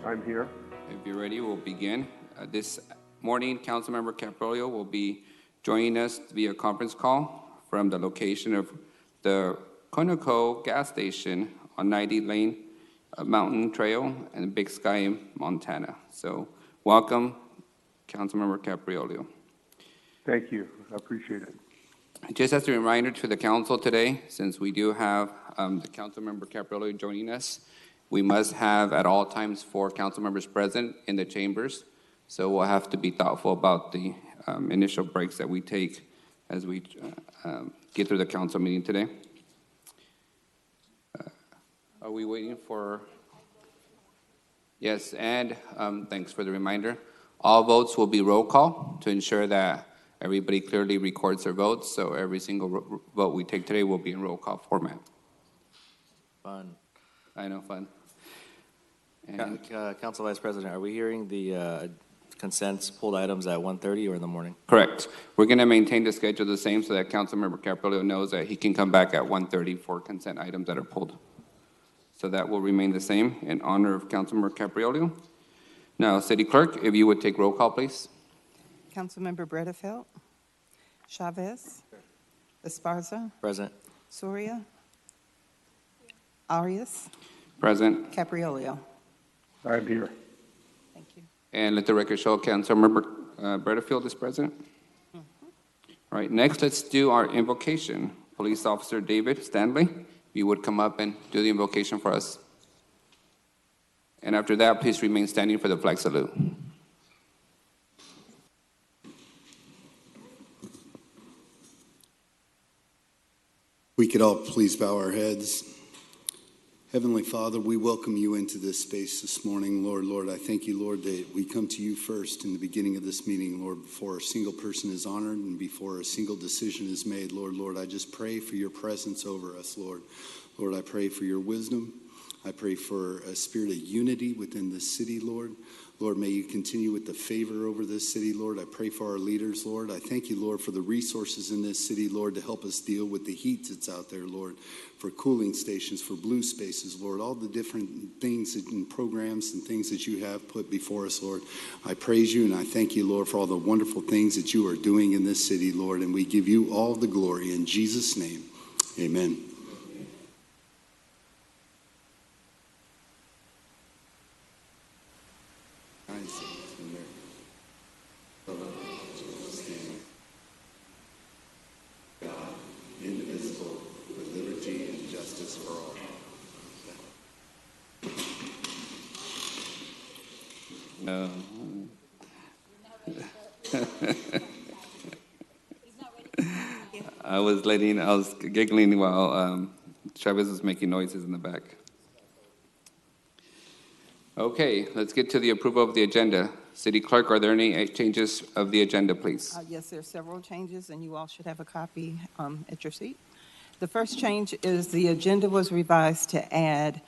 I'm here. If you're ready, we'll begin. This morning, Councilmember Caprillo will be joining us via conference call from the location of the Conoco gas station on 90 Lane Mountain Trail in Big Sky, Montana. So welcome, Councilmember Caprillo. Thank you. I appreciate it. Just as a reminder to the council today, since we do have the Councilmember Caprillo joining us, we must have at all times 4 council members present in the chambers. So we'll have to be thoughtful about the initial breaks that we take as we get through the council meeting today. Are we waiting for? Yes, and thanks for the reminder. All votes will be roll call to ensure that everybody clearly records their votes. So every single vote we take today will be in roll call format. Fun. I know, fun. And Council Vice President, are we hearing the consents pulled items at 1:30 or in the morning? correct. We're going to maintain the schedule the same so that Councilmember Caprillo knows that he can come back at 1:30 for consent items that are pulled. So that will remain the same in honor of Councilmember Caprillo. Now, City Clerk, if you would take roll call, please. Councilmember Bredefeld, Chavez, Esparza, Present. Soria, Arias, Present. Capriolio. I'm here. Thank you. And let the record show Councilmember Bredefeld is present. All right, next let's do our invocation. Police Officer David Stanley, if you would come up and do the invocation for us. And after that, please remain standing for the flag salute. We could all please bow our heads. Heavenly Father, we welcome you into this space this morning, Lord. Lord, I thank you, Lord, that we come to you first in the beginning of this meeting, Lord, before a single person is honored and before a single decision is made. Lord, I just pray for your presence over us, Lord. Lord, I pray for your wisdom. I pray for a spirit of unity within this city, Lord. Lord, may you continue with the favor over this city, Lord. I pray for our leaders, Lord. I thank you, Lord, for the resources in this city, Lord, to help us deal with the heat that's out there, Lord, for cooling stations, for blue spaces, Lord, all the different things and programs and things that you have put before us, Lord. I praise you and I thank you, Lord, for all the wonderful things that you are doing in this city, Lord, and we give you all the glory in Jesus' name. Amen. No. I was giggling while Chavez was making noises in the back. Okay, let's get to the approval of the agenda. City Clerk, are there any changes of the agenda, please? Yes, there are several changes, and you all should have a copy at your seat. The first change is the agenda was revised to add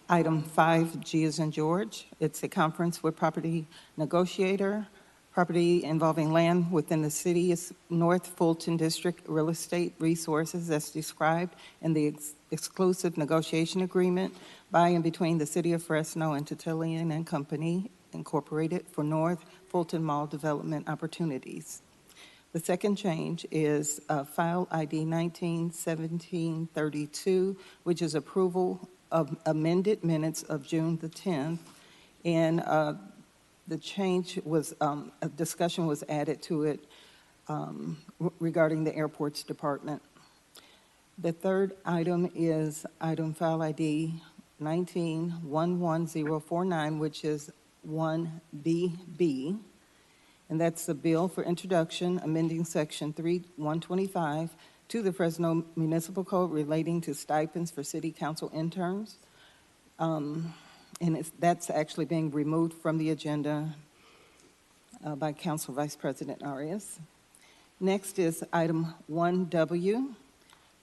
item 5G as in George. It's a conference with property negotiator, property involving land within the city's North Fulton District real estate resources as described in the exclusive negotiation agreement by and between the City of Fresno and Tertullian and Company, Incorporated, for North Fulton Mall development opportunities. The second change is file ID 191732, which is approval of amended minutes of June the 10th. And the change was, a discussion was added to it regarding the airports department. The third item is item file ID 1911049, which is 1BB. And that's the bill for introduction, amending section 3125 to the Fresno Municipal Code relating to stipends for city council interns. And that's actually being removed from the agenda by Council Vice President Arias. Next is item 1W,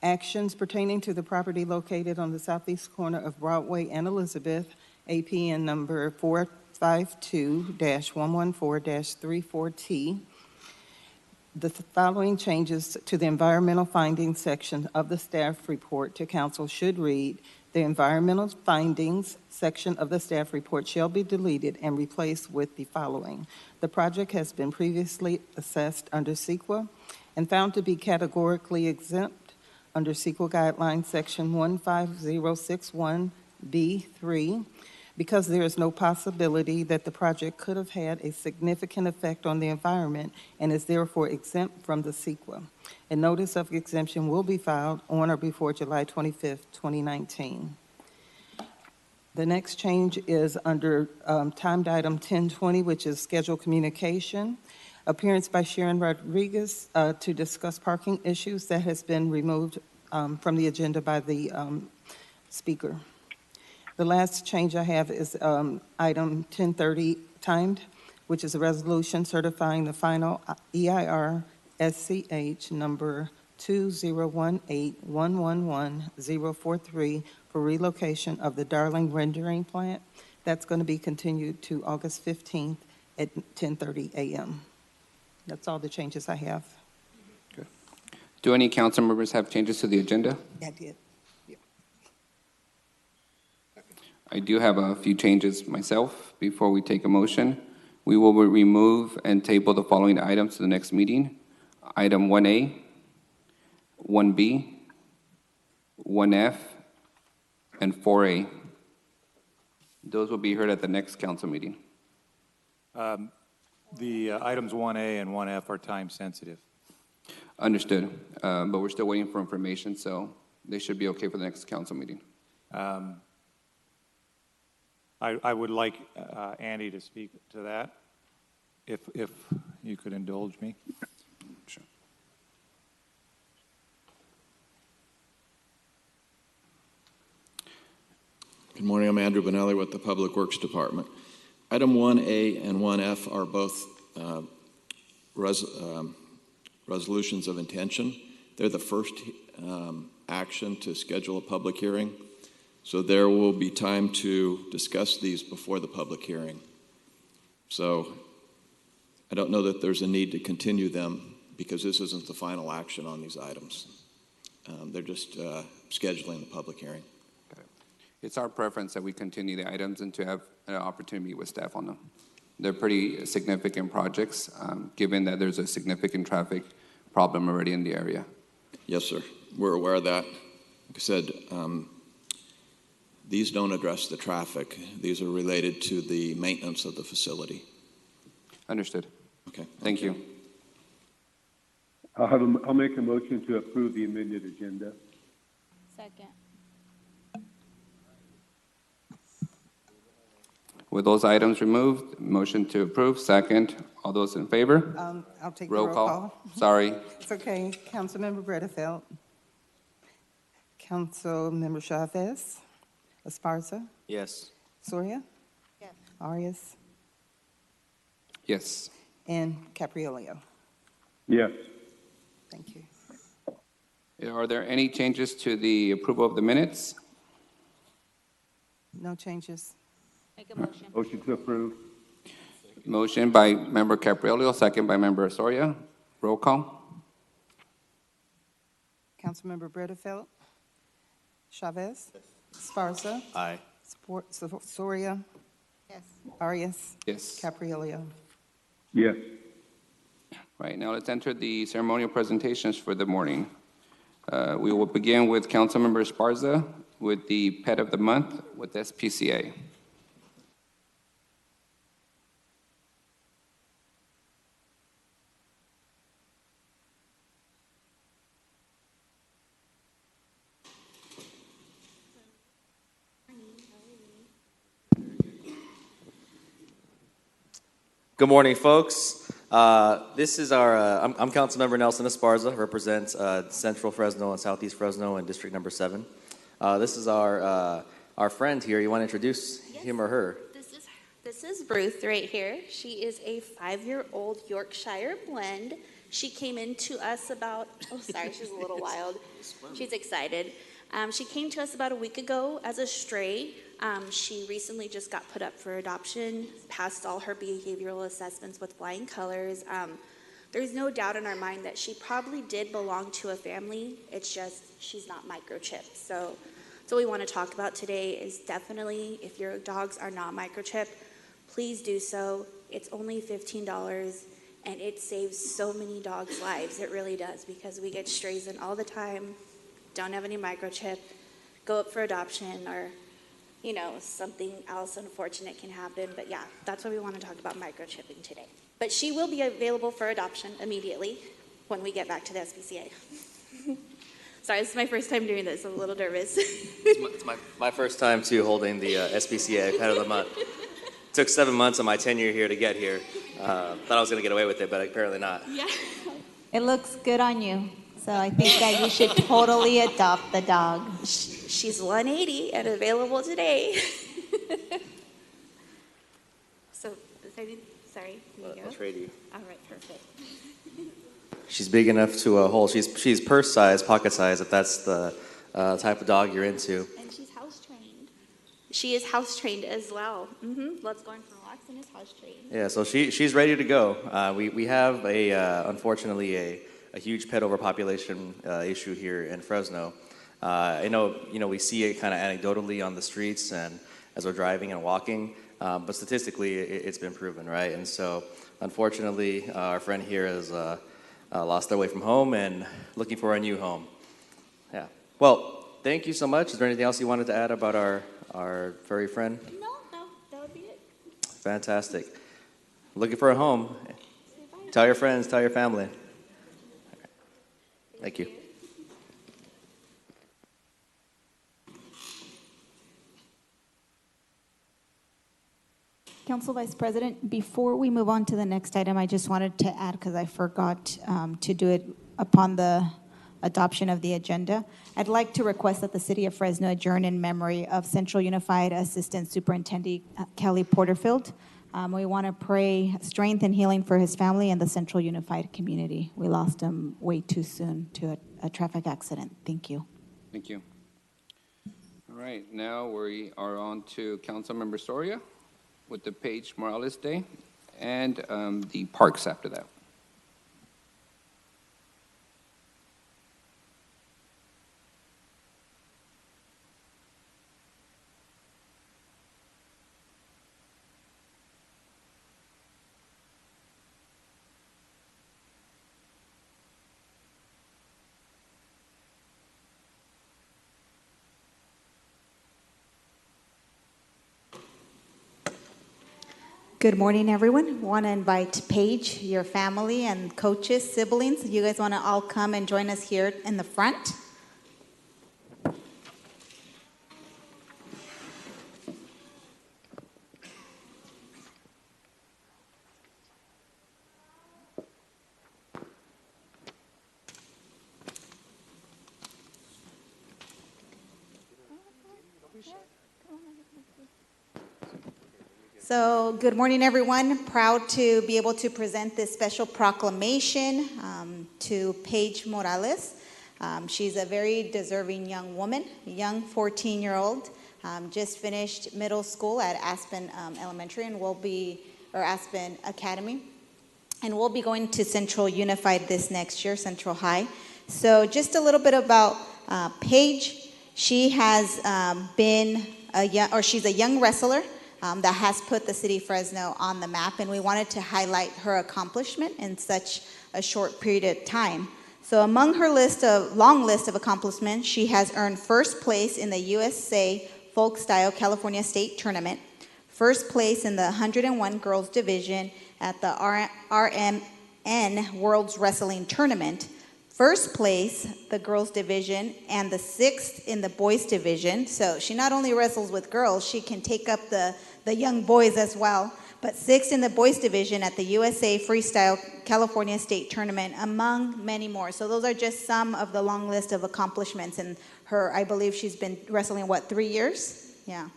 actions pertaining to the property located on the southeast corner of Broadway and Elizabeth, APN number 452-114-34T. The following changes to the environmental findings section of the staff report to council should read: The environmental findings section of the staff report shall be deleted and replaced with the following. The project has been previously assessed under CEQA and found to be categorically exempt under CEQA Guidelines Section 15061B3 because there is no possibility that the project could have had a significant effect on the environment and is therefore exempt from the CEQA. A notice of exemption will be filed on or before July 25th, 2019. The next change is under timed item 1020, which is scheduled communication. Appearance by Sharon Rodriguez to discuss parking issues that has been removed from the agenda by the speaker. The last change I have is item 1030 timed, which is a resolution certifying the final EIR SCH number 2018111043 for relocation of the Darling Rendering Plant. That's going to be continued to August 15th at 10:30 a.m. That's all the changes I have. Do any council members have changes to the agenda? I did. I do have a few changes myself before we take a motion. We will remove and table the following items to the next meeting. Item 1A, 1B, 1F, and 4A. Those will be heard at the next council meeting. The items 1A and 1F are time sensitive. Understood, but we're still waiting for information, so they should be okay for the next council meeting. I would like Andy to speak to that, if you could indulge me. Sure. Good morning, I'm Andrew Benelli with the Public Works Department. Item 1A and 1F are both resolutions of intention. They're the first action to schedule a public hearing, so there will be time to discuss these before the public hearing. So I don't know that there's a need to continue them because this isn't the final action on these items. They're just scheduling the public hearing. It's our preference that we continue the items and to have an opportunity with staff on them. They're pretty significant projects, given that there's a significant traffic problem already in the area. Yes, sir. We're aware of that. Like I said, these don't address the traffic. These are related to the maintenance of the facility. Understood. Okay. Thank you. I'll make a motion to approve the amended agenda. Second. With those items removed, motion to approve, second. All those in favor? I'll take the Roll call. Sorry. It's okay. Councilmember Bredefeld. Councilmember Chavez. Esparza. Yes. Soria. Yes. Arias. Yes. And Capriolio. Yes. Thank you. Are there any changes to the approval of the minutes? No changes. Make a motion. Motion to approve. Motion by Member Capriolio, second by Member Soria. Roll call. Councilmember Bredefeld. Chavez. Esparza. Aye. Soria. Yes. Arias. Yes. Capriolio. Yes. Right, now let's enter the ceremonial presentations for the morning. We will begin with Councilmember Esparza with the Pet of the Month with SPCA. Good morning, folks. This is our, I'm Councilmember Nelson Esparza, represents Central Fresno and Southeast Fresno in District Number 7. This is our friend here. You want to introduce him or her? This is Ruth right here. She is a 5-year-old Yorkshire blend. She came into us about, she's a little wild. She's excited. She came to us about a week ago as a stray. She recently just got put up for adoption, passed all her behavioral assessments with flying colors. There's no doubt in our mind that she probably did belong to a family. It's just she's not microchipped. So So what we want to talk about today is definitely, if your dogs are not microchipped, please do so. It's only $15, and it saves so many dogs' lives. It really does, because we get strays in all the time, don't have any microchip, go up for adoption, or, you know, something else unfortunate can happen. But yeah, that's why we want to talk about microchipping today. But she will be available for adoption immediately when we get back to the SPCA. Sorry, this is my first time doing this. I'm a little nervous. It's my first time, too, holding the SPCA Pet of the Month. It took 7 months of my tenure here to get here. Thought I was going to get away with it, but apparently not. Yeah. It looks good on you. So I think that you should totally adopt the dog. She's 180 and available today. So, sorry. I'll trade you. All right, perfect. She's big enough to hold. She's purse size, pocket size, if that's the type of dog you're into. And she's house trained. She is house trained as well. Let's Go for Walks and is house trained. Yeah, so she's ready to go. We have unfortunately a huge pet overpopulation issue here in Fresno. I know we see it kind of anecdotally on the streets and as we're driving and walking, but statistically it's been proven, right? And so unfortunately our friend here has lost their way from home and looking for a new home. Yeah. Well, thank you so much. Is there anything else you wanted to add about our furry friend? No, that would be it. Fantastic. Looking for a home. Tell your friends, tell your family. Thank you. Council Vice President, before we move on to the next item, I just wanted to add, because I forgot to do it upon the adoption of the agenda, I'd like to request that the City of Fresno adjourn in memory of Central Unified Assistant Superintendent Kelly Porterfield. We want to pray strength and healing for his family and the Central Unified community. We lost him way too soon to a traffic accident. Thank you. Thank you. All right, now we are on to Councilmember Soria with the Page Morales Day and the parks after that. Good morning, everyone. Want to invite Paige, your family, and coaches, siblings. You guys want to all come and join us here in the front? So, good morning, everyone. Proud to be able to present this special proclamation to Paige Morales. She's a very deserving young woman, a young 14-year-old, just finished middle school at Aspen Elementary and Aspen Academy, and will be going to Central Unified this next year, Central High. So, just a little bit about Paige. She has she's a young wrestler. That has put the city of Fresno on the map, and we wanted to highlight her accomplishment in such a short period of time. So among her long list of accomplishments, she has earned first place in the USA Folk Style California State Tournament, first place in the 101 Girls Division at the RMN World's Wrestling Tournament, first place the girls division, and the 6th in the boys division. So she not only wrestles with girls, she can take up the young boys as well. But 6th in the boys division at the USA Freestyle California State Tournament, among many more. So those are just some of the long list of accomplishments. And I believe she's been wrestling, 3 years? Yeah.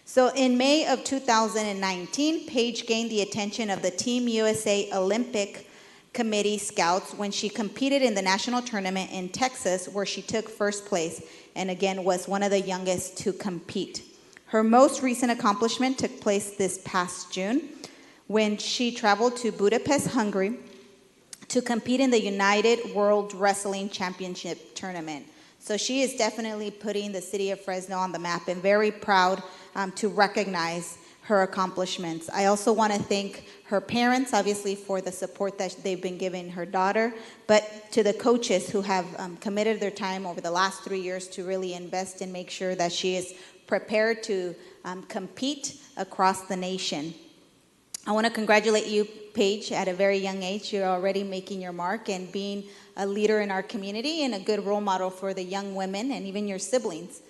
So in May of 2019, Paige gained the attention of the Team USA Olympic Committee scouts when she competed in the national tournament in Texas, where she took first place and again was one of the youngest to compete. Her most recent accomplishment took place this past June when she traveled to Budapest, Hungary to compete in the United World Wrestling Championship Tournament. So she is definitely putting the city of Fresno on the map, and very proud to recognize her accomplishments. I also want to thank her parents, obviously, for the support that they've been giving her daughter, but to the coaches who have committed their time over the last 3 years to really invest and make sure that she is prepared to compete across the nation. I want to congratulate you, Paige, at a very young age. You're already making your mark and being a leader in our community and a good role model for the young women and even your siblings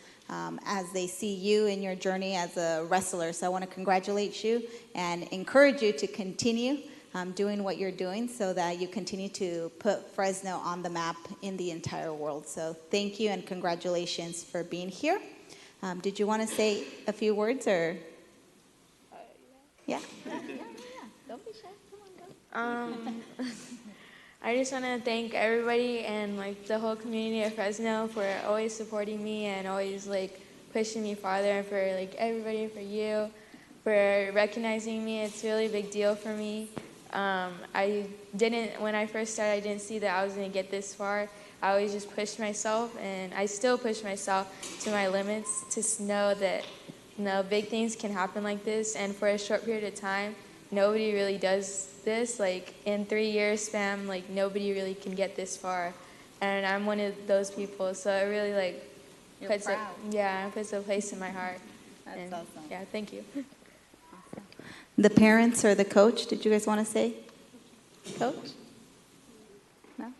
as they see you in your journey as a wrestler. So I want to congratulate you and encourage you to continue doing what you're doing so that you continue to put Fresno on the map in the entire world. So thank you and congratulations for being here. Did you want to say a few words or? Yeah. Don't be shy. Come on, go. I just want to thank everybody and like the whole community of Fresno for always supporting me and always like pushing me farther, and for like everybody, for you, for recognizing me. It's really a big deal for me. When I first started, I didn't see that I was going to get this far. I always just pushed myself, and I still push myself to my limits to know that big things can happen like this, and for a short period of time, nobody really does this. Like in 3 years span, like nobody really can get this far, and I'm one of those people. So it really like puts a place in my heart. That's awesome. Yeah, thank you. The parents or the coach, did you guys want to say? Coach? No?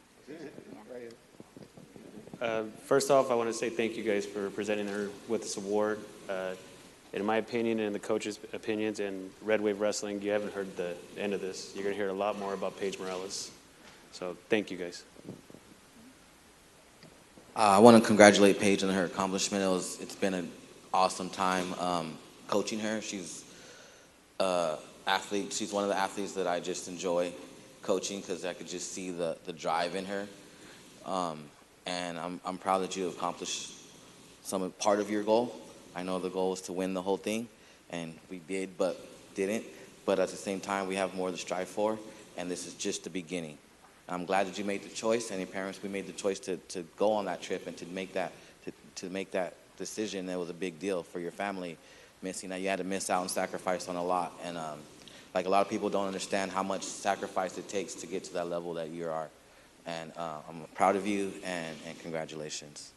First off, I want to say thank you guys for presenting her with this award. In my opinion and the coaches' opinions and Red Wave Wrestling, you haven't heard the end of this. You're going to hear a lot more about Paige Morales. So thank you guys. I want to congratulate Paige on her accomplishment. It's been an awesome time coaching her. She's athlete. She's one of the athletes that I just enjoy coaching because I could just see the drive in her. And I'm proud that you accomplished part of your goal. I know the goal was to win the whole thing, and we did, but didn't. But at the same time, we have more to strive for, and this is just the beginning. I'm glad that you made the choice, and your parents, we made the choice to go on that trip and to make that decision. It was a big deal for your family, missing that. You had to miss out and sacrifice on a lot, and like a lot of people don't understand how much sacrifice it takes to get to that level that you are. And I'm proud of you, and congratulations.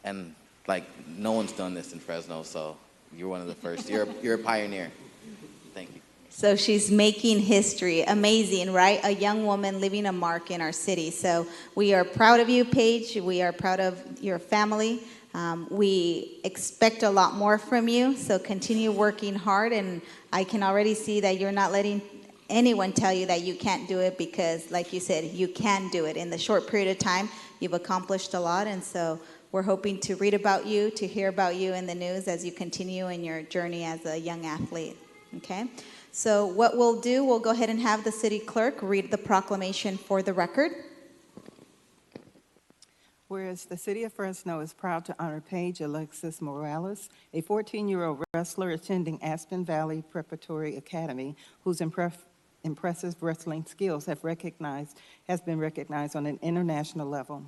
And like, no one's done this in Fresno, so you're one of the first. You're a pioneer. Thank you. So she's making history. Amazing, right? A young woman leaving a mark in our city. So we are proud of you, Paige. We are proud of your family. We expect a lot more from you, so continue working hard. And I can already see that you're not letting anyone tell you that you can't do it, because, like you said, you can do it. In the short period of time, you've accomplished a lot, and so we're hoping to read about you, to hear about you in the news as you continue in your journey as a young athlete, okay? So what we'll do, we'll go ahead and have the city clerk read the proclamation for the record. Whereas the city of Fresno is proud to honor Paige Alexis Morales, a 14-year-old wrestler attending Aspen Valley Preparatory Academy, whose impressive wrestling skills has been recognized on an international level.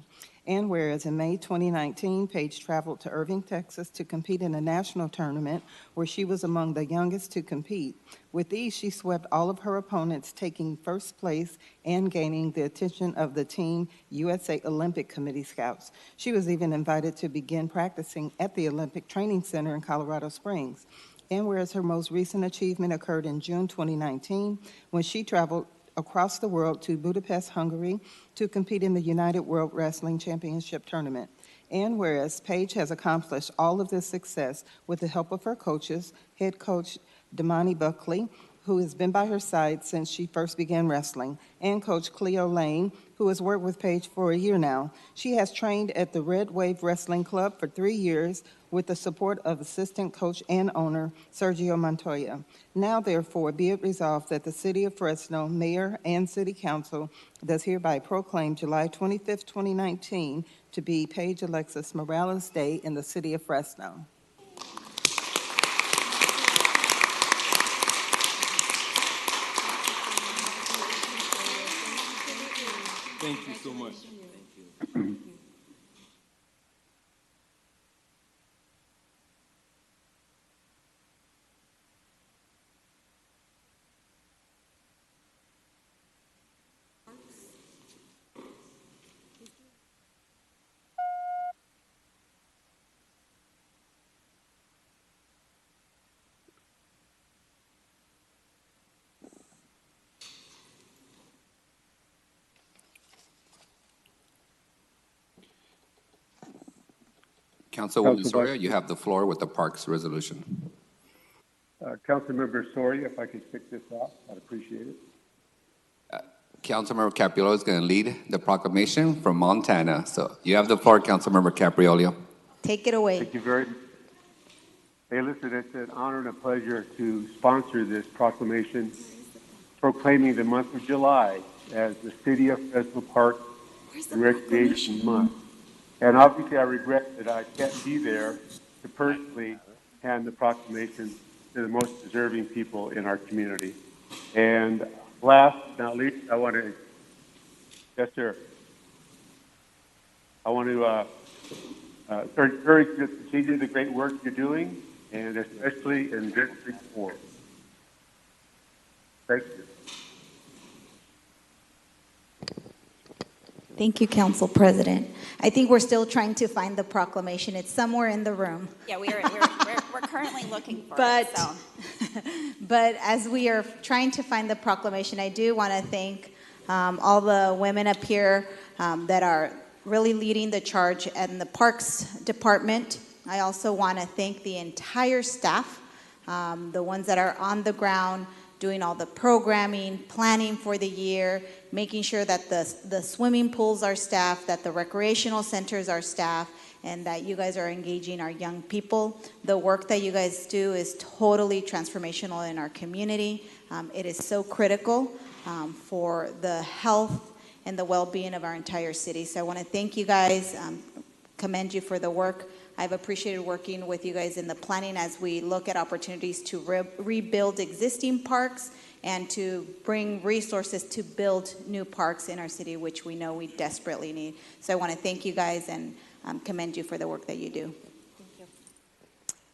And whereas in May 2019, Paige traveled to Irving, Texas to compete in a national tournament where she was among the youngest to compete. With ease, she swept all of her opponents, taking first place and gaining the attention of the Team USA Olympic Committee scouts. She was even invited to begin practicing at the Olympic Training Center in Colorado Springs. And whereas her most recent achievement occurred in June 2019, when she traveled across the world to Budapest, Hungary, to compete in the United World Wrestling Championship Tournament. And whereas Paige has accomplished all of this success with the help of her coaches, head coach Damani Buckley, who has been by her side since she first began wrestling, and Coach Cleo Lane, who has worked with Paige for a year now. She has trained at the Red Wave Wrestling Club for 3 years with the support of assistant coach and owner Sergio Montoya. Now, therefore, be it resolved that the City of Fresno Mayor and City Council does hereby proclaim July 25th, 2019 to be Paige Alexis Morales Day in the City of Fresno. Thank you so much. Councilwoman Council Soria, Vice- you have the floor with the Parks resolution. Councilmember Soria, if I could kick this off, I'd appreciate it. Councilmember Capriolo is going to lead the proclamation from Montana. So you have the floor, Councilmember Capriolo. Take it away. Thank you very much. Hey, listen, it's an honor and a pleasure to sponsor this proclamation proclaiming the month of July as the City of Fresno Park and Recreation Month. And obviously, I regret that I can't be there to personally hand the proclamation to the most deserving people in our community. And last but not least, I want to, yes, sir. I want to encourage you to continue the great work you're doing, and especially in District 4. Thank you. Thank you, Council President. I think we're still trying to find the proclamation. It's somewhere in the room. Yeah, we're currently looking for But, it. So. but as we are trying to find the proclamation, I do want to thank all the women up here that are really leading the charge in the Parks Department. I also want to thank the entire staff, the ones that are on the ground, doing all the programming, planning for the year, making sure that the swimming pools are staffed, that the recreational centers are staffed, and that you guys are engaging our young people. The work that you guys do is totally transformational in our community. It is so critical for the health and the well-being of our entire city. So I want to thank you guys, commend you for the work. I've appreciated working with you guys in the planning as we look at opportunities to rebuild existing parks and to bring resources to build new parks in our city, which we know we desperately need. So I want to thank you guys and commend you for the work that you do. Thank you.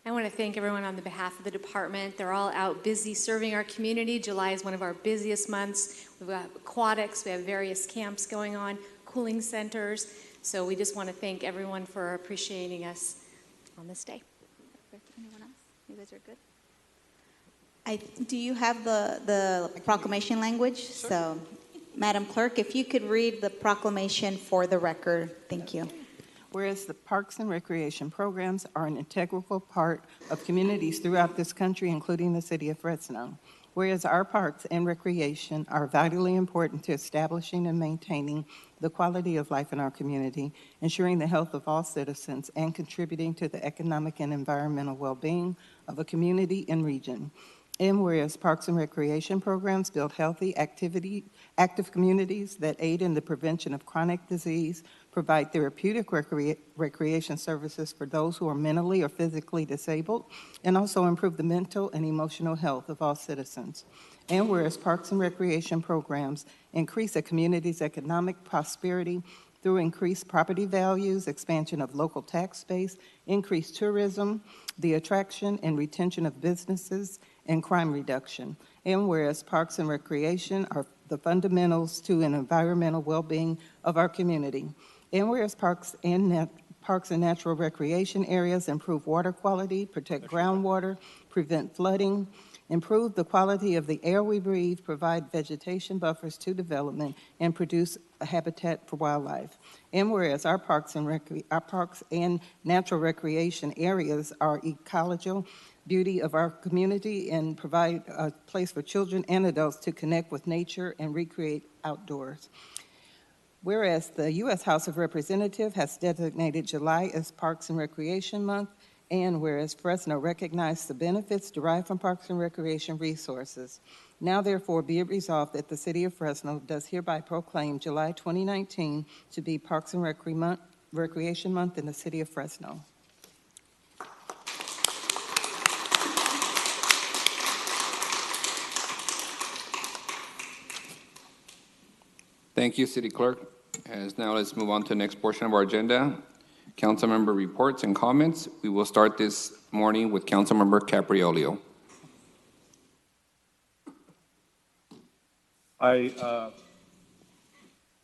I want to thank everyone on the behalf of the department. They're all out busy serving our community. July is one of our busiest months. We've got aquatics, we have various camps going on, cooling centers. So we just want to thank everyone for appreciating us on this day. Anyone else? You guys are good? Do you have the proclamation language? Sure. So, Madam Clerk, if you could read the proclamation for the record. Thank you. Whereas the parks and recreation programs are an integral part of communities throughout this country, including the city of Fresno. Whereas our parks and recreation are vitally important to establishing and maintaining the quality of life in our community, ensuring the health of all citizens, and contributing to the economic and environmental well-being of a community and region. And whereas parks and recreation programs build healthy, active communities that aid in the prevention of chronic disease, provide therapeutic recreation services for those who are mentally or physically disabled, and also improve the mental and emotional health of all citizens. And whereas parks and recreation programs increase a community's economic prosperity through increased property values, expansion of local tax base, increased tourism, the attraction and retention of businesses, and crime reduction. And whereas parks and recreation are the fundamentals to an environmental well-being of our community. And whereas parks and natural recreation areas improve water quality, protect groundwater, prevent flooding, improve the quality of the air we breathe, provide vegetation buffers to development, and produce a habitat for wildlife. And whereas our parks and natural recreation areas are ecological beauty of our community and provide a place for children and adults to connect with nature and recreate outdoors. Whereas the U.S. House of Representatives has designated July as Parks and Recreation Month, and whereas Fresno recognized the benefits derived from parks and recreation resources. Now therefore be it resolved that the City of Fresno does hereby proclaim July 2019 to be Parks and Recreation Month in the City of Fresno. Thank you, City Clerk. As now let's move on to the next portion of our agenda. Council member reports and comments. We will start this morning with Council member Capriolo. I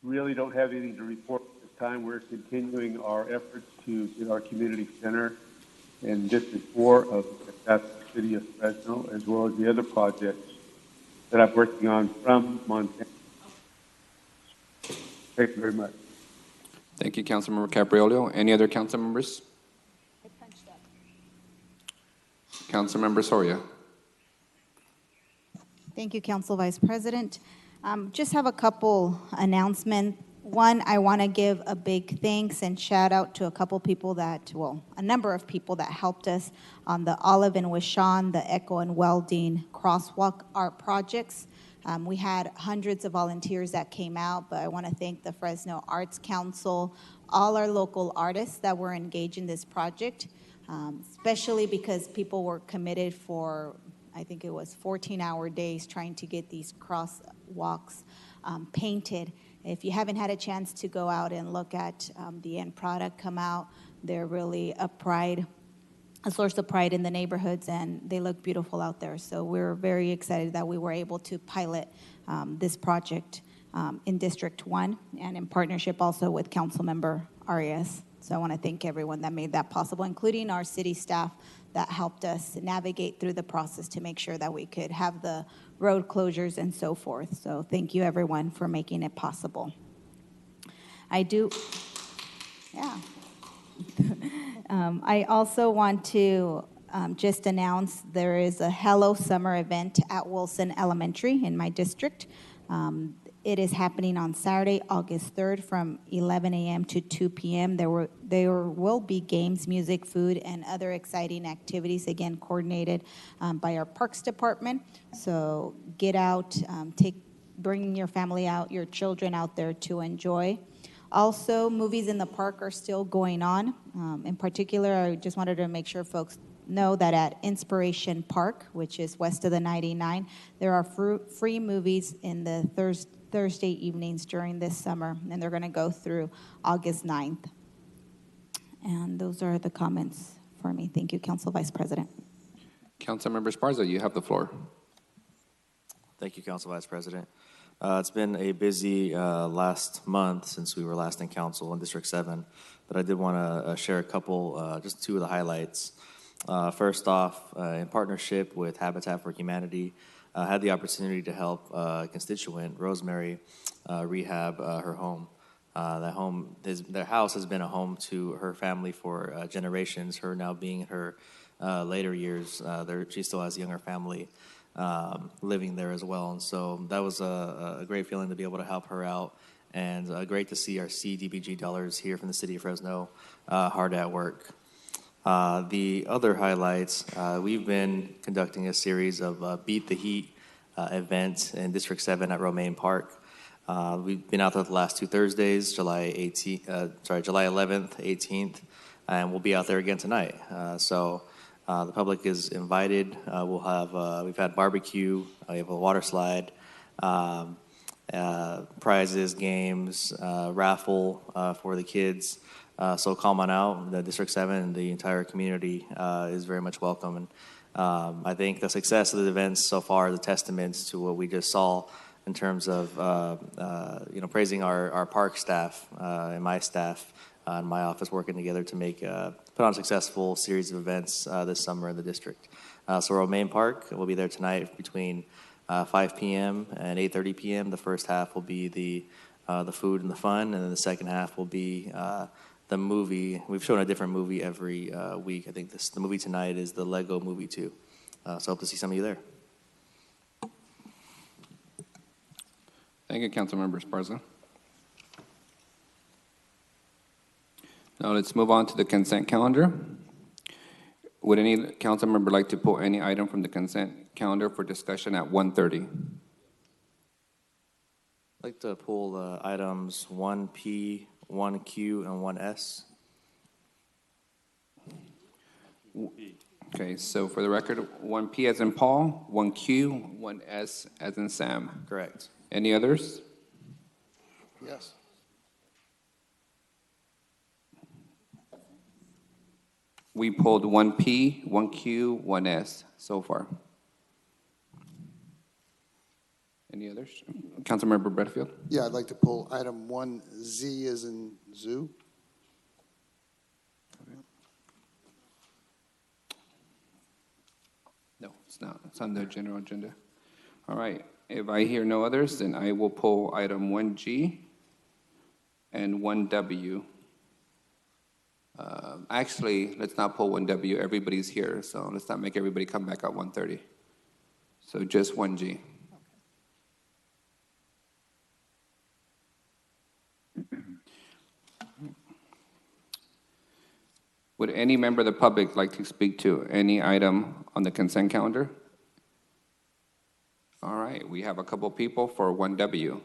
really don't have anything to report at this time. We're continuing our efforts to get our community center in District 4 of the City of Fresno, as well as the other projects that I'm working on from Montana. Thank you very much. Thank you, Councilmember Capriolo. Any other council members? Councilmember Soria. Thank you, Council Vice President. Just have a couple announcements. One, I want to give a big thanks and shout out to a couple people a number of people that helped us on the Olive and Wishon, the Echo and Welding crosswalk art projects. We had hundreds of volunteers that came out, but I want to thank the Fresno Arts Council, all our local artists that were engaged in this project, especially because people were committed for, I think it was 14-hour days trying to get these crosswalks painted. If you haven't had a chance to go out and look at the end product come out, they're really a source of pride in the neighborhoods, and they look beautiful out there. So we're very excited that we were able to pilot this project in District 1 and in partnership also with Councilmember Arias. So I want to thank everyone that made that possible, including our city staff that helped us navigate through the process to make sure that we could have the road closures and so forth. So thank you, everyone, for making it possible. I also want to just announce there is a Hello Summer event at Wilson Elementary in my district. It is happening on Saturday, August 3rd from 11 a.m. to 2 p.m. There will be games, music, food, and other exciting activities, again, coordinated by our Parks Department. So get out, bring your family out, your children out there to enjoy. Also, movies in the park are still going on. In particular, I just wanted to make sure folks know that at Inspiration Park, which is west of the 99, there are free movies in the Thursday evenings during this summer, and they're going to go through August 9th. And those are the comments for me. Thank you, Council Vice President. Councilmember Esparza, you have the floor. Thank you, Council Vice President. It's been a busy last month since we were last in council in District 7, but I did want to share a couple, just two of the highlights. First off, in partnership with Habitat for Humanity, had the opportunity to help a constituent, Rosemary, rehab her home. Their house has been a home to her family for generations, her now being in her later years. She still has a younger family living there as well. And so that was a great feeling to be able to help her out, and great to see our CDBG dollars here from the city of Fresno hard at work. The other highlights, we've been conducting a series of Beat the Heat events in District 7 at Romaine Park. We've been out there the last two Thursdays, July 11th, 18th, and we'll be out there again tonight. So the public is invited. We've had barbecue, we have a water slide, prizes, games, raffle for the kids. So come on out. The District 7 and the entire community is very much welcome. And I think the success of the events so far is a testament to what we just saw in terms of praising our park staff and my staff and my office working together to put on a successful series of events this summer in the district. So Romaine Park will be there tonight between 5 p.m. and 8:30 p.m. The first half will be the food and the fun, and then the second half will be the movie. We've shown a different movie every week. I think the movie tonight is the Lego Movie 2. So hope to see some of you there. Thank you, Councilmember Esparza. Now let's move on to the consent calendar. Would any council member like to pull any item from the consent calendar for discussion at 1:30? I'd like to pull items 1P, 1Q, and 1S. Okay, so for the record, 1P as in Paul, 1Q, 1S as in Sam. Correct. Any others? Yes. We pulled 1P, 1Q, 1S so far. Any others? Councilmember Bradfield? Yeah, I'd like to pull item 1Z as in zoo. No, it's not. It's on the general agenda. All right. If I hear no others, then I will pull item 1G and 1W. Actually, let's not pull 1W. Everybody's here, so let's not make everybody come back at 1:30. So just 1G. Would any member of the public like to speak to any item on the consent calendar? All right, we have a couple people for 1W.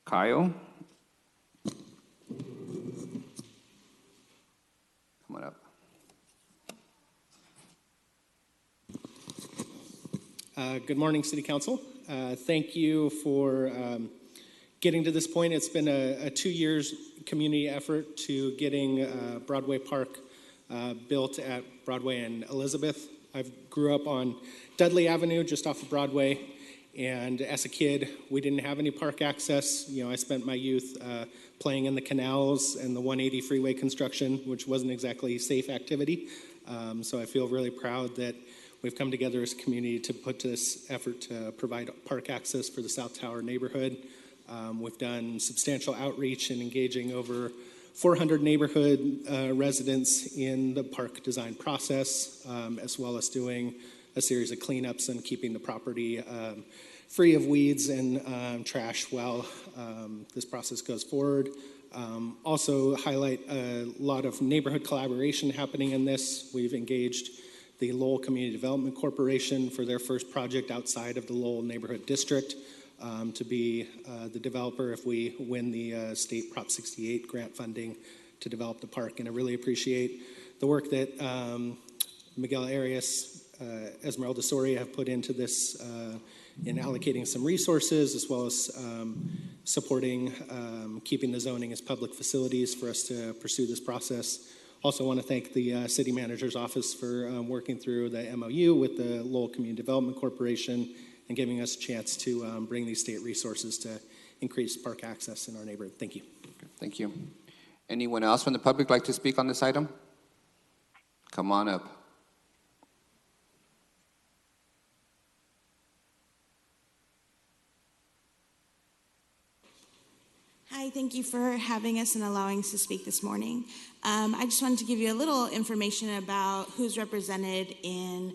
Kyle? Come on up. Good morning, City Council. Thank you for getting to this point. It's been a 2 years community effort to getting Broadway Park built at Broadway and Elizabeth. I grew up on Dudley Avenue, just off of Broadway, and as a kid, we didn't have any park access. You know, I spent my youth playing in the canals and the 180 freeway construction, which wasn't exactly safe activity. So I feel really proud that we've come together as a community to put this effort to provide park access for the South Tower neighborhood. We've done substantial outreach and engaging over 400 neighborhood residents in the park design process, as well as doing a series of cleanups and keeping the property free of weeds and trash while this process goes forward. Also highlight a lot of neighborhood collaboration happening in this. We've engaged the Lowell Community Development Corporation for their first project outside of the Lowell Neighborhood District to be the developer if we win the state Prop 68 grant funding to develop the park. And I really appreciate the work that Miguel Arias, Esmeralda Soria have put into this in allocating some resources, as well as supporting keeping the zoning as public facilities for us to pursue this process. Also want to thank the city manager's office for working through the MOU with the Lowell Community Development Corporation and giving us a chance to bring these state resources to increase park access in our neighborhood. Thank you. Thank you. Anyone else from the public like to speak on this item? Come on up. Hi, thank you for having us and allowing us to speak this morning. I just wanted to give you a little information about who's represented in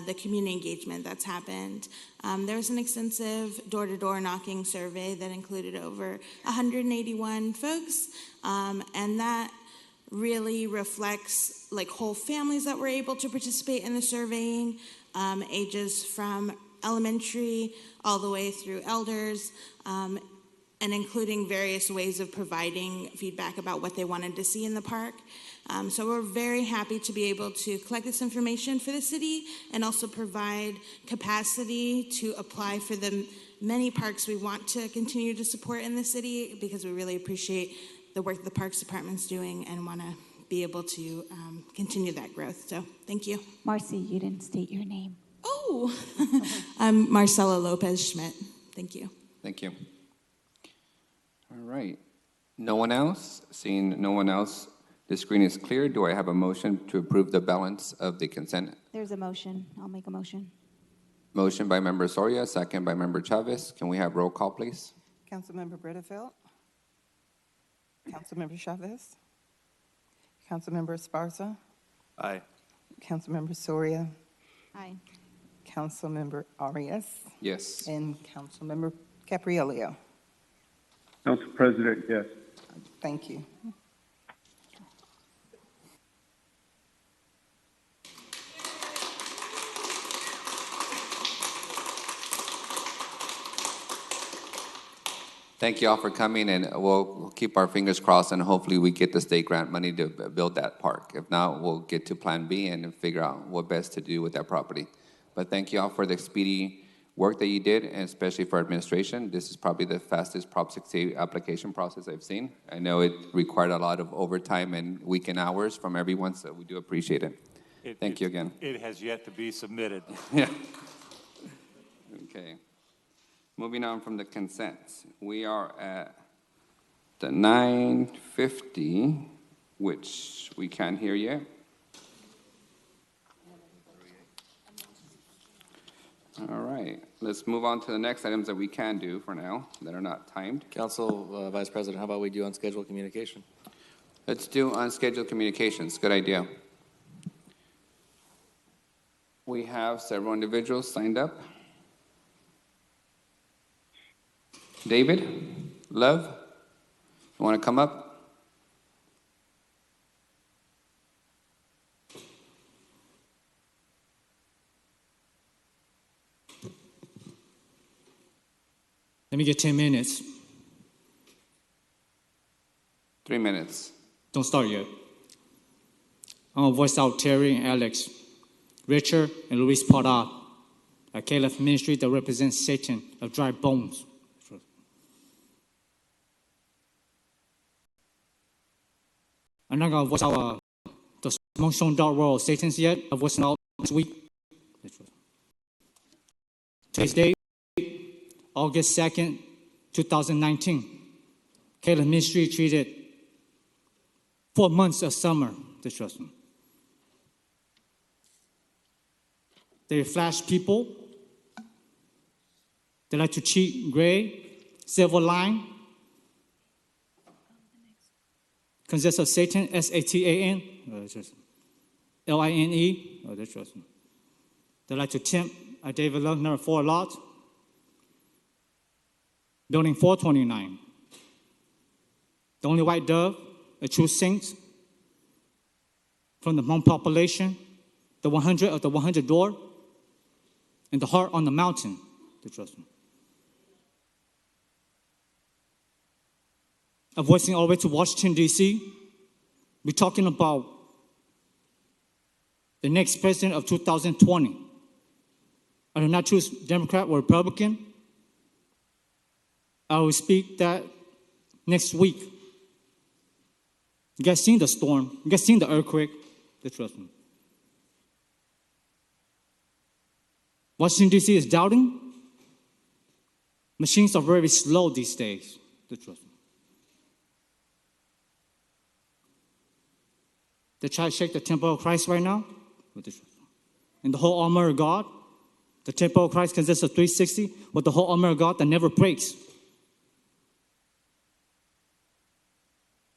the community engagement that's happened. There was an extensive door-to-door knocking survey that included over 181 folks, and that really reflects like whole families that were able to participate in the surveying, ages from elementary all the way through elders, and including various ways of providing feedback about what they wanted to see in the park. So we're very happy to be able to collect this information for the city and also provide capacity to apply for the many parks we want to continue to support in the city, because we really appreciate the work the Parks Department's doing and want to be able to continue that growth. So thank you. Marcy, you didn't state your name. Oh, I'm Marcela Lopez Schmidt. Thank you. Thank you. All right. No one else? Seeing no one else, the screen is clear. Do I have a motion to approve the balance of the consent? There's a motion. I'll make a motion. Motion by Member Soria, second by Member Chavez. Can we have roll call, please? Councilmember Bredefeld. Councilmember Chavez. Councilmember Esparza. Aye. Councilmember Soria. Aye. Councilmember Arias. Yes. And Councilmember Caprielio. Council President, yes. Thank you. Thank you all for coming, and we'll keep our fingers crossed, and hopefully we get the state grant money to build that park. If not, we'll get to Plan B and figure out what best to do with that property. But thank you all for the speedy work that you did, and especially for administration. This is probably the fastest Prop 68 application process I've seen. I know it required a lot of overtime and weekend hours from everyone, so we do appreciate it. Thank you again. It has yet to be submitted. Yeah. Okay. Moving on from the consents, we are at the 9:50, which we can't hear yet. All right, let's move on to the next items that we can do for now that are not timed. Council Vice President, how about we do unscheduled communication? Let's do unscheduled communications. Good idea. We have several individuals signed up. David, Love, you want to come up? Let me get 10 minutes. 3 minutes. Don't start yet. I'm going to voice out Terry and Alex, Richard and Luis Parra, a Caleb ministry that represents Satan of dry bones. I'm not going to voice out the Monshon Dark World Satans yet. I'm voicing out this week. Today's date, August 2nd, 2019. Caleb ministry treated 4 months of summer, trust me. They flash people. They like to cheat gray, silver line. Consists of Satan, S-A-T-A-N, L-I-N-E, trust me. They like to tempt David Love, number 4 lot. Building 429. The only white dove, a true saint from the Hmong population, the 100 of the 100 door, and the heart on the mountain, trust me. I'm voicing all the way to Washington, D.C. We're talking about the next president of 2020. I do not choose Democrat or Republican. I will speak that next week. You guys seen the storm. You guys seen the earthquake. Trust me. Washington, D.C. is doubting. Machines are very slow these days. Trust me. They try to shake the temple of Christ right now. And the whole armor of God. The temple of Christ consists of 360 with the whole armor of God that never breaks.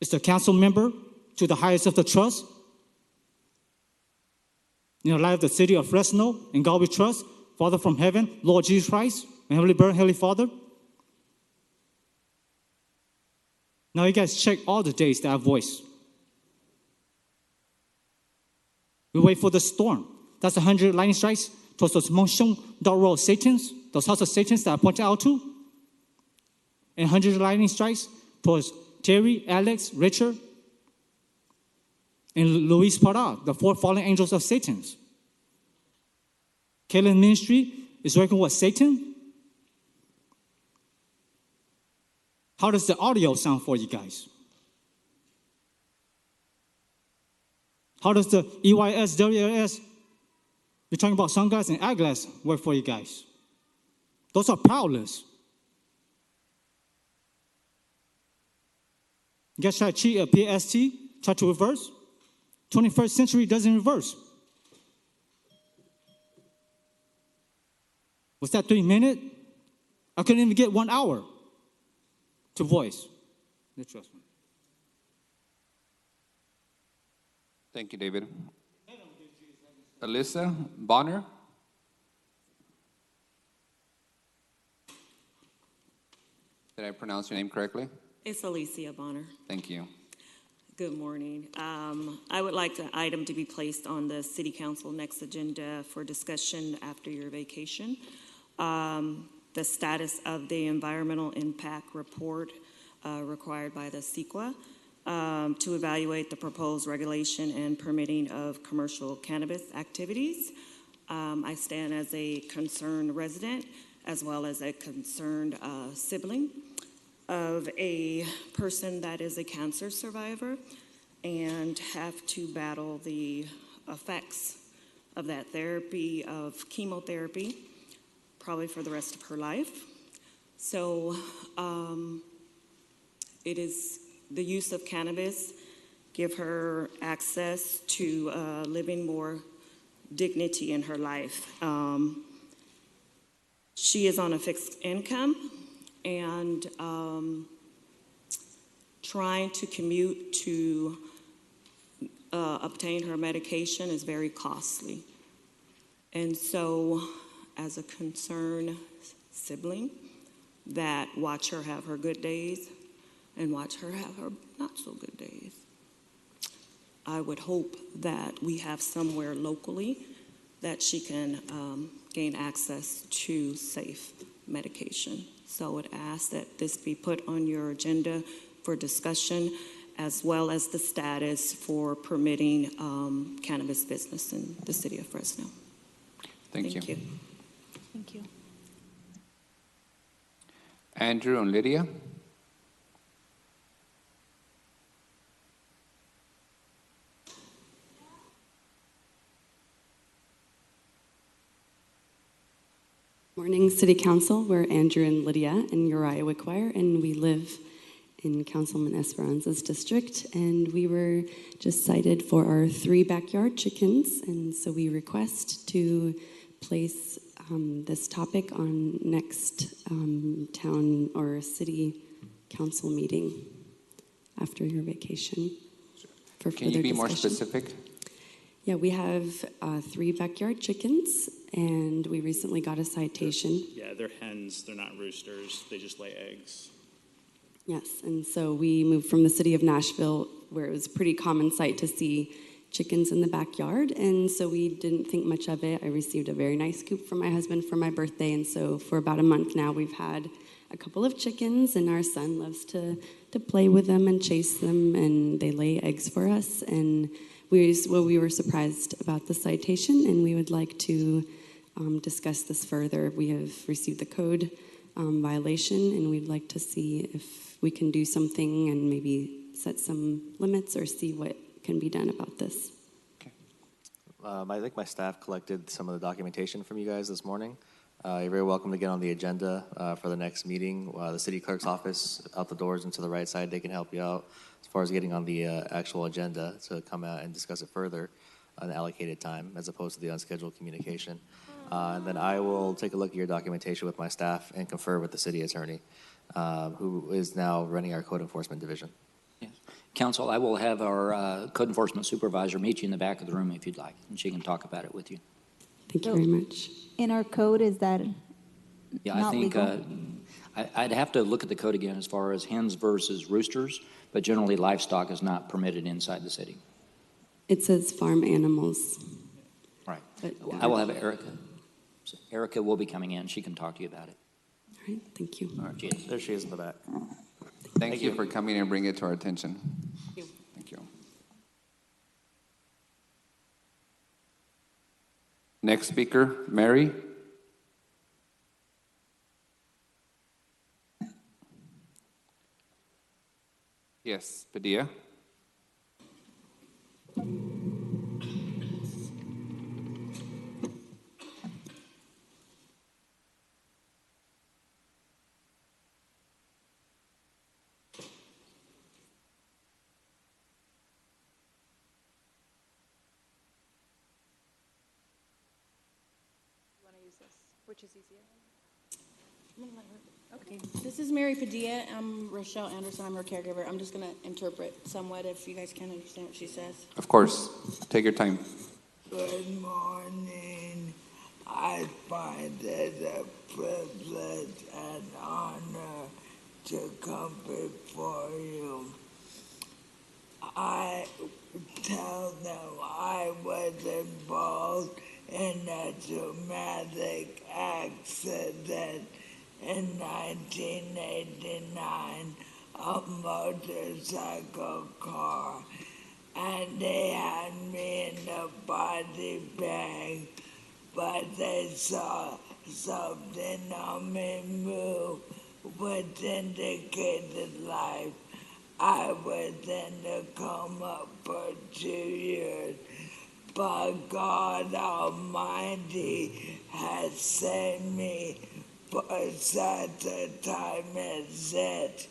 It's the council member to the highest of the trust. In the light of the city of Fresno, in God we trust, Father from heaven, Lord Jesus Christ, and Heavenly Bird, Heavenly Father. Now you guys check all the days that I voice. We wait for the storm. That's 100 lightning strikes towards those Monshon Dark World Satans, those house of Satans that I pointed out to. And 100 lightning strikes towards Terry, Alex, Richard, and Luis Parra, the 4 fallen angels of Satans. Caleb ministry is working with Satan. How does the audio sound for you guys? How does the EYS, WLS, we're talking about sunglasses and eyeglasses, work for you guys? Those are powerless. You guys try to cheat a PST, try to reverse. 21st century doesn't reverse. Was that 3 minutes? I couldn't even get 1 hour to voice. Trust me. Thank you, David. Alyssa Bonner. Did I pronounce your name correctly? It's Alicia Bonner. Thank you. Good morning. I would like the item to be placed on the City Council next agenda for discussion after your vacation. The status of the environmental impact report required by the CEQA to evaluate the proposed regulation and permitting of commercial cannabis activities. I stand as a concerned resident as well as a concerned sibling of a person that is a cancer survivor and have to battle the effects of that therapy, of chemotherapy, probably for the rest of her life. So it is the use of cannabis give her access to living more dignity in her life. She is on a fixed income and trying to commute to obtain her medication is very costly. And so, as a concerned sibling, that watch her have her good days and watch her have her not so good days, I would hope that we have somewhere locally that she can gain access to safe medication. So I would ask that this be put on your agenda for discussion, as well as the status for permitting cannabis business in the city of Fresno. Thank you. Thank you. Andrew and Lydia. Morning, City Council. We're Andrew and Lydia and Uriah Wickwire, and we live in Councilman Esperanza's district. And we were just cited for our 3 backyard chickens, and so we request to place this topic on next town or city council meeting after your vacation. For Can you further be more discussion. specific? Yeah, we have 3 backyard chickens, and we recently got a citation. Yeah, they're hens. They're not roosters. They just lay eggs. Yes, and so we moved from the city of Nashville, where it was a pretty common sight to see chickens in the backyard, and so we didn't think much of it. I received a very nice coop from my husband for my birthday, and so for about a month now, we've had a couple of chickens, and our son loves to play with them and chase them, and they lay eggs for us. And we were surprised about the citation, and we would like to discuss this further. We have received the code violation, and we'd like to see if we can do something and maybe set some limits or see what can be done about this. I think my staff collected some of the documentation from you guys this morning. You're very welcome to get on the agenda for the next meeting. The city clerk's office out the doors and to the right side, they can help you out as far as getting on the actual agenda to come out and discuss it further on allocated time as opposed to the unscheduled communication. And then I will take a look at your documentation with my staff and confer with the city attorney, who is now running our code enforcement division. Council, I will have our code enforcement supervisor meet you in the back of the room if you'd like, and she can talk about it with you. Thank you very much. In our code, is that Yeah, not I think legal? I'd have to look at the code again as far as hens versus roosters, but generally livestock is not permitted inside the city. It says farm animals. Right. But, I will have Erica. So Erica will be coming in. She can talk to you about it. All right, thank you. All right, she is. There she is in the back. Thank you for coming and bringing it to our attention. Thank you. Next speaker, Mary. Yes, Padilla. Which is easier? Okay, this is Mary Padilla. I'm Rochelle Anderson. I'm her caregiver. I'm just going to interpret somewhat if you guys can't understand what she says. Of course. Take your time. Good morning. I find it a privilege and honor to come before you. I tell them I was involved in a traumatic accident in 1989, a motorcycle car, and they had me in a body bag, but they saw something on me move which indicated life. I was in the coma for 2 years. But God Almighty has saved me for such a time as this.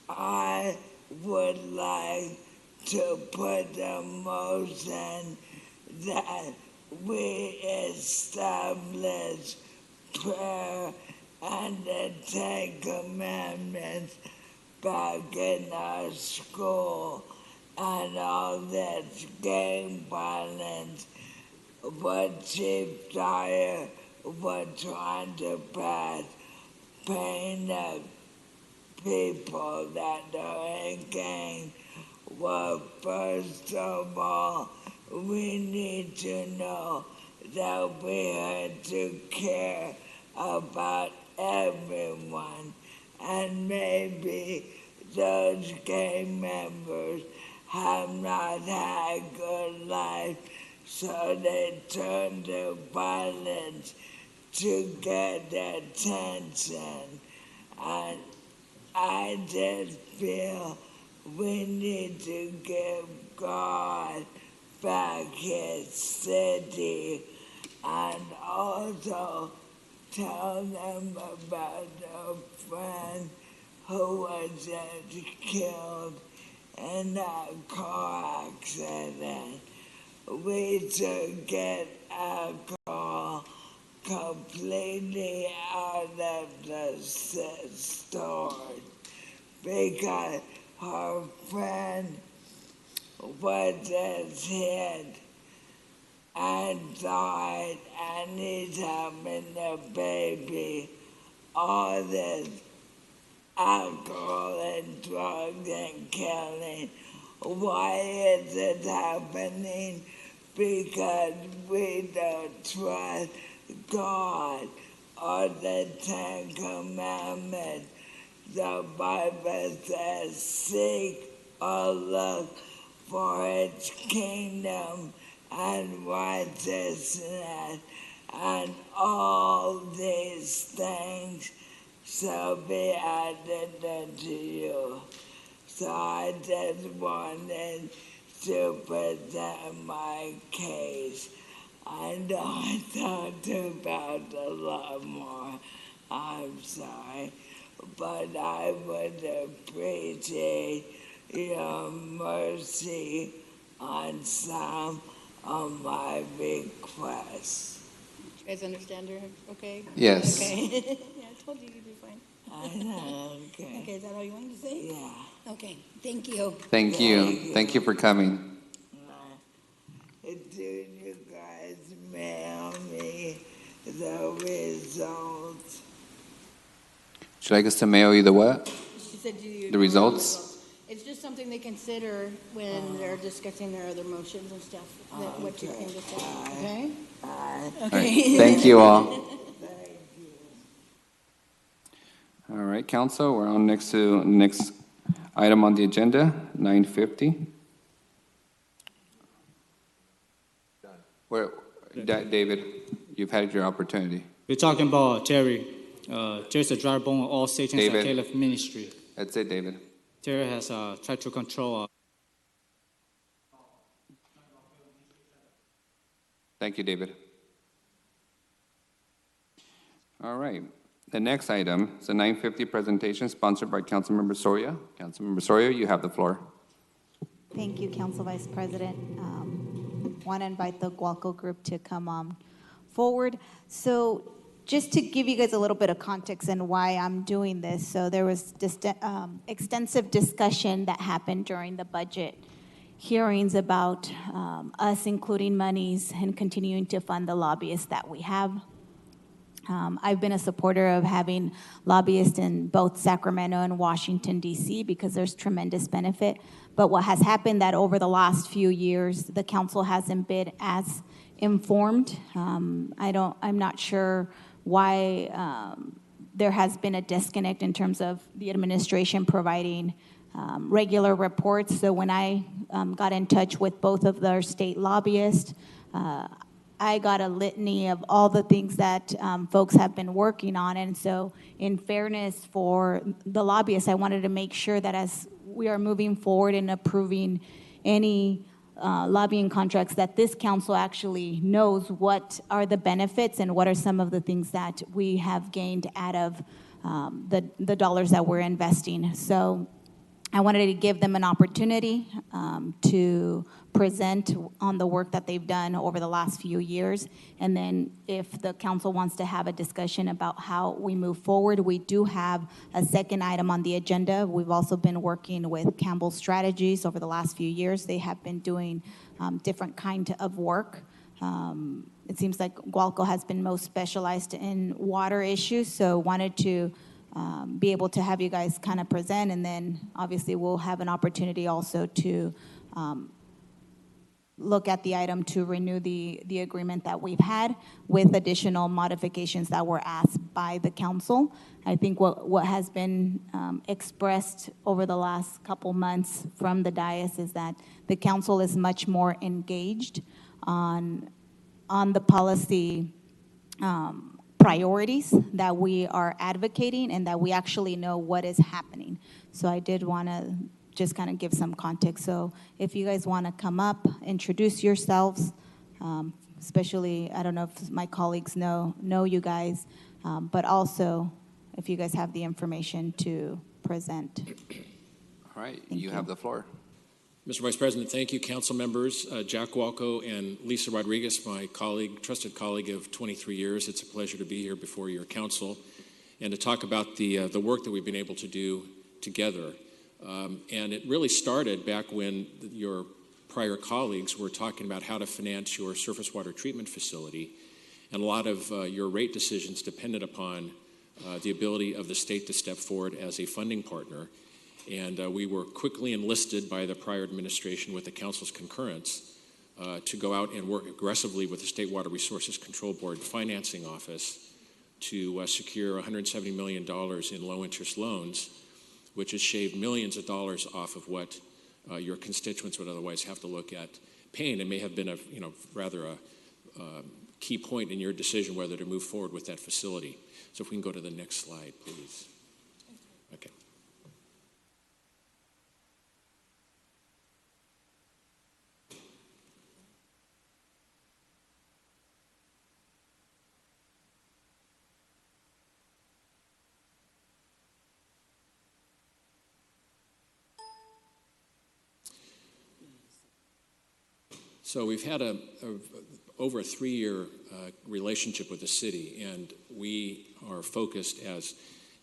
I would like to put a motion that we establish prayer and the 10 Commandments back in our school and all this gang violence. What Chief Dyer was trying to pass, paint the people that are in gangs. Well, first of all, we need to know that we have to care about everyone, and maybe those gang members have not had good life, so they turn to violence to get attention. And I just feel we need to give God back his city, and also tell them about a friend who was just killed in a car accident. We should get alcohol completely out of the story, because her friend was just hit and died, and he's having a baby. All this alcohol and drugs and killing. Why is it happening? Because we don't trust God or the Ten Commandments. The Bible says, seek or look for its kingdom and righteousness, and all these things shall be added unto you. So I just wanted to present my case. I know I talked about a lot more, I'm sorry, but I would appreciate your mercy on some of my requests. You guys understand her, okay? Yes. Okay. Yeah, I told you you'd be fine. I know, okay. Okay, is that all you wanted to say? Yeah. Okay, thank you. Thank you. Thank you for coming. Do you guys mail me the results? Should I like us to mail you the what? She said you. The results? It's just something they consider when they're discussing their other motions and stuff, that what you can just say, okay? All right. Thank you all. All right, council, we're on next item on the agenda, 9:50. Where, David, you've had your opportunity. We're talking about Terry. Terry's a dry bone of all Satan's David. at Caleb Ministry. That's it, David. Terry has tried to control. Thank you, David. All right. The next item is a 9:50 presentation sponsored by Councilmember Soria. Councilmember Soria, you have the floor. Thank you, Council Vice President. Want to invite the Gualco group to come forward. So just to give you guys a little bit of context and why I'm doing this. So there was extensive discussion that happened during the budget hearings about us including monies and continuing to fund the lobbyists that we have. I've been a supporter of having lobbyists in both Sacramento and Washington, D.C. because there's tremendous benefit. But what has happened that over the last few years, the council hasn't been as informed. I'm not sure why there has been a disconnect in terms of the administration providing regular reports. So when I got in touch with both of their state lobbyists, I got a litany of all the things that folks have been working on. And so in fairness for the lobbyists, I wanted to make sure that as we are moving forward in approving any lobbying contracts, that this council actually knows what are the benefits and what are some of the things that we have gained out of the dollars that we're investing. So I wanted to give them an opportunity to present on the work that they've done over the last few years. And then if the council wants to have a discussion about how we move forward, we do have a second item on the agenda. We've also been working with Campbell Strategies over the last few years. They have been doing different kind of work. It seems like Gualco has been most specialized in water issues, so wanted to be able to have you guys kind of present, and then obviously we'll have an opportunity also to look at the item to renew the agreement that we've had with additional modifications that were asked by the council. I think what has been expressed over the last couple months from the dais is that the council is much more engaged on the policy priorities that we are advocating, and that we actually know what is happening. So I did want to just kind of give some context. So if you guys want to come up, introduce yourselves, especially, I don't know if my colleagues know you guys, but also if you guys have the information to present. All right, you have the floor. Mr. Vice President, thank you. Council members, Jack Gualco and Lisa Rodriguez, my colleague, trusted colleague of 23 years. It's a pleasure to be here before your council and to talk about the work that we've been able to do together. And it really started back when your prior colleagues were talking about how to finance your surface water treatment facility. And a lot of your rate decisions depended upon the ability of the state to step forward as a funding partner. And we were quickly enlisted by the prior administration with the council's concurrence to go out and work aggressively with the State Water Resources Control Board Financing Office to secure $170 million in low-interest loans, which has shaved millions of dollars off of what your constituents would otherwise have to look at paying. It may have been a rather key point in your decision whether to move forward with that facility. So if we can go to the next slide, please. Okay. So we've had over a 3-year relationship with the city, and we are focused, as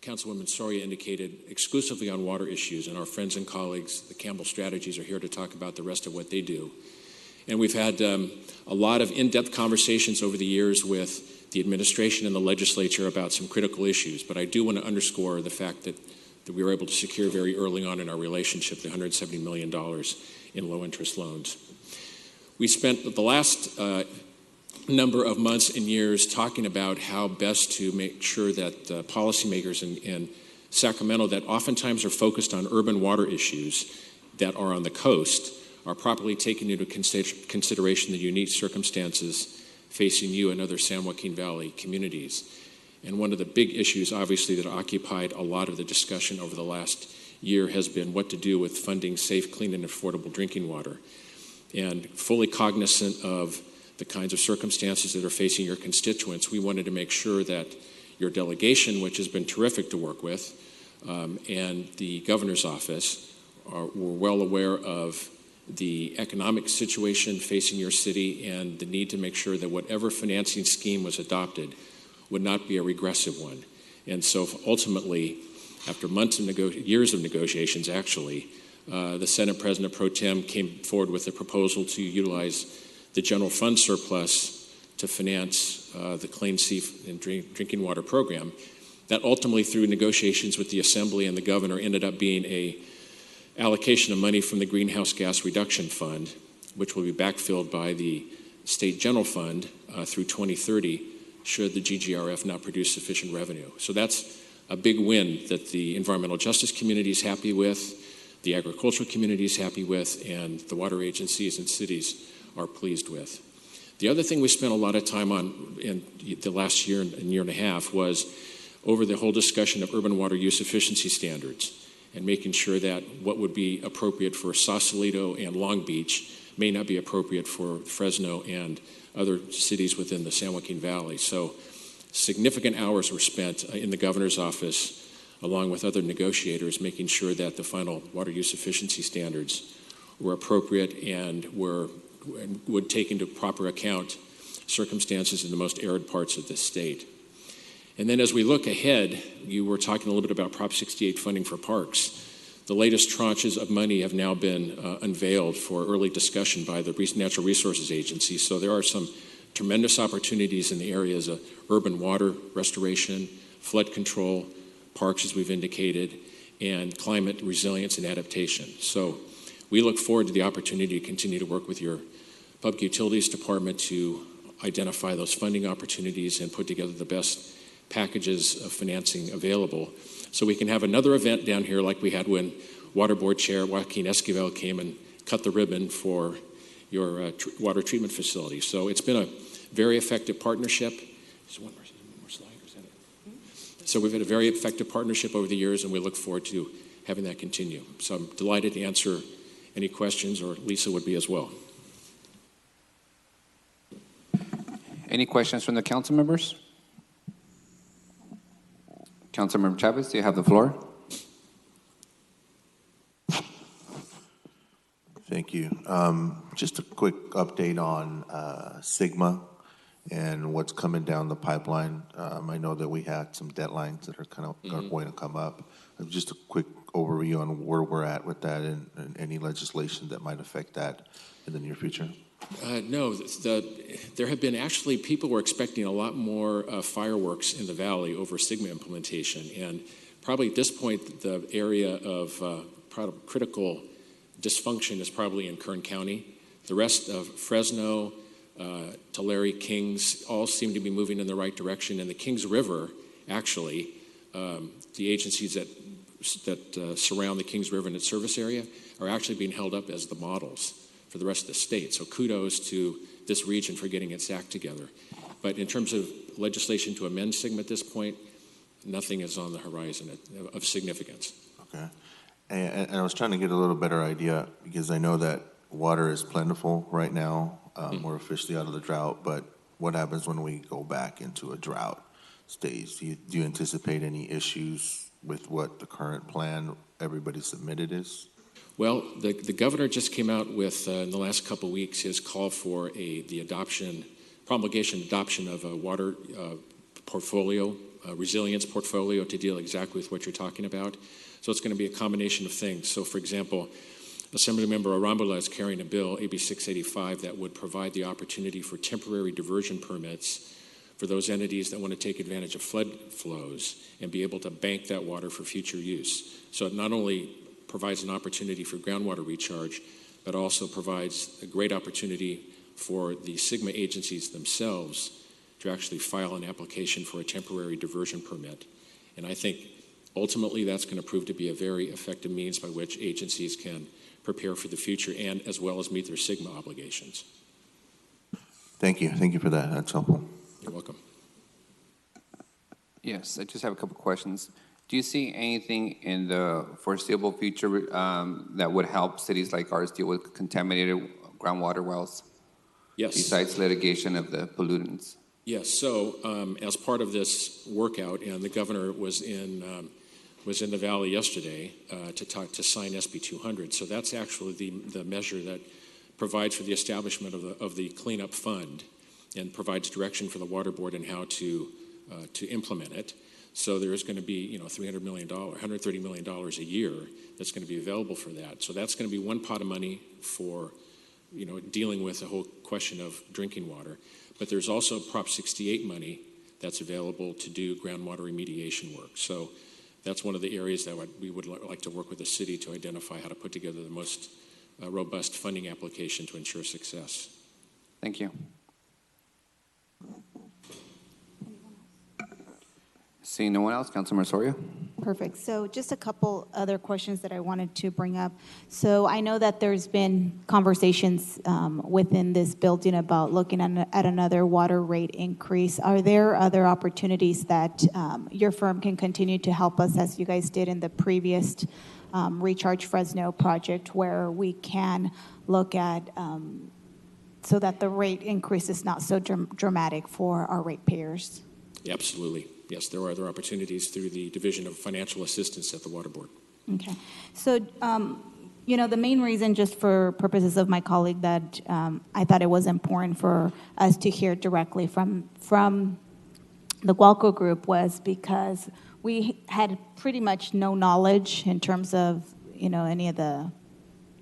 Councilwoman Soria indicated, exclusively on water issues, and our friends and colleagues, the Campbell Strategies, are here to talk about the rest of what they do. And we've had a lot of in-depth conversations over the years with the administration and the legislature about some critical issues, but I do want to underscore the fact that we were able to secure very early on in our relationship the $170 million in low-interest loans. We spent the last number of months and years talking about how best to make sure that policymakers in Sacramento that oftentimes are focused on urban water issues that are on the coast are properly taking into consideration the unique circumstances facing you and other San Joaquin Valley communities. And one of the big issues, obviously, that occupied a lot of the discussion over the last year has been what to do with funding safe, clean, and affordable drinking water. And fully cognizant of the kinds of circumstances that are facing your constituents, we wanted to make sure that your delegation, which has been terrific to work with, and the governor's office were well aware of the economic situation facing your city and the need to make sure that whatever financing scheme was adopted would not be a regressive one. And so ultimately, after months of years of negotiations, actually, the Senate President Pro Tem came forward with a proposal to utilize the general fund surplus to finance the Clean Safe and Drinking Water program. That ultimately, through negotiations with the Assembly and the governor, ended up being a allocation of money from the Greenhouse Gas Reduction Fund, which will be backfilled by the State General Fund through 2030, should the GGRF not produce sufficient revenue. So that's a big win that the environmental justice community is happy with, the agricultural community is happy with, and the water agencies and cities are pleased with. The other thing we spent a lot of time on in the last year and year and a half was over the whole discussion of urban water use efficiency standards and making sure that what would be appropriate for Sausalito and Long Beach may not be appropriate for Fresno and other cities within the San Joaquin Valley. So significant hours were spent in the governor's office along with other negotiators, making sure that the final water use efficiency standards were appropriate and would take into proper account circumstances in the most arid parts of the state. And then as we look ahead, you were talking a little bit about Prop 68 funding for parks. The latest tranches of money have now been unveiled for early discussion by the Natural Resources Agency. So there are some tremendous opportunities in the areas of urban water restoration, flood control, parks, as we've indicated, and climate resilience and adaptation. So we look forward to the opportunity to continue to work with your Public Utilities Department to identify those funding opportunities and put together the best packages of financing available, so we can have another event down here like we had when Water Board Chair Joaquin Esquivel came and cut the ribbon for your water treatment facility. So it's been a very effective partnership. There's one more slide, or is that it? So we've had a very effective partnership over the years, and we look forward to having that continue. So I'm delighted to answer any questions, or Lisa would be as well. Any questions from the council members? Councilmember Chavez, you have the floor. Thank you. Just a quick update on Sigma and what's coming down the pipeline. I know that we had some deadlines that are kind of going to come up. Just a quick overview on where we're at with that and any legislation that might affect that in the near future. No, there have been actually, people were expecting a lot more fireworks in the valley over Sigma implementation. And probably at this point, the area of critical dysfunction is probably in Kern County. The rest of Fresno, Tulare, Kings, all seem to be moving in the right direction. And the Kings River, actually, the agencies that surround the Kings River and its service area are actually being held up as the models for the rest of the state. So kudos to this region for getting its act together. But in terms of legislation to amend Sigma at this point, nothing is on the horizon of significance. Okay. And I was trying to get a little better idea, because I know that water is plentiful right now. We're officially out of the drought, but what happens when we go back into a drought stage? Do you anticipate any issues with what the current plan everybody submitted is? Well, the governor just came out with, in the last couple of weeks, his call for the promulgation adoption of a water portfolio, a resilience portfolio to deal exactly with what you're talking about. So it's going to be a combination of things. So, for example, Assemblymember Arambula is carrying a bill, AB 685, that would provide the opportunity for temporary diversion permits for those entities that want to take advantage of flood flows and be able to bank that water for future use. So it not only provides an opportunity for groundwater recharge, but also provides a great opportunity for the Sigma agencies themselves to actually file an application for a temporary diversion permit. And I think ultimately that's going to prove to be a very effective means by which agencies can prepare for the future and as well as meet their Sigma obligations. Thank you. Thank you for that. That's helpful. You're welcome. Yes, I just have a couple questions. Do you see anything in the foreseeable future that would help cities like ours deal with contaminated groundwater wells? Yes. Besides litigation of the pollutants? Yes. So as part of this workout, and the governor was in the valley yesterday to sign SB 200. So that's actually the measure that provides for the establishment of the cleanup fund and provides direction for the water board and how to implement it. So there is going to be, $300 million, $130 million a year that's going to be available for that. So that's going to be one pot of money for, dealing with the whole question of drinking water. But there's also Prop 68 money that's available to do groundwater remediation work. So that's one of the areas that we would like to work with the city to identify how to put together the most robust funding application to ensure success. Thank you. Seeing no one else, Councilmember Soria. Perfect. So just a couple other questions that I wanted to bring up. So I know that there's been conversations within this building about looking at another water rate increase. Are there other opportunities that your firm can continue to help us, as you guys did in the previous Recharge Fresno project, where we can look at so that the rate increase is not so dramatic for our ratepayers? Absolutely. yes, there are other opportunities through the Division of Financial Assistance at the Water Board. Okay. So, the main reason, just for purposes of my colleague, that I thought it was important for us to hear directly from the Gualco Group was because we had pretty much no knowledge in terms of, any of the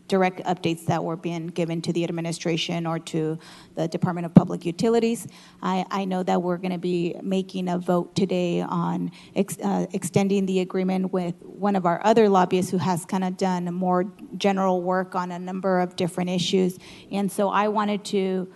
direct updates that were being given to the administration or to the Department of Public Utilities. I know that we're going to be making a vote today on extending the agreement with one of our other lobbyists who has kind of done more general work on a number of different issues. And so I wanted to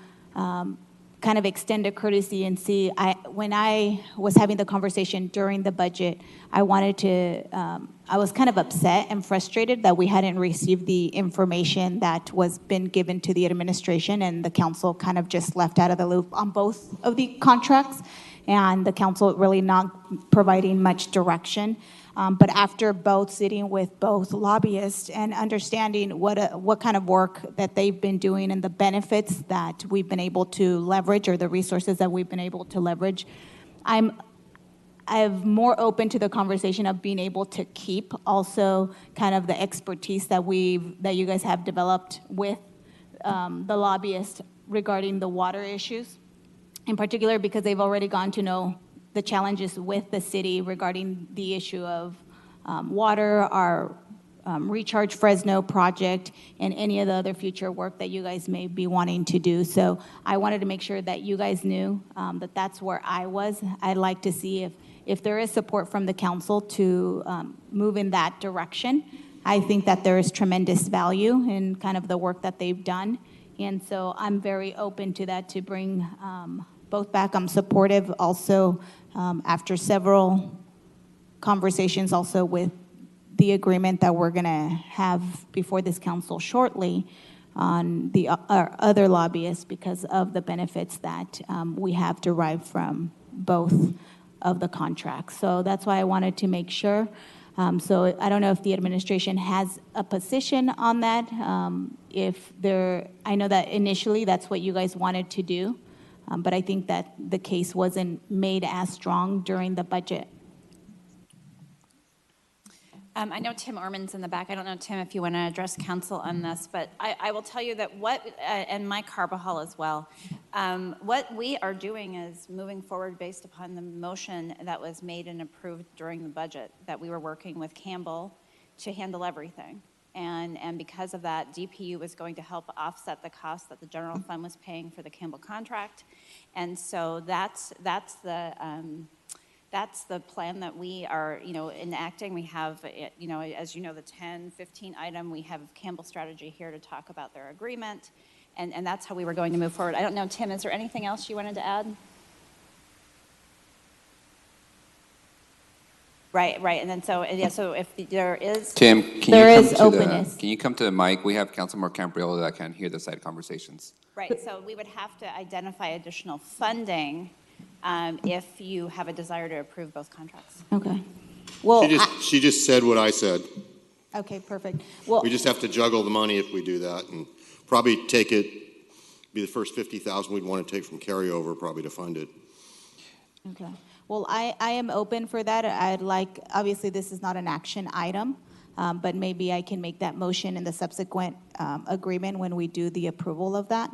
kind of extend a courtesy and see, when I was having the conversation during the budget, I was kind of upset and frustrated that we hadn't received the information that was been given to the administration, and the council kind of just left out of the loop on both of the contracts, and the council really not providing much direction. But after both sitting with both lobbyists and understanding what kind of work that they've been doing and the benefits that we've been able to leverage, or the resources that we've been able to leverage, I'm more open to the conversation of being able to keep also kind of the expertise that you guys have developed with the lobbyists regarding the water issues, in particular because they've already gotten to know the challenges with the city regarding the issue of water, our Recharge Fresno project, and any of the other future work that you guys may be wanting to do. So I wanted to make sure that you guys knew that that's where I was. I'd like to see if there is support from the council to move in that direction. I think that there is tremendous value in kind of the work that they've done. And so I'm very open to that, to bring both back. I'm supportive also after several conversations also with the agreement that we're going to have before this council shortly on our other lobbyists, because of the benefits that we have derived from both of the contracts. So that's why I wanted to make sure. So I don't know if the administration has a position on that. I know that initially that's what you guys wanted to do. But I think that the case wasn't made as strong during the budget. I know Tim Orman's in the back. I don't know, Tim, if you want to address council on this, but I will tell you that and Mike Carbajal as well, what we are doing is moving forward based upon the motion that was made and approved during the budget, that we were working with Campbell to handle everything. And because of that, DPU was going to help offset the cost that the general fund was paying for the Campbell contract. And so that's the plan that we are, enacting. We have, as you know, the 10-15 item, we have Campbell Strategy here to talk about their agreement. And that's how we were going to move forward. I don't know, Tim, is there anything else you wanted to add? Right, and then so if there is Tim, openness. Can you come to the mic? We have Councilmember Campriolo that can hear the side conversations. Right, so we would have to identify additional funding if you have a desire to approve both contracts. Okay. Well, she just said what I said. Okay, perfect. Well, we just have to juggle the money if we do that, and probably be the first $50,000 we'd want to take from carryover probably to fund it. Okay. Well, I am open for that. Obviously this is not an action item, but maybe I can make that motion in the subsequent agreement when we do the approval of that.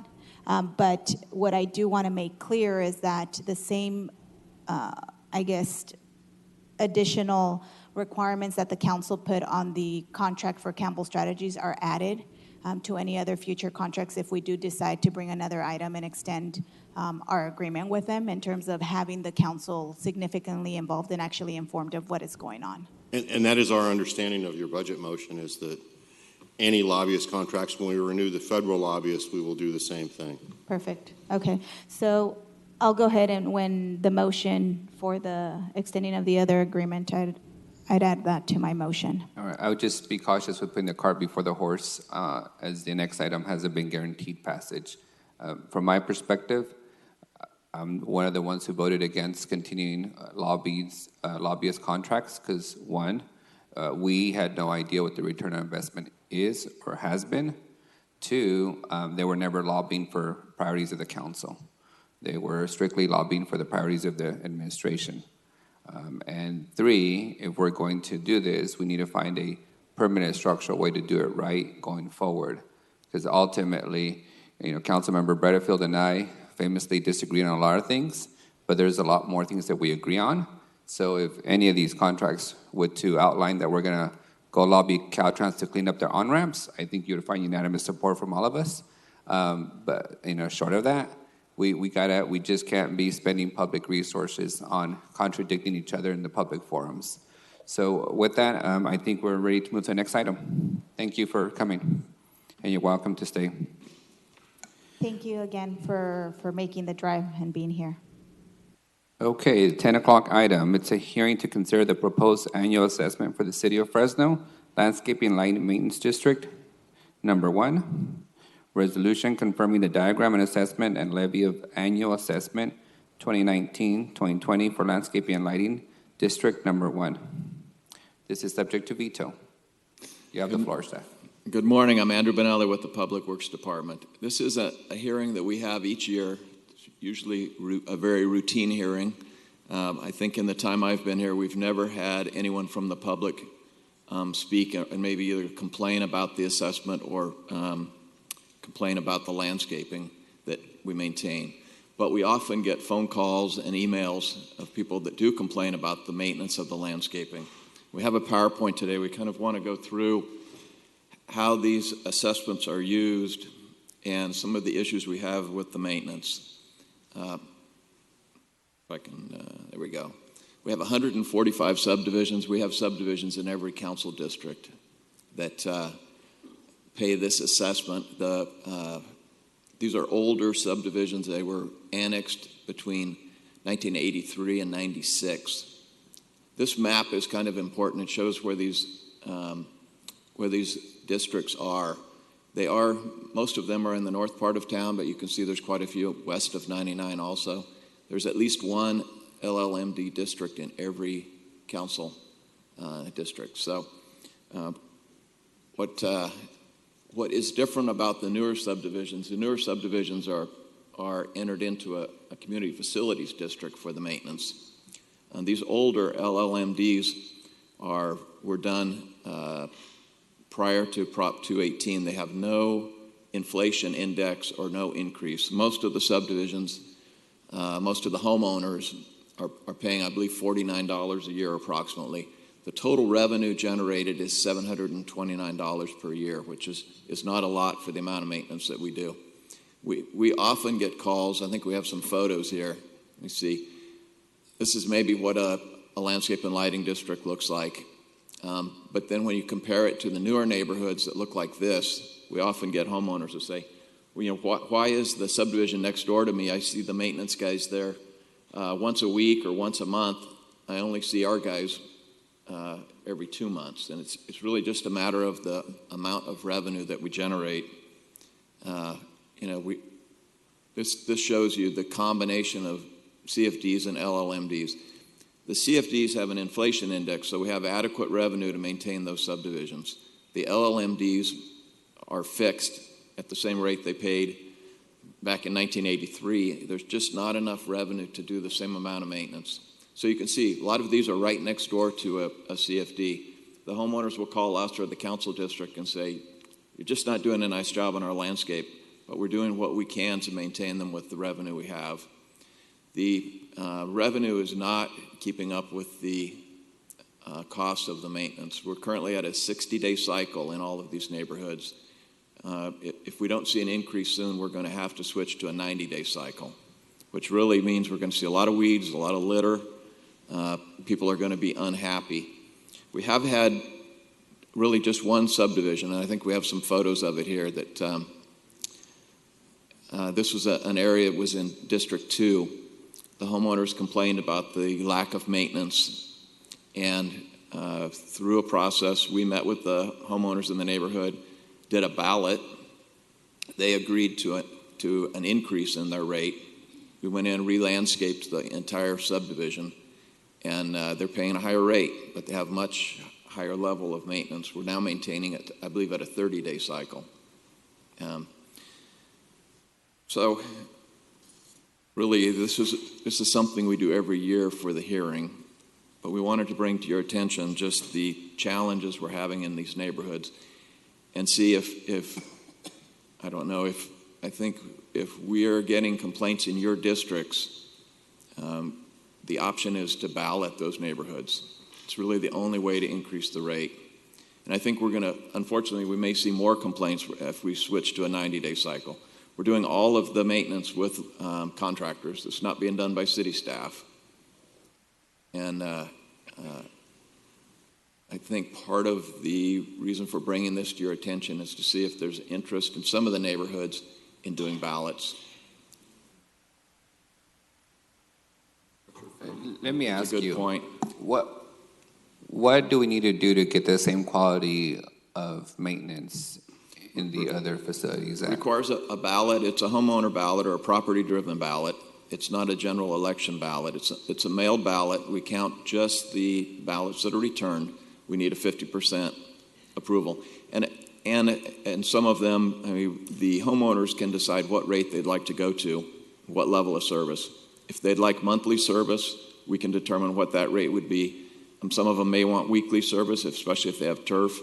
But what I do want to make clear is that the same, additional requirements that the council put on the contract for Campbell Strategies are added to any other future contracts if we do decide to bring another item and extend our agreement with them, in terms of having the council significantly involved and actually informed of what is going on. And that is our understanding of your budget motion, is that any lobbyist contracts, when we renew the federal lobbyists, we will do the same thing. Perfect. Okay. So I'll go ahead, and when the motion for the extending of the other agreement, I'd add that to my motion. All right. I would just be cautious with putting the cart before the horse, as the next item hasn't been guaranteed passage. From my perspective, I'm one of the ones who voted against continuing lobbyist contracts because, one, we had no idea what the return on investment is or has been. Two, they were never lobbying for priorities of the council. They were strictly lobbying for the priorities of the administration. And three, if we're going to do this, we need to find a permanent structural way to do it right going forward. Because ultimately, Councilmember Butterfield and I famously disagree on a lot of things, but there's a lot more things that we agree on. So if any of these contracts would to outline that we're going to go lobby Caltrans to clean up their on-ramps, I think you would find unanimous support from all of us. But short of that, we just can't be spending public resources on contradicting each other in the public forums. So with that, I think we're ready to move to the next item. Thank you for coming, and you're welcome to stay. Thank you again for making the drive and being here. Okay, 10 o'clock item. It's a hearing to consider the proposed annual assessment for the City of Fresno, Landscaping Light Maintenance District. Number 1, resolution confirming the diagram and assessment and levy of annual assessment 2019-2020 for Landscaping and Lighting District Number 1. This is subject to veto. You have the floor, staff. Good morning. I'm Andrew Benelli with the Public Works Department. This is a hearing that we have each year, usually a very routine hearing. I think in the time I've been here, we've never had anyone from the public speak and maybe either complain about the assessment or complain about the landscaping that we maintain. But we often get phone calls and emails of people that do complain about the maintenance of the landscaping. We have a PowerPoint today. We kind of want to go through how these assessments are used and some of the issues we have with the maintenance. There we go. We have 145 subdivisions. We have subdivisions in every council district that pay this assessment. These are older subdivisions. They were annexed between 1983 and 96. This map is kind of important. It shows where these districts are. Most of them are in the north part of town, but you can see there's quite a few west of 99 also. There's at least one LLMD district in every council district. So what is different about the newer subdivisions are entered into a community facilities district for the maintenance. These older LLMDs were done prior to Prop 218. They have no inflation index or no increase. Most of the subdivisions, most of the homeowners are paying, I believe, $49 a year approximately. The total revenue generated is $729 per year, which is not a lot for the amount of maintenance that we do. We often get calls. I think we have some photos here. Let me see. This is maybe what a landscape and lighting district looks like. But then when you compare it to the newer neighborhoods that look like this, we often get homeowners who say, well, why is the subdivision next door to me? I see the maintenance guys there once a week or once a month. I only see our guys every 2 months. And it's really just a matter of the amount of revenue that we generate. This shows you the combination of CFDs and LLMDs. The CFDs have an inflation index, so we have adequate revenue to maintain those subdivisions. The LLMDs are fixed at the same rate they paid back in 1983. There's just not enough revenue to do the same amount of maintenance. So you can see a lot of these are right next door to a CFD. The homeowners will call us or the council district and say, you're just not doing a nice job on our landscape, but we're doing what we can to maintain them with the revenue we have. The revenue is not keeping up with the cost of the maintenance. We're currently at a 60-day cycle in all of these neighborhoods. If we don't see an increase soon, we're going to have to switch to a 90-day cycle, which really means we're going to see a lot of weeds, a lot of litter. People are going to be unhappy. We have had really just one subdivision, and I think we have some photos of it here, that this was an area that was in District 2. The homeowners complained about the lack of maintenance, and through a process, we met with the homeowners in the neighborhood, did a ballot. They agreed to an increase in their rate. We went in and re-landscaped the entire subdivision, and they're paying a higher rate, but they have much higher level of maintenance. We're now maintaining it, I believe, at a 30-day cycle. So really, this is something we do every year for the hearing. but we wanted to bring to your attention just the challenges we're having in these neighborhoods and see if I don't know, I think if we are getting complaints in your districts, the option is to ballot those neighborhoods. It's really the only way to increase the rate. And I think we're going to, unfortunately, we may see more complaints if we switch to a 90-day cycle. We're doing all of the maintenance with contractors. It's not being done by city staff. And I think part of the reason for bringing this to your attention is to see if there's interest in some of the neighborhoods in doing ballots. Let me ask Good you, point. what do we need to do to get the same quality of maintenance in the other facilities? It requires a ballot. It's a homeowner ballot or a property-driven ballot. It's not a general election ballot. It's a mailed ballot. We count just the ballots that are returned. We need a 50% approval. And some of them, I mean, the homeowners can decide what rate they'd like to go to, what level of service. If they'd like monthly service, we can determine what that rate would be. Some of them may want weekly service, especially if they have turf.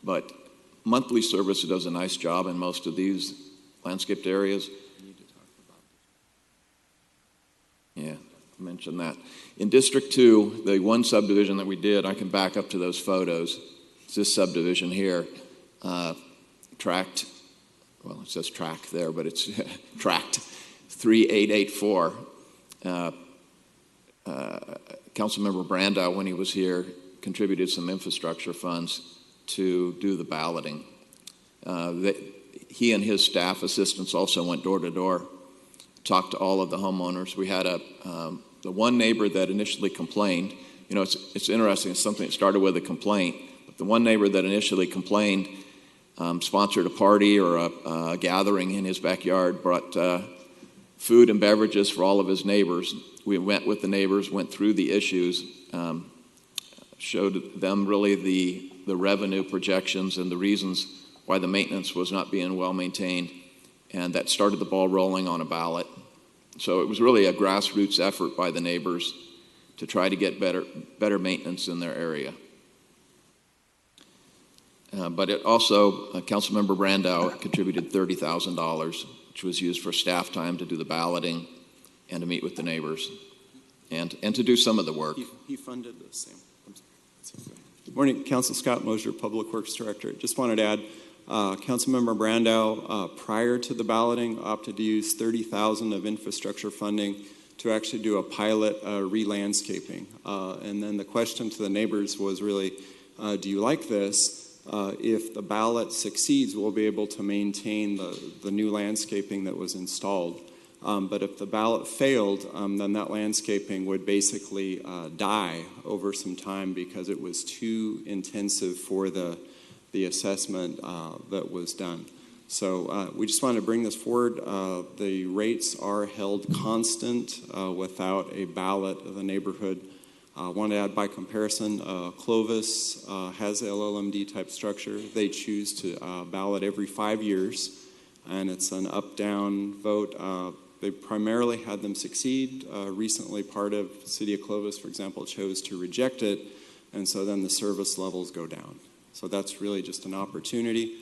But monthly service does a nice job in most of these landscaped areas. Yeah, I mentioned that. In District 2, the one subdivision that we did, I can back up to those photos. It's this subdivision here, tract, well, it says track there, but it's tract 3884. Councilmember Brandow, when he was here, contributed some infrastructure funds to do the balloting. He and his staff assistants also went door to door, talked to all of the homeowners. We had the one neighbor that initially complained. You know, it's interesting. It's something that started with a complaint. But the one neighbor that initially complained sponsored a party or a gathering in his backyard, brought food and beverages for all of his neighbors. We went with the neighbors, went through the issues, showed them really the revenue projections and the reasons why the maintenance was not being well maintained, and that started the ball rolling on a ballot. So it was really a grassroots effort by the neighbors to try to get better maintenance in their area. But it also, Councilmember Brandow contributed $30,000, which was used for staff time to do the balloting and to meet with the neighbors and to do some of the work. He funded the same. Good morning, Council. Scott Mosier, Public Works Director. Just wanted to add, Councilmember Brandow, prior to the balloting, opted to use $30,000 of infrastructure funding to actually do a pilot re-landscaping. And then the question to the neighbors was really, do you like this? If the ballot succeeds, we'll be able to maintain the new landscaping that was installed. But if the ballot failed, then that landscaping would basically die over some time because it was too intensive for the assessment that was done. So we just wanted to bring this forward. The rates are held constant without a ballot of the neighborhood. I want to add by comparison, Clovis has LLMD type structure. They choose to ballot every 5 years, and it's an up-down vote. They primarily had them succeed. Recently, part of the City of Clovis, for example, chose to reject it, and so then the service levels go down. So that's really just an opportunity.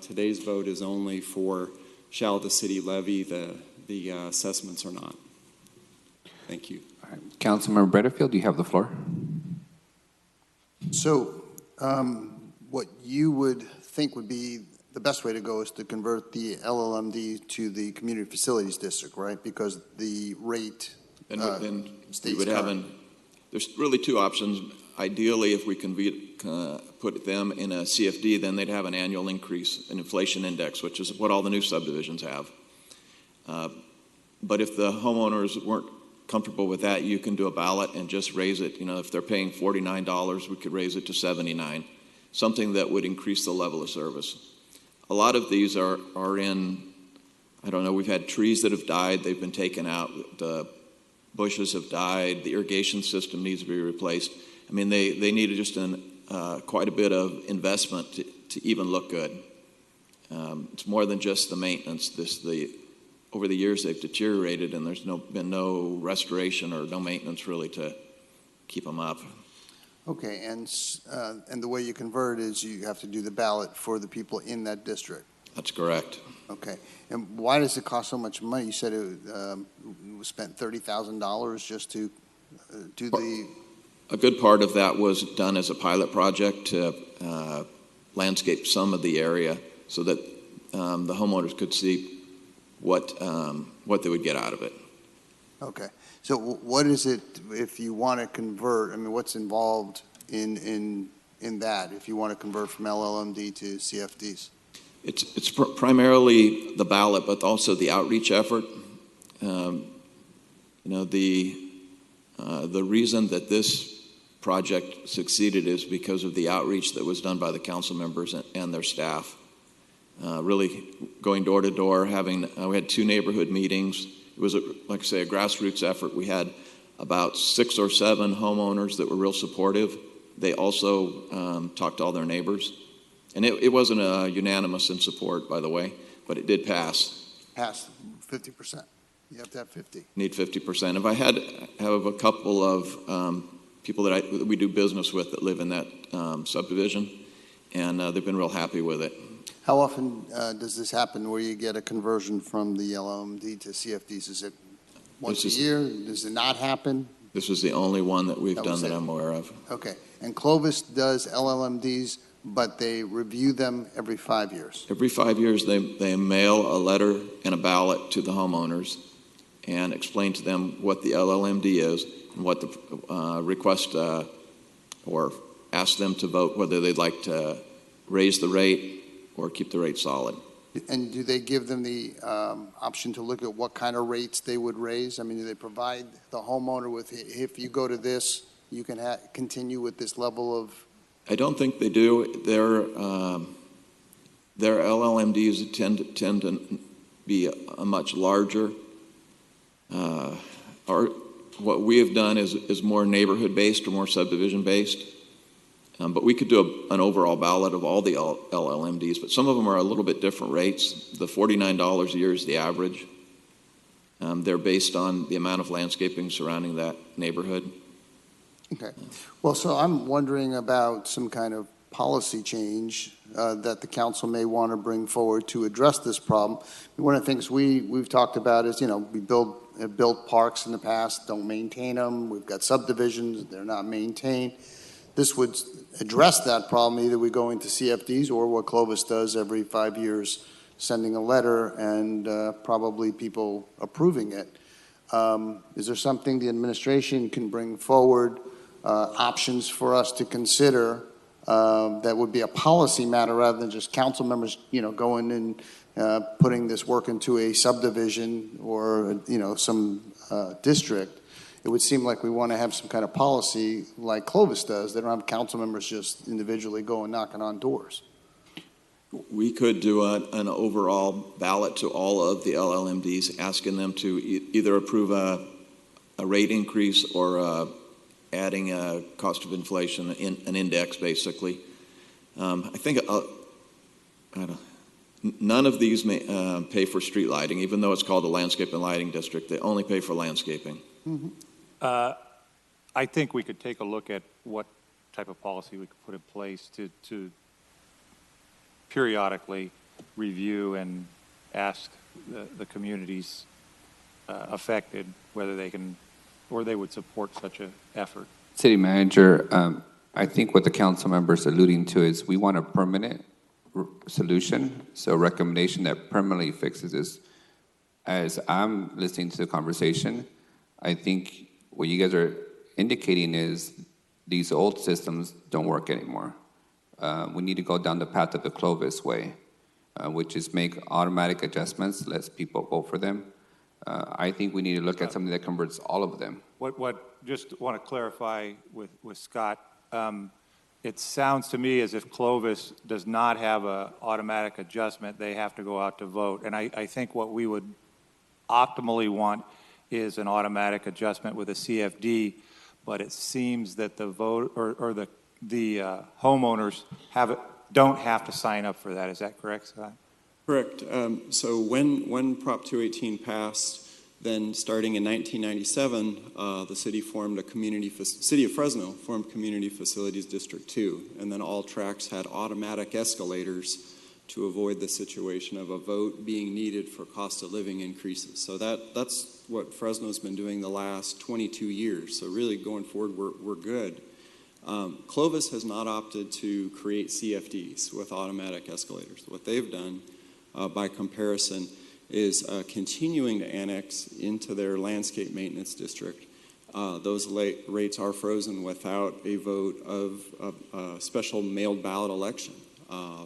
Today's vote is only for shall the city levy the assessments or not. Thank you. All right. Councilmember Bredderfield, you have the floor. So what you would think would be the best way to go is to convert the LLMD to the Community Facilities District, right? Because the rate then stays we would have current. there's really two options. Ideally, if we can put them in a CFD, then they'd have an annual increase in inflation index, which is what all the new subdivisions have. But if the homeowners weren't comfortable with that, you can do a ballot and just raise it. You know, if they're paying $49, we could raise it to $79, something that would increase the level of service. A lot of these are in, I don't know, we've had trees that have died, they've been taken out, the bushes have died, the irrigation system needs to be replaced. I mean, they needed just quite a bit of investment to even look good. It's more than just the maintenance. Over the years, they've deteriorated, and there's been no restoration or no maintenance really to keep them up. Okay, and the way you convert is you have to do the ballot for the people in that district. That's correct. Okay, and why does it cost so much money? You said it was spent $30,000 just to do the. A good part of that was done as a pilot project to landscape some of the area so that the homeowners could see what they would get out of it. Okay, so what is it if you want to convert? I mean, what's involved in that if you want to convert from LLMD to CFDs? It's primarily the ballot, but also the outreach effort. The reason that this project succeeded is because of the outreach that was done by the council members and their staff. Really going door to door, we had 2 neighborhood meetings. It was, like I say, a grassroots effort. We had about 6 or 7 homeowners that were real supportive. They also talked to all their neighbors. And it wasn't unanimous in support, by the way, but it did pass. Pass 50%. You have to have 50. Need 50%. If I have a couple of people that we do business with that live in that subdivision, and they've been real happy with it. How often does this happen where you get a conversion from the LLMD to CFDs? Is it once a year? Does it not happen? This was the only one that we've done that I'm aware of. Okay. And Clovis does LLMDs, but they review them every 5 years. Every 5 years, they mail a letter and a ballot to the homeowners and explain to them what the LLMD is and what the request or ask them to vote whether they'd like to raise the rate or keep the rate solid. And do they give them the option to look at what kind of rates they would raise? I mean, do they provide the homeowner with, if you go to this, you can continue with this level of? I don't think they do. Their LLMDs tend to be a much larger. What we have done is more neighborhood-based or more subdivision-based. But we could do an overall ballot of all the LLMDs, but some of them are a little bit different rates. The $49 a year is the average. They're based on the amount of landscaping surrounding that neighborhood. Okay. Well, so I'm wondering about some kind of policy change that the council may want to bring forward to address this problem. One of the things we've talked about is, we have built parks in the past, don't maintain them. We've got subdivisions, they're not maintained. This would address that problem. Either we go into CFDs or what Clovis does every 5 years, sending a letter and probably people approving it. Is there something the administration can bring forward, options for us to consider that would be a policy matter rather than just council members, going and putting this work into a subdivision or, some district? It would seem like we want to have some kind of policy like Clovis does. They don't have council members just individually going knocking on doors. We could do an overall ballot to all of the LLMDs, asking them to either approve a rate increase or adding a cost of inflation, an index, basically. I think none of these may pay for street lighting, even though it's called a landscape and lighting district. They only pay for landscaping. Mm-hmm. I think we could take a look at what type of policy we could put in place to periodically review and ask the communities affected whether they can or they would support such an effort. City Manager, I think what the council member is alluding to is we want a permanent solution, so a recommendation that permanently fixes this. As I'm listening to the conversation, I think what you guys are indicating is these old systems don't work anymore. We need to go down the path of the Clovis way, which is make automatic adjustments, let people vote for them. I think we need to look at something that converts all of them. Just want to clarify with Scott, it sounds to me as if Clovis does not have an automatic adjustment. They have to go out to vote. And I think what we would optimally want is an automatic adjustment with a CFD, but it seems that the vote or the homeowners don't have to sign up for that. Is that correct, Scott? Correct. So when Prop 218 passed, Then, starting in 1997, the city City of Fresno formed Community Facilities District 2, and then all tracks had automatic escalators to avoid the situation of a vote being needed for cost of living increases. So that's what Fresno's been doing the last 22 years. So really going forward, we're good. Clovis has not opted to create CFDs with automatic escalators. What they've done, by comparison, is continuing to annex into their landscape maintenance district. Those rates are frozen without a vote of a special mailed ballot election.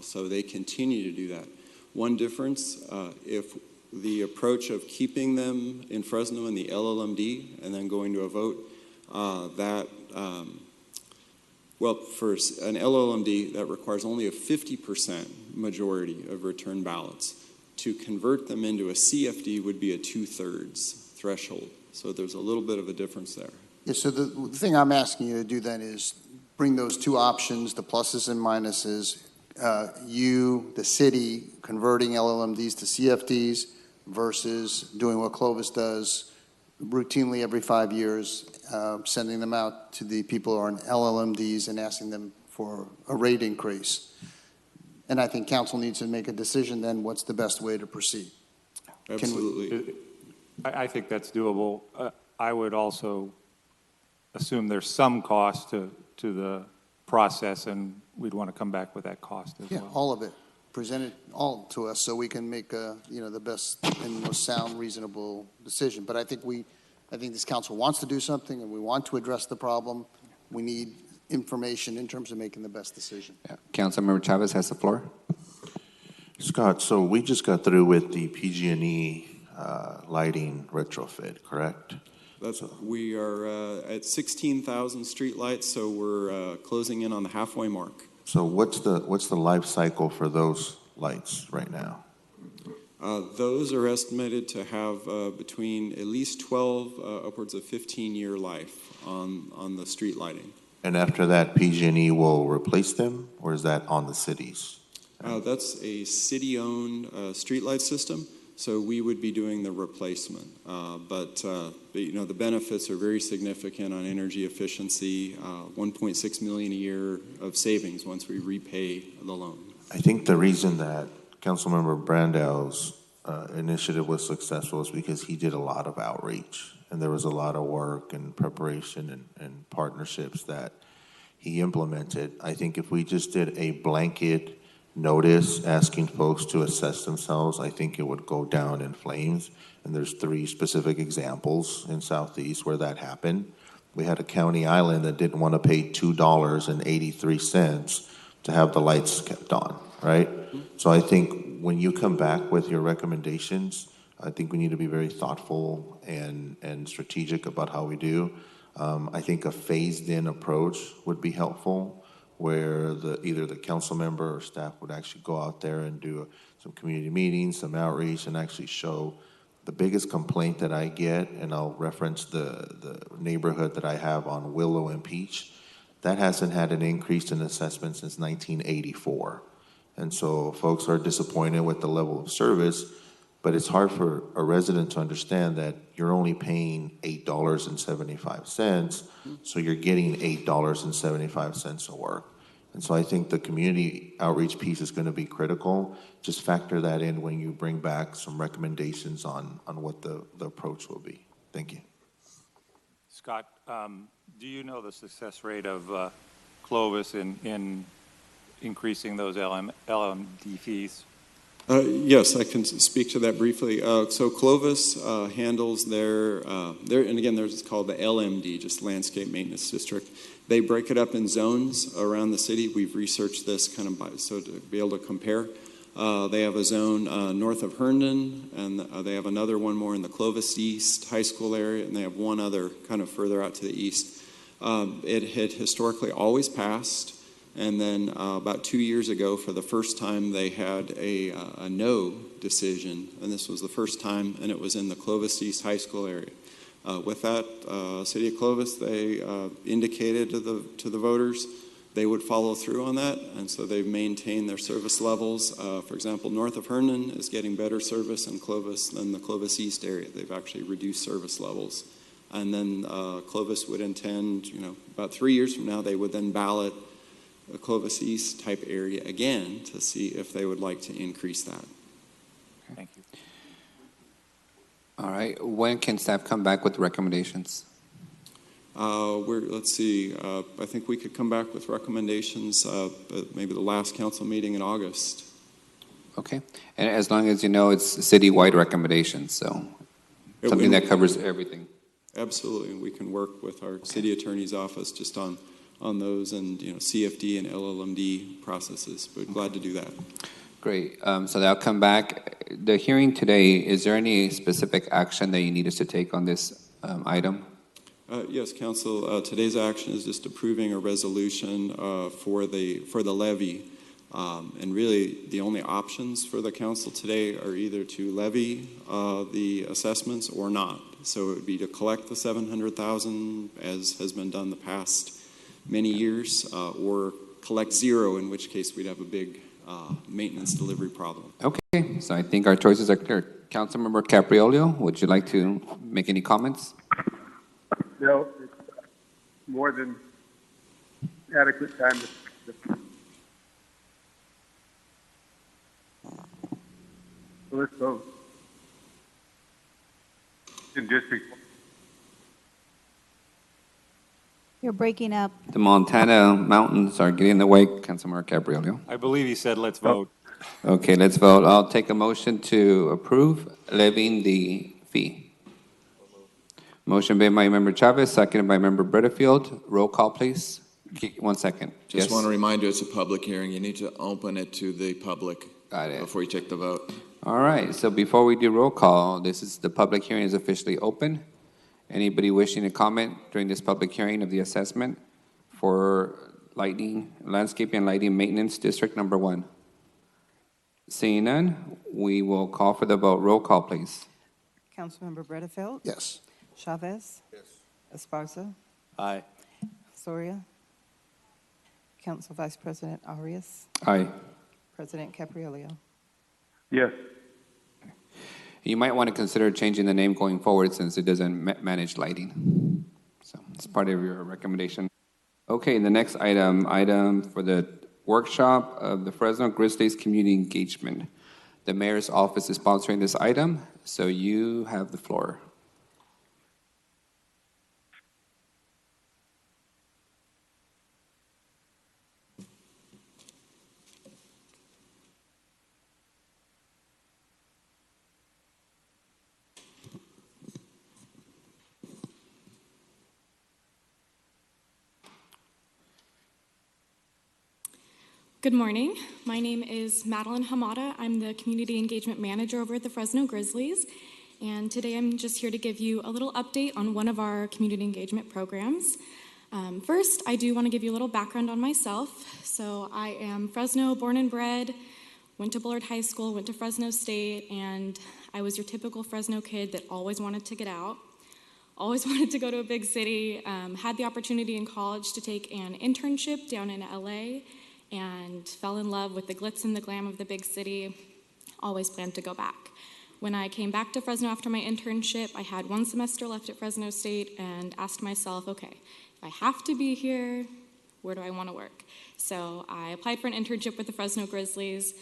So they continue to do that. One difference, if the approach of keeping them in Fresno in the LLMD and then going to a vote, for an LLMD, that requires only a 50% majority of return ballots. To convert them into a CFD would be a 2/3 threshold. So there's a little bit of a difference there. Yeah, so the thing I'm asking you to do then is bring those two options, the pluses and minuses, the city converting LLMDs to CFDs versus doing what Clovis does routinely every 5 years, sending them out to the people who are on LLMDs and asking them for a rate increase. And I think council needs to make a decision then what's the best way to proceed. Absolutely. I think that's doable. I would also assume there's some cost to the process, and we'd want to come back with that cost as well. All of it. Present it all to us so we can make the best and most sound, reasonable decision. But I think this council wants to do something, and we want to address the problem. We need information in terms of making the best decision. Yeah. Councilmember Chavez has the floor. Scott, so we just got through with the PG&E lighting retrofit, correct? We are at 16,000 streetlights, so we're closing in on the halfway mark. So what's the life cycle for those lights right now? Those are estimated to have between at least 12, upwards of 15-year life on the street lighting. And after that, PG&E will replace them, or is that on the cities? That's a city-owned streetlight system, so we would be doing the replacement. But the benefits are very significant on energy efficiency, $1.6 million a year of savings once we repay the loan. I think the reason that Councilmember Brandau's initiative was successful is because he did a lot of outreach, and there was a lot of work and preparation and partnerships that he implemented. I think if we just did a blanket notice asking folks to assess themselves, I think it would go down in flames. And there's 3 specific examples in Southeast where that happened. We had a county island that didn't want to pay $2.83 to have the lights kept on, right? So I think when you come back with your recommendations, I think we need to be very thoughtful and strategic about how we do. I think a phased-in approach would be helpful, where either the council member or staff would actually go out there and do some community meetings, some outreach, and actually show. The biggest complaint that I get, and I'll reference the neighborhood that I have on Willow and Peach, that hasn't had an increase in assessment since 1984. And so folks are disappointed with the level of service, but it's hard for a resident to understand that you're only paying $8.75, so you're getting $8.75 of work. And so I think the community outreach piece is going to be critical. Just factor that in when you bring back some recommendations on what the approach will be. Thank you. Scott, do you know the success rate of Clovis in increasing those LMD fees? Yes, I can speak to that briefly. So Clovis handles their, and again, theirs is called the LMD, just Landscape Maintenance District. They break it up in zones around the city. We've researched this kind of so to be able to compare. They have a zone north of Herndon, and they have another one more in the Clovis East High School area, and they have one other kind of further out to the east. It had historically always passed. And then about 2 years ago, for the first time, they had a no decision. And this was the first time, and it was in the Clovis East High School area. With that, City of Clovis, they indicated to the voters they would follow through on that, and so they've maintained their service levels. For example, north of Herndon is getting better service in Clovis than the Clovis East area. They've actually reduced service levels. And then Clovis would intend, about 3 years from now, they would then ballot a Clovis East type area again to see if they would like to increase that. Thank you. All right. When can staff come back with recommendations? Let's see. I think we could come back with recommendations maybe the last council meeting in August. Okay. And as long as you know it's citywide recommendations, so something that covers everything. Absolutely. We can work with our city attorney's office just on those and CFD and LLMD processes. But glad to do that. Great. So that'll come back. The hearing today, is there any specific action that you need us to take on this item? Yes, Council. Today's action is just approving a resolution for the levy. And really, the only options for the council today are either to levy the assessments or not. So it would be to collect the $700,000, as has been done the past many years, or collect zero, in which case we'd have a big maintenance delivery problem. Okay, so I think our choices are clear. Councilmember Capriolio, would you like to make any comments? No, it's more than adequate time to. So let's vote. In District. You're breaking up. The Montana mountains are getting in the way, Councilmember Capriolio. I believe he said, let's vote. Okay, let's vote. I'll take a motion to approve levying the fee. Motion made by Member Chavez, seconded by Member Butterfield. Roll call, please. 1 second. Just want to remind you, it's a public hearing. You need to open it to the public before you take the vote. All right, so before we do roll call, the public hearing is officially open. Anybody wishing to comment during this public hearing of the assessment for landscaping and lighting maintenance district number 1? Seeing none, we will call for the vote. Roll call, please. Councilmember Bredefeld? Yes. Chavez? Yes. Esparza? Aye. Soria? Council Vice President Arias? Aye. President Capriolio? Yes. You might want to consider changing the name going forward since it doesn't manage lighting. So it's part of your recommendation. Okay, the next item for the workshop of the Fresno Grizzlies Community Engagement. The mayor's office is sponsoring this item, so you have the floor. Good morning. My name is Madeline Hamada. I'm the Community Engagement Manager over at the Fresno Grizzlies. And today I'm just here to give you a little update on one of our community engagement programs. First, I do want to give you a little background on myself. So I am Fresno born and bred, went to Bullard High School, went to Fresno State, and I was your typical Fresno kid that always wanted to get out, always wanted to go to a big city, had the opportunity in college to take an internship down in LA, and fell in love with the glitz and the glam of the big city, always planned to go back. When I came back to Fresno after my internship, I had 1 semester left at Fresno State and asked myself, okay, if I have to be here, where do I want to work? So I applied for an internship with the Fresno Grizzlies.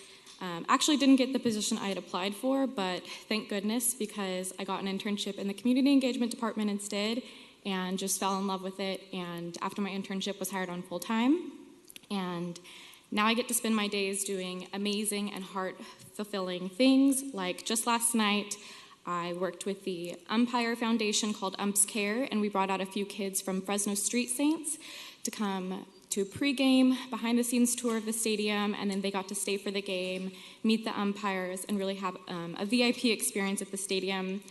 Actually didn't get the position I had applied for, but thank goodness because I got an internship in the community engagement department instead and just fell in love with it. And after my internship was hired on full time. And now I get to spend my days doing amazing and heart-fulfilling things. Like just last night, I worked with the Umpire Foundation called Umps Care, and we brought out a few kids from Fresno Street Saints to come to a pregame, behind-the-scenes tour of the stadium, and then they got to stay for the game, meet the umpires, and really have a VIP experience at the stadium.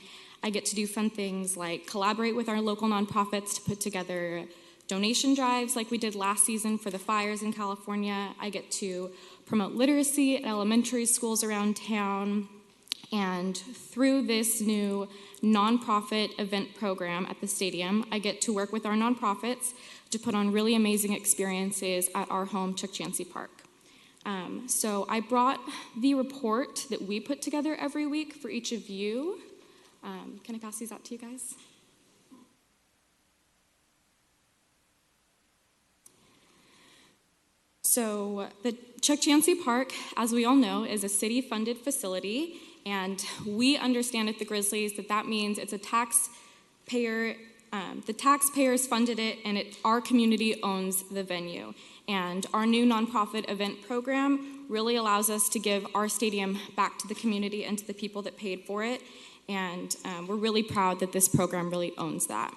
I get to do fun things like collaborate with our local nonprofits to put together donation drives like we did last season for the fires in California. I get to promote literacy at elementary schools around town. And through this new nonprofit event program at the stadium, I get to work with our nonprofits to put on really amazing experiences at our home, Chukchansi Park. So I brought the report that we put together every week for each of you. Can I pass these out to you guys? So the Chukchansi Park, as we all know, is a city-funded facility, and we understand at the Grizzlies that that means it's a taxpayer. The taxpayers funded it, and our community owns the venue. And our new nonprofit event program really allows us to give our stadium back to the community and to the people that paid for it. And we're really proud that this program really owns that.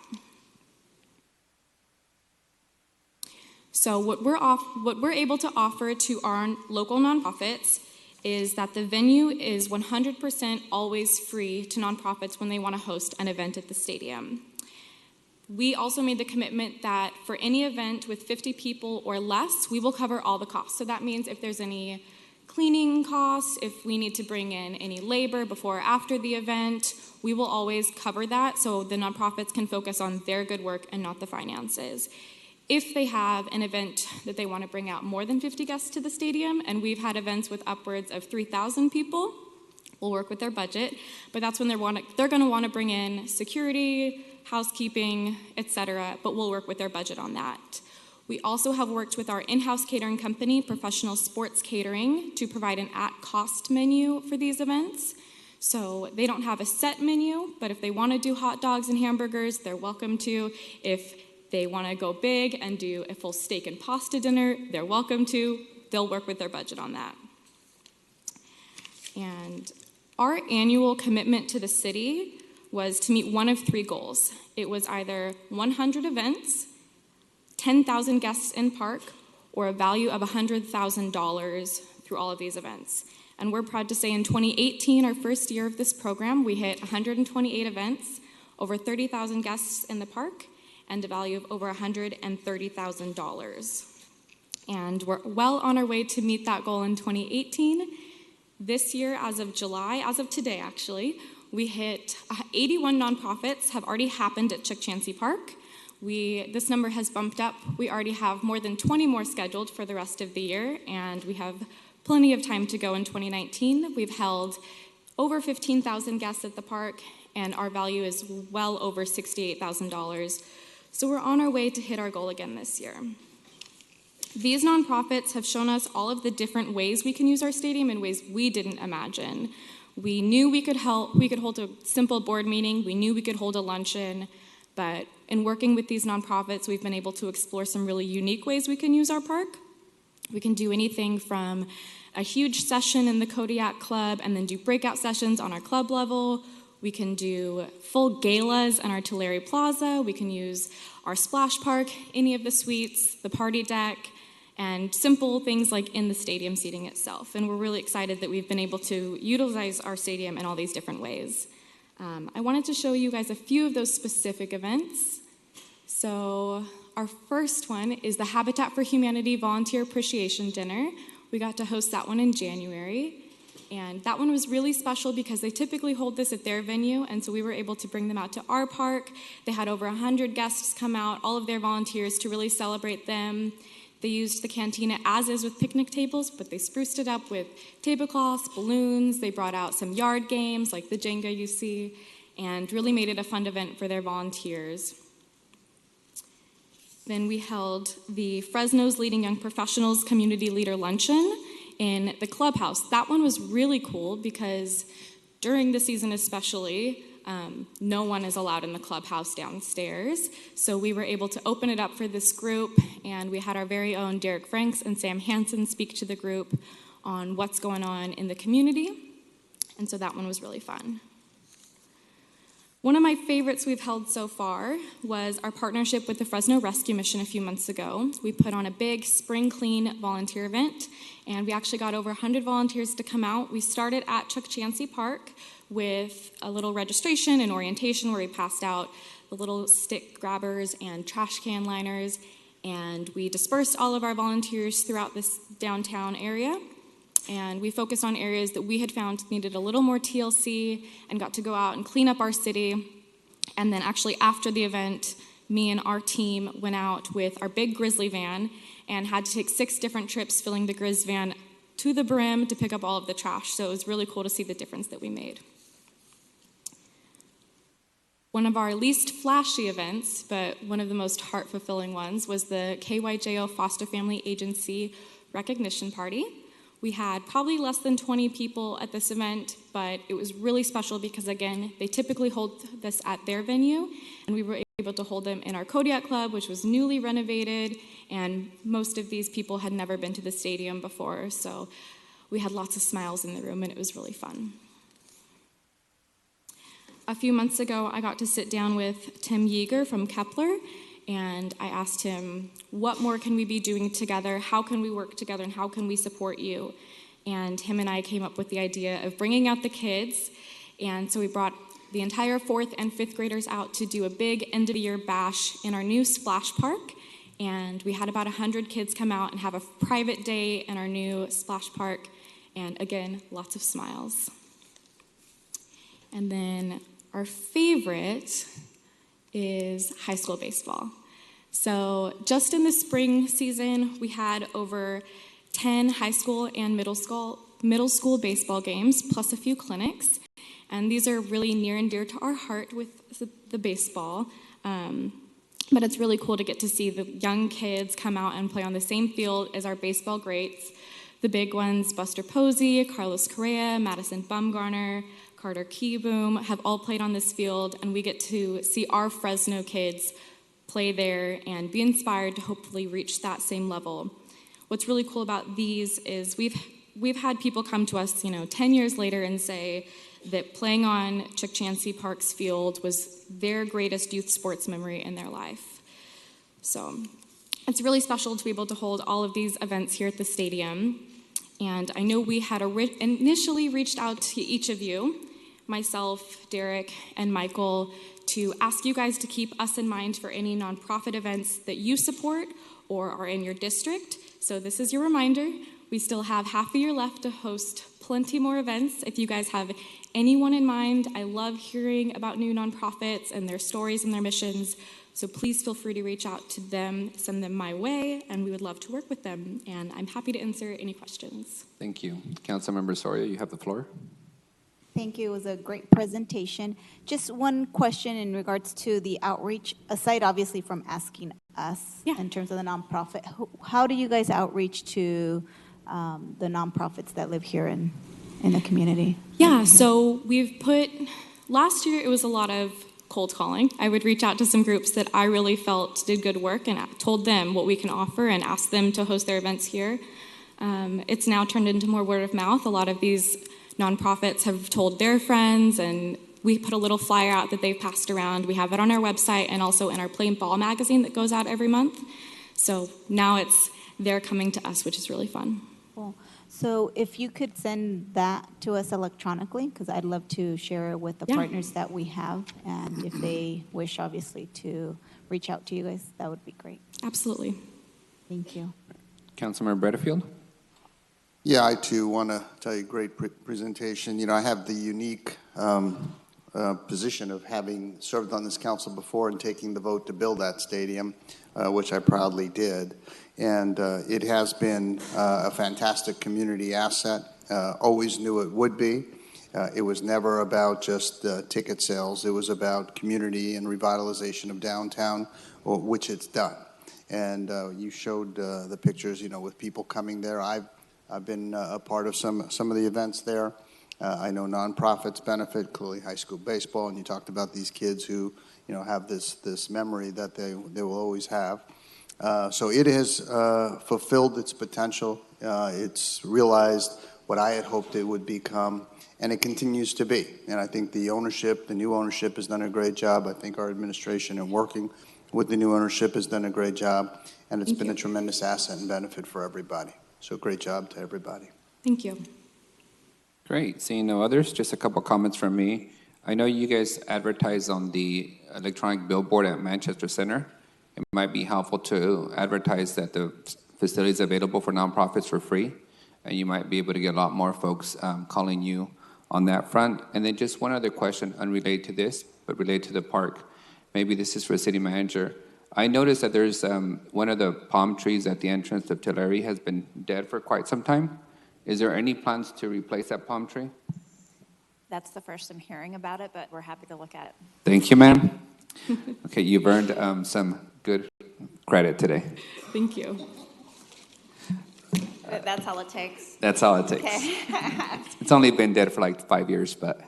So what we're able to offer to our local nonprofits is that the venue is 100% always free to nonprofits when they want to host an event at the stadium. We also made the commitment that for any event with 50 people or less, we will cover all the costs. So that means if there's any cleaning costs, if we need to bring in any labor before or after the event, we will always cover that so the nonprofits can focus on their good work and not the finances. If they have an event that they want to bring out more than 50 guests to the stadium, and we've had events with upwards of 3,000 people, we'll work with their budget, but that's when they're going to want to bring in security, housekeeping, etc., but we'll work with their budget on that. We also have worked with our in-house catering company, Professional Sports Catering, to provide an at-cost menu for these events. So they don't have a set menu, but if they want to do hot dogs and hamburgers, they're welcome to. If they want to go big and do a full steak and pasta dinner, they're welcome to. They'll work with their budget on that. And our annual commitment to the city was to meet one of three goals. It was either 100 events, 10,000 guests in park, or a value of $100,000 through all of these events. And we're proud to say in 2018, our first year of this program, we hit 128 events, over 30,000 guests in the park, and a value of over $130,000. And we're well on our way to meet that goal in 2018. This year, as of July, as of today actually, we hit 81 nonprofits have already happened at Chukchansi Park. This number has bumped up. We already have more than 20 more scheduled for the rest of the year, and we have plenty of time to go in 2019. We've held over 15,000 guests at the park, and our value is well over $68,000. So we're on our way to hit our goal again this year. These nonprofits have shown us all of the different ways we can use our stadium in ways we didn't imagine. We knew we could hold a simple board meeting, we knew we could hold a luncheon, but in working with these nonprofits, we've been able to explore some really unique ways we can use our park. We can do anything from a huge session in the Kodiak Club and then do breakout sessions on our club level. We can do full galas in our Tulare Plaza. We can use our splash park, any of the suites, the party deck, and simple things like in the stadium seating itself. And we're really excited that we've been able to utilize our stadium in all these different ways. I wanted to show you guys a few of those specific events. So our first one is the Habitat for Humanity Volunteer Appreciation Dinner. We got to host that one in January. And that one was really special because they typically hold this at their venue, and so we were able to bring them out to our park. They had over 100 guests come out, all of their volunteers, to really celebrate them. They used the cantina as is with picnic tables, but they spruced it up with tablecloths, balloons. They brought out some yard games like the Jenga you see, and really made it a fun event for their volunteers. Then we held the Fresno's Leading Young Professionals Community Leader Luncheon in the clubhouse. That one was really cool because during the season especially, no one is allowed in the clubhouse downstairs. So we were able to open it up for this group, and we had our very own Derek Franks and Sam Hansen speak to the group on what's going on in the community. And so that one was really fun. One of my favorites we've held so far was our partnership with the Fresno Rescue Mission a few months ago. We put on a big spring clean volunteer event, and we actually got over 100 volunteers to come out. We started at Chukchansi Park with a little registration and orientation where we passed out the little stick grabbers and trash can liners, and we dispersed all of our volunteers throughout this downtown area. And we focused on areas that we had found needed a little more TLC and got to go out and clean up our city. And then actually after the event, me and our team went out with our big Grizzly van and had to take 6 different trips filling the Grizz van to the brim to pick up all of the trash. So it was really cool to see the difference that we made. One of our least flashy events, but one of the most heart-fulfilling ones, was the KYJO Foster Family Agency Recognition Party. We had probably less than 20 people at this event, but it was really special because, again, they typically hold this at their venue, and we were able to hold them in our Kodiak Club, which was newly renovated, and most of these people had never been to the stadium before, so we had lots of smiles in the room, and it was really fun. A few months ago, I got to sit down with Tim Yeager from Kepler, and I asked him, what more can we be doing together? How can we work together, and how can we support you? And him and I came up with the idea of bringing out the kids, and so we brought the entire 4th and 5th graders out to do a big end-of-the-year bash in our new splash park, and we had about 100 kids come out and have a private day in our new splash park, and again, lots of smiles. And then our favorite is high school baseball. So just in the spring season, we had over 10 high school and middle school baseball games, plus a few clinics. And these are really near and dear to our heart with the baseball. But it's really cool to get to see the young kids come out and play on the same field as our baseball greats. The big ones, Buster Posey, Carlos Correa, Madison Bumgarner, Carter Keyboom, have all played on this field, and we get to see our Fresno kids play there and be inspired to hopefully reach that same level. What's really cool about these is we've had people come to us, 10 years later and say that playing on Chuck Chansey Park's field was their greatest youth sports memory in their life. So it's really special to be able to hold all of these events here at the stadium. And I know we had initially reached out to each of you, myself, Derek, and Michael, to ask you guys to keep us in mind for any nonprofit events that you support or are in your district. So this is your reminder. We still have half a year left to host plenty more events. If you guys have anyone in mind, I love hearing about new nonprofits and their stories and their missions. So please feel free to reach out to them, send them my way, and we would love to work with them. And I'm happy to answer any questions. Thank you. Councilmember Soria, you have the floor. Thank you. It was a great presentation. Just one question in regards to the outreach, aside obviously from asking us in terms of the nonprofit. How do you guys outreach to the nonprofits that live here in the community? Yeah, so last year it was a lot of cold calling. I would reach out to some groups that I really felt did good work and told them what we can offer and asked them to host their events here. It's now turned into more word of mouth. A lot of these nonprofits have told their friends, and we put a little flyer out that they've passed around. We have it on our website and also in our Plain Ball magazine that goes out every month. So now they're coming to us, which is really fun. Cool. So if you could send that to us electronically, because I'd love to share it with the partners that we have, and if they wish, obviously, to reach out to you guys, that would be great. Absolutely. Thank you. Councilmember Bredfield. Yeah, I too want to tell you, great presentation. I have the unique position of having served on this council before and taking the vote to build that stadium, which I proudly did. And it has been a fantastic community asset. Always knew it would be. It was never about just ticket sales. It was about community and revitalization of downtown, which it's done. And you showed the pictures, with people coming there. I've been a part of some of the events there. I know nonprofits benefit, clearly high school baseball, and you talked about these kids who, have this memory that they will always have. So it has fulfilled its potential. It's realized what I had hoped it would become, and it continues to be. And I think the new ownership has done a great job. I think our administration and working with the new ownership has done a great job, and it's been a tremendous asset and benefit for everybody. So great job to everybody. Thank you. Great. Seeing no others, just a couple comments from me. I know you guys advertise on the electronic billboard at Manchester Center. It might be helpful to advertise that the facility is available for nonprofits for free. and you might be able to get a lot more folks calling you on that front. And then just one other question, unrelated to this, but related to the park. Maybe this is for the city manager. I noticed that there's one of the palm trees at the entrance of Tulare has been dead for quite some time. Is there any plans to replace that palm tree? That's the first I'm hearing about it, but we're happy to look at it. Thank you, ma'am. Okay, you've earned some good credit today. Thank you. That's all it takes. That's all it takes. Okay. It's only been dead for like 5 years, but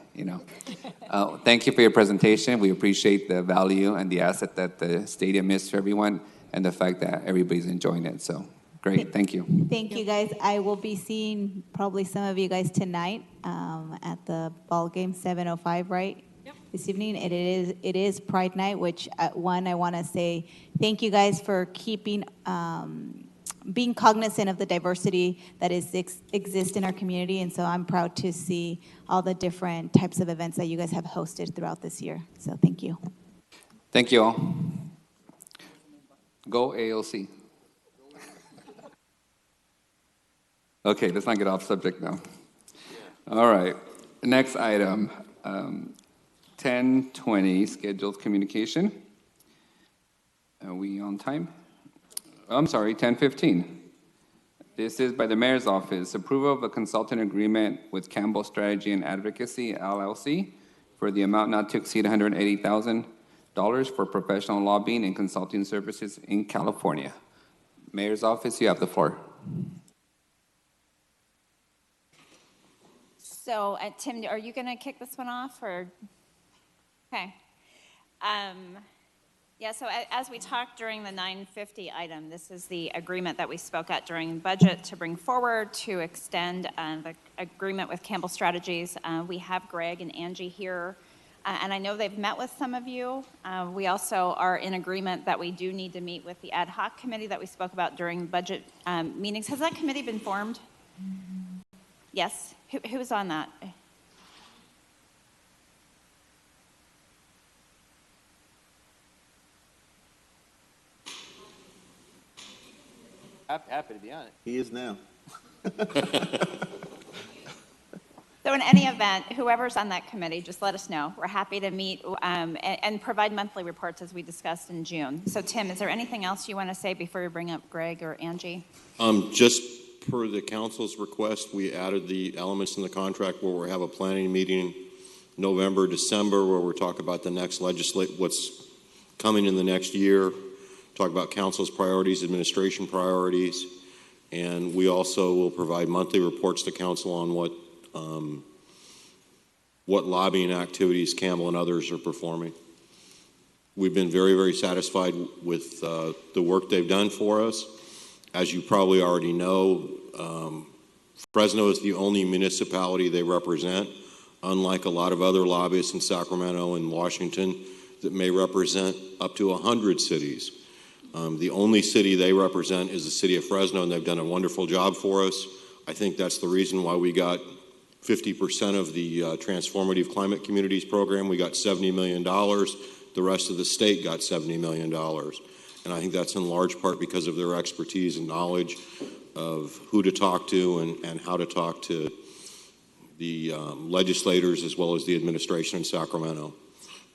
thank you for your presentation. We appreciate the value and the asset that the stadium is to everyone, and the fact that everybody's enjoying it. So great, thank you. Thank you, guys. I will be seeing probably some of you guys tonight at the ball game, 7:05, right? Yep. This evening. It is Pride Night, which I want to say thank you guys for keeping being cognizant of the diversity that exists in our community. And so I'm proud to see all the different types of events that you guys have hosted throughout this year. So thank you. Thank you all. Go AOC. Okay, let's not get off subject now. All right, next item, 10:20, scheduled communication. Are we on time? I'm sorry, 10:15. This is by the Mayor's Office, approval of a consultant agreement with Campbell Strategy and Advocacy, LLC, for the amount not to exceed $180,000 for professional lobbying and consulting services in California. Mayor's Office, you have the floor. So, Tim, are you going to kick this one off, or? Okay. Yeah, so as we talked during the 950 item, this is the agreement that we spoke at during budget to bring forward to extend the agreement with Campbell Strategies. We have Greg and Angie here, and I know they've met with some of you. We also are in agreement that we do need to meet with the ad hoc committee that we spoke about during budget meetings. Has that committee been formed? Yes? Who's on that? Happy to be on it. He is now. So in any event, whoever's on that committee, just let us know. We're happy to meet and provide monthly reports as we discussed in June. So Tim, is there anything else you want to say before we bring up Greg or Angie? Just per the council's request, we added the elements in the contract where we have a planning meeting November, December, where we talk about the next what's coming in the next year, talk about council's priorities, administration priorities, and we also will provide monthly reports to council on what lobbying activities Campbell and others are performing. We've been very, very satisfied with the work they've done for us. As you probably already know, Fresno is the only municipality they represent, unlike a lot of other lobbyists in Sacramento and Washington that may represent up to 100 cities. The only city they represent is the city of Fresno, and they've done a wonderful job for us. I think that's the reason why we got 50% of the Transformative Climate Communities program. We got $70 million. The rest of the state got $70 million. And I think that's in large part because of their expertise and knowledge of who to talk to and how to talk to the legislators as well as the administration in Sacramento.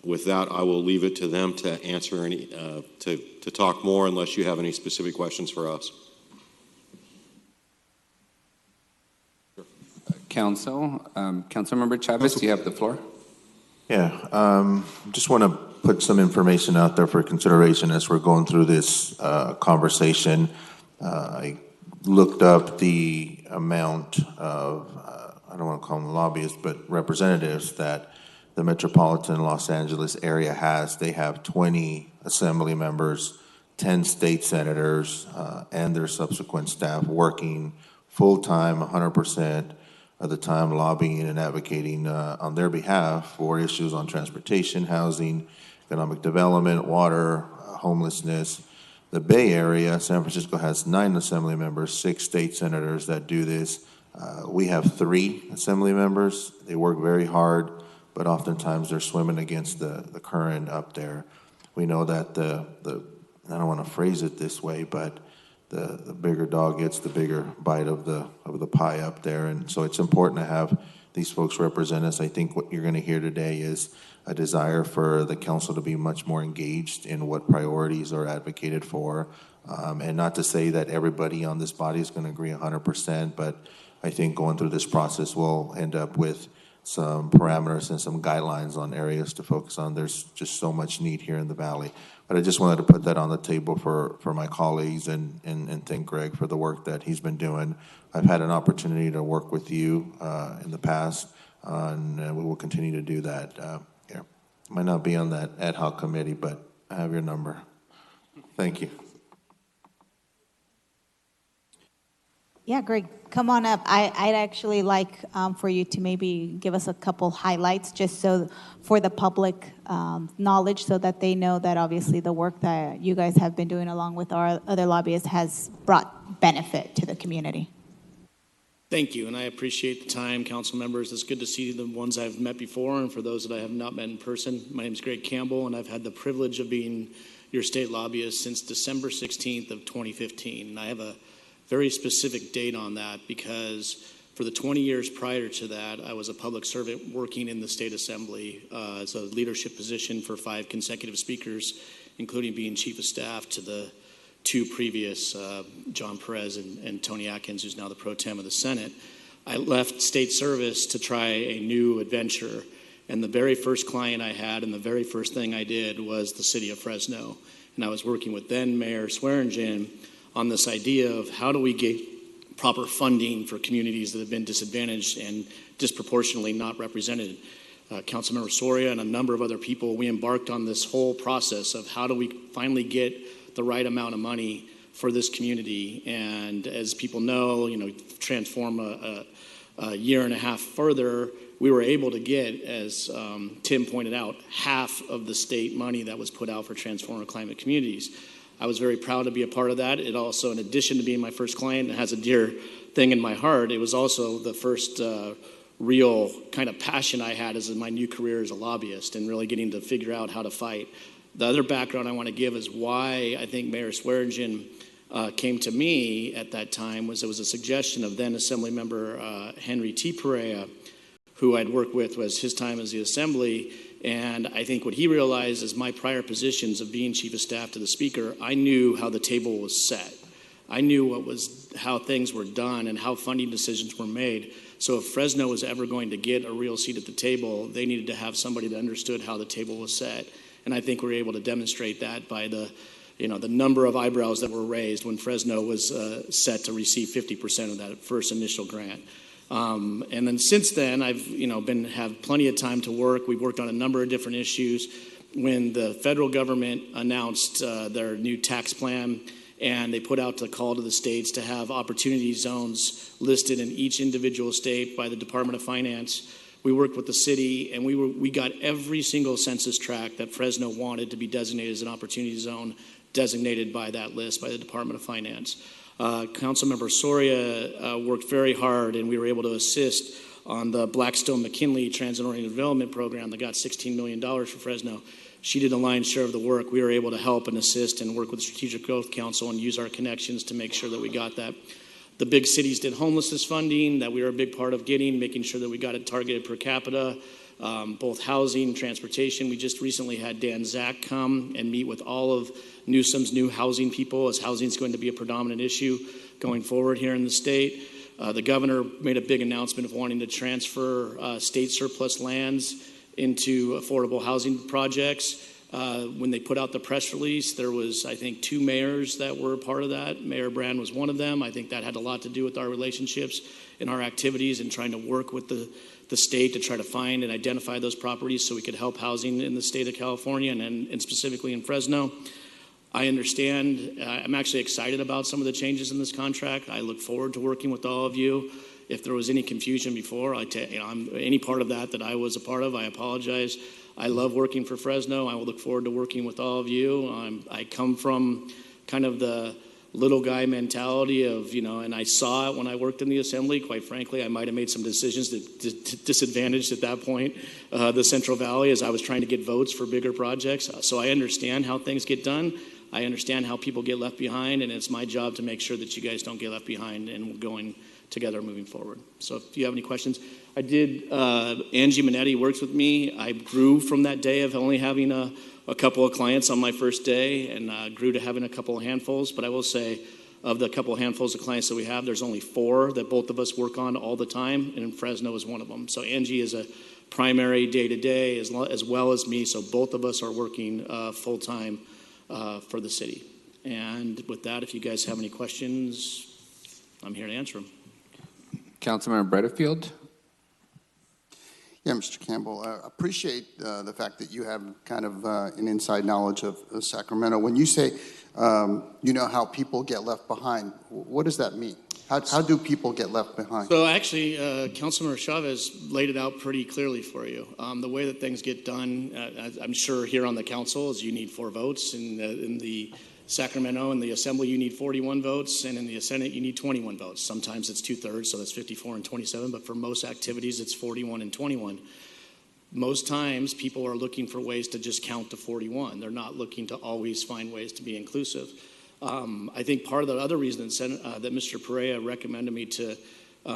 With that, I will leave it to them to answer any, to talk more unless you have any specific questions for us. Councilmember Chavez, you have the floor. Yeah, just want to put some information out there for consideration as we're going through this conversation. I looked up the amount of, I don't want to call them lobbyists, but representatives that the metropolitan Los Angeles area has. They have 20 assembly members, 10 state senators, and their subsequent staff working full-time, 100% of the time lobbying and advocating on their behalf for issues on transportation, housing, economic development, water, homelessness. The Bay Area, San Francisco, has 9 assembly members, 6 state senators that do this. We have 3 assembly members. They work very hard, but oftentimes they're swimming against the current up there. We know that I don't want to phrase it this way, but the bigger dog gets the bigger bite of the pie up there. And so it's important to have these folks represent us. I think what you're going to hear today is a desire for the council to be much more engaged in what priorities are advocated for. And not to say that everybody on this body is going to agree 100%, but I think going through this process, we'll end up with some parameters and some guidelines on areas to focus on. There's just so much need here in the Valley. But I just wanted to put that on the table for my colleagues and thank Greg for the work that he's been doing. I've had an opportunity to work with you in the past, and we will continue to do that. Might not be on that ad hoc committee, but I have your number. Thank you. Yeah, Greg, come on up. I'd actually like for you to maybe give us a couple highlights just so for the public knowledge so that they know that obviously the work that you guys have been doing along with our other lobbyists has brought benefit to the community. Thank you, and I appreciate the time, council members. It's good to see the ones I've met before, and for those that I have not met in person. My name is Greg Campbell, and I've had the privilege of being your state lobbyist since December 16th of 2015. And I have a very specific date on that because for the 20 years prior to that, I was a public servant working in the state assembly as a leadership position for 5 consecutive speakers, including being chief of staff to the 2 previous, John Perez and Tony Atkins, who's now the pro tem of the Senate. I left state service to try a new adventure. And the very first client I had and the very first thing I did was the city of Fresno. And I was working with then Mayor Swearingen on this idea of how do we get proper funding for communities that have been disadvantaged and disproportionately not represented. Councilmember Soria and a number of other people, we embarked on this whole process of how do we finally get the right amount of money for this community. And as people know, transform a year and a half further, we were able to get, as Tim pointed out, half of the state money that was put out for Transform Climate Communities. I was very proud to be a part of that. It also, in addition to being my first client, it has a dear thing in my heart. It was also the first real kind of passion I had as in my new career as a lobbyist and really getting to figure out how to fight. The other background I want to give is why I think Mayor Swearingen came to me at that time was it was a suggestion of then Assembly Member Henry T. Perea, who I'd worked with was his time as the Assembly. And I think what he realized is my prior positions of being chief of staff to the speaker, I knew how the table was set. I knew how things were done and how funding decisions were made. So if Fresno was ever going to get a real seat at the table, they needed to have somebody that understood how the table was set. And I think we were able to demonstrate that by the number of eyebrows that were raised when Fresno was set to receive 50% of that first initial grant. And then since then, I've have plenty of time to work. We've worked on a number of different issues. When the federal government announced their new tax plan, and they put out the call to the states to have opportunity zones listed in each individual state by the Department of Finance, we worked with the city, and we got every single census tract that Fresno wanted to be designated as an opportunity zone, designated by that list by the Department of Finance. Councilmember Soria worked very hard, and we were able to assist on the Blackstone-McKinley Transit-Oriented Development Program that got $16 million for Fresno. She did a lion's share of the work. We were able to help and assist and work with the Strategic Growth Council and use our connections to make sure that we got that. The big cities did homelessness funding that we were a big part of getting, making sure that we got it targeted per capita, both housing, transportation. We just recently had Dan Zach come and meet with all of Newsom's new housing people, as housing is going to be a predominant issue going forward here in the state. The governor made a big announcement of wanting to transfer state surplus lands into affordable housing projects. When they put out the press release, there was, I think, 2 mayors that were a part of that. Mayor Brand was one of them. I think that had a lot to do with our relationships and our activities and trying to work with the state to try to find and identify those properties so we could help housing in the state of California and specifically in Fresno. I understand. I'm actually excited about some of the changes in this contract. I look forward to working with all of you. If there was any confusion before, any part of that I was a part of, I apologize. I love working for Fresno. I will look forward to working with all of you. I come from kind of the little guy mentality of, and I saw it when I worked in the Assembly. Quite frankly, I might have made some decisions that disadvantaged at that point the Central Valley as I was trying to get votes for bigger projects. So I understand how things get done. I understand how people get left behind, and it's my job to make sure that you guys don't get left behind, and we're going together moving forward. So if you have any questions, I did, Angie Minetti works with me. I grew from that day of only having a couple of clients on my first day, and grew to having a couple of handfuls. But I will say, of the couple of handfuls of clients that we have, there's only 4 that both of us work on all the time, and Fresno is one of them. So Angie is a primary day-to-day as well as me, so both of us are working full-time for the city. And with that, if you guys have any questions, I'm here to answer them. Councilmember Bredfield. Yeah, Mr. Campbell, I appreciate the fact that you have kind of an inside knowledge of Sacramento. When you say you know how people get left behind, what does that mean? How do people get left behind? So actually, Councilmember Chavez laid it out pretty clearly for you. The way that things get done, I'm sure here on the council, is you need 4 votes. In the Sacramento, in the Assembly, you need 41 votes, and in the Senate, you need 21 votes. Sometimes it's 2/3, so that's 54 and 27, but for most activities, it's 41 and 21. Most times, people are looking for ways to just count to 41. They're not looking to always find ways to be inclusive. I think part of the other reason that Mr. Perea recommended me to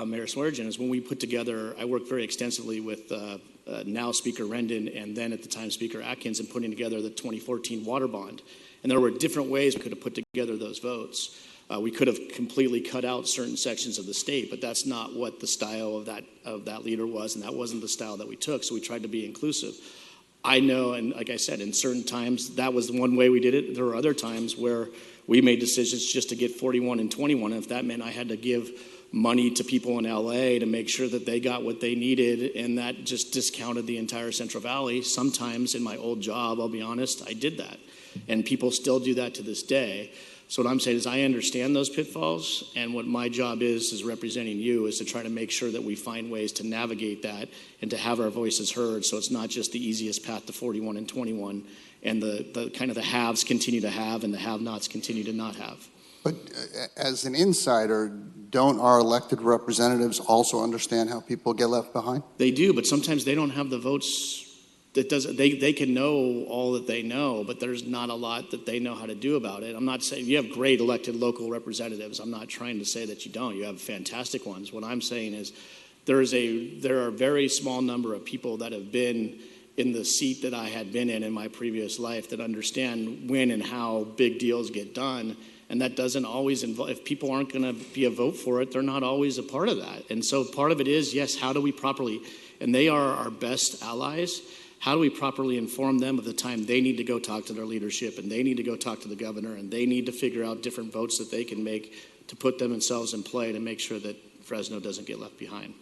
Mayor Swearengin is when we put together, I worked very extensively with now Speaker Rendon and then at the time Speaker Atkins in putting together the 2014 water bond. And there were different ways we could have put together those votes. We could have completely cut out certain sections of the state, but that's not what the style of that leader was, and that wasn't the style that we took, so we tried to be inclusive. I know, and like I said, in certain times, that was the one way we did it. There were other times where we made decisions just to get 41 and 21, and if that meant I had to give money to people in LA to make sure that they got what they needed, and that just discounted the entire Central Valley, sometimes in my old job, I'll be honest, I did that. And people still do that to this day. So what I'm saying is I understand those pitfalls, and what my job is representing you, is to try to make sure that we find ways to navigate that and to have our voices heard, so it's not just the easiest path to 41 and 21, and the kind of the haves continue to have and the have-nots continue to not have. But as an insider, don't our elected representatives also understand how people get left behind? They do, but sometimes they don't have the votes. They can know all that they know, but there's not a lot that they know how to do about it. I'm not saying you have great elected local representatives. I'm not trying to say that you don't. You have fantastic ones. What I'm saying is there are a very small number of people that have been in the seat that I had been in my previous life that understand when and how big deals get done. And that doesn't always involve, if people aren't going to be a vote for it, they're not always a part of that. And so part of it is, yes, how do we properly, and they are our best allies, how do we properly inform them of the time they need to go talk to their leadership and they need to go talk to the governor and they need to figure out different votes that they can make to put themselves in play to make sure that Fresno doesn't get left behind.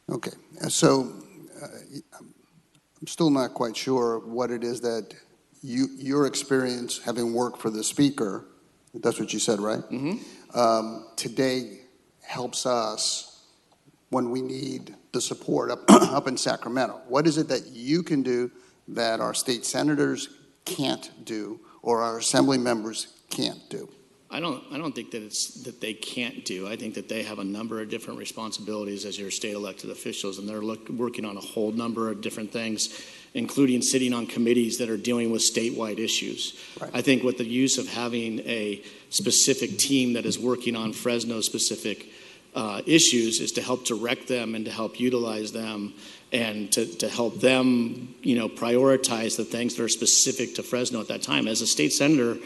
Okay, so I'm still not quite sure what it is that your experience having worked for the speaker, that's what you said, right? Mm-hmm. Today helps us when we need the support up in Sacramento. What is it that you can do that our state senators can't do or our assembly members can't do? I don't think that it's that they can't do. I think that they have a number of different responsibilities as your state elected officials, and they're working on a whole number of different things, including sitting on committees that are dealing with statewide issues. Right. I think with the use of having a specific team that is working on Fresno-specific issues is to help direct them and to help utilize them and to help them, prioritize the things that are specific to Fresno at that time. As a state senator,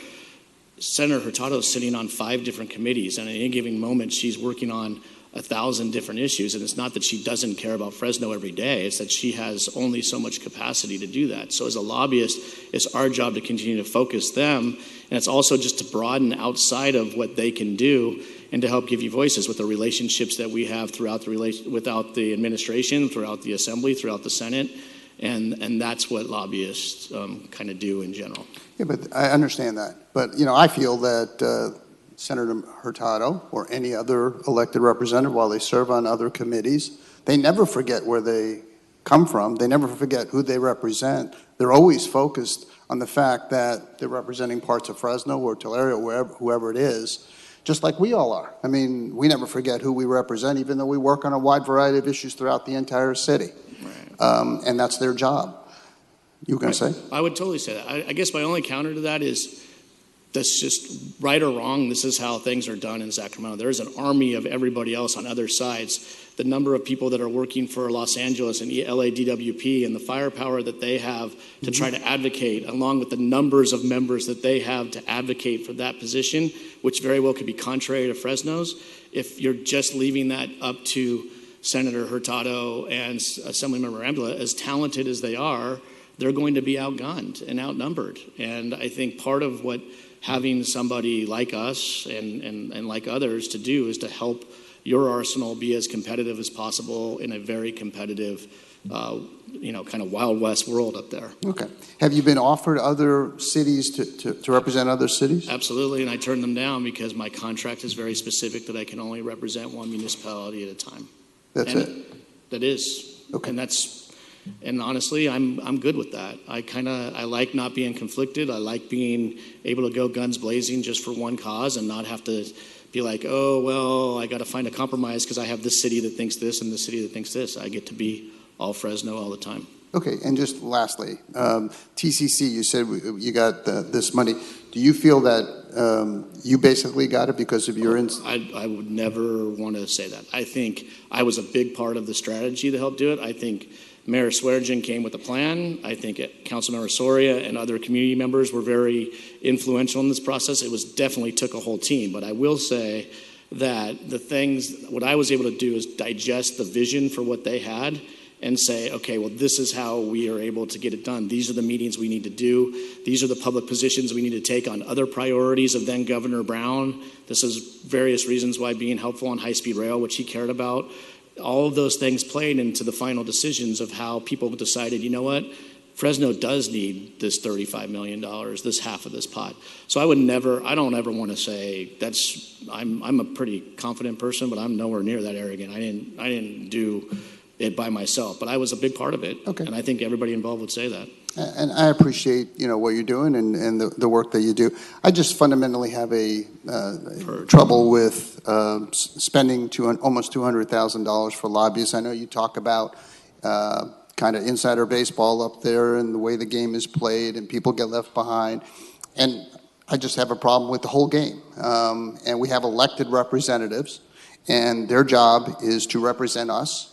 Senator Hurtado is sitting on 5 different committees, and at any given moment, she's working on 1,000 different issues. And it's not that she doesn't care about Fresno every day, it's that she has only so much capacity to do that. So as a lobbyist, it's our job to continue to focus them, and it's also just to broaden outside of what they can do and to help give you voices with the relationships that we have throughout without the administration, throughout the assembly, throughout the Senate. And that's what lobbyists kind of do in general. Yeah, but I understand that. But, I feel that Senator Hurtado or any other elected representative, while they serve on other committees, they never forget where they come from. They never forget who they represent. They're always focused on the fact that they're representing parts of Fresno or Tulare or whoever it is, just like we all are. I mean, we never forget who we represent, even though we work on a wide variety of issues throughout the entire city. And that's their job. You were going to say? I would totally say that. I guess my only counter to that is that's just right or wrong. This is how things are done in Sacramento. There's an army of everybody else on other sides. The number of people that are working for Los Angeles and LADWP and the firepower that they have to try to advocate, along with the numbers of members that they have to advocate for that position, which very well could be contrary to Fresno's. If you're just leaving that up to Senator Hurtado and Assemblymember Ambula, as talented as they are, they're going to be outgunned and outnumbered. And I think part of what having somebody like us and like others to do is to help your arsenal be as competitive as possible in a very competitive, kind of Wild West world up there. Okay. Have you been offered other cities to represent other cities? Absolutely, and I turned them down because my contract is very specific that I can only represent one municipality at a time. That's it? That is. Okay. And honestly, I'm good with that. I like not being conflicted. I like being able to go guns blazing just for one cause and not have to be like, oh, well, I got to find a compromise because I have this city that thinks this and this city that thinks this. I get to be all Fresno all the time. Okay, and just lastly, TCC, you said you got this money. Do you feel that you basically got it because of your... I would never want to say that. I think I was a big part of the strategy to help do it. I think Mayor Swearengin came with a plan. I think Councilmember Soria and other community members were very influential in this process. It definitely took a whole team. But I will say that what I was able to do is digest the vision for what they had and say, okay, well, this is how we are able to get it done. These are the meetings we need to do. These are the public positions we need to take on other priorities of then Governor Brown. This is various reasons why being helpful on high-speed rail, which he cared about. All of those things played into the final decisions of how people decided, you know what, Fresno does need this $35 million, this half of this pot. So I don't ever want to say I'm a pretty confident person, but I'm nowhere near that arrogant. I didn't do it by myself, but I was a big part of it. Okay. And I think everybody involved would say that. And I appreciate, what you're doing and the work that you do. I just fundamentally have a trouble with spending almost $200,000 for lobbyists. I know you talk about kind of insider baseball up there and the way the game is played and people get left behind. And I just have a problem with the whole game. And we have elected representatives, and their job is to represent us.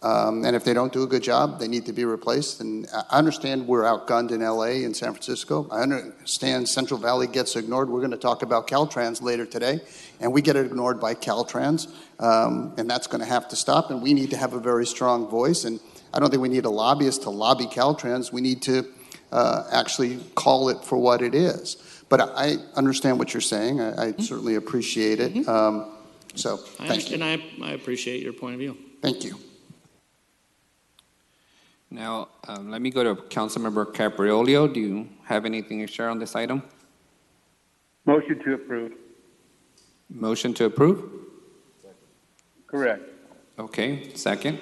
And if they don't do a good job, they need to be replaced. And I understand we're outgunned in LA and San Francisco. I understand Central Valley gets ignored. We're going to talk about Caltrans later today, and we get ignored by Caltrans, and that's going to have to stop. And we need to have a very strong voice. And I don't think we need a lobbyist to lobby Caltrans. We need to actually call it for what it is. But I understand what you're saying. I certainly appreciate it. So thank you. And I appreciate your point of view. Thank you. Now, let me go to Councilmember Capriolio. Do you have anything to share on this item? Motion to approve. Motion to approve? Correct. Okay, second.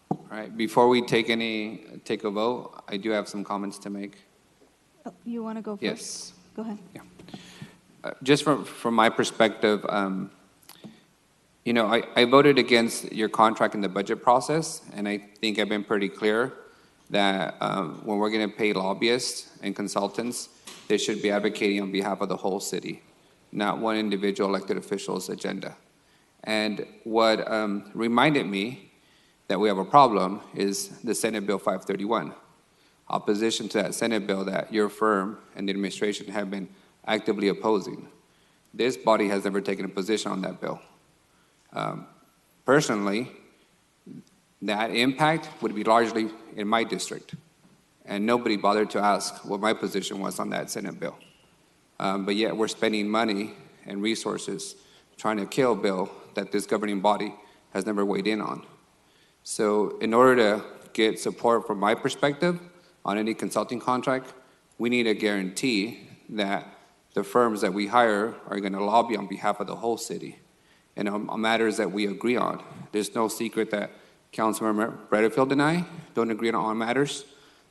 All right, before we take a vote, I do have some comments to make. Oh, you want to go first? Yes. Go ahead. Just from my perspective, I voted against your contract in the budget process, and I think I've been pretty clear that when we're going to pay lobbyists and consultants, they should be advocating on behalf of the whole city, not one individual elected official's agenda. And what reminded me that we have a problem is the Senate Bill 531, opposition to that Senate bill that your firm and the administration have been actively opposing. This body has never taken a position on that bill. Personally, that impact would be largely in my district, and nobody bothered to ask what my position was on that Senate bill. But yet we're spending money and resources trying to kill a bill that this governing body has never weighed in on. So in order to get support from my perspective on any consulting contract, we need a guarantee that the firms that we hire are going to lobby on behalf of the whole city and on matters that we agree on. There's no secret that Councilmember Bredefeld and I don't agree on all matters.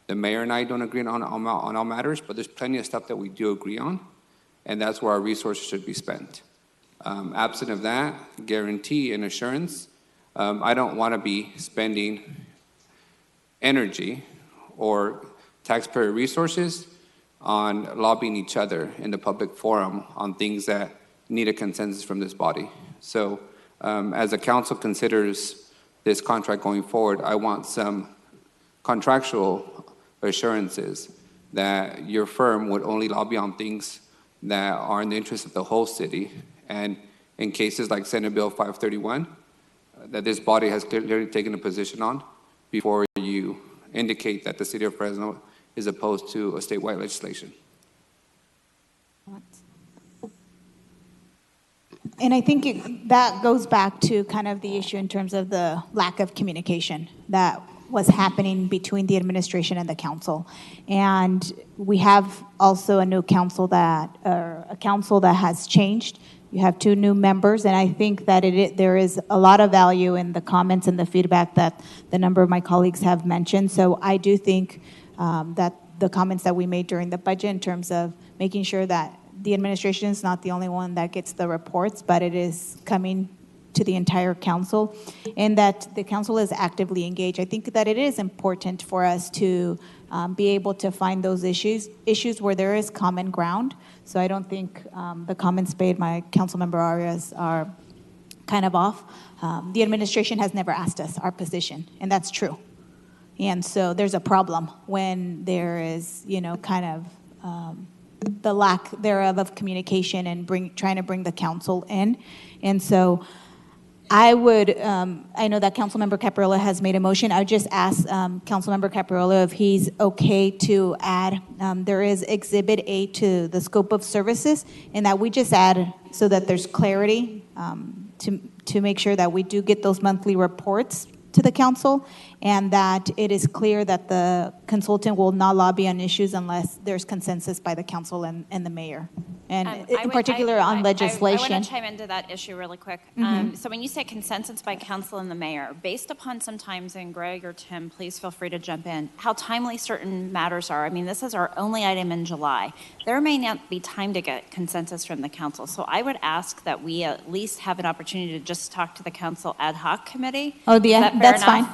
The mayor and I don't agree on all matters, but there's plenty of stuff that we do agree on, and that's where our resources should be spent. Absent of that guarantee and assurance, I don't want to be spending energy or taxpayer resources on lobbying each other in the public forum on things that need a consensus from this body. So as the council considers this contract going forward, I want some contractual assurances that your firm would only lobby on things that are in the interest of the whole city. And in cases like Senate Bill 531, that this body has clearly taken a position on before you indicate that the city of Fresno is opposed to a statewide legislation. And I think that goes back to kind of the issue in terms of the lack of communication that was happening between the administration and the council. And we have also a new council a council that has changed. You have 2 new members, and I think that there is a lot of value in the comments and the feedback that the number of my colleagues have mentioned. So I do think that the comments that we made during the budget in terms of making sure that the administration is not the only one that gets the reports, but it is coming to the entire council, and that the council is actively engaged. I think that it is important for us to be able to find those issues where there is common ground. So I don't think the comments made by Councilmember Arias are kind of off. The administration has never asked us our position, and that's true. And so there's a problem when there is, kind of the lack thereof of communication and trying to bring the council in. And so I would, I know that Councilmember Caparola has made a motion. I would just ask Councilmember Caparola if he's okay to add, there is Exhibit A to the scope of services, and that we just add so that there's clarity to make sure that we do get those monthly reports to the council, and that it is clear that the consultant will not lobby on issues unless there's consensus by the council and the mayor. And in particular on legislation. I want to chime into that issue really quick. So when you say consensus by council and the mayor, based upon sometimes, and Greg or Tim, please feel free to jump in, how timely certain matters are. I mean, this is our only item in July. There may not be time to get consensus from the council. So I would ask that we at least have an opportunity to just talk to the council ad hoc committee. Oh, that's fine.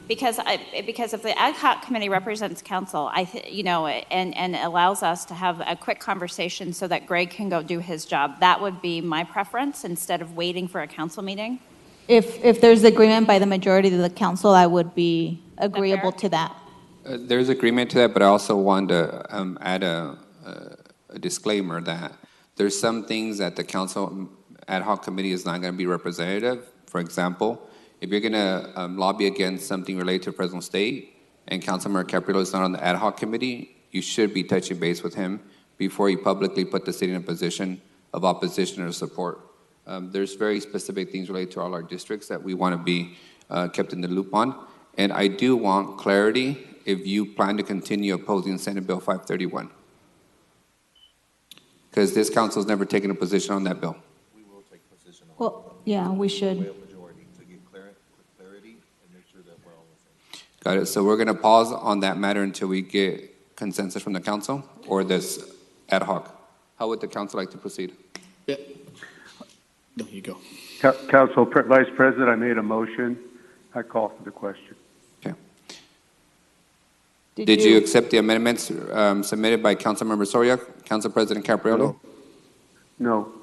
Because if the ad hoc committee represents council, and allows us to have a quick conversation so that Greg can go do his job, that would be my preference instead of waiting for a council meeting. If there's agreement by the majority of the council, I would be agreeable to that. There's agreement to that, but I also want to add a disclaimer that there's some things that the council ad hoc committee is not going to be representative. For example, if you're going to lobby against something related to Fresno State and Councilmember Caparola is not on the ad hoc committee, you should be touching base with him before you publicly put the city in a position of opposition or support. There's very specific things related to all our districts that we want to be kept in the loop on. And I do want clarity if you plan to continue opposing Senate Bill 531. Because this council has never taken a position on that bill. We will take position on Well, yeah, we should. Got it. So we're going to pause on that matter until we get consensus from the council or this ad hoc. How would the council like to proceed? Yeah. No, you go. Council Vice President, I made a motion. I call for the question. Okay. Did you accept the amendments submitted by Councilmember Soria, Council President Caparola? No.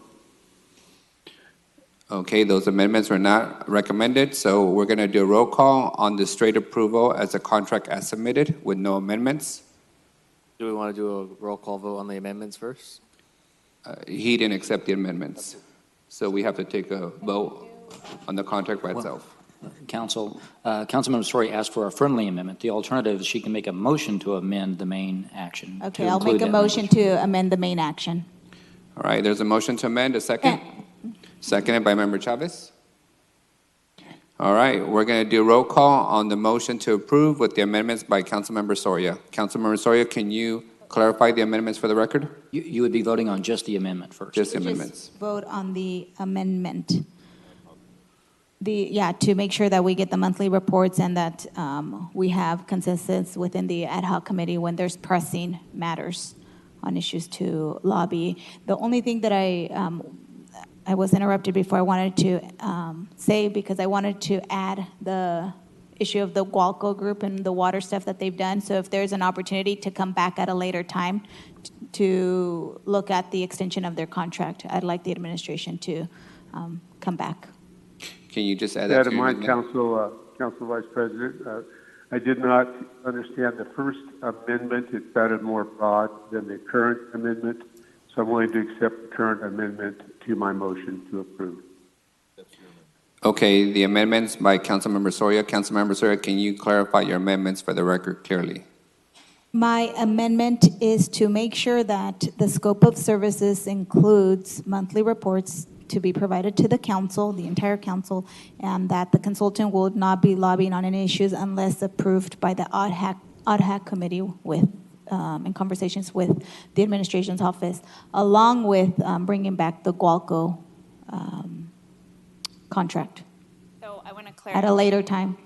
Okay, those amendments were not recommended, so we're going to do a roll call on the straight approval as a contract as submitted with no amendments. Do we want to do a roll call vote on the amendments first? He didn't accept the amendments, so we have to take a vote on the contract by itself. Councilmember Story asked for a friendly amendment. The alternative is she can make a motion to amend the main action. Okay, I'll make a motion to amend the main action. All right, there's a motion to amend. A second? Seconded by Member Chavez. All right, we're going to do a roll call on the motion to approve with the amendments by Councilmember Soria. Councilmember Soria, can you clarify the amendments for the record? You would be voting on just the amendment first. Just the amendments. Just vote on the amendment. To make sure that we get the monthly reports and that we have consensus within the ad hoc committee when there's pressing matters on issues to lobby. The only thing that I was interrupted before I wanted to say, because I wanted to add the issue of the Gualco group and the water stuff that they've done. So if there's an opportunity to come back at a later time to look at the extension of their contract, I'd like the administration to come back. Can you just add that That to in your mind, amendment? Council Vice President, I did not understand the first amendment. It sounded more broad than the current amendment, so I'm willing to accept the current amendment to my motion to approve. Okay, the amendments by Councilmember Soria. Councilmember Soria, can you clarify your amendments for the record clearly? My amendment is to make sure that the scope of services includes monthly reports to be provided to the council, the entire council, and that the consultant will not be lobbying on any issues unless approved by the ODHAC committee with, in conversations with the administration's office, along with bringing back the Gualco contract So I want to clarify. at a later time.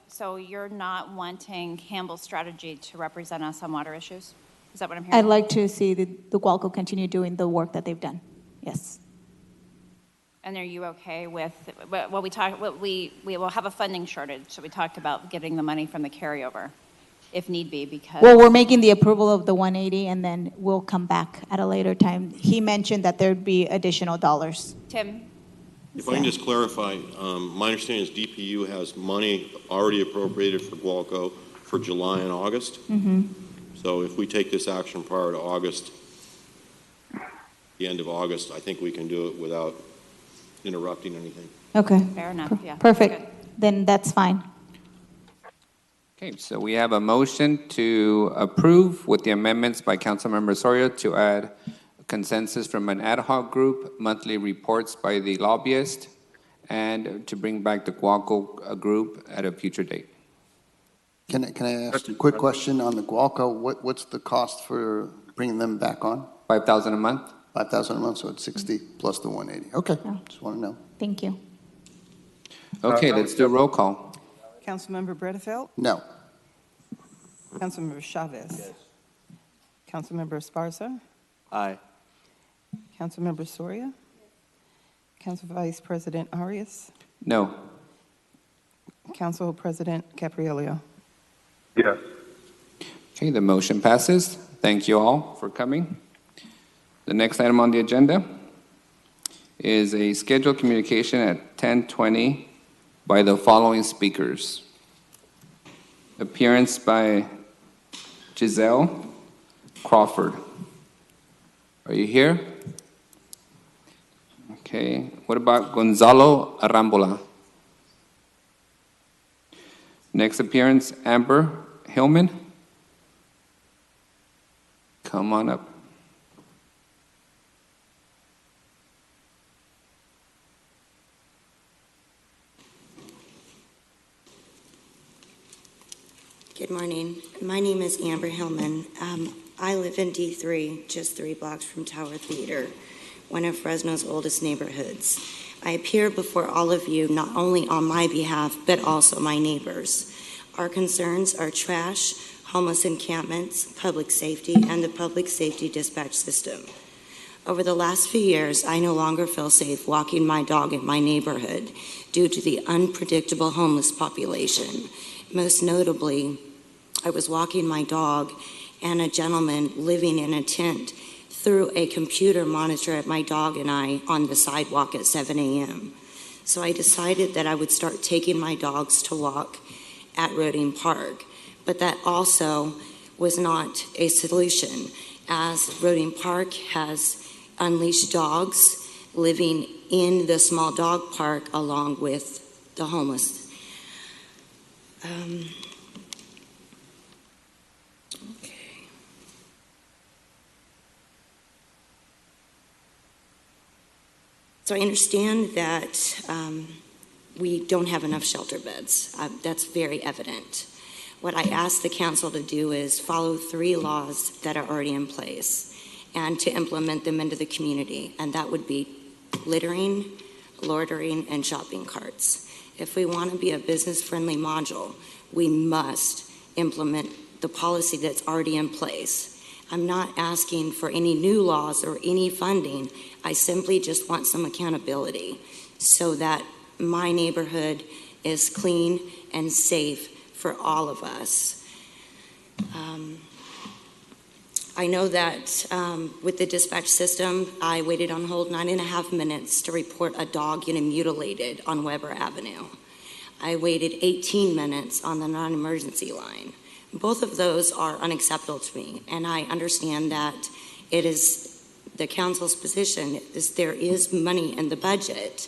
So you're not wanting Campbell Strategy to represent us on water issues? Is that what I'm hearing? I'd like to see the Gualco continue doing the work that they've done. Yes. And are you okay with, we will have a funding shortage, so we talked about getting the money from the carryover, if need be, because. Well, we're making the approval of the 180, and then we'll come back at a later time. He mentioned that there'd be additional dollars. Tim? If I can just clarify, my understanding is DPU has money already appropriated for Gualco for July and August. Mm-hmm. So if we take this action prior to August, the end of August, I think we can do it without interrupting anything. Okay. Fair enough, yeah. Perfect. Good. Then that's fine. Okay, so we have a motion to approve with the amendments by Councilmember Soria to add consensus from an ad hoc group, monthly reports by the lobbyist, and to bring back the Gualco group at a future date. Can I ask a quick question on the Gualco? What's the cost for bringing them back on? $5,000 a month? $5,000 a month, so it's 60 plus the 180. Okay, just want to know. Thank you. Okay, let's do a roll call. Councilmember Bredefeld? No. Councilmember Chavez? Yes. Councilmember Esparza? Aye. Councilmember Soria? Council Vice President Arias? No. Council President Caprielio? Yes. Okay, the motion passes. Thank you all for coming. The next item on the agenda is a scheduled communication at 10:20 by the following speakers. Appearance by Giselle Crawford. Are you here? Okay. What about Gonzalo Arambola? Next appearance, Amber Hillman. Come on up. Good morning. My name is Amber Hillman. I live in D3, just 3 blocks from Tower Theater, one of Fresno's oldest neighborhoods. I appear before all of you not only on my behalf, but also my neighbors. Our concerns are trash, homeless encampments, public safety, and the public safety dispatch system. Over the last few years, I no longer feel safe walking my dog in my neighborhood due to the unpredictable homeless population. Most notably, I was walking my dog and a gentleman living in a tent threw a computer monitor at my dog and I on the sidewalk at 7 a.m. So I decided that I would start taking my dogs to walk at Roding Park. But that also was not a solution, as Roding Park has unleashed dogs living in the small dog park along with the homeless. So I understand that we don't have enough shelter beds. That's very evident. What I ask the council to do is follow 3 laws that are already in place and to implement them into the community, and that would be littering, loitering, and shopping carts. If we want to be a business-friendly module, we must implement the policy that's already in place. I'm not asking for any new laws or any funding. I simply just want some accountability so that my neighborhood is clean and safe for all of us. I know that with the dispatch system, I waited on hold 9.5 minutes to report a dog getting mutilated on Weber Avenue. I waited 18 minutes on the non-emergency line. Both of those are unacceptable to me, and I understand that it is the council's position is there is money in the budget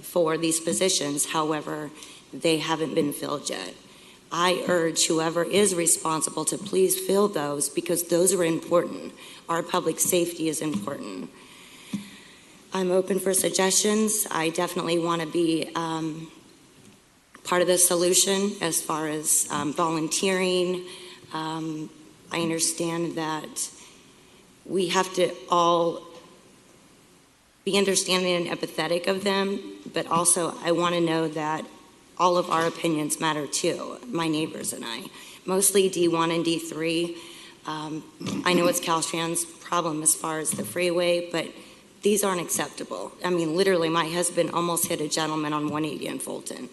for these positions. However, they haven't been filled yet. I urge whoever is responsible to please fill those, because those are important. Our public safety is important. I'm open for suggestions. I definitely want to be part of the solution as far as volunteering. I understand that we have to all be understanding and empathetic of them, but also I want to know that all of our opinions matter too, my neighbors and I. Mostly D1 and D3. I know it's Caltrans' problem as far as the freeway, but these aren't acceptable. I mean, literally, my husband almost hit a gentleman on 180 in Fulton.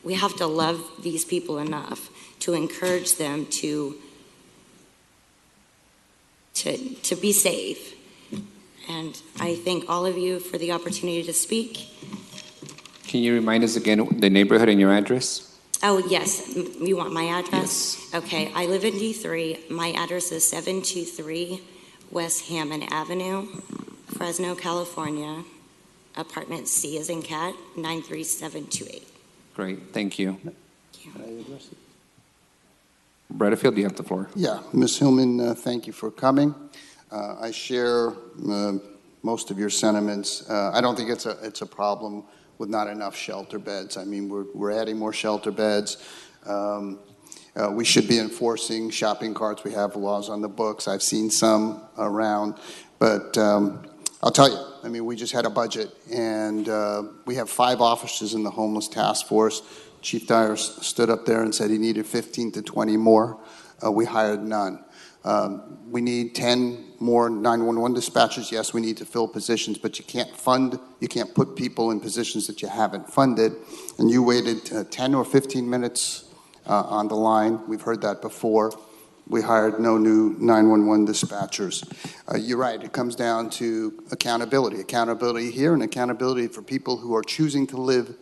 We have to love these people enough to encourage them to be safe. And I thank all of you for the opportunity to speak. Can you remind us again the neighborhood and your address? Oh, yes. You want my address? Yes. Okay. I live in D3. My address is 723 West Hammond Avenue, Fresno, California. Apartment C as in cat, 93728. Great. Thank you. Butterfield, you have the floor. Yeah, Ms. Hillman, thank you for coming. I share most of your sentiments. I don't think it's a problem with not enough shelter beds. I mean, we're adding more shelter beds. We should be enforcing shopping carts. We have laws on the books. I've seen some around, but I'll tell you, I mean, we just had a budget, and we have 5 officers in the homeless task force. Chief Dyer stood up there and said he needed 15 to 20 more. We hired none. We need 10 more 911 dispatchers. Yes, we need to fill positions, but you can't put people in positions that you haven't funded. And you waited 10 or 15 minutes on the line. We've heard that before. We hired no new 911 dispatchers. You're right, it comes down to accountability. Accountability here and accountability for people who are choosing to live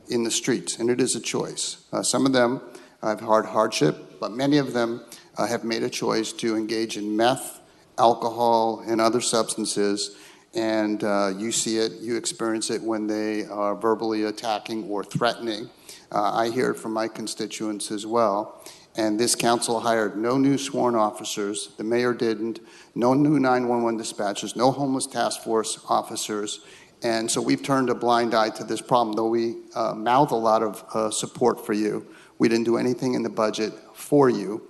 in the streets, and it is a choice. Some of them have hardship, but many of them have made a choice to engage in meth, alcohol, and other substances, and you see it, you experience it when they are verbally attacking or threatening. I hear it from my constituents as well. And this council hired no new sworn officers. The mayor didn't. No new 911 dispatchers, no homeless task force officers. And so we've turned a blind eye to this problem, though we mouth a lot of support for you. We didn't do anything in the budget for you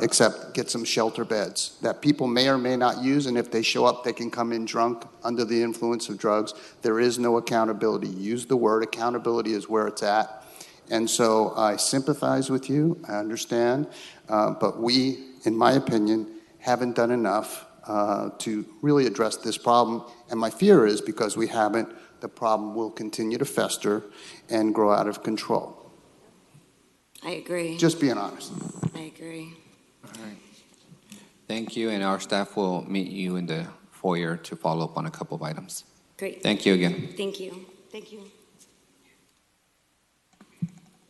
except get some shelter beds that people may or may not use, and if they show up, they can come in drunk under the influence of drugs. There is no accountability. Use the word accountability is where it's at. And so I sympathize with you, I understand, but we, in my opinion, haven't done enough to really address this problem. And my fear is because we haven't, the problem will continue to fester and grow out of control. I agree. Just being honest. I agree. All right. Thank you, and our staff will meet you in the foyer to follow up on a couple of items. Great. Thank you again. Thank you. Thank you.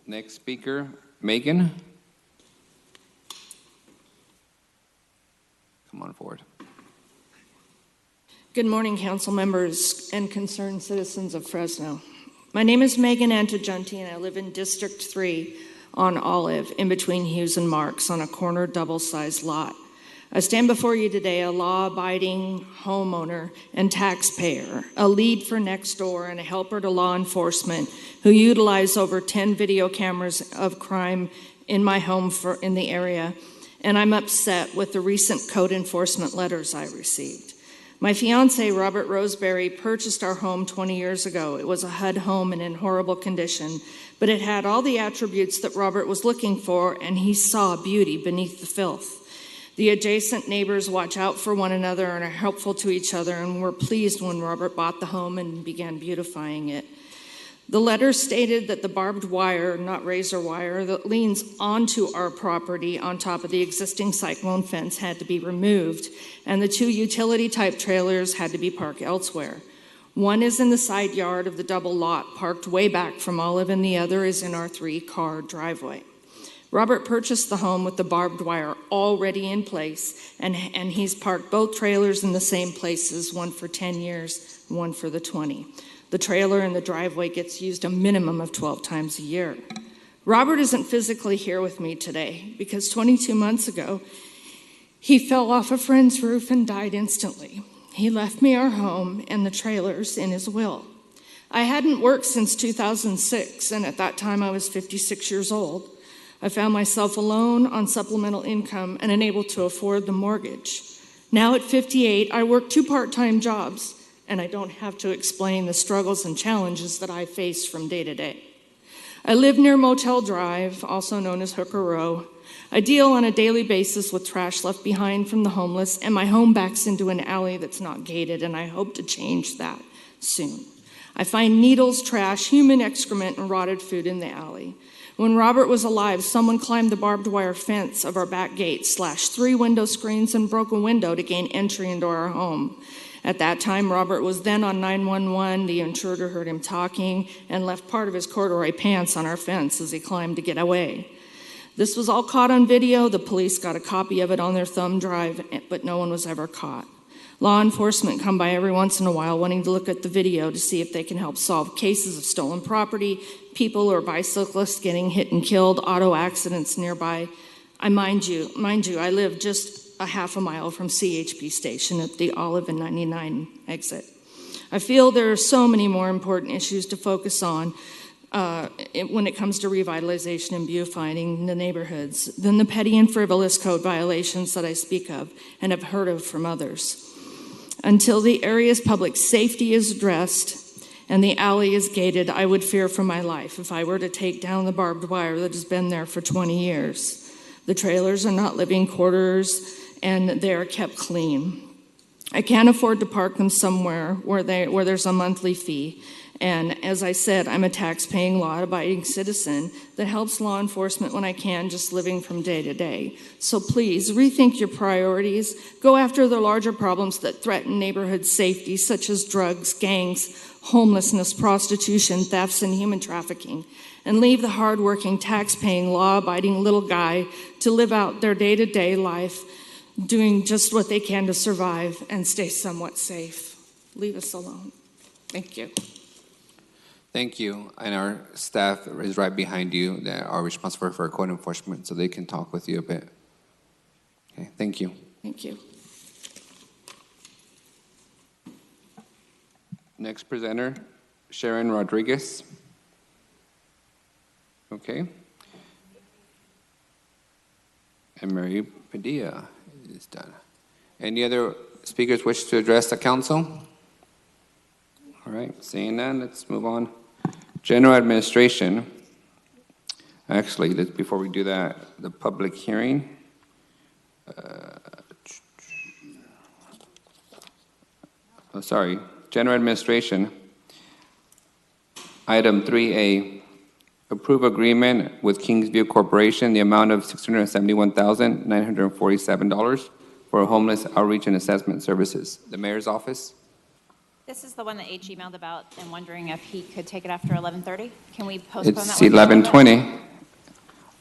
Next speaker, Megan. Come on forward. Good morning, council members and concerned citizens of Fresno. My name is Megan Antijunti, and I live in District 3 on Olive, in between Hughes and Marks, on a corner double-sized lot. I stand before you today, a law-abiding homeowner and taxpayer, a lead for Nextdoor and a helper to law enforcement who utilize over 10 video cameras of crime in my home in the area, and I'm upset with the recent code enforcement letters I received. My fiance, Robert Roseberry, purchased our home 20 years ago. It was a HUD home and in horrible condition, but it had all the attributes that Robert was looking for, and he saw beauty beneath the filth. The adjacent neighbors watch out for one another and are helpful to each other, and were pleased when Robert bought the home and began beautifying it. The letter stated that the barbed wire, not razor wire, that leans onto our property on top of the existing cyclone fence had to be removed, and the 2 utility-type trailers had to be parked elsewhere. One is in the side yard of the double lot, parked way back from Olive, and the other is in our 3-car driveway. Robert purchased the home with the barbed wire already in place, and he's parked both trailers in the same places, one for 10 years, one for the 20. The trailer in the driveway gets used a minimum of 12 times a year. Robert isn't physically here with me today because 22 months ago, he fell off a friend's roof and died instantly. He left me our home and the trailers in his will. I hadn't worked since 2006, and at that time I was 56 years old. I found myself alone on supplemental income and unable to afford the mortgage. Now at 58, I work 2 part-time jobs, and I don't have to explain the struggles and challenges that I face from day to day. I live near Motel Drive, also known as Hooker Row. I deal on a daily basis with trash left behind from the homeless, and my home backs into an alley that's not gated, and I hope to change that soon. I find needles, trash, human excrement, and rotted food in the alley. When Robert was alive, someone climbed the barbed wire fence of our back gate, slashed 3 window screens, and broke a window to gain entry into our home. At that time, Robert was then on 911. The intruder heard him talking and left part of his corduroy pants on our fence as he climbed to get away. This was all caught on video. The police got a copy of it on their thumb drive, but no one was ever caught. Law enforcement come by every once in a while wanting to look at the video to see if they can help solve cases of stolen property, people or bicyclists getting hit and killed, auto accidents nearby. Mind you, I live just a half a mile from CHP station at the Olive and 99 exit. I feel there are so many more important issues to focus on when it comes to revitalization and beautifying the neighborhoods than the petty and frivolous code violations that I speak of and have heard of from others. Until the area's public safety is addressed and the alley is gated, I would fear for my life if I were to take down the barbed wire that has been there for 20 years. The trailers are not living quarters, and they are kept clean. I can't afford to park them somewhere where there's a monthly fee. And as I said, I'm a tax-paying, law-abiding citizen that helps law enforcement when I can, just living from day to day. So please, rethink your priorities. Go after the larger problems that threaten neighborhood safety, such as drugs, gangs, homelessness, prostitution, thefts, and human trafficking. And leave the hardworking, tax-paying, law-abiding little guy to live out their day-to-day life, doing just what they can to survive and stay somewhat safe. Leave us alone. Thank you. Thank you. And our staff is right behind you that are responsible for code enforcement, so they can talk with you a bit. Okay, thank you. Thank you. Next presenter, Sharon Rodriguez. Okay. And Mary Padilla is done. Any other speakers wish to address the council? All right, seeing none, let's move on. General administration. Actually, before we do that, the public hearing. General administration. Item 3A, approve agreement with Kingsview Corporation, the amount of $671,947 for homeless outreach and assessment services. The mayor's office. This is the one that H emailed about and wondering if he could take it after 11:30. Can we postpone that It's one? 11:20.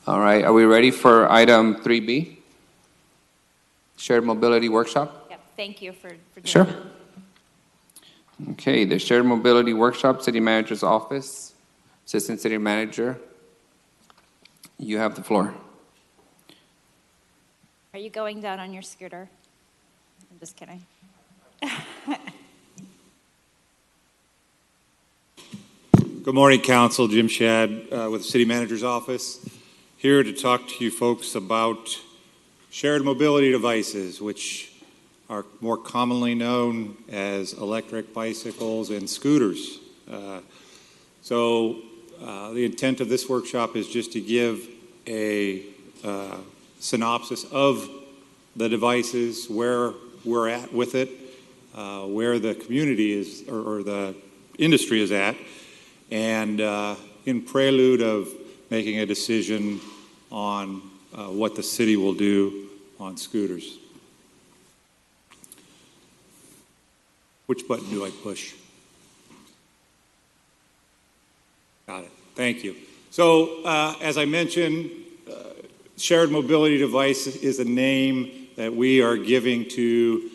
All right, are we ready for item 3B? Shared mobility workshop? Yep, thank you for doing Sure. that. Okay, the shared mobility workshop, city manager's office, assistant city manager. You have the floor. Are you going down on your scooter? I'm just kidding. Good morning, Council. Jim Shad with the City Manager's Office, here to talk to you folks about shared mobility devices, which are more commonly known as electric bicycles and scooters. The intent of this workshop is just to give a synopsis of the devices, where we're at with it, where the community is or the industry is at, and in prelude of making a decision on what the city will do on scooters. Which button do I push? Got it. Thank you. So, as I mentioned, shared mobility device is a name that we are giving to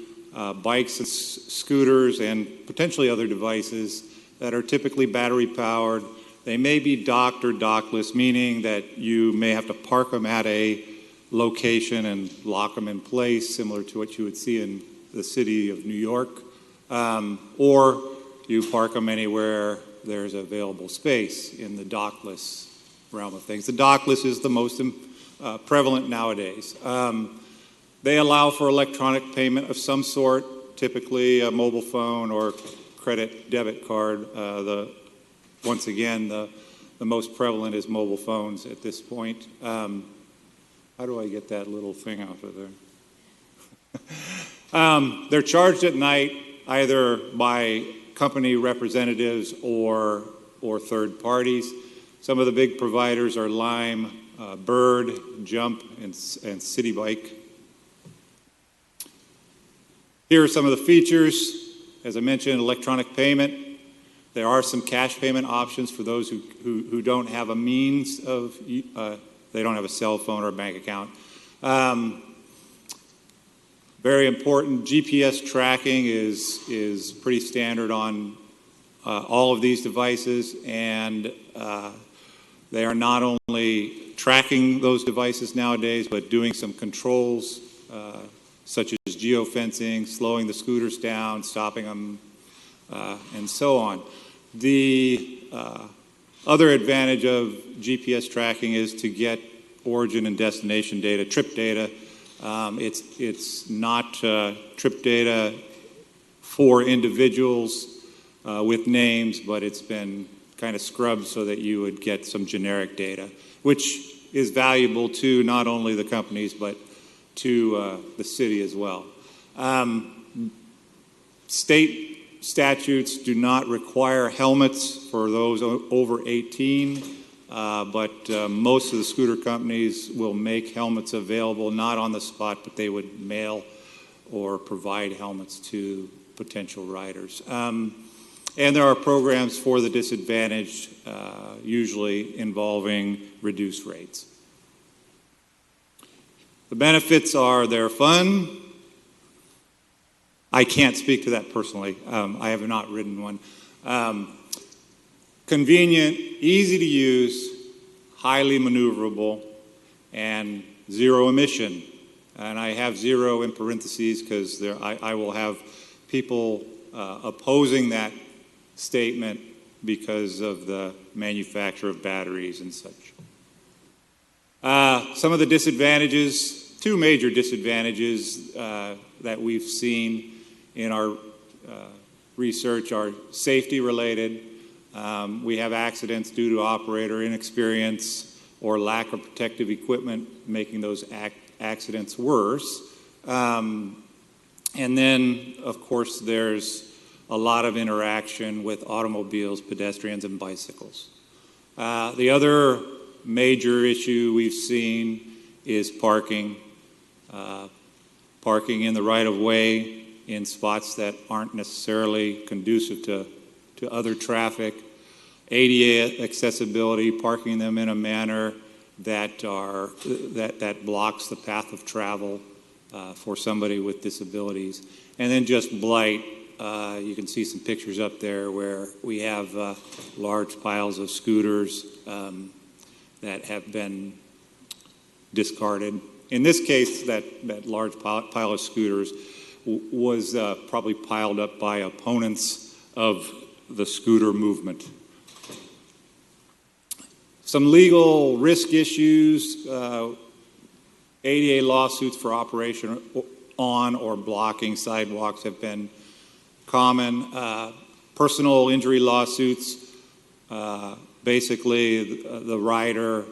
bikes and scooters and potentially other devices that are typically battery powered. They may be docked or dockless, meaning that you may have to park them at a location and lock them in place, similar to what you would see in the city of New York, or you park them anywhere there's available space in the dockless realm of things. The dockless is the most prevalent nowadays. They allow for electronic payment of some sort, typically a mobile phone or credit debit card. Once again, the most prevalent is mobile phones at this point. How do I get that little thing out of there? They're charged at night either by company representatives or third parties. Some of the big providers are Lime, Bird, Jump, and City Bike. Here are some of the features. As I mentioned, electronic payment. There are some cash payment options for those who don't have a means of, they don't have a cell phone or a bank account. Very important, GPS tracking is pretty standard on all of these devices, and they are not only tracking those devices nowadays, but doing some controls such as geofencing, slowing the scooters down, stopping them, and so on. The other advantage of GPS tracking is to get origin and destination data, trip data. It's not trip data for individuals with names, but it's been kind of scrubbed so that you would get some generic data, which is valuable to not only the companies, but to the city as well. State statutes do not require helmets for those over 18, but most of the scooter companies will make helmets available, not on the spot, but they would mail or provide helmets to potential riders. And there are programs for the disadvantaged, usually involving reduced rates. The benefits are they're fun. I can't speak to that personally. I have not ridden one. Convenient, easy to use, highly maneuverable, and zero emission. And I have zero in parentheses because I will have people opposing that statement because of the manufacture of batteries and such. Some of the disadvantages, two major disadvantages that we've seen in our research are safety related. We have accidents due to operator inexperience or lack of protective equipment, making those accidents worse. And then, of course, there's a lot of interaction with automobiles, pedestrians, and bicycles. The other major issue we've seen is parking. Parking in the right-of-way in spots that aren't necessarily conducive to other traffic. ADA accessibility, parking them in a manner that blocks the path of travel for somebody with disabilities. And then just blight. You can see some pictures up there where we have large piles of scooters that have been discarded. In this case, that large pile of scooters was probably piled up by opponents of the scooter movement. Some legal risk issues, ADA lawsuits for operation on or blocking sidewalks have been common. Personal injury lawsuits, basically the rider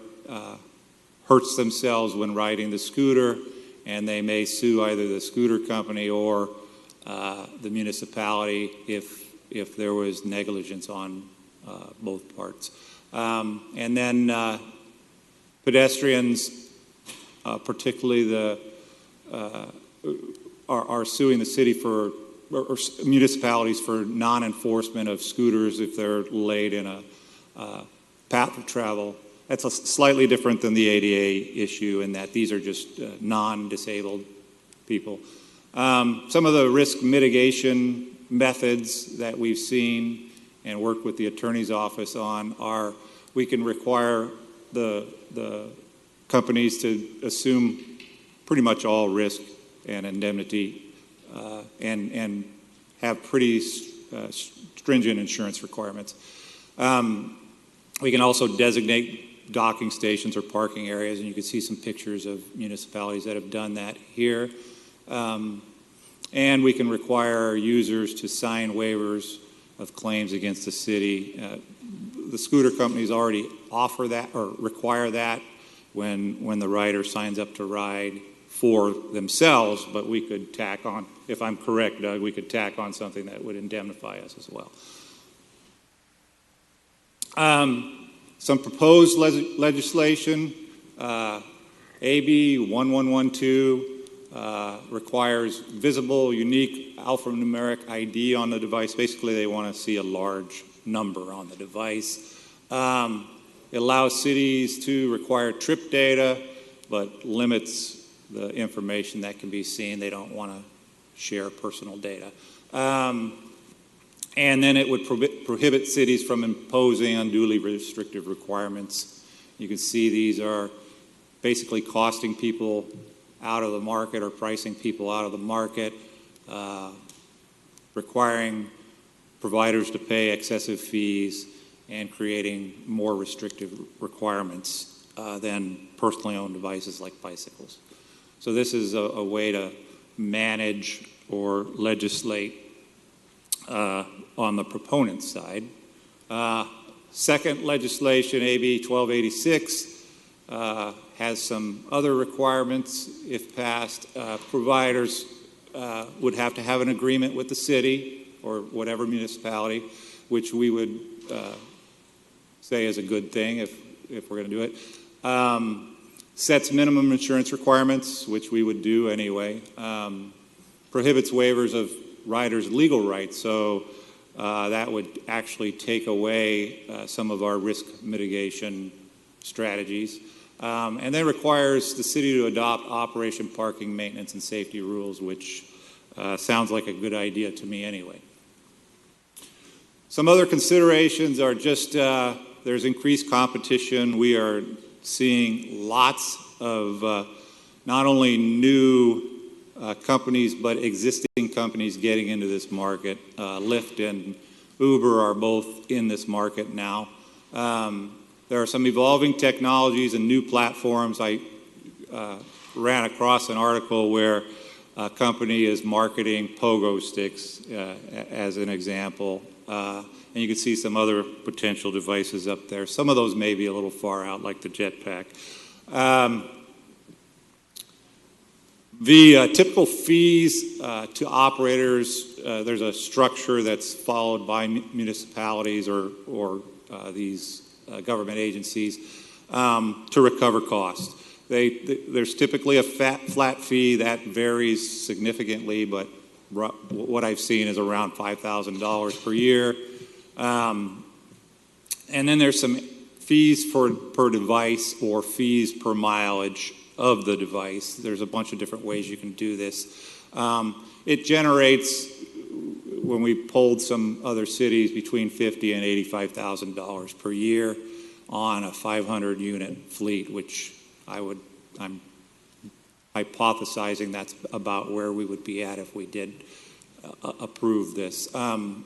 hurts themselves when riding the scooter, and they may sue either the scooter company or the municipality if there was negligence on both parts. And then pedestrians, particularly are suing the city for, or municipalities for non-enforcement of scooters if they're laid in a path of travel. That's slightly different than the ADA issue in that these are just non-disabled people. Some of the risk mitigation methods that we've seen and worked with the attorney's office on are we can require the companies to assume pretty much all risk and indemnity and have pretty stringent insurance requirements. We can also designate docking stations or parking areas, and you can see some pictures of municipalities that have done that here. And we can require users to sign waivers of claims against the city. The scooter companies already offer that or require that when the rider signs up to ride for themselves, but we could tack on, if I'm correct, Doug, we could tack on something that would indemnify us as well. Some proposed legislation, AB 1112 requires visible, unique alphanumeric ID on the device. Basically, they want to see a large number on the device. It allows cities to require trip data, but limits the information that can be seen. They don't want to share personal data. And then it would prohibit cities from imposing unduly restrictive requirements. You can see these are basically costing people out of the market or pricing people out of the market, requiring providers to pay excessive fees, and creating more restrictive requirements than personally owned devices like bicycles. So this is a way to manage or legislate on the proponent side. Second legislation, AB 1286, has some other requirements. If passed, providers would have to have an agreement with the city or whatever municipality, which we would say is a good thing if we're going to do it. Sets minimum insurance requirements, which we would do anyway. Prohibits waivers of riders' legal rights, so that would actually take away some of our risk mitigation strategies. And then requires the city to adopt operation, parking, maintenance, and safety rules, which sounds like a good idea to me anyway. Some other considerations are just there's increased competition. We are seeing lots of not only new companies, but existing companies getting into this market. Lyft and Uber are both in this market now. There are some evolving technologies and new platforms. I ran across an article where a company is marketing pogo sticks as an example. And you can see some other potential devices up there. Some of those may be a little far out, like the jetpack. The typical fees to operators, there's a structure that's followed by municipalities or these government agencies to recover costs. There's typically a flat fee that varies significantly, but what I've seen is around $5,000 per year. And then there's some fees per device or fees per mileage of the device. There's a bunch of different ways you can do this. It generates, when we polled some other cities, between $50,000 and $85,000 per year on a 500-unit fleet, which I'm hypothesizing that's about where we would be at if we did approve this. And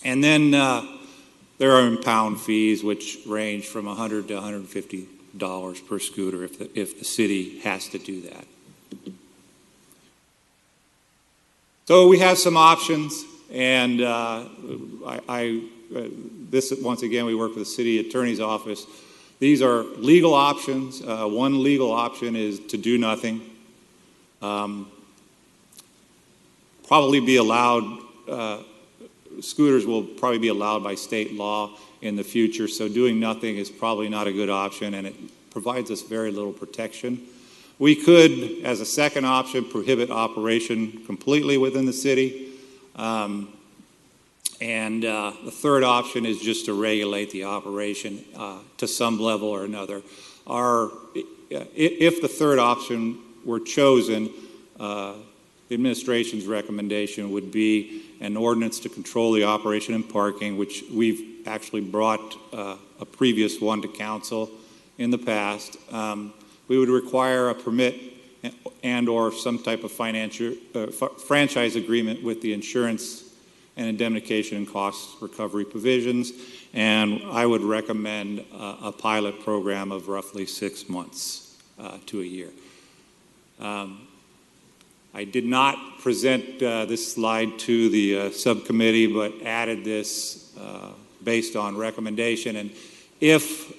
then there are impound fees, which range from $100 to $150 per scooter if the city has to do that. So we have some options, and this, once again, we work with the city attorney's office. These are legal options. One legal option is to do nothing. Probably be allowed scooters will probably be allowed by state law in the future, so doing nothing is probably not a good option, and it provides us very little protection. We could, as a second option, prohibit operation completely within the city. The third option is just to regulate the operation to some level or another. If the third option were chosen, the administration's recommendation would be an ordinance to control the operation and parking, which we've actually brought a previous one to council in the past. We would require a permit and or some type of franchise agreement with the insurance and indemnification and cost recovery provisions, and I would recommend a pilot program of roughly 6 months to a year. I did not present this slide to the subcommittee, but added this based on recommendation, and if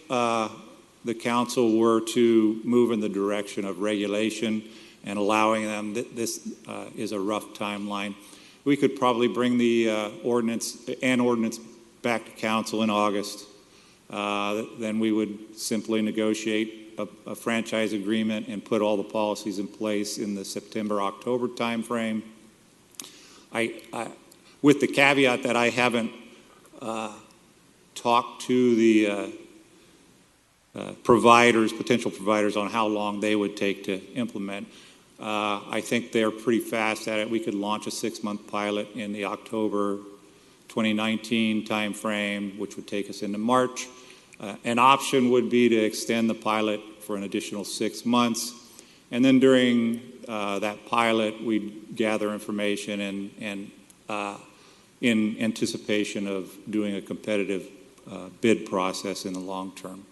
the council were to move in the direction of regulation and allowing them, this is a rough timeline. We could probably bring the ordinance back to council in August. Then we would simply negotiate a franchise agreement and put all the policies in place in the September-October timeframe. With the caveat that I haven't talked to the potential providers on how long they would take to implement. I think they're pretty fast at it. We could launch a 6-month pilot in the October 2019 timeframe, which would take us into March. An option would be to extend the pilot for an additional 6 months. And then during that pilot, we'd gather information and in anticipation of doing a competitive bid process in the long term.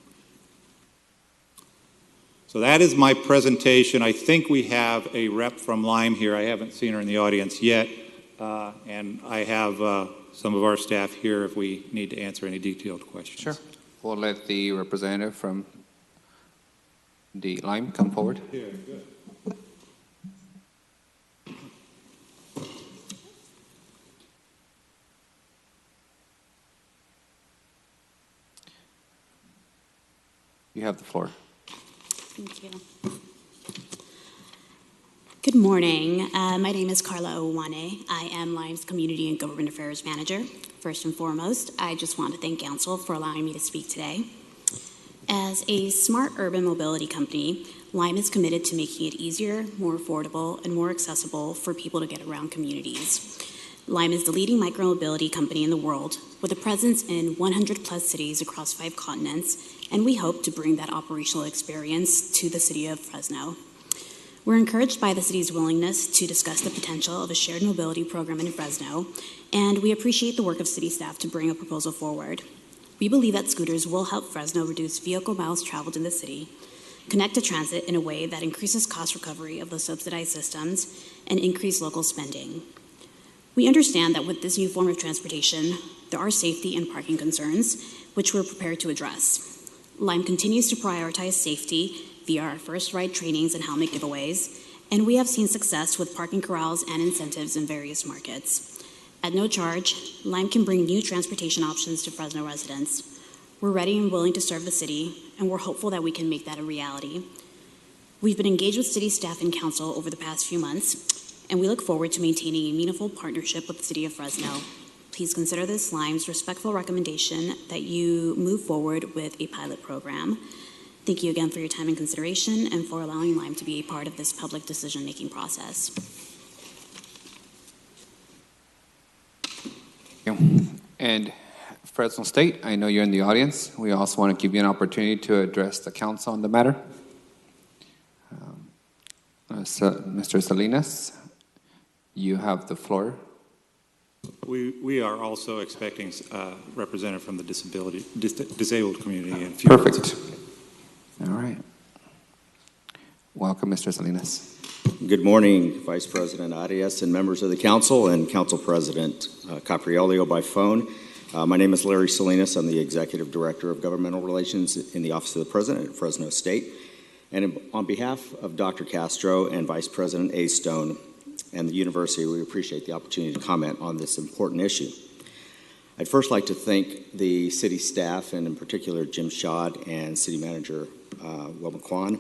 So that is my presentation. I think we have a rep from Lime here. I haven't seen her in the audience yet. And I have some of our staff here if we need to answer any detailed questions. Sure. We'll let the representative from the Lime come forward. Yeah, good. You have the floor. Thank you. Good morning. My name is Carla Owane. I am Lime's Community and Government Affairs Manager. First and foremost, I just want to thank Council for allowing me to speak today. As a smart urban mobility company, Lime is committed to making it easier, more affordable, and more accessible for people to get around communities. Lime is the leading micromobility company in the world with a presence in 100 plus cities across 5 continents, and we hope to bring that operational experience to the city of Fresno. We're encouraged by the city's willingness to discuss the potential of a shared mobility program in Fresno, and we appreciate the work of city staff to bring a proposal forward. We believe that scooters will help Fresno reduce vehicle miles traveled in the city, connect to transit in a way that increases cost recovery of the subsidized systems, and increase local spending. We understand that with this new form of transportation, there are safety and parking concerns, which we're prepared to address. Lime continues to prioritize safety via our first ride trainings and helmet giveaways, and we have seen success with parking corrals and incentives in various markets. At no charge, Lime can bring new transportation options to Fresno residents. We're ready and willing to serve the city, and we're hopeful that we can make that a reality. We've been engaged with city staff and council over the past few months, and we look forward to maintaining a meaningful partnership with the city of Fresno. Please consider this Lime's respectful recommendation that you move forward with a pilot program. Thank you again for your time and consideration and for allowing Lime to be a part of this public decision-making process. Thank you. And Fresno State, I know you're in the audience. We also want to give you an opportunity to address the council on the matter. Mr. Salinas, you have the floor. We are also expecting a representative from the disabled community in future. Perfect. All right. Welcome, Mr. Salinas. Good morning, Vice President Arias and members of the council and Council President Capriolio by phone. My name is Larry Salinas. I'm the Executive Director of Governmental Relations in the Office of the President at Fresno State. And on behalf of Dr. Castro and Vice President A. Stone and the university, we appreciate the opportunity to comment on this important issue. I'd first like to thank the city staff, and in particular Jim Schad and City Manager Wilma Kwan,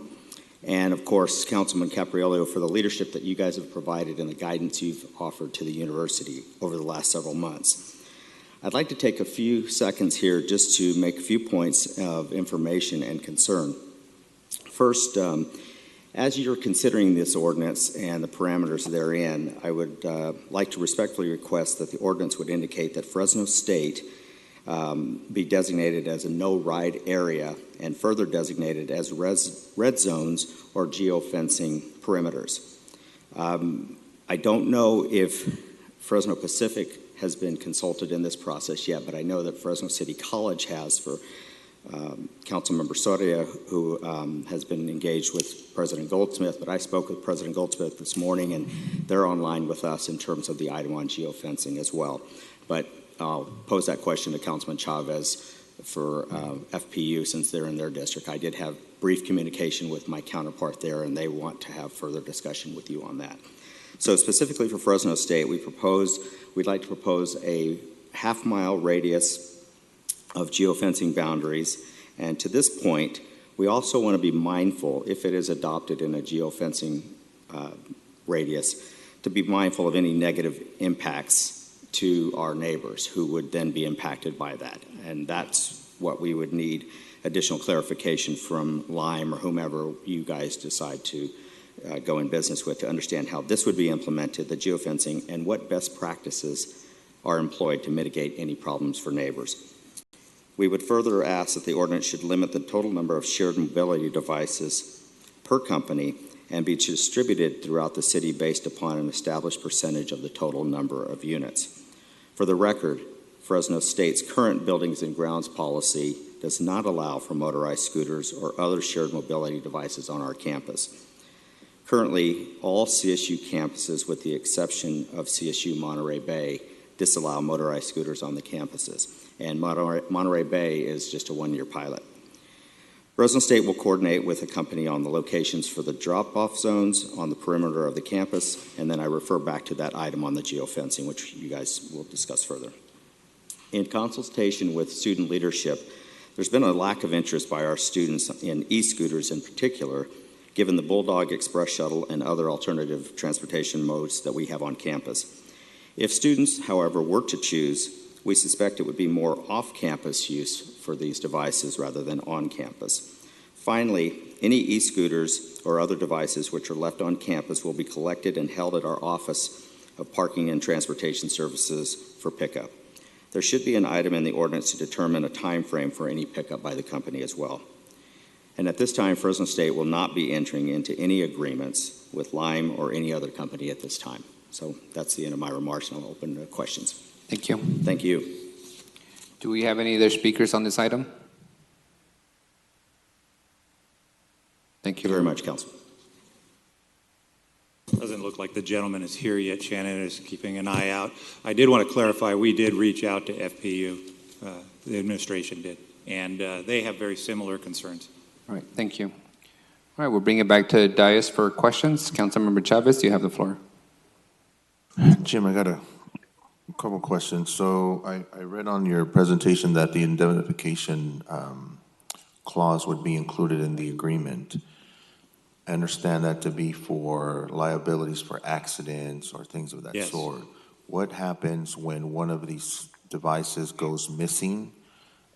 and of course Councilman Capriolio for the leadership that you guys have provided and the guidance you've offered to the university over the last several months. I'd like to take a few seconds here just to make a few points of information and concern. First, as you're considering this ordinance and the parameters therein, I would like to respectfully request that the ordinance would indicate that Fresno State be designated as a no-ride area and further designated as red zones or geofencing perimeters. I don't know if Fresno Pacific has been consulted in this process yet, but I know that Fresno City College has for Councilmember Soria, who has been engaged with President Goldsmith, but I spoke with President Goldsmith this morning, and they're online with us in terms of the item on geofencing as well. But I'll pose that question to Councilman Chavez for FPU since they're in their district. I did have brief communication with my counterpart there, and they want to have further discussion with you on that. So specifically for Fresno State, we'd like to propose a half-mile radius of geofencing boundaries, and to this point, we also want to be mindful, if it is adopted in a geofencing radius, to be mindful of any negative impacts to our neighbors who would then be impacted by that. And that's what we would need additional clarification from Lime or whomever you guys decide to go in business with to understand how this would be implemented, the geofencing, and what best practices are employed to mitigate any problems for neighbors. We would further ask that the ordinance should limit the total number of shared mobility devices per company and be distributed throughout the city based upon an established percentage of the total number of units. For the record, Fresno State's current buildings and grounds policy does not allow for motorized scooters or other shared mobility devices on our campus. Currently, all CSU campuses, with the exception of CSU Monterey Bay, disallow motorized scooters on the campuses, and Monterey Bay is just a one-year pilot. Fresno State will coordinate with a company on the locations for the drop-off zones on the perimeter of the campus, and then I refer back to that item on the geofencing, which you guys will discuss further. In consultation with student leadership, there's been a lack of interest by our students in e-scooters in particular, given the Bulldog Express Shuttle and other alternative transportation modes that we have on campus. If students, however, were to choose, we suspect it would be more off-campus use for these devices rather than on campus. Finally, any e-scooters or other devices which are left on campus will be collected and held at our Office of Parking and Transportation Services for pickup. There should be an item in the ordinance to determine a time frame for any pickup by the company as well. And at this time, Fresno State will not be entering into any agreements with Lime or any other company at this time. So that's the end of my remarks, and I'll open to questions. Thank you. Thank you. Do we have any other speakers on this item? Thank you very much, Council. Doesn't look like the gentleman is here yet. Shannon is keeping an eye out. I did want to clarify, we did reach out to FPU, the administration did, and they have very similar concerns. All right, thank you. All right, we'll bring it back to dais for questions. Councilmember Chavez, you have the floor. Jim, I got a couple questions. So I read on your presentation that the indemnification clause would be included in the agreement. I understand that to be for liabilities for accidents or things of that Yes. sort. What happens when one of these devices goes missing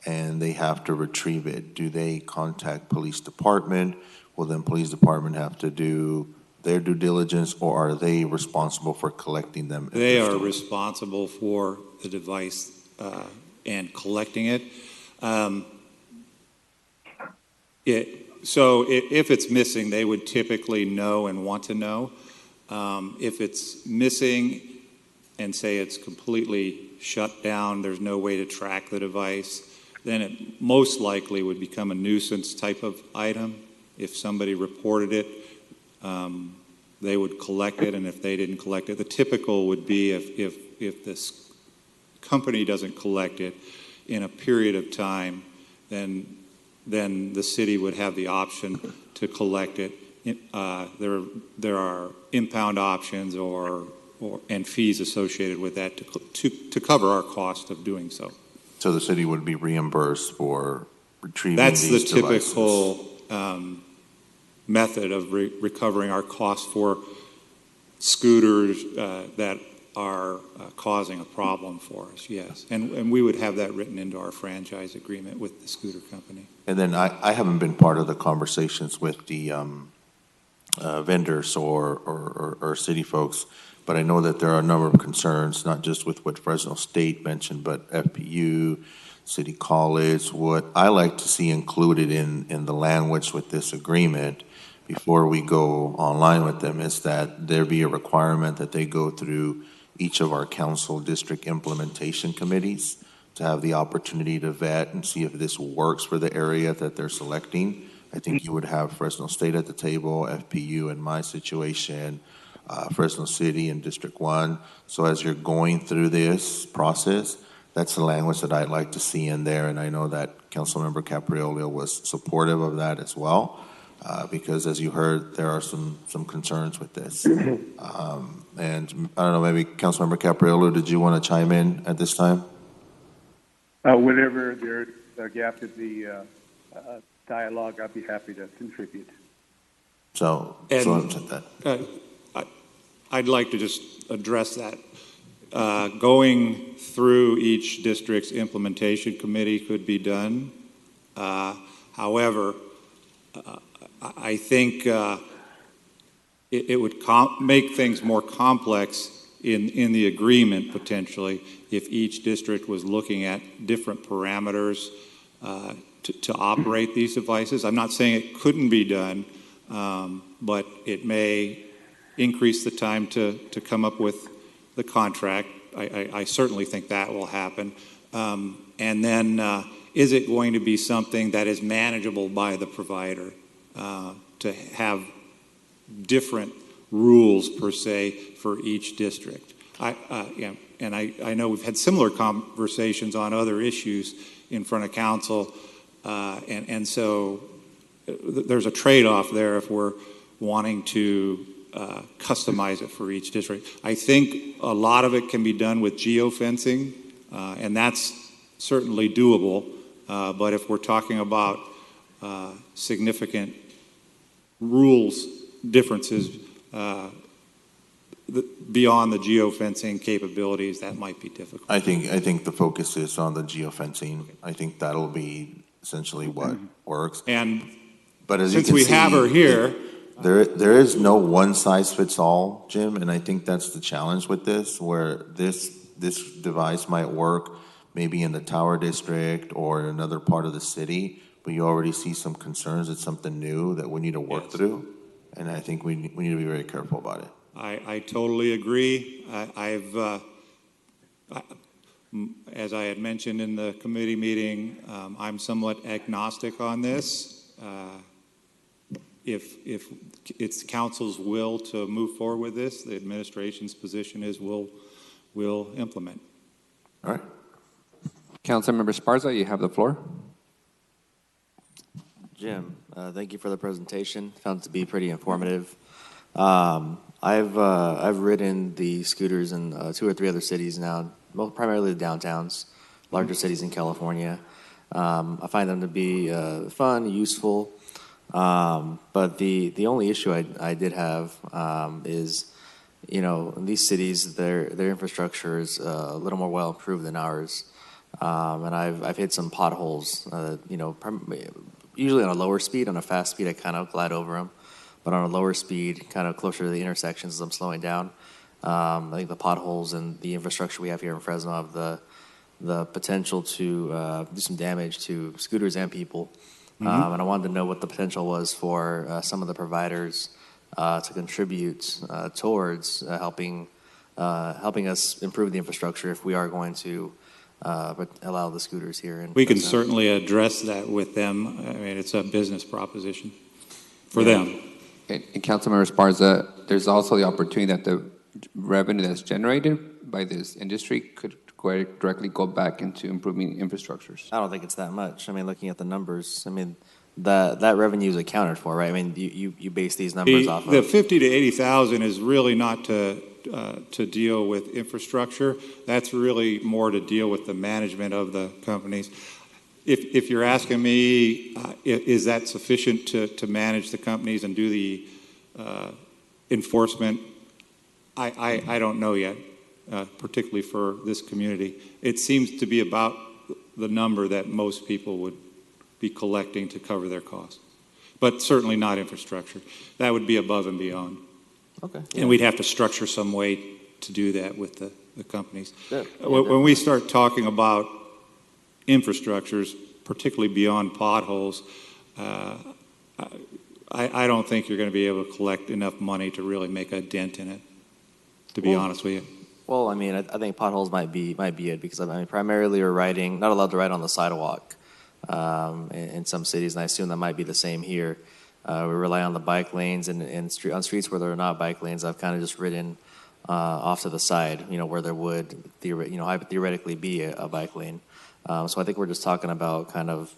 and they have to retrieve it? Do they contact police department? Will then police department have to do their due diligence, or are they responsible for collecting them? They are responsible for the device and collecting it. So if it's missing, they would typically know and want to know. If it's missing and say it's completely shut down, there's no way to track the device, then it most likely would become a nuisance type of item. If somebody reported it, they would collect it, and if they didn't collect it, the typical would be if this company doesn't collect it in a period of time, then the city would have the option to collect it. There are impound options or and fees associated with that to cover our cost of doing so. So the city would be reimbursed for retrieving That's the these devices. typical method of recovering our cost for scooters that are causing a problem for us, yes. And we would have that written into our franchise agreement with the scooter company. And then I haven't been part of the conversations with the vendors or city folks, but I know that there are a number of concerns, not just with what Fresno State mentioned, but FPU, City College. What I like to see included in the language with this agreement before we go online with them is that there be a requirement that they go through each of our council district implementation committees to have the opportunity to vet and see if this works for the area that they're selecting. I think you would have Fresno State at the table, FPU in my situation, Fresno City and District 1. So as you're going through this process, that's the language that I'd like to see in there. And I know that Councilmember Capriolio was supportive of that as well, because as you heard, there are some concerns with this. And I don't know, maybe Councilmember Capriolio, did you want to chime in at this time? Whenever there's a gap in the dialogue, I'd be happy to contribute. I'd like to just address that. Going through each district's implementation committee could be done. However, I think it would make things more complex in the agreement potentially if each district was looking at different parameters to operate these devices. I'm not saying it couldn't be done, but it may increase the time to come up with the contract. I certainly think that will happen. And then is it going to be something that is manageable by the provider to have different rules per se for each district? And I know we've had similar conversations on other issues in front of council, and so there's a trade-off there if we're wanting to customize it for each district. I think a lot of it can be done with geofencing, and that's certainly doable. But if we're talking about significant rules differences beyond the geofencing capabilities, that might be difficult. I think the focus is on the geofencing. I think that'll be essentially what works. But as since you can we see, have her here, there is no one size fits all, Jim, and I think that's the challenge with this, where this device might work maybe in the Tower District or in another part of the city, but you already see some concerns. It's something new that we need to work through, and I think we need to be very careful about it. I totally agree. As I had mentioned in the committee meeting, I'm somewhat agnostic on this. If it's council's will to move forward with this, the administration's position is we'll implement. All right. Councilmember Esparza, you have the floor. Jim, thank you for the presentation. Found it to be pretty informative. I've ridden the scooters in 2 or 3 other cities now, primarily the downtowns, larger cities in California. I find them to be fun, useful. But the only issue I did have is, in these cities, their infrastructure is a little more well improved than ours. And I've hit some potholes, usually on a lower speed. On a fast speed, I kind of glide over them. But on a lower speed, kind of closer to the intersections as I'm slowing down, I think the potholes and the infrastructure we have here in Fresno have the potential to do some damage to scooters and people. And I wanted to know what the potential was for some of the providers to contribute towards helping us improve the infrastructure if we are going to allow the scooters here. We can certainly address that with them. I mean, it's a business proposition for them. And Councilmember Esparza, there's also the opportunity that the revenue that's generated by this industry could directly go back into improving infrastructures. I don't think it's that much. I mean, looking at the numbers, that revenue is accounted for, right? I mean, you base these numbers off The of. 50 to 80,000 is really not to deal with infrastructure. That's really more to deal with the management of the companies. If you're asking me, is that sufficient to manage the companies and do the enforcement? I don't know yet, particularly for this community. It seems to be about the number that most people would be collecting to cover their costs, but certainly not infrastructure. That would be above and beyond. Okay. And we'd have to structure some way to do that with the companies. Yeah. When we start talking about infrastructures, particularly beyond potholes, I don't think you're going to be able to collect enough money to really make a dent in it, to be honest with you. Well, I mean, I think potholes might be it because I mean, primarily you're not allowed to ride on the sidewalk in some cities, and I assume that might be the same here. We rely on the bike lanes, and on streets where there are not bike lanes, I've kind of just ridden off to the side, where there would theoretically be a bike lane. So I think we're just talking about kind of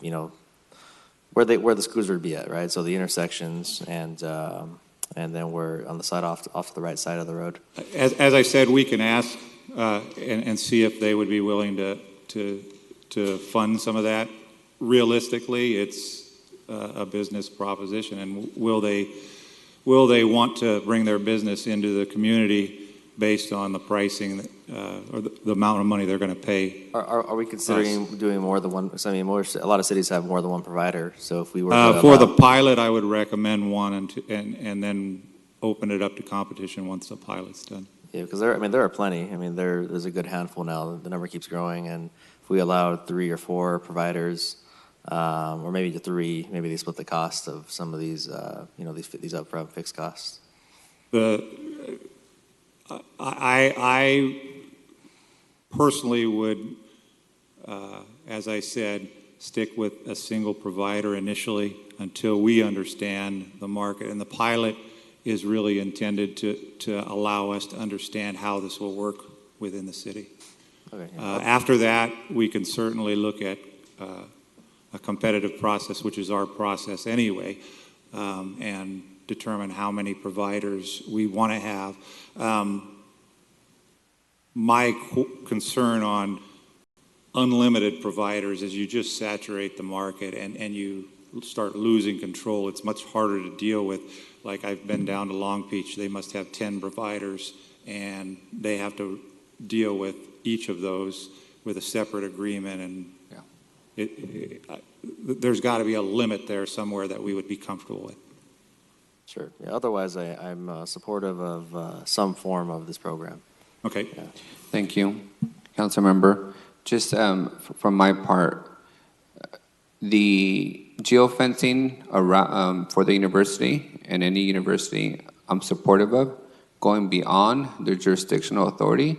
where the screws would be at, right? So the intersections and then we're on the side off to the right side of the road. As I said, we can ask and see if they would be willing to fund some of that. Realistically, it's a business proposition, and will they want to bring their business into the community based on the pricing or the amount of money they're going to pay? Are we considering doing more than one? I mean, a lot of cities have more than one provider. So if we were for the pilot, I would recommend one, and then open it up to competition once the pilot's done. Yeah, because there are plenty. I mean, there's a good handful now. The number keeps growing, and if we allowed 3 or 4 providers, or maybe to 3, maybe they split the cost of some of these, these upfront fixed costs. I personally would, as I said, stick with a single provider initially until we understand the market. And the pilot is really intended to allow us to understand how this will work within the city. Okay. After that, we can certainly look at a competitive process, which is our process anyway, and determine how many providers we want to have. My concern on unlimited providers is you just saturate the market and you start losing control. It's much harder to deal with. Like, I've been down to Long Beach. They must have 10 providers, and they have to deal with each of those with a separate agreement. And there's got to be a limit there somewhere that we would be comfortable with. Sure. Yeah, otherwise, I'm supportive of some form of this program. Okay. Yeah. Thank you, Councilmember. Just from my part, the geofencing around for the university and any university, I'm supportive of. Going beyond their jurisdictional authority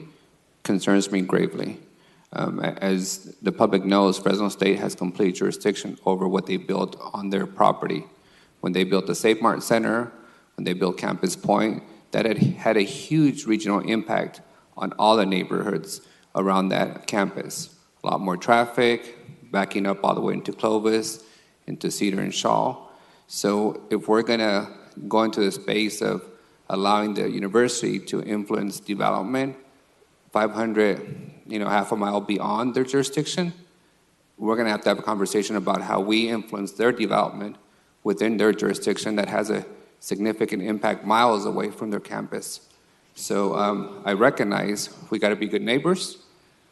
concerns me gravely. As the public knows, Fresno State has complete jurisdiction over what they built on their property. When they built the Safe Mart Center, when they built Campus Point, that had a huge regional impact on all the neighborhoods around that campus. A lot more traffic, backing up all the way into Clovis, into Cedar and Shaw. So if we're gonna go into the space of allowing the university to influence development 500, half a mile beyond their jurisdiction, we're gonna have to have a conversation about how we influence their development within their jurisdiction that has a significant impact miles away from their campus. So I recognize we gotta be good neighbors,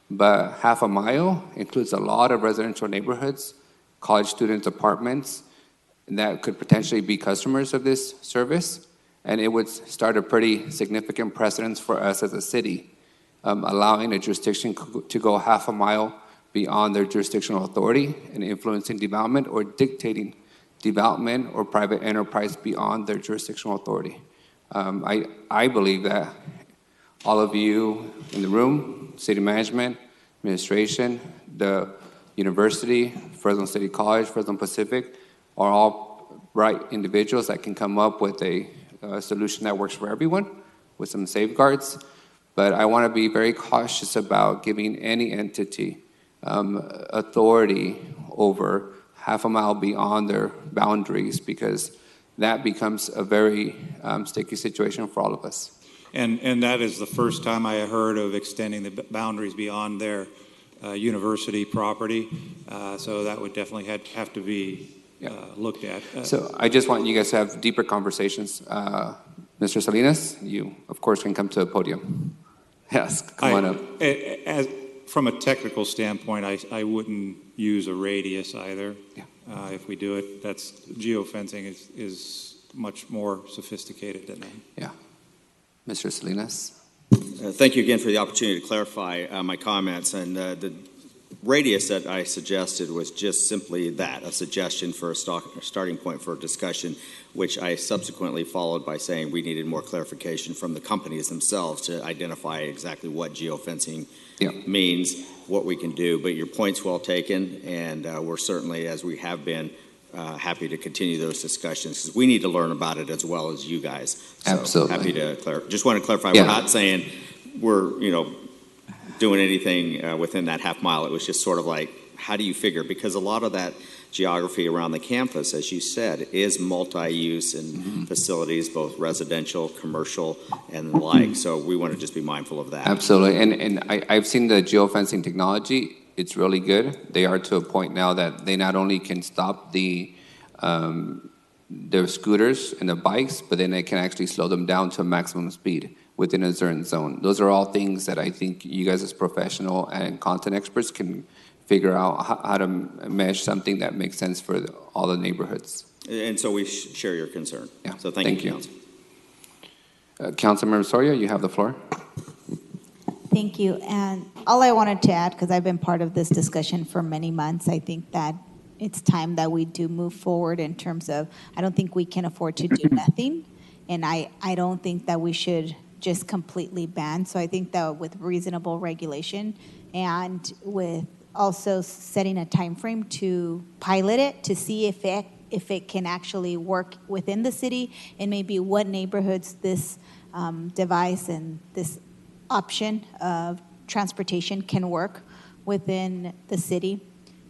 but half a mile includes a lot of residential neighborhoods, college students' apartments, and that could potentially be customers of this service. And it would start a pretty significant precedence for us as a city, allowing a jurisdiction to go half a mile beyond their jurisdictional authority and influencing development or dictating development or private enterprise beyond their jurisdictional authority. I believe that all of you in the room, city management, administration, the university, Fresno City College, Fresno Pacific, are all right individuals that can come up with a solution that works for everyone with some safeguards. But I want to be very cautious about giving any entity authority over half a mile beyond their boundaries, because that becomes a very sticky situation for all of us. And that is the first time I heard of extending the boundaries beyond their university property. So that would definitely have to be looked at. So I just want you guys to have deeper conversations. Mr. Salinas, you, of course, can come to the podium. Yes, come on up. From a technical standpoint, I wouldn't use a radius either. If we do it, that's geofencing is much more sophisticated than that. Yeah. Mr. Salinas? Thank you again for the opportunity to clarify my comments. And the radius that I suggested was just simply that, a suggestion for a starting point for a discussion, which I subsequently followed by saying we needed more clarification from the companies themselves to identify exactly what geofencing means, what we can do. But your point's well taken, and we're certainly, as we have been, happy to continue those discussions, because we need to learn about it as well as you guys. So Absolutely. Happy to just want to clarify, we're not saying we're, doing anything within that half mile. It was just sort of like, how do you figure? Because a lot of that geography around the campus, as you said, is multi-use and facilities, both residential, commercial, and the like. So we want to just be mindful of that. Absolutely. And I've seen the geofencing technology. It's really good. They are to a point now that they not only can stop the scooters and the bikes, but then they can actually slow them down to maximum speed within a certain zone. Those are all things that I think you guys as professional and content experts can figure out how to mesh something that makes sense for all the neighborhoods. And so we share your concern. Yeah. So thank you, Council. Councilmember Soria, you have the floor. Thank you. And all I wanted to add, because I've been part of this discussion for many months, I think that it's time that we do move forward in terms of, I don't think we can afford to do nothing. And I don't think that we should just completely ban. So I think that with reasonable regulation and with also setting a time frame to pilot it, to see if it can actually work within the city, and maybe what neighborhoods this device and this option of transportation can work within the city.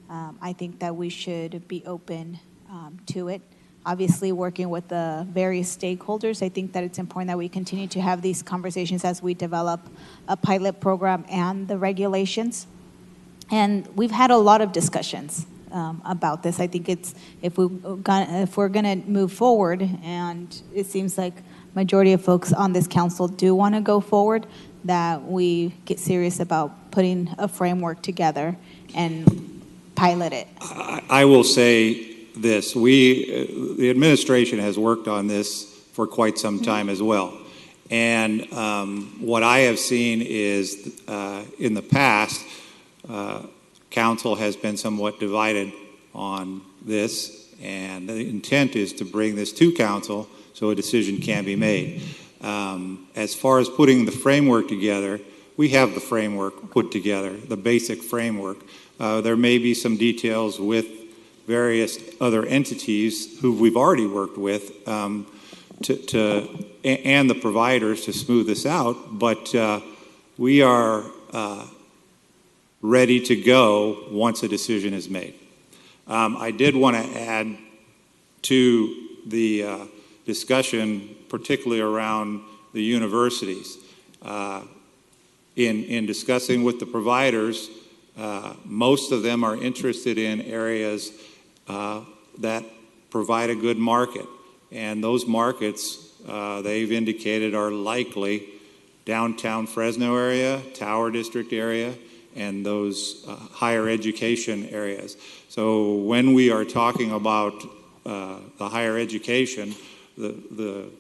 I think that we should be open to it. Obviously, working with the various stakeholders, I think that it's important that we continue to have these conversations as we develop a pilot program and the regulations. And we've had a lot of discussions about this. I think it's if we're going to move forward, and it seems like majority of folks on this council do want to go forward, that we get serious about putting a framework together and pilot it. I will say this. The administration has worked on this for quite some time as well. And what I have seen is in the past, council has been somewhat divided on this, and the intent is to bring this to council so a decision can be made. As far as putting the framework together, we have the framework put together, the basic framework. There may be some details with various other entities who we've already worked with and the providers to smooth this out, but we are ready to go once a decision is made. I did want to add to the discussion, particularly around the universities. In discussing with the providers, most of them are interested in areas that provide a good market. And those markets, they've indicated, are likely downtown Fresno area, Tower District area, and those higher education areas. So when we are talking about the higher education, the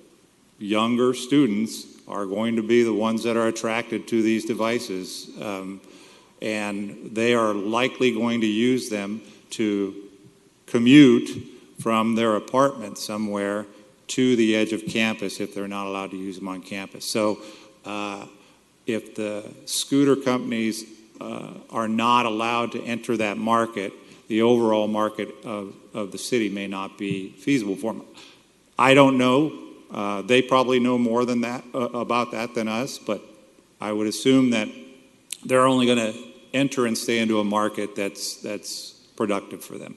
younger students are going to be the ones that are attracted to these devices. And they are likely going to use them to commute from their apartment somewhere to the edge of campus if they're not allowed to use them on campus. So if the scooter companies are not allowed to enter that market, the overall market of the city may not be feasible for them. I don't know. They probably know more than that about that than us, but I would assume that they're only going to enter and stay into a market that's productive for them.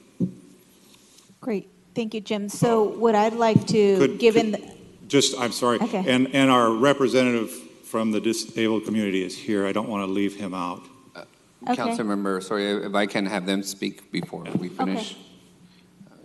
Great. Thank you, Jim. So what I'd like to, I'm sorry. Okay. And our representative from the disabled community is here. I don't want to leave him out. Okay. Councilmember, sorry, if I can have them speak before we finish.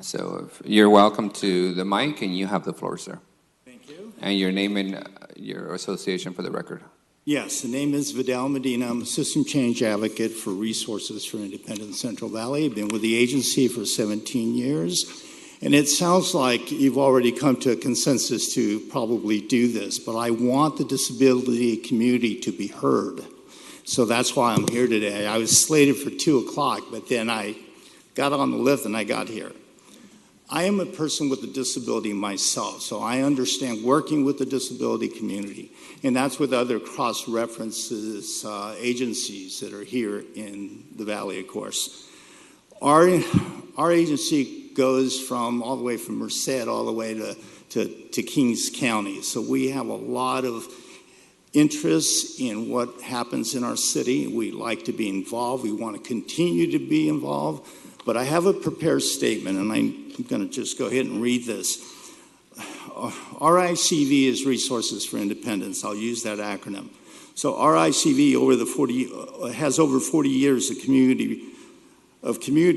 So if you're welcome to the mic, and you have the floor, sir. Thank you. And your name and your association for the record. Yes, the name is Vidal Medina. I'm a system change advocate for Resources for Independent Central Valley. I've been with the agency for 17 years. And it sounds like you've already come to a consensus to probably do this, but I want the disability community to be heard. So that's why I'm here today. I was slated for 2 o'clock, but then I got on the lift and I got here. I am a person with a disability myself, so I understand working with the disability community, and that's with other cross-references agencies that are here in the Valley, of course. Our agency goes from all the way from Merced all the way to Kings County, so we have a lot of interest in what happens in our city. We like to be involved. We want to continue to be involved. But I have a prepared statement, and I'm going to just go ahead and read this. RICV is Resources for Independence. I'll use that acronym. So RICV has over 40 years of community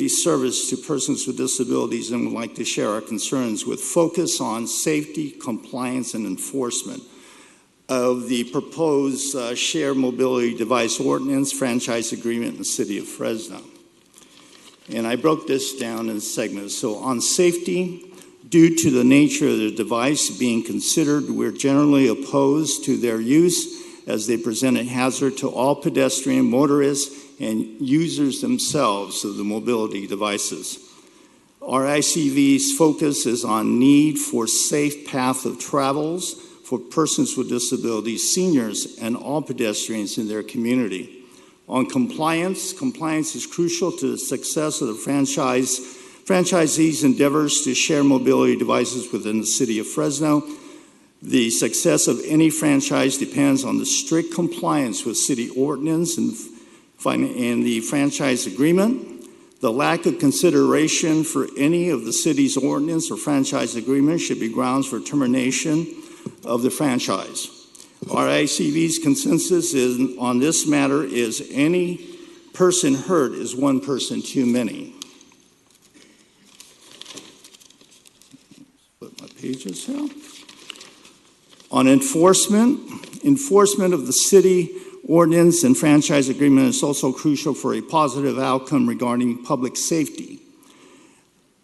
service to persons with disabilities, and would like to share our concerns with focus on safety, compliance, and enforcement of the proposed shared mobility device ordinance franchise agreement in the city of Fresno. And I broke this down in segments. So on safety, due to the nature of the device being considered, we're generally opposed to their use as they present a hazard to all pedestrian, motorists, and users themselves of the mobility devices. Our ICV's focus is on need for safe path of travels for persons with disabilities, seniors, and all pedestrians in their community. On compliance, compliance is crucial to the success of the franchisees' endeavors to share mobility devices within the city of Fresno. The success of any franchise depends on the strict compliance with city ordinance and the franchise agreement. The lack of consideration for any of the city's ordinance or franchise agreement should be grounds for termination of the franchise. Our ICV's consensus on this matter is any person hurt is one person too many. Put my pages here. On enforcement of the city ordinance and franchise agreement is also crucial for a positive outcome regarding public safety.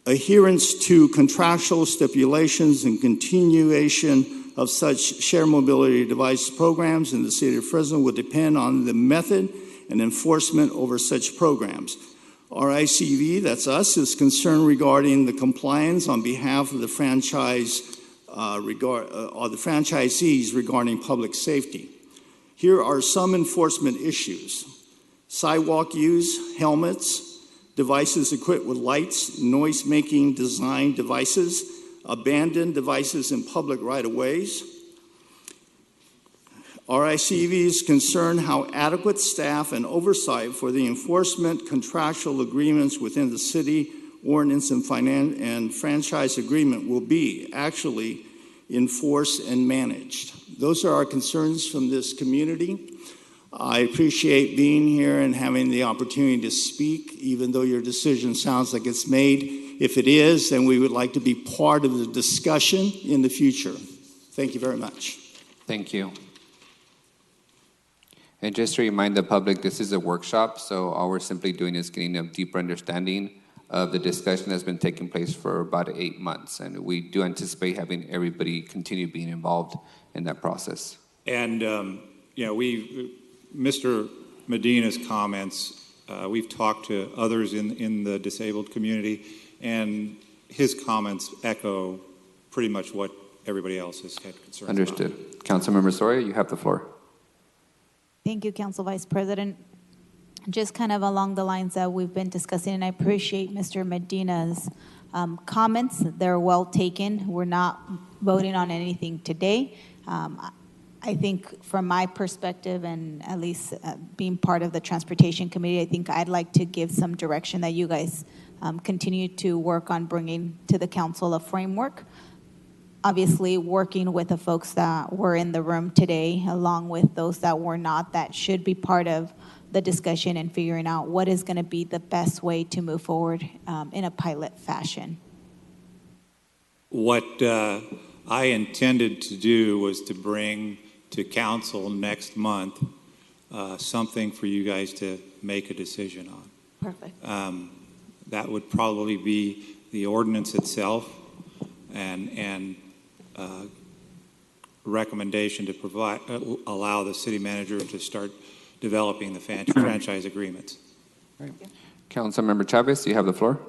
Adherence to contractual stipulations and continuation of such shared mobility device programs in the city of Fresno would depend on the method and enforcement over such programs. Our ICV, that's us, is concerned regarding the compliance on behalf of the franchisees regarding public safety. Here are some enforcement issues: sidewalk use, helmets, devices equipped with lights, noise-making design devices, abandoned devices in public right-of-ways. RICV is concerned how adequate staff and oversight for the enforcement contractual agreements within the city ordinance and franchise agreement will be actually enforced and managed. Those are our concerns from this community. I appreciate being here and having the opportunity to speak, even though your decision sounds like it's made. If it is, then we would like to be part of the discussion in the future. Thank you very much. Thank you. And just to remind the public, this is a workshop, so all we're simply doing is getting a deeper understanding of the discussion that's been taking place for about 8 months. And we do anticipate having everybody continue being involved in that process. And, Mr. Medina's comments, we've talked to others in the disabled community, and his comments echo pretty much what everybody else has had concerns Understood. about. Councilmember Soria, you have the floor. Thank you, Council Vice President. Just kind of along the lines that we've been discussing, and I appreciate Mr. Medina's comments. They're well taken. We're not voting on anything today. I think from my perspective, and at least being part of the Transportation Committee, I think I'd like to give some direction that you guys continue to work on bringing to the council a framework. Obviously, working with the folks that were in the room today, along with those that were not, that should be part of the discussion and figuring out what is going to be the best way to move forward in a pilot fashion. What I intended to do was to bring to council next month something for you guys to make a decision on. Perfect. That would probably be the ordinance itself and recommendation to provide allow the city manager to start developing the franchise agreements. Right. Councilmember Chavez, you have the floor.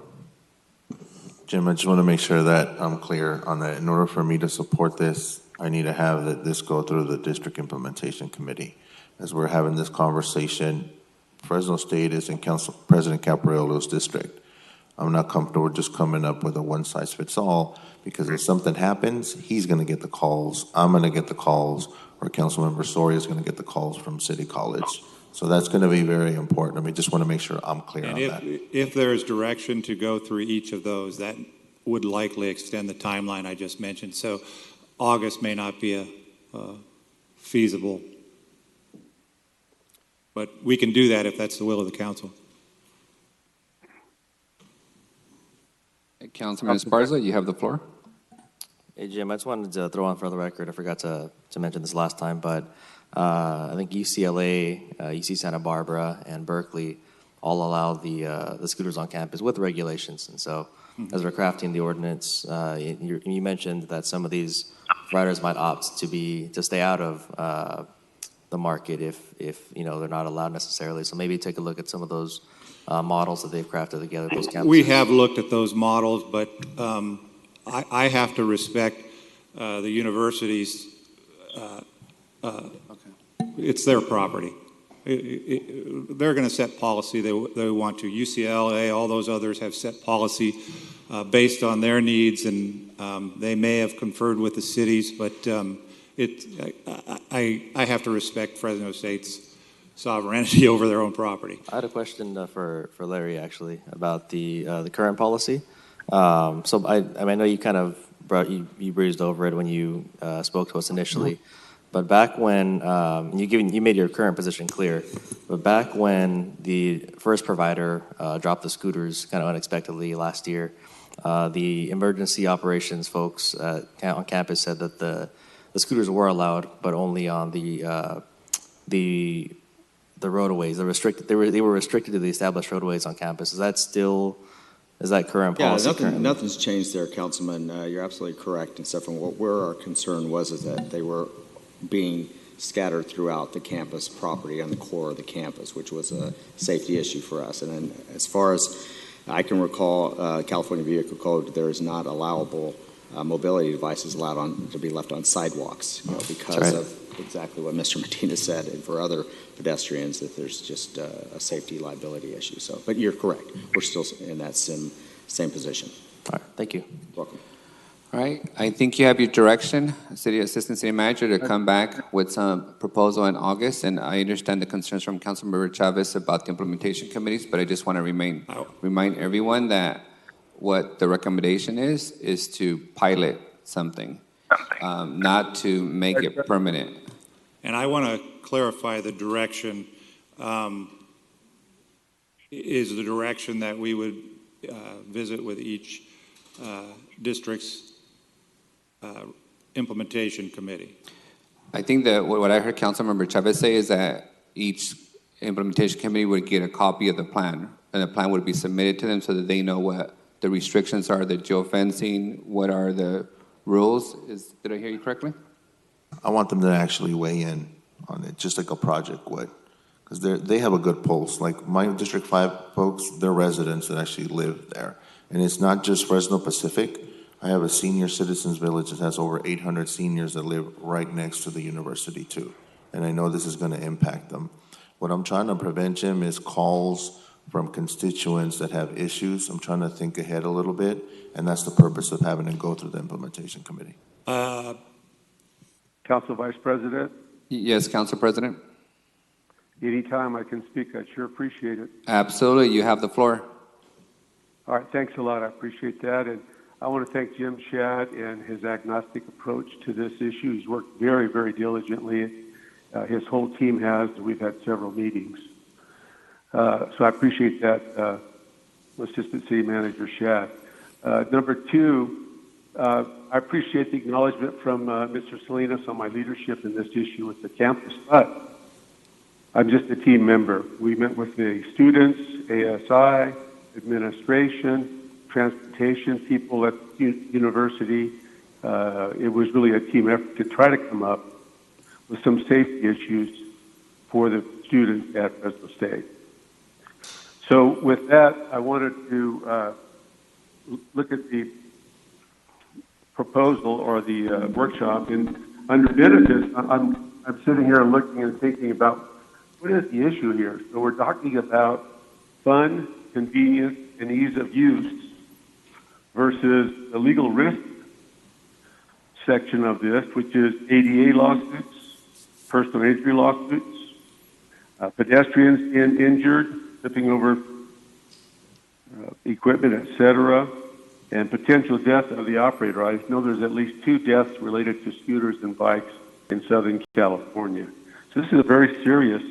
Jim, I just want to make sure that I'm clear on that. In order for me to support this, I need to have this go through the District Implementation Committee. As we're having this conversation, Fresno State is in President Capriolo's district. I'm not comfortable just coming up with a one-size-fits-all, because if something happens, he's going to get the calls, I'm going to get the calls, or Councilmember Soria is going to get the calls from City College. So that's going to be very important. I just want to make sure I'm clear on that. If there is direction to go through each of those, that would likely extend the timeline I just mentioned. So August may not be feasible, but we can do that if that's the will of the council. Councilman Esparza, you have the floor. Hey, Jim, I just wanted to throw on for the record, I forgot to mention this last time, but I think UCLA, UC Santa Barbara, and Berkeley all allow the scooters on campus with regulations. And so as we're crafting the ordinance, you mentioned that some of these riders might opt to stay out of the market if they're not allowed necessarily. So maybe take a look at some of those models that they've crafted together. Those campuses. We have looked at those models, but I have to respect the universities. It's their property. They're going to set policy they want to. UCLA, all those others have set policy based on their needs, and they may have conferred with the cities, but I have to respect Fresno State's sovereignty over their own property. I had a question for Larry, actually, about the current policy. So I know you kind of you breezed over it when you spoke to us initially, but back when you made your current position clear, but back when the first provider dropped the scooters kind of unexpectedly last year, the emergency operations folks on campus said that the scooters were allowed, but only on the roadways. They were restricted to the established roadways on campus. Is that current policy? Yeah, nothing's changed there, Councilman. You're absolutely correct, except from where our concern was is that they were being scattered throughout the campus property on the core of the campus, which was a safety issue for us. And then as far as I can recall, California Vehicle Code, there is not allowable mobility devices allowed to be left on sidewalks because of exactly what Mr. Medina said, and for other pedestrians that there's just a safety liability issue. So, but you're correct. We're still in that same position. All right. Thank you. Welcome. All right. I think you have your direction, Assistant City Manager, to come back with some proposal in August. And I understand the concerns from Councilmember Chavez about the implementation committees, but I just want to remind everyone that what the recommendation is to pilot something, not to make it permanent. And I want to clarify the direction is the direction that we would visit with each district's implementation committee. I think that what I heard Councilmember Chavez say is that each implementation committee would get a copy of the plan, and the plan would be submitted to them so that they know what the restrictions are, the geofencing, what are the rules. Did I hear you correctly? I want them to actually weigh in on it, just like a project would, because they have a good pulse. Like my District 5 folks, they're residents that actually live there. And it's not just Fresno Pacific. I have a senior citizens village that has over 800 seniors that live right next to the university too. And I know this is going to impact them. What I'm trying to prevent, Jim, is calls from constituents that have issues. I'm trying to think ahead a little bit, and that's the purpose of having it go through the implementation committee. Council Vice President? Yes, Council President. Anytime I can speak, I'd sure appreciate it. Absolutely, you have the floor. All right, thanks a lot. I appreciate that. And I want to thank Jim Shad and his agnostic approach to this issue. He's worked very, very diligently. His whole team has. We've had several meetings. So I appreciate that, Assistant City Manager Shad. Number two, I appreciate the acknowledgement from Mr. Salinas on my leadership in this issue with the campus, but I'm just a team member. We met with the students, ASI, administration, transportation people at the university. It was really a team effort to try to come up with some safety issues for the students at Fresno State. So with that, I wanted to look at the proposal or the workshop. And under benefits, I'm sitting here looking and thinking about what is the issue here. So we're talking about fun, convenience, and ease of use versus the legal risk section of this, which is ADA lawsuits, personal injury lawsuits, pedestrians injured, tipping over equipment, etc., and potential death of the operator. I know there's at least 2 deaths related to scooters and bikes in Southern California. So this is a very serious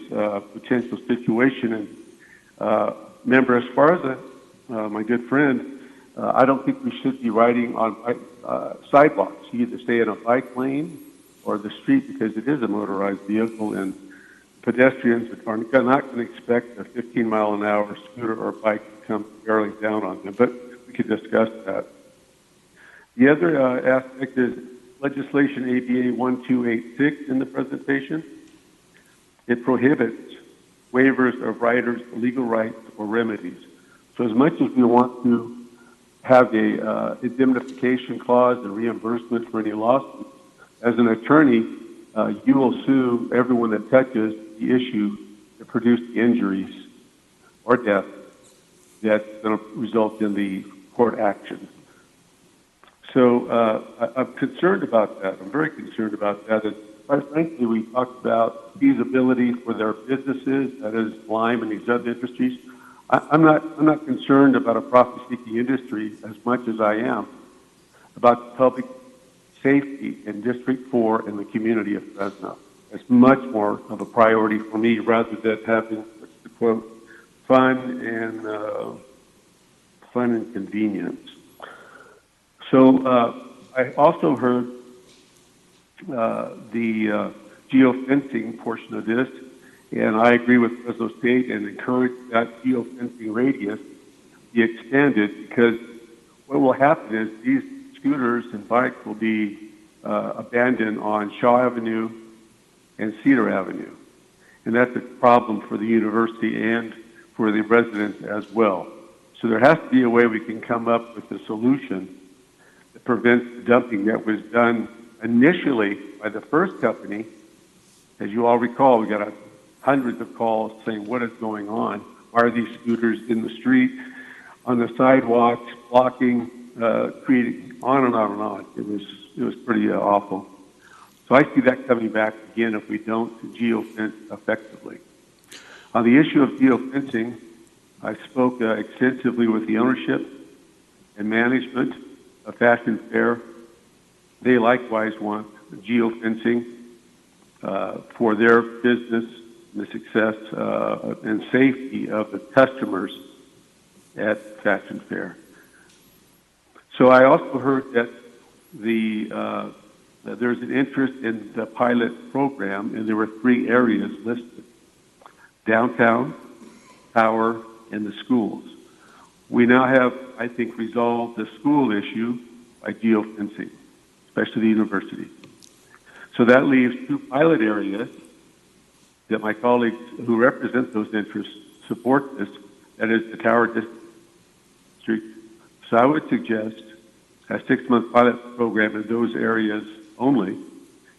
potential situation. And Member Esparza, my good friend, I don't think we should be riding on sidewalks. You either stay in a bike lane or the street because it is a motorized vehicle, and pedestrians are not going to expect a 15-mile-an-hour scooter or bike to come barreling down on them. But we could discuss that. The other aspect is legislation ABA 1286 in the presentation. It prohibits waivers of riders' legal rights or remedies. So as much as we want to have a indemnification clause and reimbursement for any lawsuits, as an attorney, you will sue everyone that touches the issue that produced the injuries or death that's going to result in the court action. So I'm concerned about that. I'm very concerned about that. And quite frankly, we talked about feasibility for their businesses, that is Lime and these other industries. I'm not concerned about a profit-seeking industry as much as I am about public safety in District 4 and the community of Fresno. It's much more of a priority for me rather than having, to quote, fun and convenience. So I also heard the geofencing portion of this, and I agree with Fresno State and encourage that geofencing radius be extended, because what will happen is these scooters and bikes will be abandoned on Shaw Avenue and Cedar Avenue. And that's a problem for the university and for the residents as well. So there has to be a way we can come up with a solution that prevents the dumping that was done initially by the first company. As you all recall, we got hundreds of calls saying, what is going on? Why are these scooters in the street, on the sidewalks, blocking, creating, on and on and on. It was pretty awful. So I see that coming back again if we don't geofence effectively. On the issue of geofencing, I spoke extensively with the ownership and management of Fashion Fair. They likewise want geofencing for their business, the success and safety of the customers at Fashion Fair. So I also heard that there's an interest in the pilot program, and there were 3 areas listed: downtown, power, and the schools. We now have, I think, resolved the school issue by geofencing, especially the university. So that leaves 2 pilot areas that my colleagues who represent those interests support this, that is the Tower District. So I would suggest a 6-month pilot program in those areas only,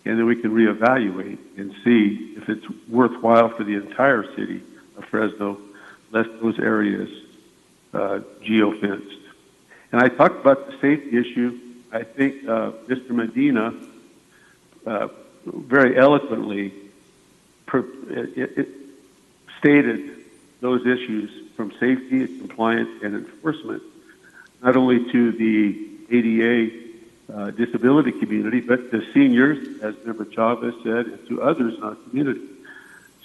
and then we can reevaluate and see if it's worthwhile for the entire city of Fresno, less those areas geofenced. And I talked about the safety issue. I think Mr. Medina very eloquently it stated those issues from safety, compliance, and enforcement, not only to the ADA disability community, but to seniors, as Member Chavez said, and to others in our community.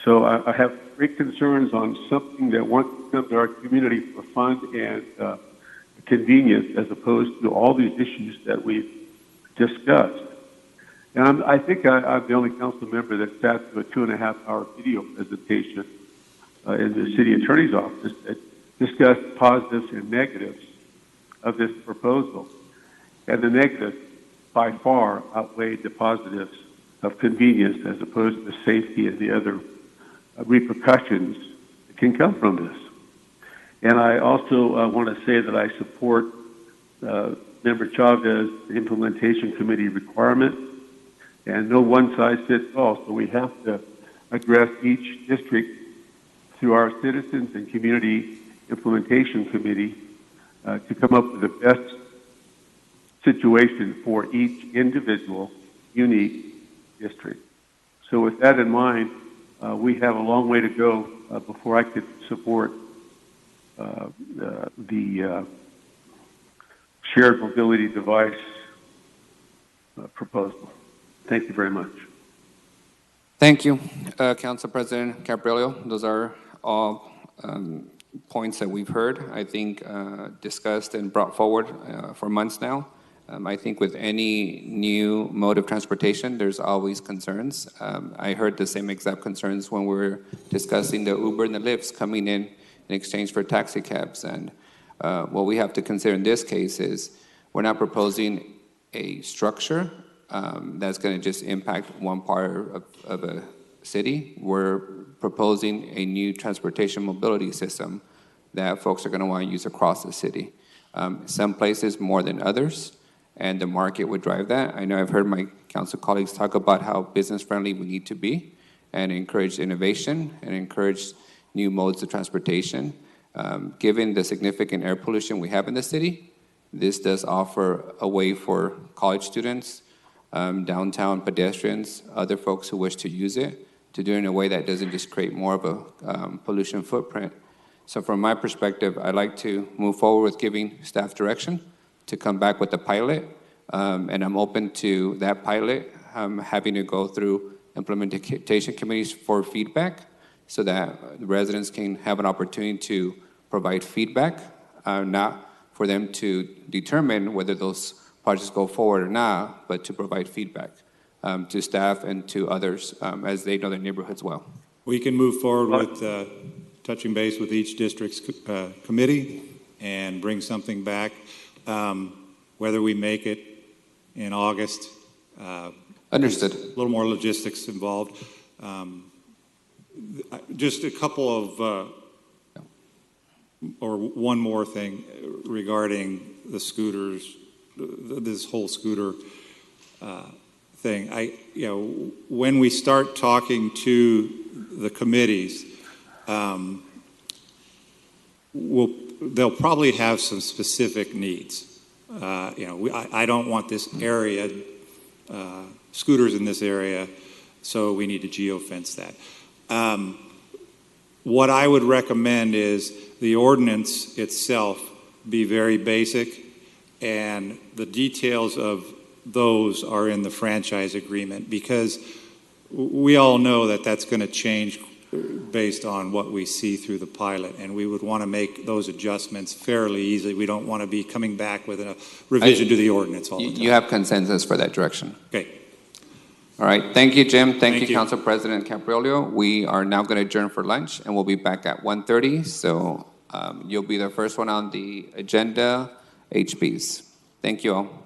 So I have great concerns on something that wants to come to our community for fun and convenience, as opposed to all these issues that we've discussed. And I think I'm the only council member that sat through a 2.5-hour video presentation in the city attorney's office that discussed positives and negatives of this proposal. And the negatives by far outweighed the positives of convenience as opposed to safety and the other repercussions that can come from this. And I also want to say that I support Member Chavez's implementation committee requirement, and no one size fits all. So we have to address each district through our citizens and community implementation committee to come up with the best situation for each individual, unique district. So with that in mind, we have a long way to go before I could support the shared mobility device proposal. Thank you very much. Thank you, Council President Caprillo. Those are all points that we've heard, I think, discussed and brought forward for months now. I think with any new mode of transportation, there's always concerns. I heard the same exact concerns when we were discussing the Uber and the Lyfts coming in exchange for taxi cabs. And what we have to consider in this case is we're not proposing a structure that's going to just impact one part of a city. We're proposing a new transportation mobility system that folks are going to want to use across the city. Some places more than others, and the market would drive that. I know I've heard my council colleagues talk about how business-friendly we need to be and encourage innovation and encourage new modes of transportation. Given the significant air pollution we have in the city, this does offer a way for college students, downtown pedestrians, other folks who wish to use it, to do it in a way that doesn't just create more of a pollution footprint. So from my perspective, I'd like to move forward with giving staff direction to come back with a pilot, and I'm open to that pilot having to go through implementation committees for feedback so that the residents can have an opportunity to provide feedback, not for them to determine whether those projects go forward or not, but to provide feedback to staff and to others as they know their neighborhoods well. We can move forward with touching base with each district's committee and bring something back. Whether we make it in August. Understood. A little more logistics involved. Just a couple of, or one more thing regarding the scooters, this whole scooter thing. When we start talking to the committees, they'll probably have some specific needs. I don't want this area, scooters in this area, so we need to geofence that. What I would recommend is the ordinance itself be very basic, and the details of those are in the franchise agreement, because we all know that that's going to change based on what we see through the pilot, and we would want to make those adjustments fairly easily. We don't want to be coming back with a revision to the ordinance all the time. You have consensus for that direction. Okay. All right. Thank you, Jim. Thank you, Council President Caprillo. We are now going to adjourn for lunch, and we'll be back at 1:30. So you'll be the first one on the agenda, HPs. Thank you all.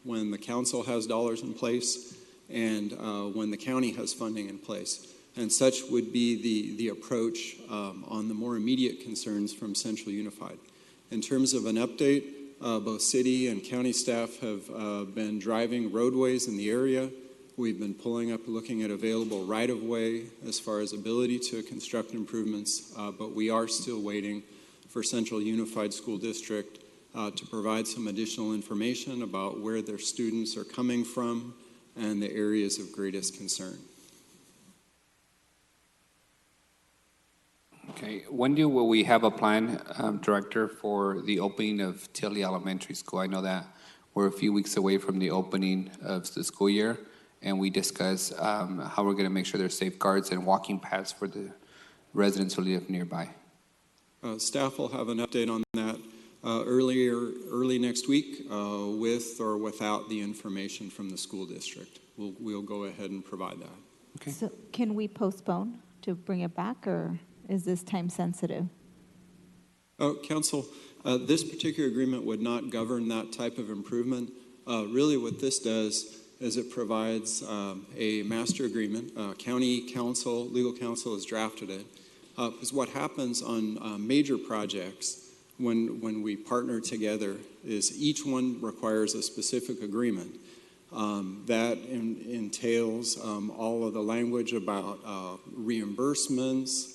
when the council has dollars in place and when the county has funding in place. And such would be the approach on the more immediate concerns from Central Unified. In terms of an update, both city and county staff have been driving roadways in the area. We've been pulling up, looking at available right-of-way as far as ability to construct improvements, but we are still waiting for Central Unified School District to provide some additional information about where their students are coming from and the areas of greatest concern. Okay, when will we have a plan, Director, for the opening of Tilly Elementary School? I know that we're a few weeks away from the opening of the school year, and we discussed how we're going to make sure there's safeguards and walking paths for the residents who live nearby. Staff will have an update on that early next week with or without the information from the school district. We'll go ahead and provide that. Okay. So can we postpone to bring it back, or is this time sensitive? Council, this particular agreement would not govern that type of improvement. Really what this does is it provides a master agreement. County council, legal counsel has drafted it. Because what happens on major projects when we partner together is each one requires a specific agreement. That entails all of the language about reimbursements,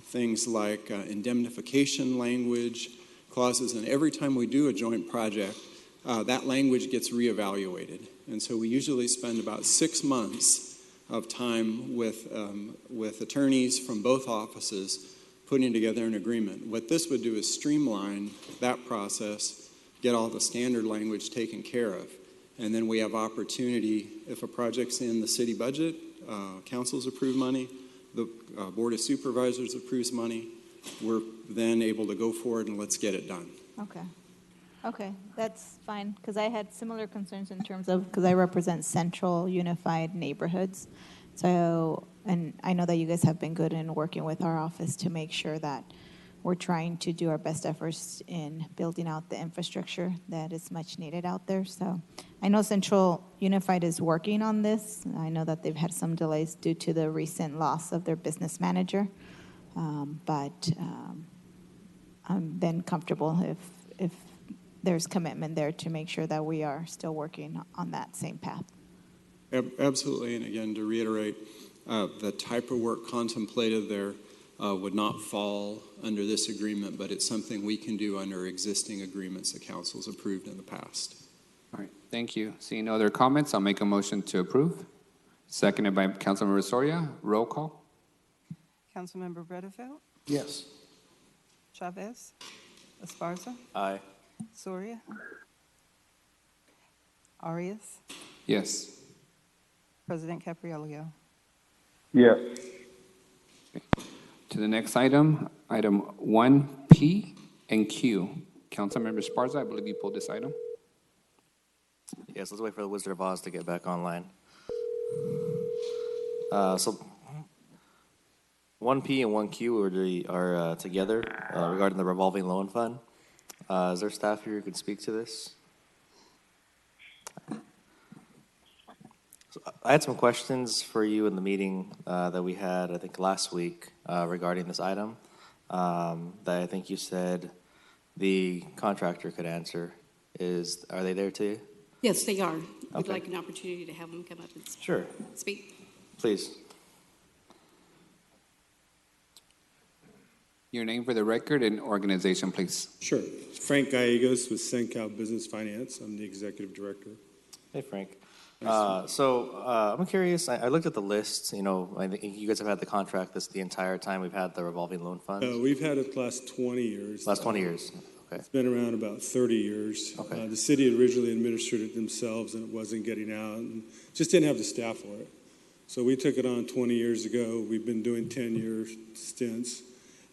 things like indemnification language, clauses, and every time we do a joint project, that language gets reevaluated. And so we usually spend about 6 months of time with attorneys from both offices putting together an agreement. What this would do is streamline that process, get all the standard language taken care of, and then we have opportunity, if a project's in the city budget, council's approved money, the Board of Supervisors approves money, we're then able to go forward and let's get it done. Okay. Okay, that's fine, because I had similar concerns in terms of, because I represent Central Unified Neighborhoods. So, and I know that you guys have been good in working with our office to make sure that we're trying to do our best efforts in building out the infrastructure that is much needed out there. So I know Central Unified is working on this. I know that they've had some delays due to the recent loss of their business manager. But I'm then comfortable if there's commitment there to make sure that we are still working on that same path. Absolutely, and again, to reiterate, the type of work contemplated there would not fall under this agreement, but it's something we can do under existing agreements the council's approved in the past. All right, thank you. Seeing no other comments, I'll make a motion to approve. Seconded by Councilmember Soria. Roll call. Councilmember Bredefeld? Yes. Chavez? Esparza? Aye. Soria? Arias? Yes. President Caprielio? Yes. To the next item, item 1P and Q. Councilmember Esparza, I believe you pulled this item. Yes, let's wait for the Wizard of Oz to get back online. So 1P and 1Q are together regarding the revolving loan fund. Is there staff here who can speak to this? So I had some questions for you in the meeting that we had, I think, last week regarding this item that I think you said the contractor could answer. Are they there too? Yes, they are. We'd Okay. like an opportunity to have them come up and Sure. speak. Please. Your name for the record and organization, please. Sure. Frank Gallegos with SenCal Business Finance. I'm the executive director. Hey, Frank. I'm curious. I looked at the list. You know, I think you guys have had the contract the entire time we've had the revolving loan fund. We've had it the last 20 years. Last 20 years. Okay. It's been around about 30 years. Okay. The city originally administered it themselves, and it wasn't getting out, and just didn't have the staff for it. So we took it on 20 years ago. We've been doing 10-year stints.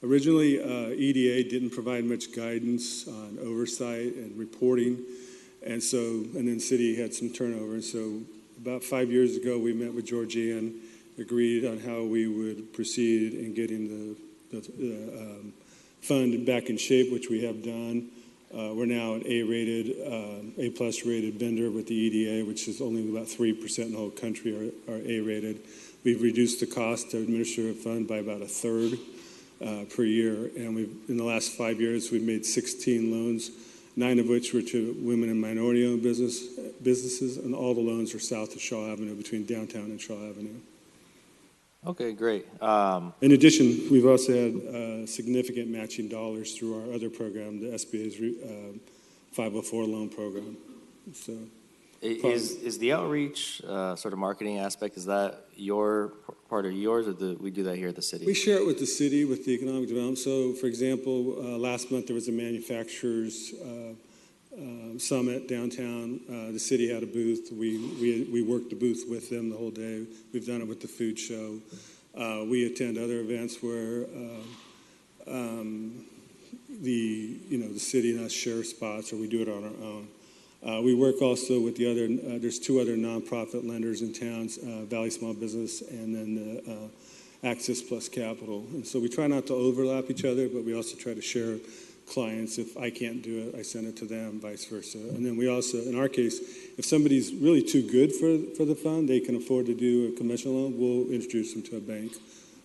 Originally, EDA didn't provide much guidance on oversight and reporting, and then city had some turnover. And so about 5 years ago, we met with Georgianne, agreed on how we would proceed in getting the fund back in shape, which we have done. We're now an A-rated, A-plus rated vendor with the EDA, which is only about 3% in the whole country are A-rated. We've reduced the cost to administer a fund by about a third per year, and in the last 5 years, we've made 16 loans, 9 of which were to women and minority-owned businesses, and all the loans are south of Shaw Avenue, between downtown and Shaw Avenue. Okay, great. In addition, we've also had significant matching dollars through our other program, the SBA's 504 loan program. So, is the outreach sort of marketing aspect, is that part of yours, or we do that here at the city? we share it with the city, with the economic development. So, for example, last month there was a manufacturers summit downtown. The city had a booth. We worked the booth with them the whole day. We've done it with the food show. We attend other events where the city and us share spots, or we do it on our own. We work also with the other. There's 2 other nonprofit lenders in towns, Valley Small Business, and then Access Plus Capital. And so we try not to overlap each other, but we also try to share clients. If I can't do it, I send it to them, vice versa. And then we also, in our case, if somebody's really too good for the fund, they can afford to do a conventional loan, we'll introduce them to a bank.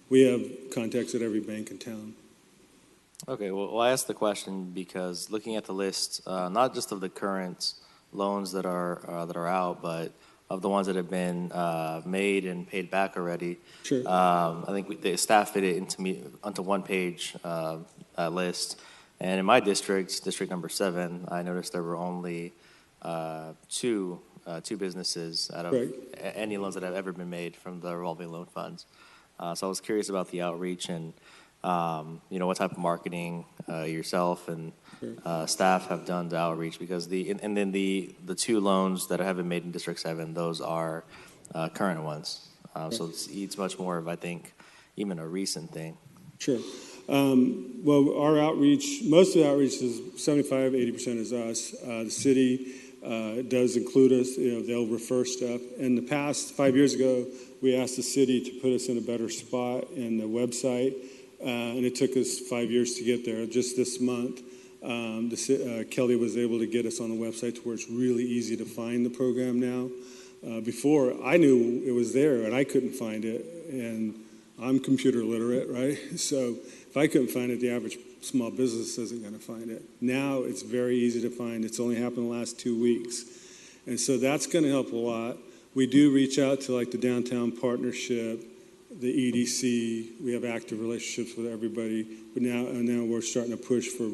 We have contacts at every bank in town. Okay, well, I asked the question because looking at the list, not just of the current loans that are out, but of the ones that have been made and paid back already. Sure. I think the staff fit it onto one-page list. And in my district, district number 7, I noticed there were only two businesses out of any loans that have ever been made from the revolving loan funds. So I was curious about the outreach and what type of marketing yourself and staff have done to outreach, because and then the 2 loans that have been made in District 7, those are current ones. So it's much more of, I think, even a recent thing. Sure. Well, our outreach, most of the outreach is 75-80% is us. The city does include us. They'll refer stuff. In the past, 5 years ago, we asked the city to put us in a better spot in the website, and it took us 5 years to get there. Just this month, Kelly was able to get us on the website to where it's really easy to find the program now. Before, I knew it was there, and I couldn't find it, and I'm computer literate, right? So if I couldn't find it, the average small business isn't going to find it. Now it's very easy to find. It's only happened the last 2 weeks. And so that's going to help a lot. We do reach out to like the Downtown Partnership, the EDC. We have active relationships with everybody. But now we're starting to push for,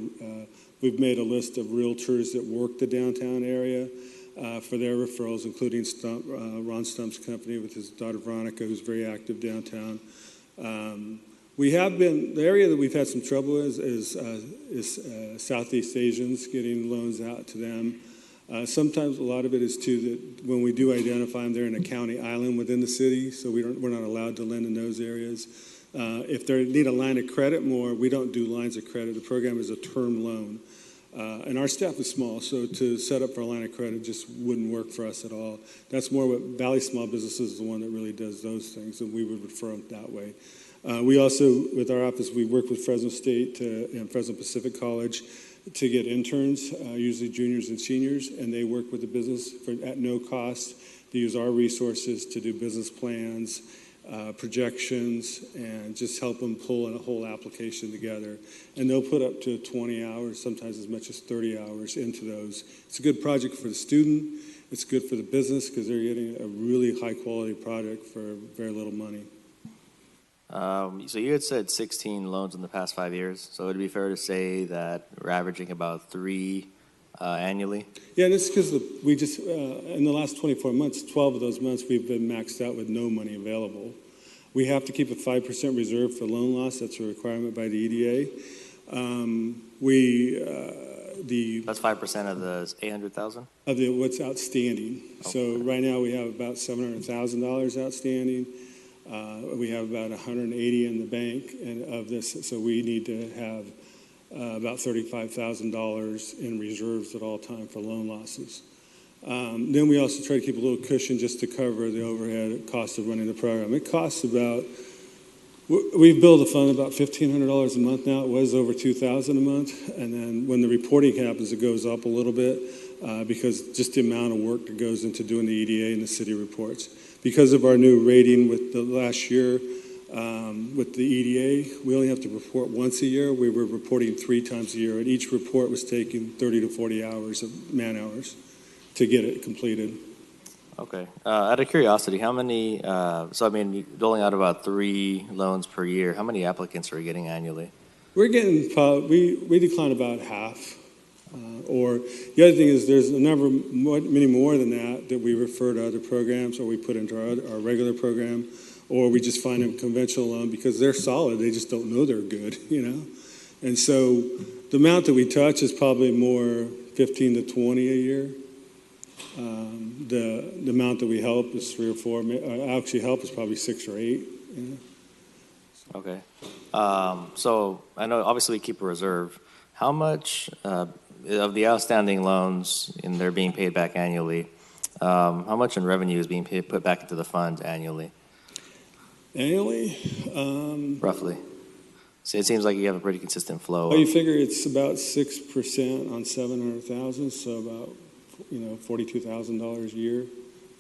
we've made a list of realtors that work the downtown area for their referrals, including Ron Stump's company with his daughter Veronica, who's very active downtown. The area that we've had some trouble with is Southeast Asians, getting loans out to them. Sometimes a lot of it is too that when we do identify them, they're in a county island within the city, so we're not allowed to lend in those areas. If they need a line of credit more, we don't do lines of credit. The program is a term loan. And our staff is small, so to set up for a line of credit just wouldn't work for us at all. That's more what Valley Small Business is the one that really does those things, and we would refer them that way. We also, with our office, we work with Fresno State and Fresno Pacific College to get interns, usually juniors and seniors, and they work with the business at no cost. They use our resources to do business plans, projections, and just help them pull a whole application together. And they'll put up to 20 hours, sometimes as much as 30 hours into those. It's a good project for the student. It's good for the business because they're getting a really high-quality product for very little money. So you had said 16 loans in the past 5 years. So would it be fair to say that we're averaging about 3 annually? Yeah, and it's because we just, in the last 24 months, 12 of those months, we've been maxed out with no money available. We have to keep a 5% reserve for loan loss. That's a requirement by the EDA. That's 5% of the 800,000? Of what's outstanding. Okay. So right now we have about $700,000 outstanding. We have about 180 in the bank, and of this, so we need to have about $35,000 in reserves at all time for loan losses. Then we also try to keep a little cushion just to cover the overhead cost of running the program. It costs about We've billed a fund about $1,500 a month now. It was over $2,000 a month. And then when the reporting happens, it goes up a little bit because just the amount of work that goes into doing the EDA and the city reports. Because of our new rating with the last year, with the EDA, we only have to report once a year. We were reporting 3 times a year, and each report was taking 30 to 40 hours of man-hours to get it completed. Okay. Out of curiosity, how many, so I mean, you're doling out about 3 loans per year. How many applicants are you getting annually? We're getting, we decline about half. Or the other thing is there's a number, many more than that we refer to other programs or we put into our regular program, or we just find them conventional loan because they're solid. They just don't know they're good, you know? And so the amount that we touch is probably more 15 to 20 a year. The amount that we help is 3 or 4. Actually, help is probably 6 or 8. Yeah. Okay. So I know obviously we keep a reserve. How much of the outstanding loans, and they're being paid back annually, how much in revenue is being put back into the fund annually? Annually? Roughly. So it seems like you have a pretty consistent flow. Well, you figure it's about 6% on 700,000, so about $42,000 a year,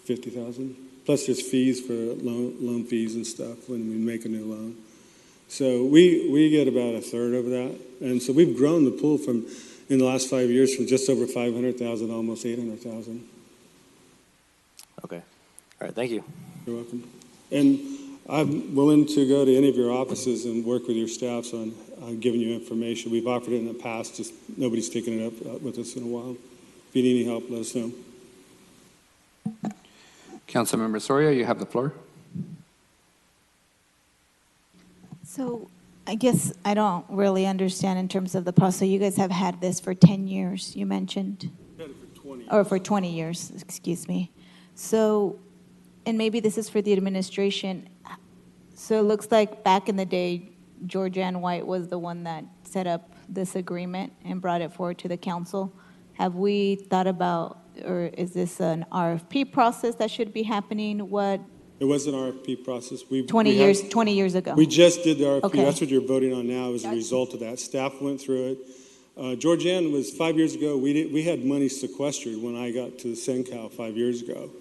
$50,000. Plus there's fees for loan fees and stuff when we make a new loan. So we get about a third of that, and so we've grown the pool from in the last 5 years from just over 500,000 to almost 800,000. Okay. All right. Thank you. You're welcome. And I'm willing to go to any of your offices and work with your staffs on giving you information. We've offered it in the past, just nobody's taken it up with us in a while. If you need any help, let us know. Councilmember Soria, you have the floor. So I guess I don't really understand in terms of the process. So you guys have had this for 10 years, you mentioned? Had it for 20 years. Or for 20 years, excuse me. So, and maybe this is for the administration. So it looks like back in the day, Georgianne White was the one that set up this agreement and brought it forward to the council. Have we thought about, or is this an RFP process that should be happening? What? It was an RFP process. 20 years ago. We just did the RFP. Okay. That's what you're voting on now as a result of that. Staff went through it. Georgianne was 5 years ago. We had money sequestered when I got to the CENCAL 5 years ago.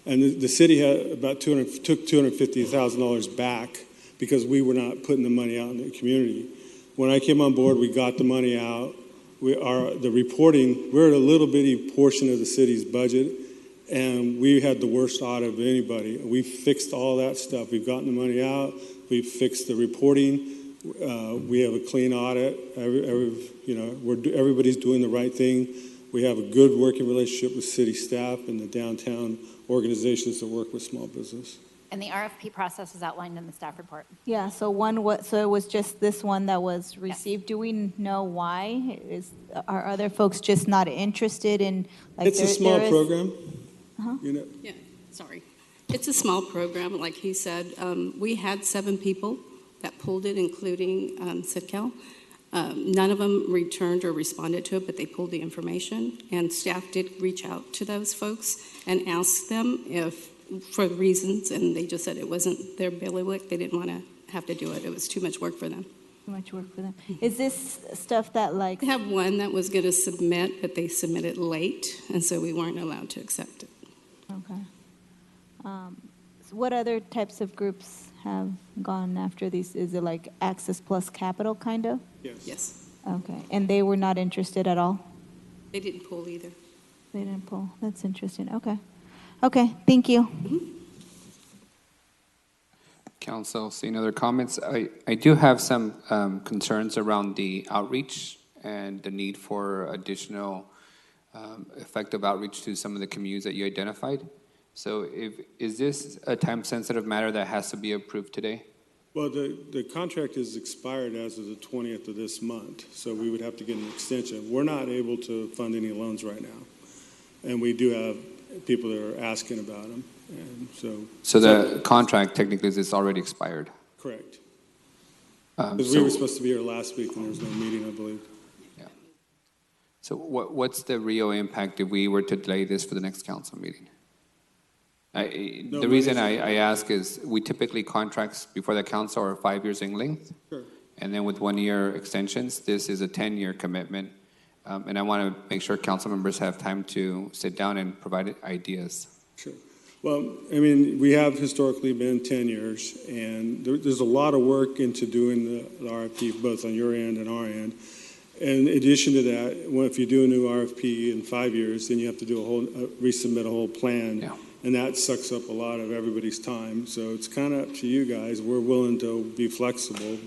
And the city had about took $250,000 back because we were not putting the money out in the community. When I came on board, we got the money out. The reporting, we're at a little bitty portion of the city's budget, and we had the worst audit of anybody. We fixed all that stuff. We've gotten the money out. We've fixed the reporting. We have a clean audit. Everybody's doing the right thing. We have a good working relationship with city staff and the downtown organizations that work with small business. And the RFP process is outlined in the staff report. Yeah, so it was just this one that was received. Yes. Do we know why? Are other folks just not interested in? It's a small program. Uh-huh. Yeah, sorry. It's a small program, like he said. We had 7 people that pulled it, including CENCAL. None of them returned or responded to it, but they pulled the information. And staff did reach out to those folks and ask them for reasons, and they just said it wasn't their bailiwick. They didn't want to have to do it. It was too much work for them. Too much work for them. Is this stuff that We have one that was going to submit, but they submitted late, and so we weren't allowed to accept it. Okay. So what other types of groups have gone after these? Is it like Access Plus Capital, kind of? Yes. Okay. And they were not interested at all? They didn't pull either. They didn't pull. That's interesting. Okay. Okay, thank you. Mm-hmm. Council, seeing other comments, I do have some concerns around the outreach and the need for additional effective outreach to some of the communities that you identified. So is this a time-sensitive matter that has to be approved today? Well, the contract is expired as of the 20th of this month, so we would have to get an extension. We're not able to fund any loans right now, and we do have people that are asking about them. And so the contract technically is already expired? Correct. Because we were supposed to be here last week and there was no meeting, I believe. Yeah. So what's the real impact if we were to delay this for the next council meeting? The reason I ask is we typically contracts before the council are 5 years in length. Sure. And then with 1-year extensions, this is a 10-year commitment. And I want to make sure council members have time to sit down and provide ideas. Sure. Well, I mean, we have historically been 10 years, and there's a lot of work into doing the RFP, both on your end and our end. And in addition to that, well, if you do a new RFP in 5 years, then you have to do resubmit a whole plan. Yeah. And that sucks up a lot of everybody's time. So it's kind of up to you guys. We're willing to be flexible,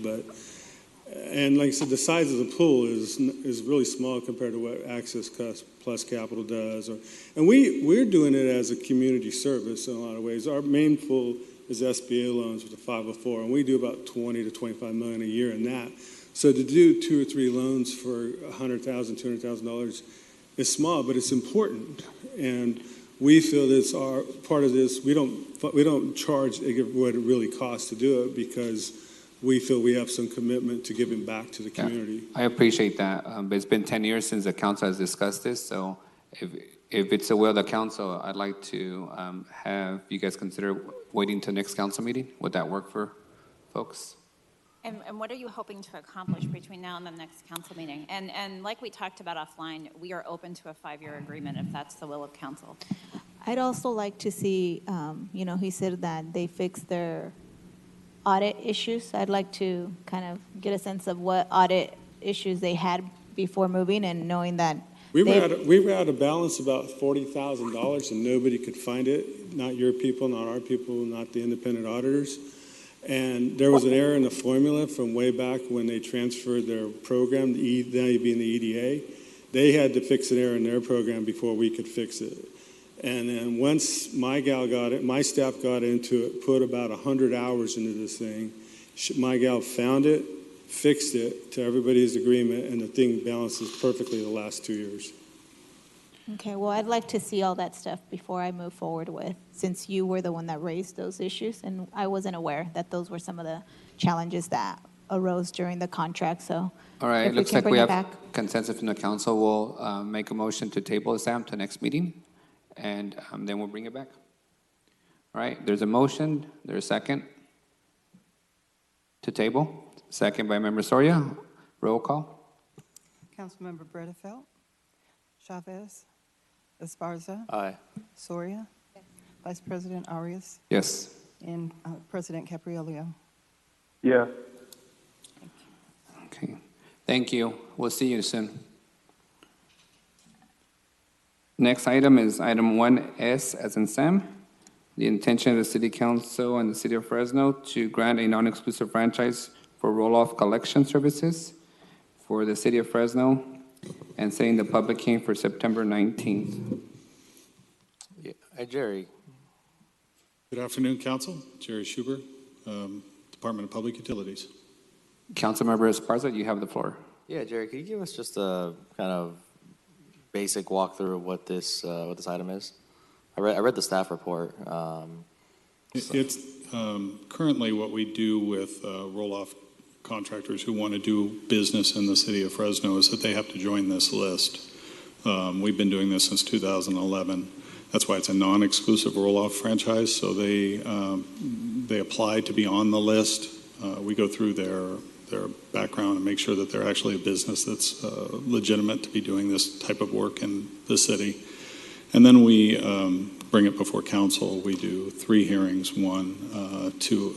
and like I said, the size of the pool is really small compared to what Access Plus Capital does. And we're doing it as a community service in a lot of ways. Our main pool is SBA loans with the 504, and we do about 20 to 25 million a year in that. So to do 2 or 3 loans for $100,000, $200,000 is small, but it's important. And we feel that's our part of this. We don't charge what it really costs to do it because we feel we have some commitment to giving back to the community. I appreciate that, but it's been 10 years since the council has discussed this, so if it's the will of the council, I'd like to have you guys consider waiting till next council meeting. Would that work for folks? And what are you hoping to accomplish between now and the next council meeting? And like we talked about offline, we are open to a 5-year agreement if that's the will of council. I'd also like to see, he said that they fixed their audit issues. I'd like to kind of get a sense of what audit issues they had before moving and knowing that We were at a balance about $40,000 and nobody could find it. Not your people, not our people, not the independent auditors. And there was an error in the formula from way back when they transferred their program, now being the EDA. They had to fix an error in their program before we could fix it. And then once my gal got it, my staff got into it, put about 100 hours into this thing. My gal found it, fixed it to everybody's agreement, and the thing balances perfectly the last 2 years. Okay, well, I'd like to see all that stuff before I move forward with, since you were the one that raised those issues, and I wasn't aware that those were some of the challenges that arose during the contract, so. All right, if looks can like bring we it have back. consensus from the council. We'll make a motion to table this item to next meeting, and then we'll bring it back. All right, there's a motion, there's a second to table. Second by Member Soria. Roll call. Councilmember Bredefeld, Chavez, Esparza, Aye. Soria, Vice President Arias, Yes. and President Caprielio. Yes. Okay. Thank you. We'll see you soon. Next item is item 1S as in Sam. The intention of the City Council and the City of Fresno to grant a non-exclusive franchise for roll-off collection services for the City of Fresno and setting the public hearing for September 19th. Yeah. Hey, Jerry. Good afternoon, Council. Jerry Schubert, Department of Public Utilities. Councilmember Esparza, you have the floor. Yeah, Jerry, could you give us just a kind of basic walkthrough of what this item is? I read the staff report. It's currently what we do with roll-off contractors who want to do business in the city of Fresno is that they have to join this list. We've been doing this since 2011. That's why it's a non-exclusive roll-off franchise. So they apply to be on the list. We go through their background and make sure that they're actually a business that's legitimate to be doing this type of work in the city. And then we bring it before council. We do 3 hearings, one to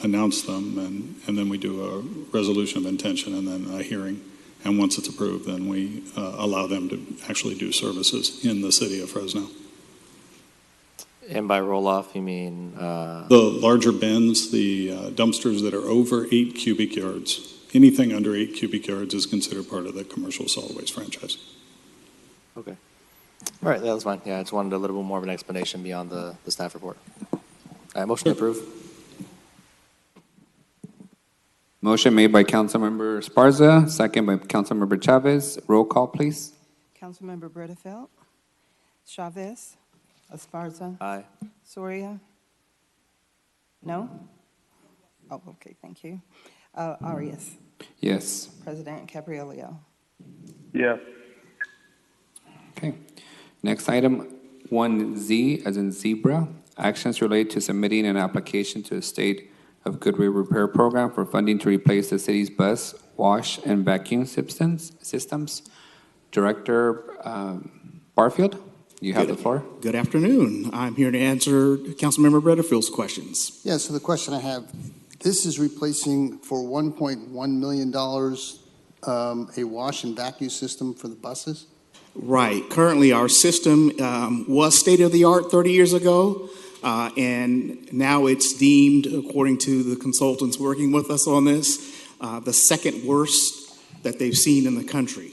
announce them, and then we do a resolution of intention and then a hearing. And once it's approved, then we allow them to actually do services in the city of Fresno. And by roll-off, you mean? The larger bins, the dumpsters that are over 8 cubic yards. Anything under 8 cubic yards is considered part of the commercial solid waste franchise. Okay. All right, that was fine. Yeah, I just wanted a little bit more of an explanation beyond the staff report. All right, motion to approve. Motion made by Councilmember Esparza, second by Councilmember Chavez. Roll call, please. Councilmember Bredefeld, Chavez, Esparza. Aye. Soria? No? Oh, okay, thank you. Arias, Yes. President Caprielio. Yes. Okay. Next item, 1Z as in zebra. actions related to submitting an application to the State of Goodwill Repair Program for funding to replace the city's bus, wash, and vacuum systems. Director Barfield, you have the floor. Good afternoon. I'm here to answer Councilmember Bredefield's questions. Yeah, so the question I have, this is replacing for $1.1 million a wash and vacuum system for the buses? Right. Currently, our system was state-of-the-art 30 years ago, and now it's deemed, according to the consultants working with us on this, the second worst that they've seen in the country.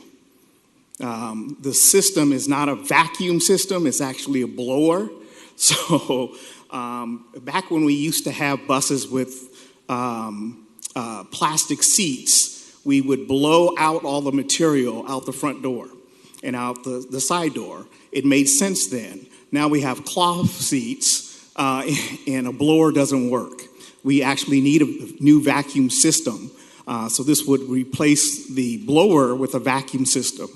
The system is not a vacuum system, it's actually a blower. So back when we used to have buses with plastic seats, we would blow out all the material out the front door and out the side door. It made sense then. Now we have cloth seats and a blower doesn't work. We actually need a new vacuum system. So this would replace the blower with a vacuum system.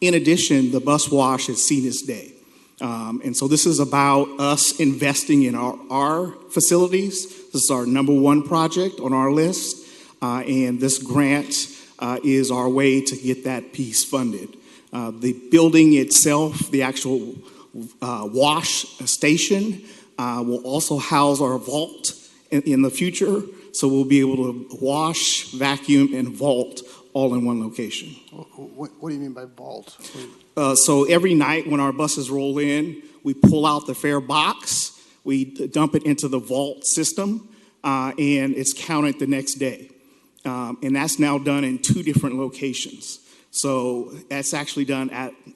In addition, the bus wash has seen its day. And so this is about us investing in our facilities. This is our number one project on our list. And this grant is our way to get that piece funded. The building itself, the actual wash station, will also house our vault in the future. So we'll be able to wash, vacuum, and vault all in one location. What do you mean by vault? So every night when our buses roll in, we pull out the fare box, we dump it into the vault system, and it's counted the next day. And that's now done in 2 different locations. So that's actually done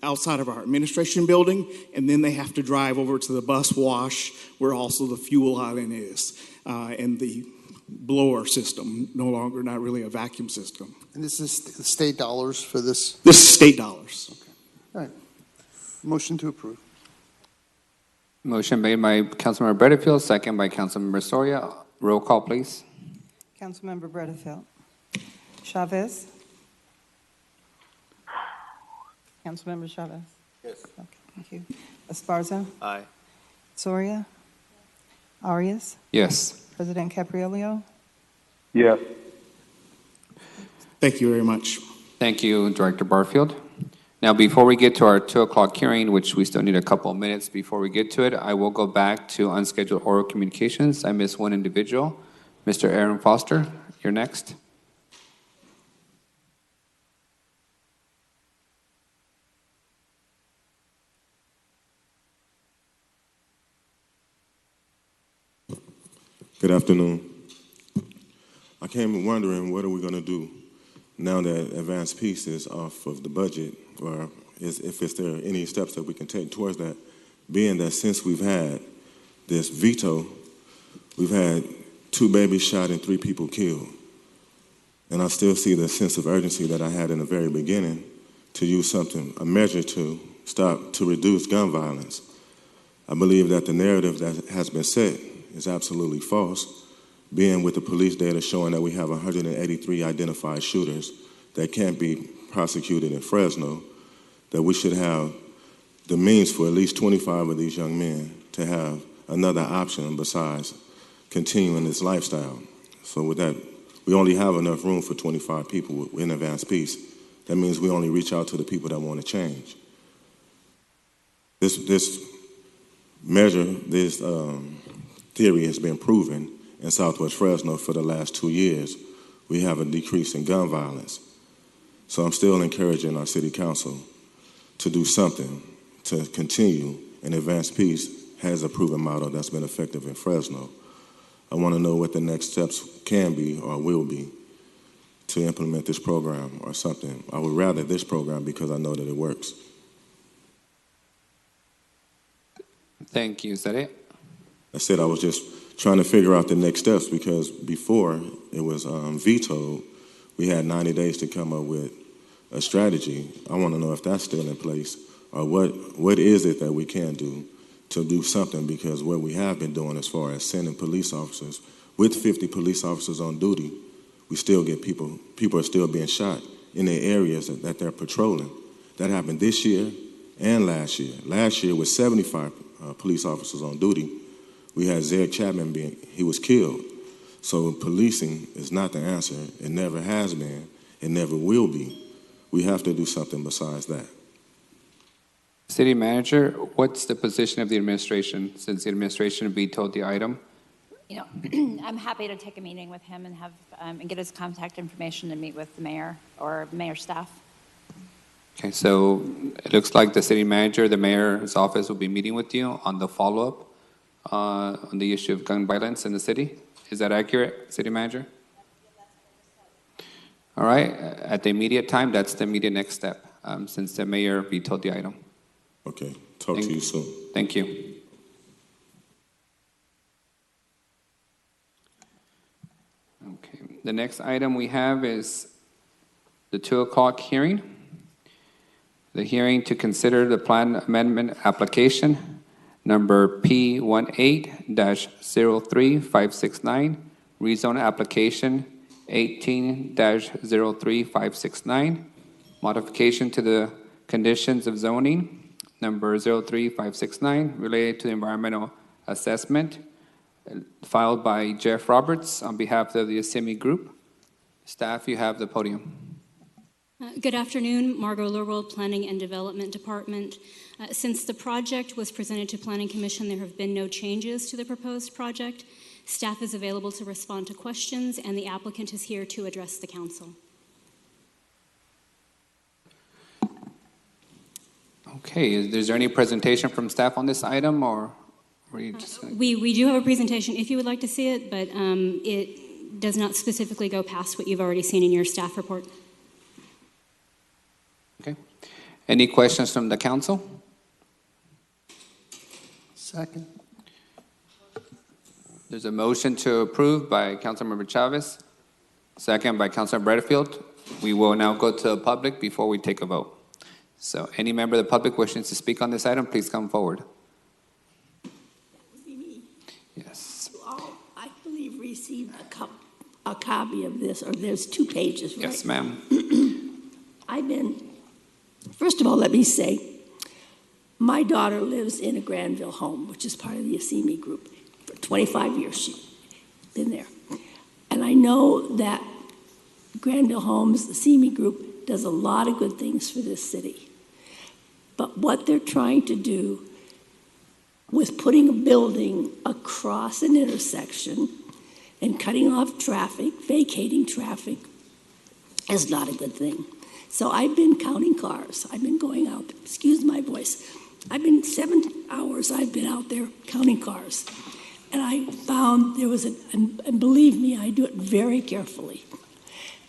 outside of our administration building, and then they have to drive over to the bus wash where also the fuel island is, and the blower system, no longer not really a vacuum system. And this is state dollars for this? This is state dollars. Okay. All right. Motion to approve. Motion made by Councilmember Bredefeld, second by Councilmember Soria. Roll call, please. Councilmember Bredefeld. Chavez. Councilmember Chavez. Yes. Okay, thank you. Esparza. Aye. Soria. Arias. Yes. President Capriolio. Yes. Thank you very much. Thank you, Director Barfield. Now, before we get to our 2 o'clock hearing, which we still need a couple of minutes before we get to it, I will go back to unscheduled oral communications. I missed one individual. Mr. Aaron Foster, you're next. Good afternoon. I came wondering, what are we going to do now that Advanced Peace is off of the budget, or if there are any steps that we can take towards that, being that since we've had this veto, we've had 2 babies shot and 3 people killed. And I still see the sense of urgency that I had in the very beginning to use something, a measure to reduce gun violence. I believe that the narrative that has been set is absolutely false, being with the police data showing that we have 183 identified shooters that can't be prosecuted in Fresno, that we should have the means for at least 25 of these young men to have another option besides continuing this lifestyle. So with that, we only have enough room for 25 people in Advanced Peace. That means we only reach out to the people that want to change. This measure, this theory has been proven in Southwest Fresno for the last 2 years. We have a decrease in gun violence. So I'm still encouraging our city council to do something to continue, and Advanced Peace has a proven model that's been effective in Fresno. I want to know what the next steps can be or will be to implement this program or something. I would rather this program because I know that it works. Thank you. Is that it? I said I was just trying to figure out the next steps because before it was vetoed, we had 90 days to come up with a strategy. I want to know if that's still in place or what is it that we can do to do something, because what we have been doing as far as sending police officers, with 50 police officers on duty, we still get people are still being shot in the areas that they're patrolling. That happened this year and last year. Last year with 75 police officers on duty, We had Zed Chapman he was killed. So policing is not the answer. It never has been. It never will be. We have to do something besides that. City Manager, what's the position of the administration since the administration vetoed the item? You know, I'm happy to take a meeting with him and have, and get his contact information to meet with the mayor or mayor's staff. Okay, so it looks like the city manager, the mayor's office will be meeting with you on the follow-up on the issue of gun violence in the city. Is that accurate, city manager? All right, at the immediate time, that's the immediate next step, since the mayor vetoed the item. Okay, talk to you soon. Thank you. Okay, the next item we have is the 2 o'clock hearing. The hearing to consider the plan amendment application number P18-03569, rezone application 18-03569, modification to the conditions of zoning number 03569 related to environmental assessment, filed by Jeff Roberts on behalf of the Assimi Group. Staff, you have the podium. Good afternoon, Margot Lurwell, Planning and Development Department. Since the project was presented to Planning Commission, there have been no changes to the proposed project. Staff is available to respond to questions, and the applicant is here to address the council. Okay, is there any presentation from staff on this item, or were you just We do have a presentation if you would like to see it, but it does not specifically go past what you've already seen in your staff report. okay? Any questions from the council? Second. There's a motion to approve by Councilmember Chavez, second by Councilmember Bredfield. We will now go to the public before we take a vote. So any member of the public wishing to speak on this item, please come forward. Yes. You all, I believe, received a copy of this, or there's 2 pages, right? Yes, ma'am. First of all, let me say, my daughter lives in a Granville home, which is part of the Assimi Group. For 25 years, she's been there. And I know that Granville Homes, the Assimi Group, does a lot of good things for this city. But what they're trying to do with putting a building across an intersection and cutting off traffic, vacating traffic, is not a good thing. So I've been counting cars. I've been going out, excuse my voice. I've been 7 hours, I've been out there counting cars. And I found there was and believe me, I do it very carefully.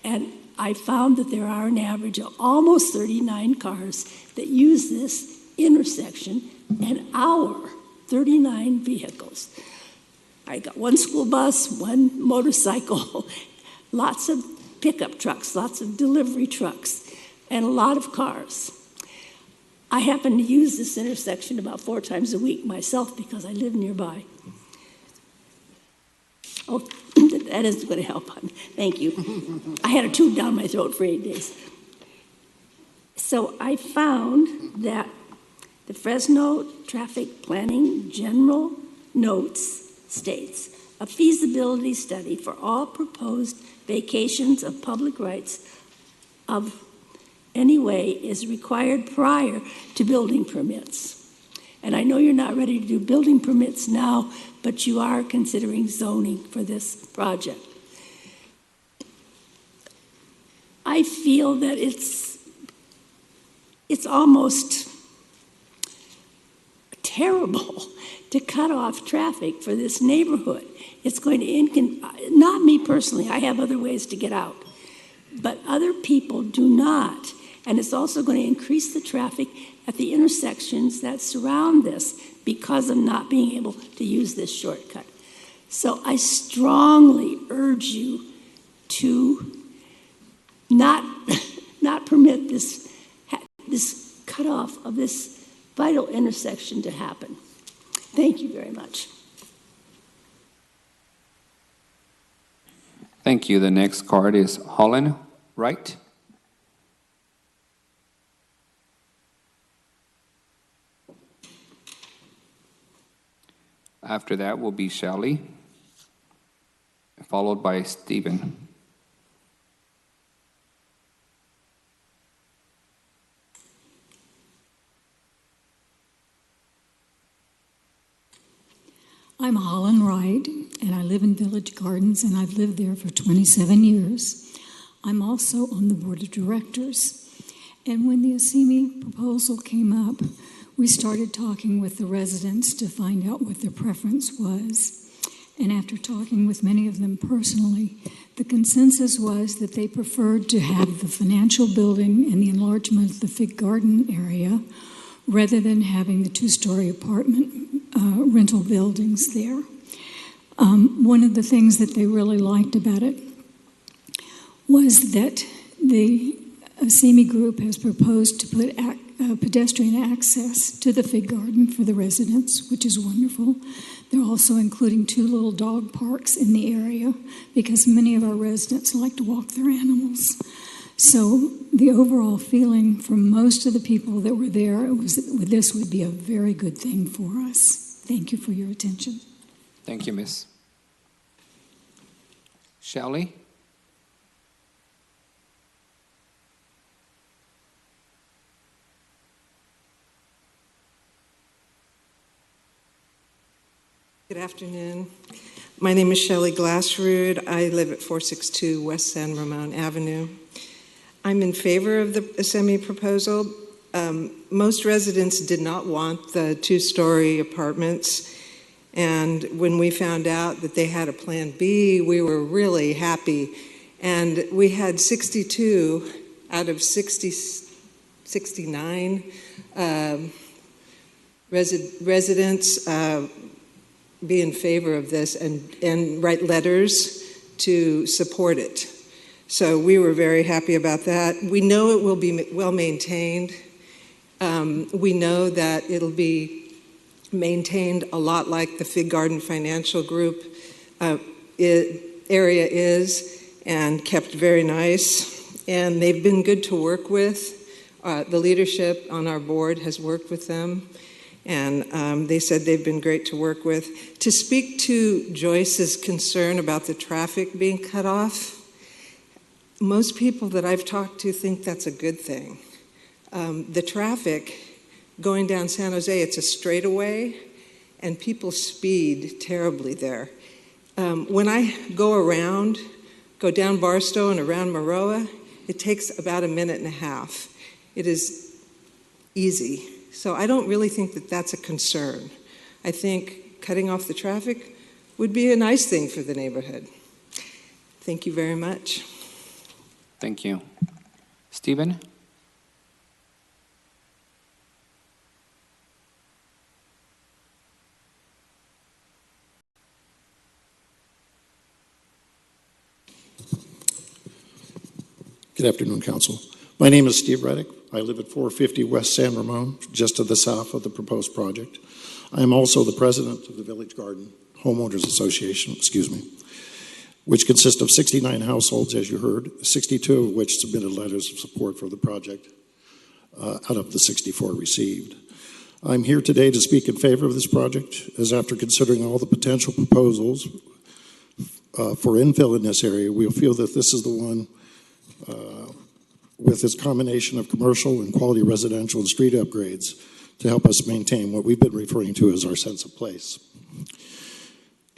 And I found that there are an average of almost 39 cars that use this intersection an hour, 39 vehicles. I got 1 school bus, 1 motorcycle, lots of pickup trucks, lots of delivery trucks, and a lot of cars. I happen to use this intersection about 4 times a week myself because I live nearby. Oh, that is going to help. Thank you. I had a tube down my throat for 8 days. So I found that the Fresno Traffic Planning General Notes states a feasibility study for all proposed vacations of public rights of any way is required prior to building permits. And I know you're not ready to do building permits now, but you are considering zoning for this project. I feel that it's almost terrible to cut off traffic for this neighborhood. It's going to, not me personally, I have other ways to get out, but other people do not. And it's also going to increase the traffic at the intersections that surround this because of not being able to use this shortcut. So I strongly urge you to not permit this cutoff of this vital intersection to happen. Thank you very much. Thank you. The next card is Holland Wright. After that will be Shelley, followed by Stephen. I'm Holland Wright, and I live in Village Gardens, and I've lived there for 27 years. I'm also on the board of directors. And when the Assimi proposal came up, we started talking with the residents to find out what their preference was. And after talking with many of them personally, the consensus was that they preferred to have the financial building and the enlargement of the Fig Garden area rather than having the two-story apartment rental buildings there. One of the things that they really liked about it was that the Assimi group has proposed to put pedestrian access to the Fig Garden for the residents, which is wonderful. They're also including 2 little dog parks in the area because many of our residents like to walk their animals. So the overall feeling from most of the people that were there was that this would be a very good thing for us. Thank you for your attention. Thank you, Miss. Shelley? Good afternoon. My name is Shelley Glassrud. I live at 462 West San Ramon Avenue. I'm in favor of the Assimi proposal. Most residents did not want the 2-story apartments, and when we found out that they had a Plan B, we were really happy. And we had 62 out of 69 residents be in favor of this and write letters to support it. So we were very happy about that. We know it will be well maintained. We know that it'll be maintained a lot like the Fig Garden Financial Group area is, and kept very nice. And they've been good to work with. The leadership on our board has worked with them, and they said they've been great to work with. To speak to Joyce's concern about the traffic being cut off, most people that I've talked to think that's a good thing. The traffic going down San Jose, it's a straightaway, and people speed terribly there. When I go down Barstow and around Maroa, it takes about 1.5 minutes. It is easy. So I don't really think that that's a concern. I think cutting off the traffic would be a nice thing for the neighborhood. Thank you very much. Thank you. Stephen? Good afternoon, Council. My name is Steve Reddick. I live at 450 West San Ramon, just to the south of the proposed project. I am also the president of the Village Garden Homeowners Association, which consists of 69 households, as you heard, 62 of which submitted letters of support for the project out of the 64 received. I'm here today to speak in favor of this project, as after considering all the potential proposals for infill in this area, we feel that this is the one with its combination of commercial and quality residential and street upgrades to help us maintain what we've been referring to as our sense of place.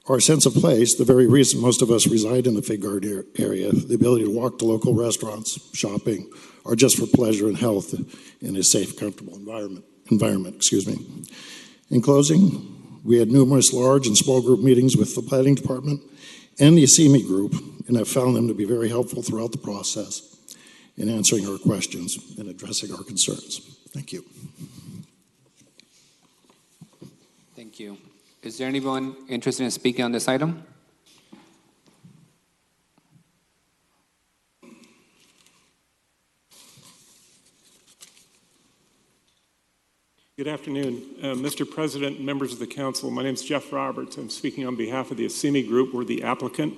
Our sense of place, the very reason most of us reside in the Fig Garden area, the ability to walk to local restaurants, shopping, or just for pleasure and health in a safe, comfortable environment. In closing, we had numerous large and small group meetings with the planning department and the Assimi group, and have found them to be very helpful throughout the process in answering our questions and addressing our concerns. Thank you. Thank you. Is there anyone interested in speaking on this item? Good afternoon, Mr. President, members of the council. My name is Jeff Roberts. I'm speaking on behalf of the Assimi Group. We're the applicant,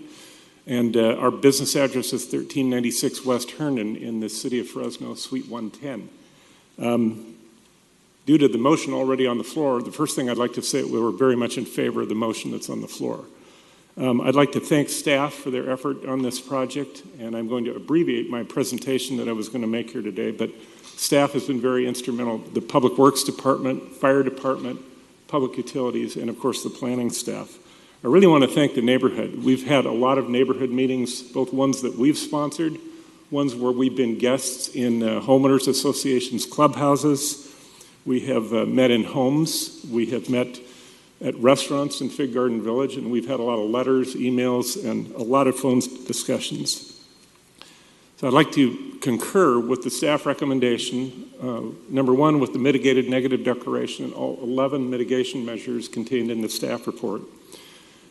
and our business address is 1396 West Herndon in the city of Fresno, Suite 110. due to the motion already on the floor, the first thing I'd like to say, we were very much in favor of the motion that's on the floor. I'd like to thank staff for their effort on this project, and I'm going to abbreviate my presentation that I was going to make here today, but staff has been very instrumental. The Public Works Department, Fire Department, Public Utilities, and of course the planning staff. I really want to thank the neighborhood. We've had a lot of neighborhood meetings, both ones that we've sponsored, ones where we've been guests in homeowners associations' clubhouses. We have met in homes. We have met at restaurants in Fig Garden Village, and we've had a lot of letters, emails, and a lot of phone discussions. So I'd like to concur with the staff recommendation, number one, with the mitigated negative declaration and all 11 mitigation measures contained in the staff report.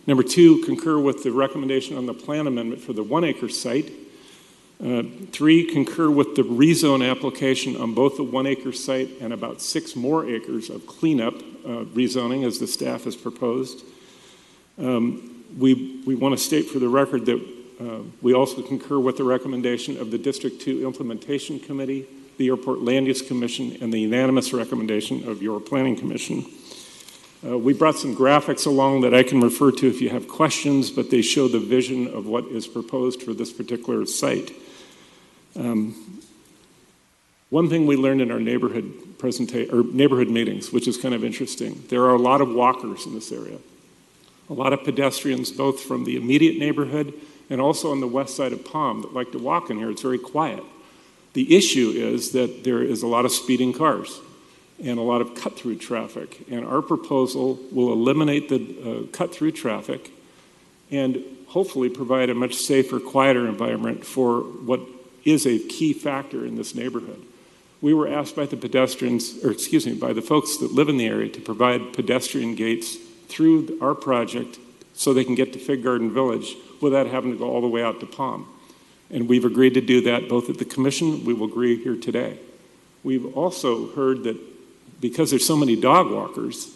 Number two, concur with the recommendation on the plan amendment for the 1 acre site. Three, concur with the rezone application on both the 1 acre site and about 6 more acres of cleanup rezoning as the staff has proposed. We want to state for the record that we also concur with the recommendation of the District 2 Implementation Committee, the Airport Land Use Commission, and the unanimous recommendation of your Planning Commission. We brought some graphics along that I can refer to if you have questions, but they show the vision of what is proposed for this particular site. One thing we learned in our neighborhood meetings, which is kind of interesting, there are a lot of walkers in this area, a lot of pedestrians, both from the immediate neighborhood and also on the west side of Palm that like to walk in here. It's very quiet. The issue is that there is a lot of speeding cars and a lot of cut-through traffic, and our proposal will eliminate the cut-through traffic and hopefully provide a much safer, quieter environment for what is a key factor in this neighborhood. We were asked by the by the folks that live in the area to provide pedestrian gates through our project so they can get to Fig Garden Village without having to go all the way out to Palm. And we've agreed to do that both at the commission, we will agree here today. We've also heard that because there's so many dog walkers,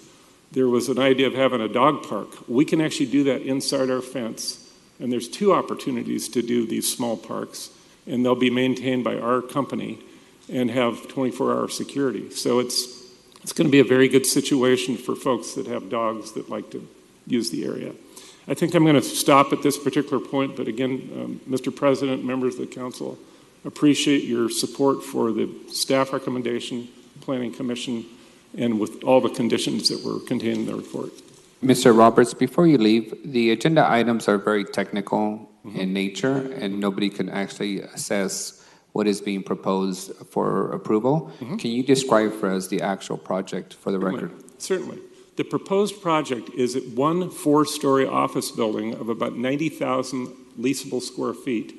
there was an idea of having a dog park. We can actually do that inside our fence, and there's 2 opportunities to do these small parks, and they'll be maintained by our company and have 24-hour security. So it's going to be a very good situation for folks that have dogs that like to use the area. I think I'm going to stop at this particular point, but again, Mr. President, members of the council, appreciate your support for the staff recommendation, Planning Commission, and with all the conditions that were contained in the report. Mr. Roberts, before you leave, the agenda items are very technical in nature, and nobody can actually assess what is being proposed for approval. Can you describe for us the actual project for the record? Certainly. The proposed project is at 1 4-story office building of about 90,000 leasable square feet,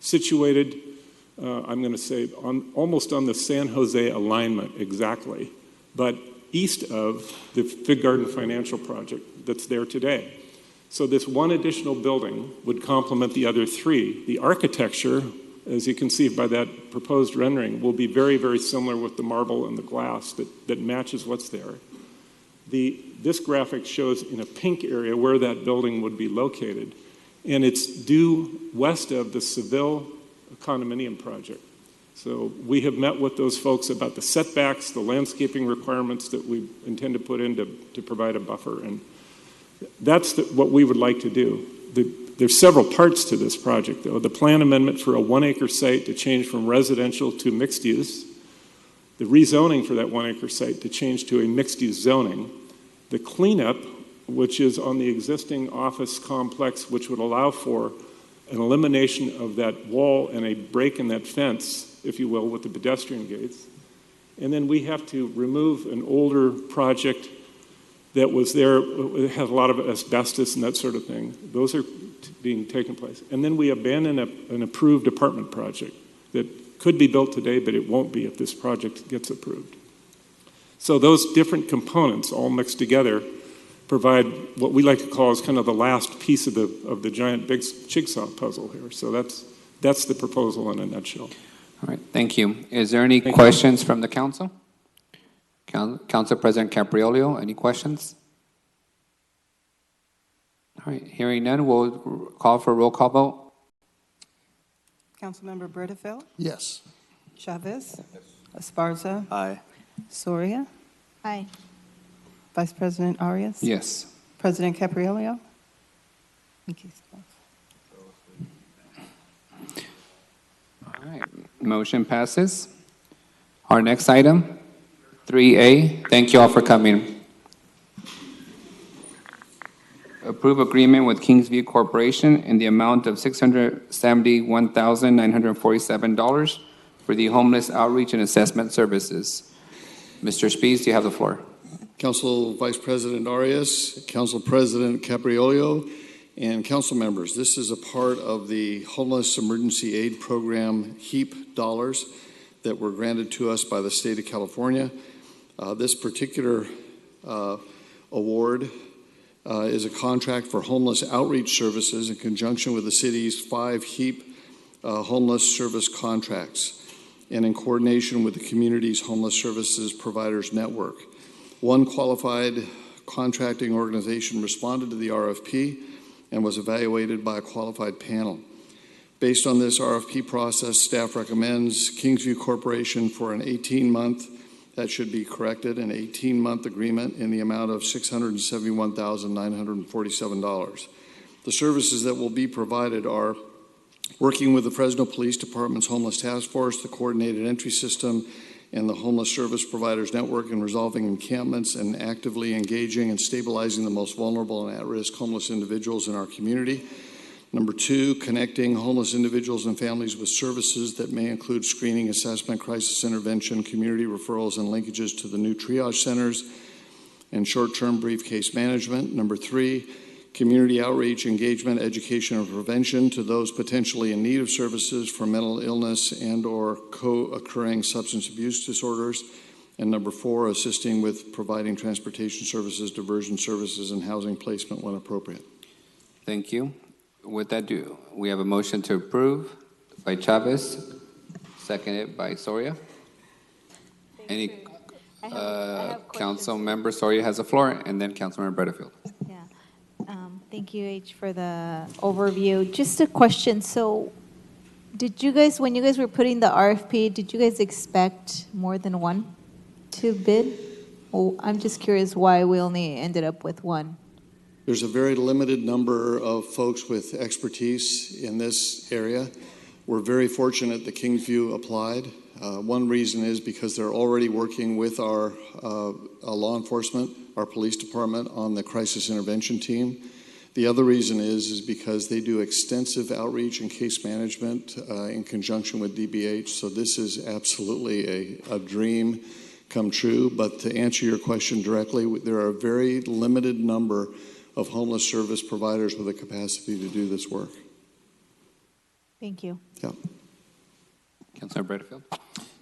situated, I'm going to say, almost on the San Jose alignment exactly, but east of the Fig Garden Financial Project that's there today. So this one additional building would complement the other 3. The architecture, as you can see by that proposed rendering, will be very, very similar with the marble and the glass that matches what's there. This graphic shows in a pink area where that building would be located, and it's due west of the Seville condominium project. So we have met with those folks about the setbacks, the landscaping requirements that we intend to put in to provide a buffer, and that's what we would like to do. There's several parts to this project, though. The plan amendment for a 1 acre site to change from residential to mixed use, the rezoning for that 1 acre site to change to a mixed use zoning, the cleanup, which is on the existing office complex, which would allow for an elimination of that wall and a break in that fence, if you will, with the pedestrian gates. And then we have to remove an older project that was there. It had a lot of asbestos and that sort of thing. Those are being taken place. And then we abandon an approved apartment project that could be built today, but it won't be if this project gets approved. So those different components all mixed together provide what we like to call is kind of the last piece of the giant big jigsaw puzzle here. So that's the proposal in a nutshell. All right, thank you. Is there any questions from the council? Council President Capriolio, any questions? All right, hearing none, we'll call for a roll call vote. Councilmember Bredefeld? Yes. Chavez? Esparza? Aye. Soria? Aye. Vice President Arias? Yes. President Caprielio? Thank you. All right, motion passes. Our next item, 3A. Thank you all for coming. Approve agreement with Kingsview Corporation in the amount of $671,947 for the homeless outreach and assessment services. Mr. Spies, you have the floor. Council Vice President Arias, Council President Capriolio, and council members, this is a part of the Homeless Emergency Aid Program HEAP dollars that were granted to us by the state of California. This particular award is a contract for homeless outreach services in conjunction with the city's 5 HEAP homeless service contracts and in coordination with the community's homeless services providers network. One qualified contracting organization responded to the RFP and was evaluated by a qualified panel. Based on this RFP process, staff recommends Kingsview Corporation for an 18-month, that should be corrected, an 18-month agreement in the amount of $671,947. The services that will be provided are working with the Fresno Police Department's Homeless Task Force, the Coordinated Entry System, and the Homeless Service Providers Network in resolving encampments and actively engaging and stabilizing the most vulnerable and at-risk homeless individuals in our community. Number 2, connecting homeless individuals and families with services that may include screening, assessment, crisis intervention, community referrals, and linkages to the new triage centers, and short-term brief case management. Number 3, community outreach, engagement, education, and prevention to those potentially in need of services for mental illness and or co-occurring substance abuse disorders. And number 4, assisting with providing transportation services, diversion services, and housing placement when appropriate. Thank you. With that, we have a motion to approve by Chavez, seconded by Soria. Any council member? Soria has the floor, and then Councilmember Butterfield. Thank you, H, for the overview. Just a question. So did you guys, when you guys were putting the RFP, did you guys expect more than one to bid? Oh, I'm just curious why we only ended up with one. There's a very limited number of folks with expertise in this area. We're very fortunate that Kingsview applied. One reason is because they're already working with our law enforcement, our police department on the crisis intervention team. The other reason is because they do extensive outreach and case management in conjunction with DBH. So this is absolutely a dream come true. But to answer your question directly, there are a very limited number of homeless service providers with the capacity to do this work. Thank you. Yeah. Councilmember Butterfield.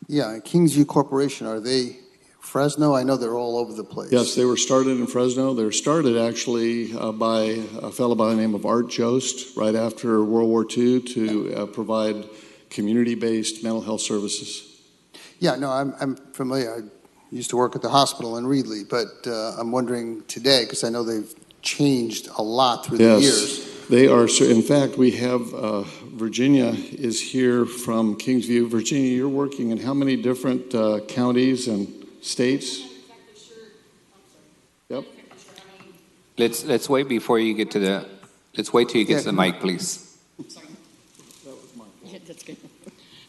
Yeah, Kingsview Corporation, are they Fresno? I know they're all over the place. Yes, they were started in Fresno. They were started actually by a fellow by the name of Art Jost right after World War II to provide community-based mental health services. Yeah, no, I'm familiar. I used to work at the hospital in Reedley, but I'm wondering today, because I know they've changed a lot through the years. They are. In fact, we have Virginia is here from Kingsview. Virginia, you're working in how many different counties and states? Yep. Let's wait before you get to the. Let's wait till you get to the mic, please. Yeah, that's good.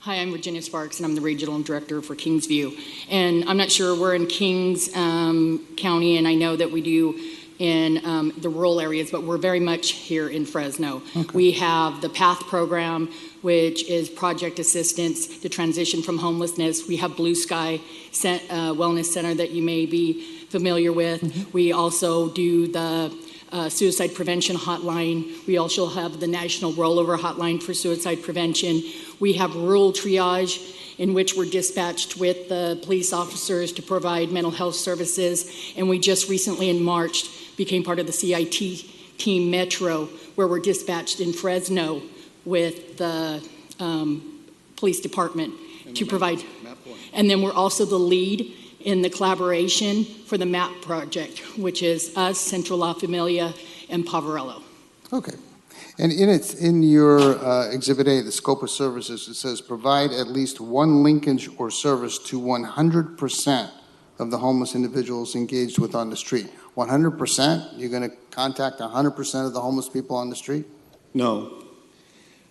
Hi, I'm Virginia Sparks, and I'm the regional director for Kingsview. And I'm not sure, we're in Kings County, and I know that we do in the rural areas, but we're very much here in Fresno. Okay. We have the PATH program, which is project assistance to transition from homelessness. We have Blue Sky Wellness Center that you may be familiar with. Mm-hmm. We also do the suicide prevention hotline. We also have the National Rollover Hotline for suicide prevention. We have rural triage, in which we're dispatched with the police officers to provide mental health services. And we just recently in March became part of the CIT team Metro, where we're dispatched in Fresno with the police department to provide. And then we're also the lead in the collaboration for the MAP project, which is us, Central La Familia, and Poverello. Okay. And in your Exhibit A, the scope of services, it says provide at least one linkage or service to 100% of the homeless individuals engaged with on the street? 100%? You're going to contact 100% of the homeless people on the street? No.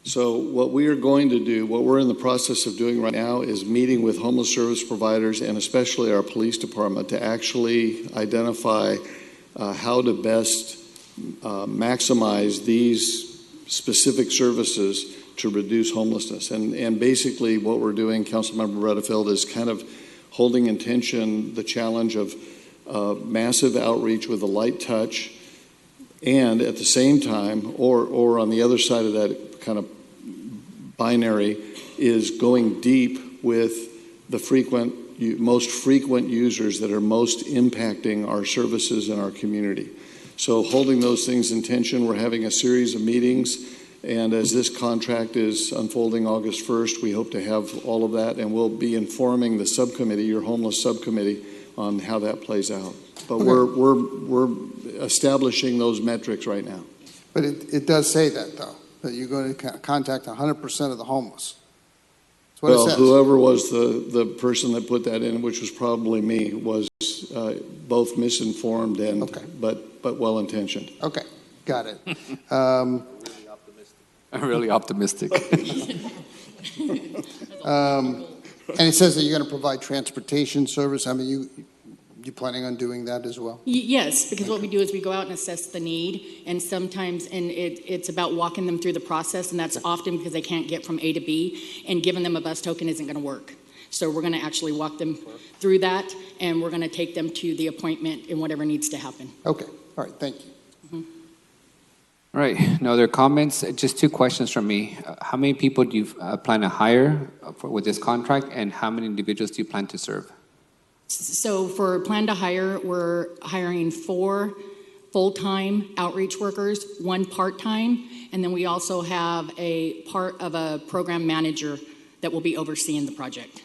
So what we are going to do, what we're in the process of doing right now, is meeting with homeless service providers and especially our police department to actually identify how to best maximize these specific services to reduce homelessness. And basically what we're doing, Councilmember Rutherford, is kind of holding in tension the challenge of massive outreach with a light touch, and at the same time, or on the other side of that kind of binary, is going deep with the most frequent users that are most impacting our services in our community. So holding those things in tension, we're having a series of meetings, and as this contract is unfolding August 1st, we hope to have all of that, and we'll be informing the subcommittee, your homeless subcommittee, on how that plays out. But we're establishing those metrics right now. But it does say that, though, that you're going to contact 100% of the homeless. That's what it says. Whoever was the person that put that in, which was probably me, was both misinformed and but well-intentioned. Okay, got it. Really optimistic. And it says that you're going to provide transportation service. I mean, you planning on doing that as well? Yes, because what we do is we go out and assess the need, and sometimes, it's about walking them through the process, and that's often because they can't get from A to B, and giving them a bus token isn't going to work. So we're going to actually walk them through that, and we're going to take them to the appointment and whatever needs to happen. Okay, all right, thank you. All right, no other comments? Just two questions from me. How many people do you plan to hire with this contract, and how many individuals do you plan to serve? So for plan to hire, we're hiring 4 full-time outreach workers, 1 part-time, and then we also have a part of a program manager that will be overseeing the project.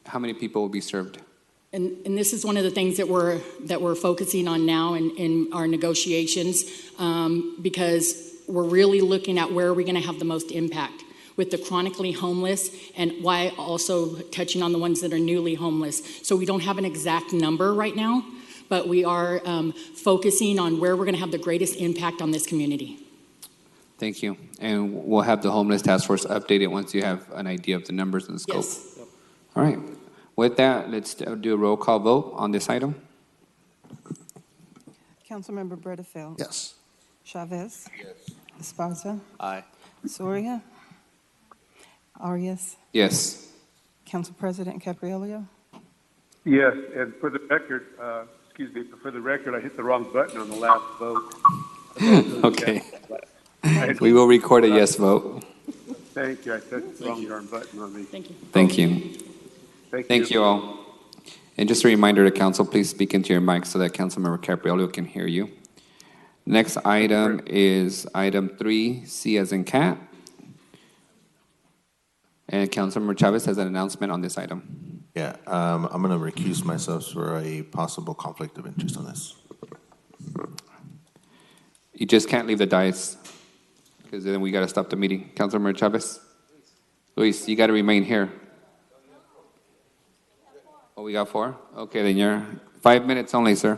How many people will be served? And this is one of the things that we're focusing on now in our negotiations, because we're really looking at where are we going to have the most impact with the chronically homeless, and why also touching on the ones that are newly homeless. So we don't have an exact number right now, but we are focusing on where we're going to have the greatest impact on this community. Thank you. And we'll have the homeless task force updated once you have an idea of the numbers and the scope. Yes. All right. With that, let's do a roll call vote on this item. Councilmember Bredefeld. Yes. Chavez. Yes. Esparza. Aye. Soria. Arias. Yes. Council President Caprielio. Yes, and for the record, I hit the wrong button on the last vote. Okay. We will record a yes vote. Thank you. I set the wrong darn button on me. Thank you. Thank you. Thank you all. And just a reminder to council, please speak into your mic so that Councilmember Capriello can hear you. Next item is item 3, C as in cat. And Councilmember Chavez has an announcement on this item. Yeah, I'm going to recuse myself for a possible conflict of interest on this. You just can't leave the dais, because then we got to stop the meeting. Councilmember Chavez? Luis, you got to remain here. Oh, we got 4? Okay, then you're 5 minutes only, sir.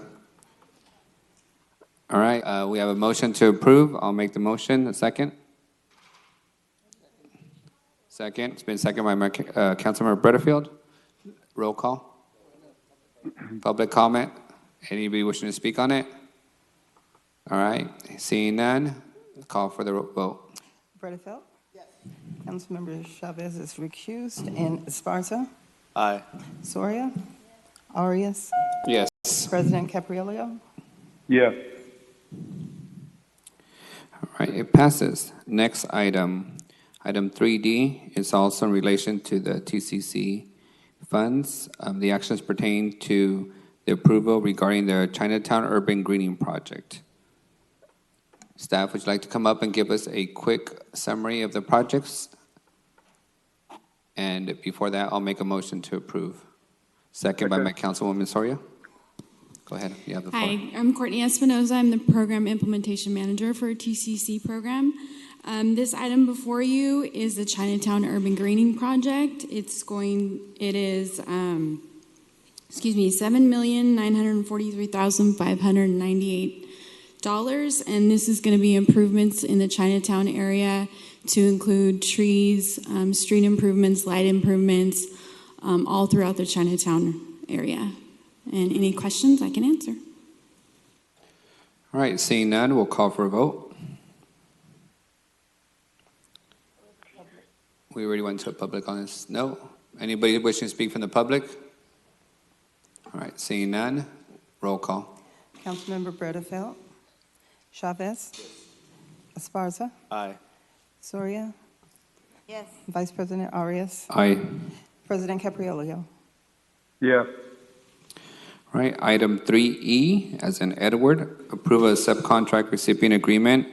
All right, we have a motion to approve. I'll make the motion. A second? Second. It's been seconded by Councilmember Bredefeld. Roll call. Public comment. Anybody wishing to speak on it? All right. Seeing none, call for the vote. Bredefeld. Yes. Councilmember Chavez is recused. And Esparza. Aye. Soria. Arias. Yes. President Caprielio. Yes. All right. It passes. Next item. Item 3D is also in relation to the TCC funds. The actions pertain to the approval regarding the Chinatown Urban Greening Project. Staff, would you like to come up and give us a quick summary of the projects? And before that, I'll make a motion to approve. Second by my Councilwoman Soria. Go ahead, you have the floor. Hi, I'm Courtney Espinoza. I'm the Program Implementation Manager for a TCC program. This item before you is the Chinatown Urban Greening Project. It is $7,943,598. And this is going to be improvements in the Chinatown area to include trees, street improvements, light improvements, all throughout the Chinatown area. And any questions I can answer. All right, seeing none, we'll call for a vote. We already went to a public on this. No? Anybody wishing to speak from the public? All right, seeing none, roll call. Councilmember Bredefeld. Chavez. Esparza. Aye. Soria. Yes. Vice President Arias. Aye. President Capriolio. Yes. All right, item 3E, as in Edward, approve a subcontract recipient agreement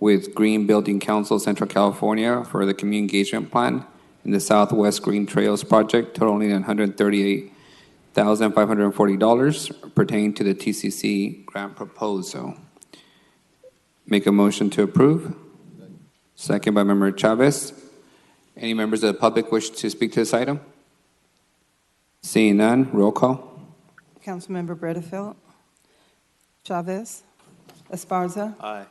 with Green Building Council Central California for the community engagement plan in the Southwest Green Trails project totaling $138,540 pertaining to the TCC grant proposal. Make a motion to approve. Second by Member Chavez. Any members of the public wish to speak to this item? Seeing none, roll call. Councilmember Bredefeld. Chavez. Esparza. Aye.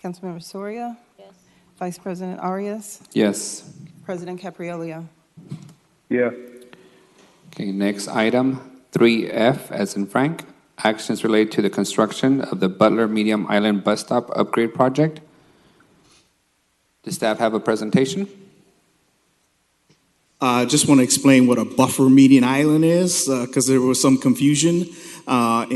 Councilmember Soria. Yes. Vice President Arias. Yes. President Capriolio. Yes. Okay, next item, 3F, as in Frank, actions related to the construction of the Butler Medium Island Bus Stop Upgrade Project. Does staff have a presentation? I just want to explain what a buffer median island is, because there was some confusion. A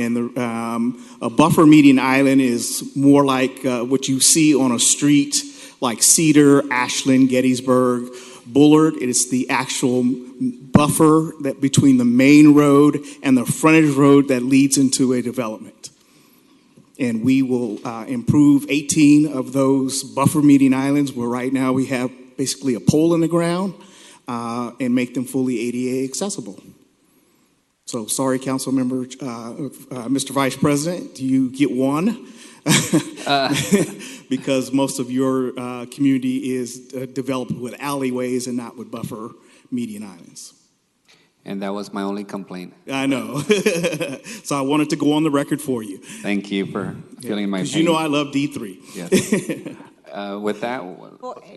buffer median island is more like what you see on a street like Cedar, Ashland, Gettysburg, Bullard. It is the actual buffer that between the main road and the frontage road that leads into a development. And we will improve 18 of those buffer median islands where right now we have basically a pole in the ground. And make them fully ADA accessible. So sorry, Council Member, Mr. Vice President, you get one because most of your community is developed with alleyways and not with buffer median islands. And that was my only complaint. I know. So I wanted to go on the record for you. Thank you for feeling my pain. Because you know I love D3. Yes. With that,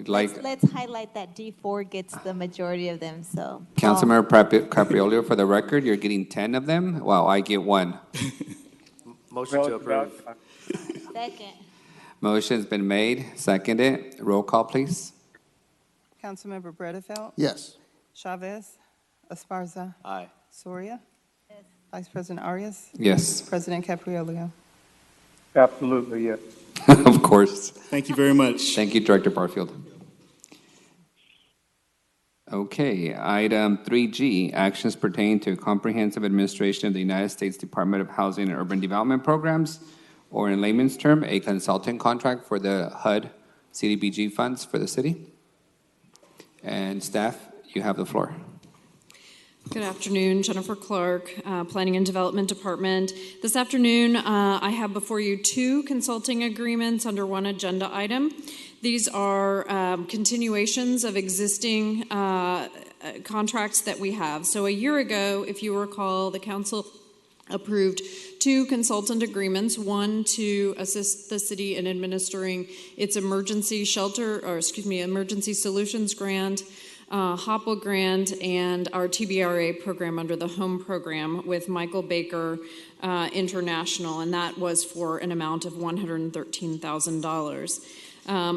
Let's highlight that D4 gets the majority of them. So Councilmember Capriolio, for the record, you're getting 10 of them. Wow, I get one. Motion to approve. Second. Motion's been made, seconded. Roll call, please. Councilmember Bredefeld. Yes. Chavez. Esparza. Aye. Soria. Yes. Vice President Arias. Yes. President Capriolio. Absolutely, yes. Of course. Thank you very much. Thank you, Director Barfield. Okay, item 3G, actions pertaining to comprehensive administration of the United States Department of Housing and Urban Development Programs, or in layman's term, a consulting contract for the HUD CDBG funds for the city. And staff, you have the floor. Good afternoon, Jennifer Clark, Planning and Development Department. This afternoon, I have before you two consulting agreements under one agenda item. These are continuations of existing contracts that we have. So a year ago, if you recall, the council approved two consultant agreements, one to assist the city in administering its emergency solutions grant, HOPWA grant, and our TBRA program under the HOME program with Michael Baker International, and that was for an amount of $113,000.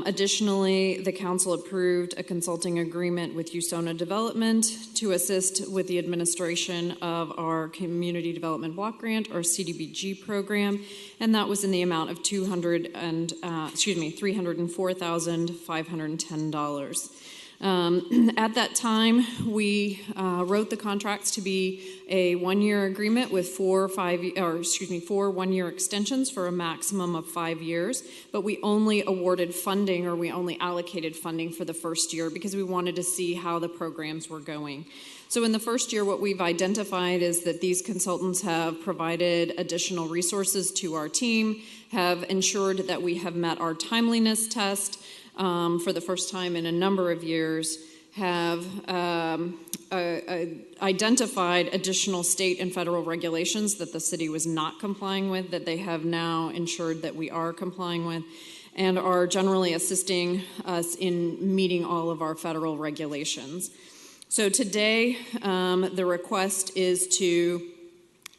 Additionally, the council approved a consulting agreement with USONA Development to assist with the administration of our Community Development Block Grant, or CDBG program, and that was in the amount of $304,510. At that time, we wrote the contracts to be a one-year agreement with four one-year extensions for a maximum of 5 years, but we only awarded funding, or we only allocated funding for the first year because we wanted to see how the programs were going. So in the first year, what we've identified is that these consultants have provided additional resources to our team, have ensured that we have met our timeliness test, for the first time in a number of years, have identified additional state and federal regulations that the city was not complying with, that they have now ensured that we are complying with, and are generally assisting us in meeting all of our federal regulations. So today, the request is to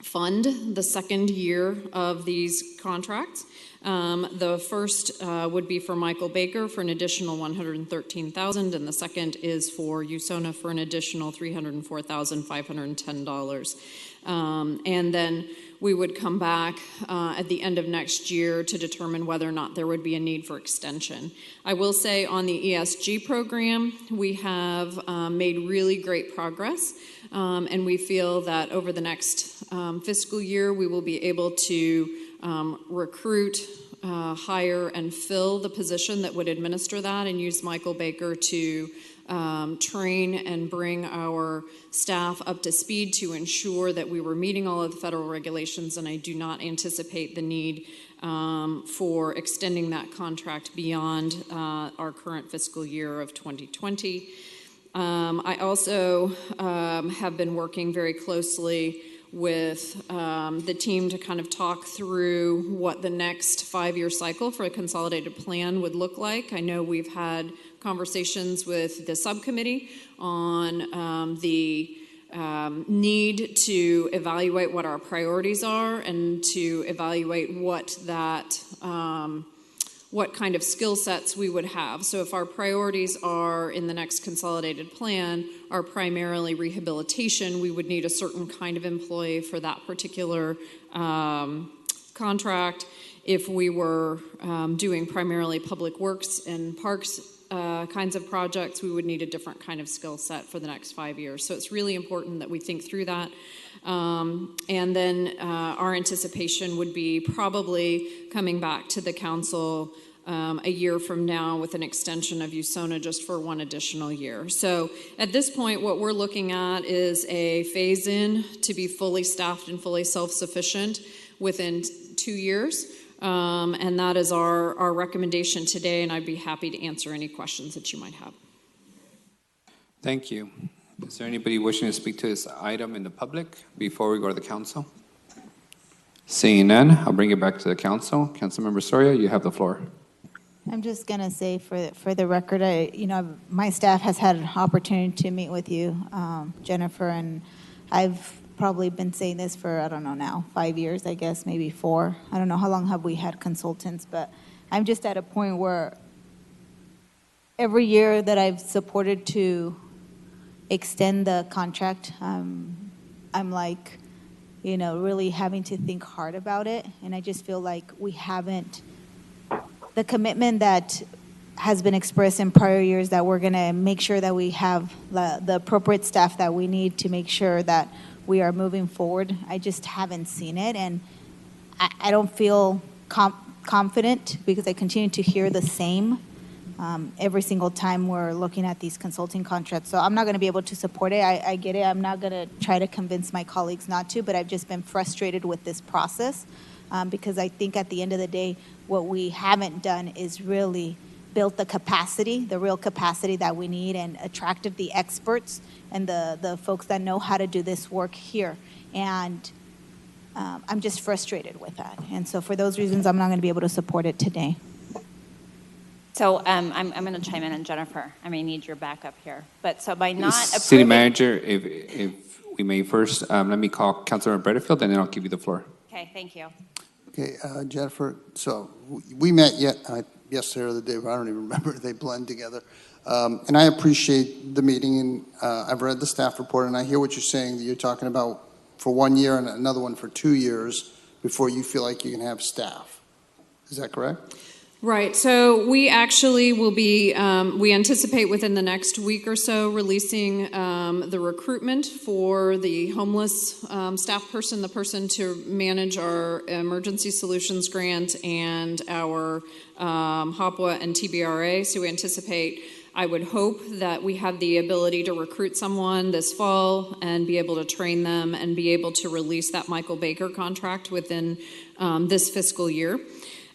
fund the second year of these contracts. The first would be for Michael Baker for an additional $113,000, and the second is for USONA for an additional $304,510. And then we would come back at the end of next year to determine whether or not there would be a need for extension. I will say on the ESG program, we have made really great progress, and we feel that over the next fiscal year, we will be able to recruit, hire, and fill the position that would administer that, and use Michael Baker to train and bring our staff up to speed to ensure that we were meeting all of the federal regulations, and I do not anticipate the need for extending that contract beyond our current fiscal year of 2020. I also have been working very closely with the team to kind of talk through what the next 5-year cycle for a consolidated plan would look like. I know we've had conversations with the subcommittee on the need to evaluate what our priorities are and to evaluate what kind of skill sets we would have. So if our priorities are in the next consolidated plan are primarily rehabilitation, we would need a certain kind of employee for that particular contract. If we were doing primarily public works and parks kinds of projects, we would need a different kind of skill set for the next 5 years. So it's really important that we think through that. And then our anticipation would be probably coming back to the council a year from now with an extension of USONA just for one additional year. So at this point, what we're looking at is a phase-in to be fully staffed and fully self-sufficient within 2 years. And that is our recommendation today, and I'd be happy to answer any questions that you might have. Thank you. Is there anybody wishing to speak to this item in the public before we go to the council? Seeing none, I'll bring it back to the council. Councilmember Soria, you have the floor. I'm just going to say for the record, my staff has had an opportunity to meet with you, Jennifer, and I've probably been saying this for, I don't know now, 5 years, I guess, maybe 4. I don't know how long have we had consultants, but I'm just at a point where every year that I've supported to extend the contract, I'm like, really having to think hard about it. And I just feel like we haven't, the commitment that has been expressed in prior years that we're going to make sure that we have the appropriate staff that we need to make sure that we are moving forward. I just haven't seen it. And I don't feel confident because I continue to hear the same every single time we're looking at these consulting contracts. So I'm not going to be able to support it. I get it. I'm not going to try to convince my colleagues not to, but I've just been frustrated with this process because I think at the end of the day, what we haven't done is really built the capacity, the real capacity that we need, and attracted the experts and the folks that know how to do this work here. And I'm just frustrated with that. And so for those reasons, I'm not going to be able to support it today. So I'm going to chime in, and Jennifer, I may need your backup here. But so by not approving... City Manager, if we may first, let me call Councilmember Butterfield, and then I'll give you the floor. Okay, thank you. Okay, Jennifer, so we met yesterday or the day, but I don't even remember. They blend together. And I appreciate the meeting, and I've read the staff report, and I hear what you're saying, that you're talking about for 1 year and another one for 2 years before you feel like you can have staff. Is that correct? Right. So we actually will be, we anticipate within the next week or so releasing the recruitment for the homeless staff person, the person to manage our emergency solutions grant and our HOPWA and TBRA. So we anticipate, I would hope that we have the ability to recruit someone this fall and be able to train them and be able to release that Michael Baker contract within this fiscal year.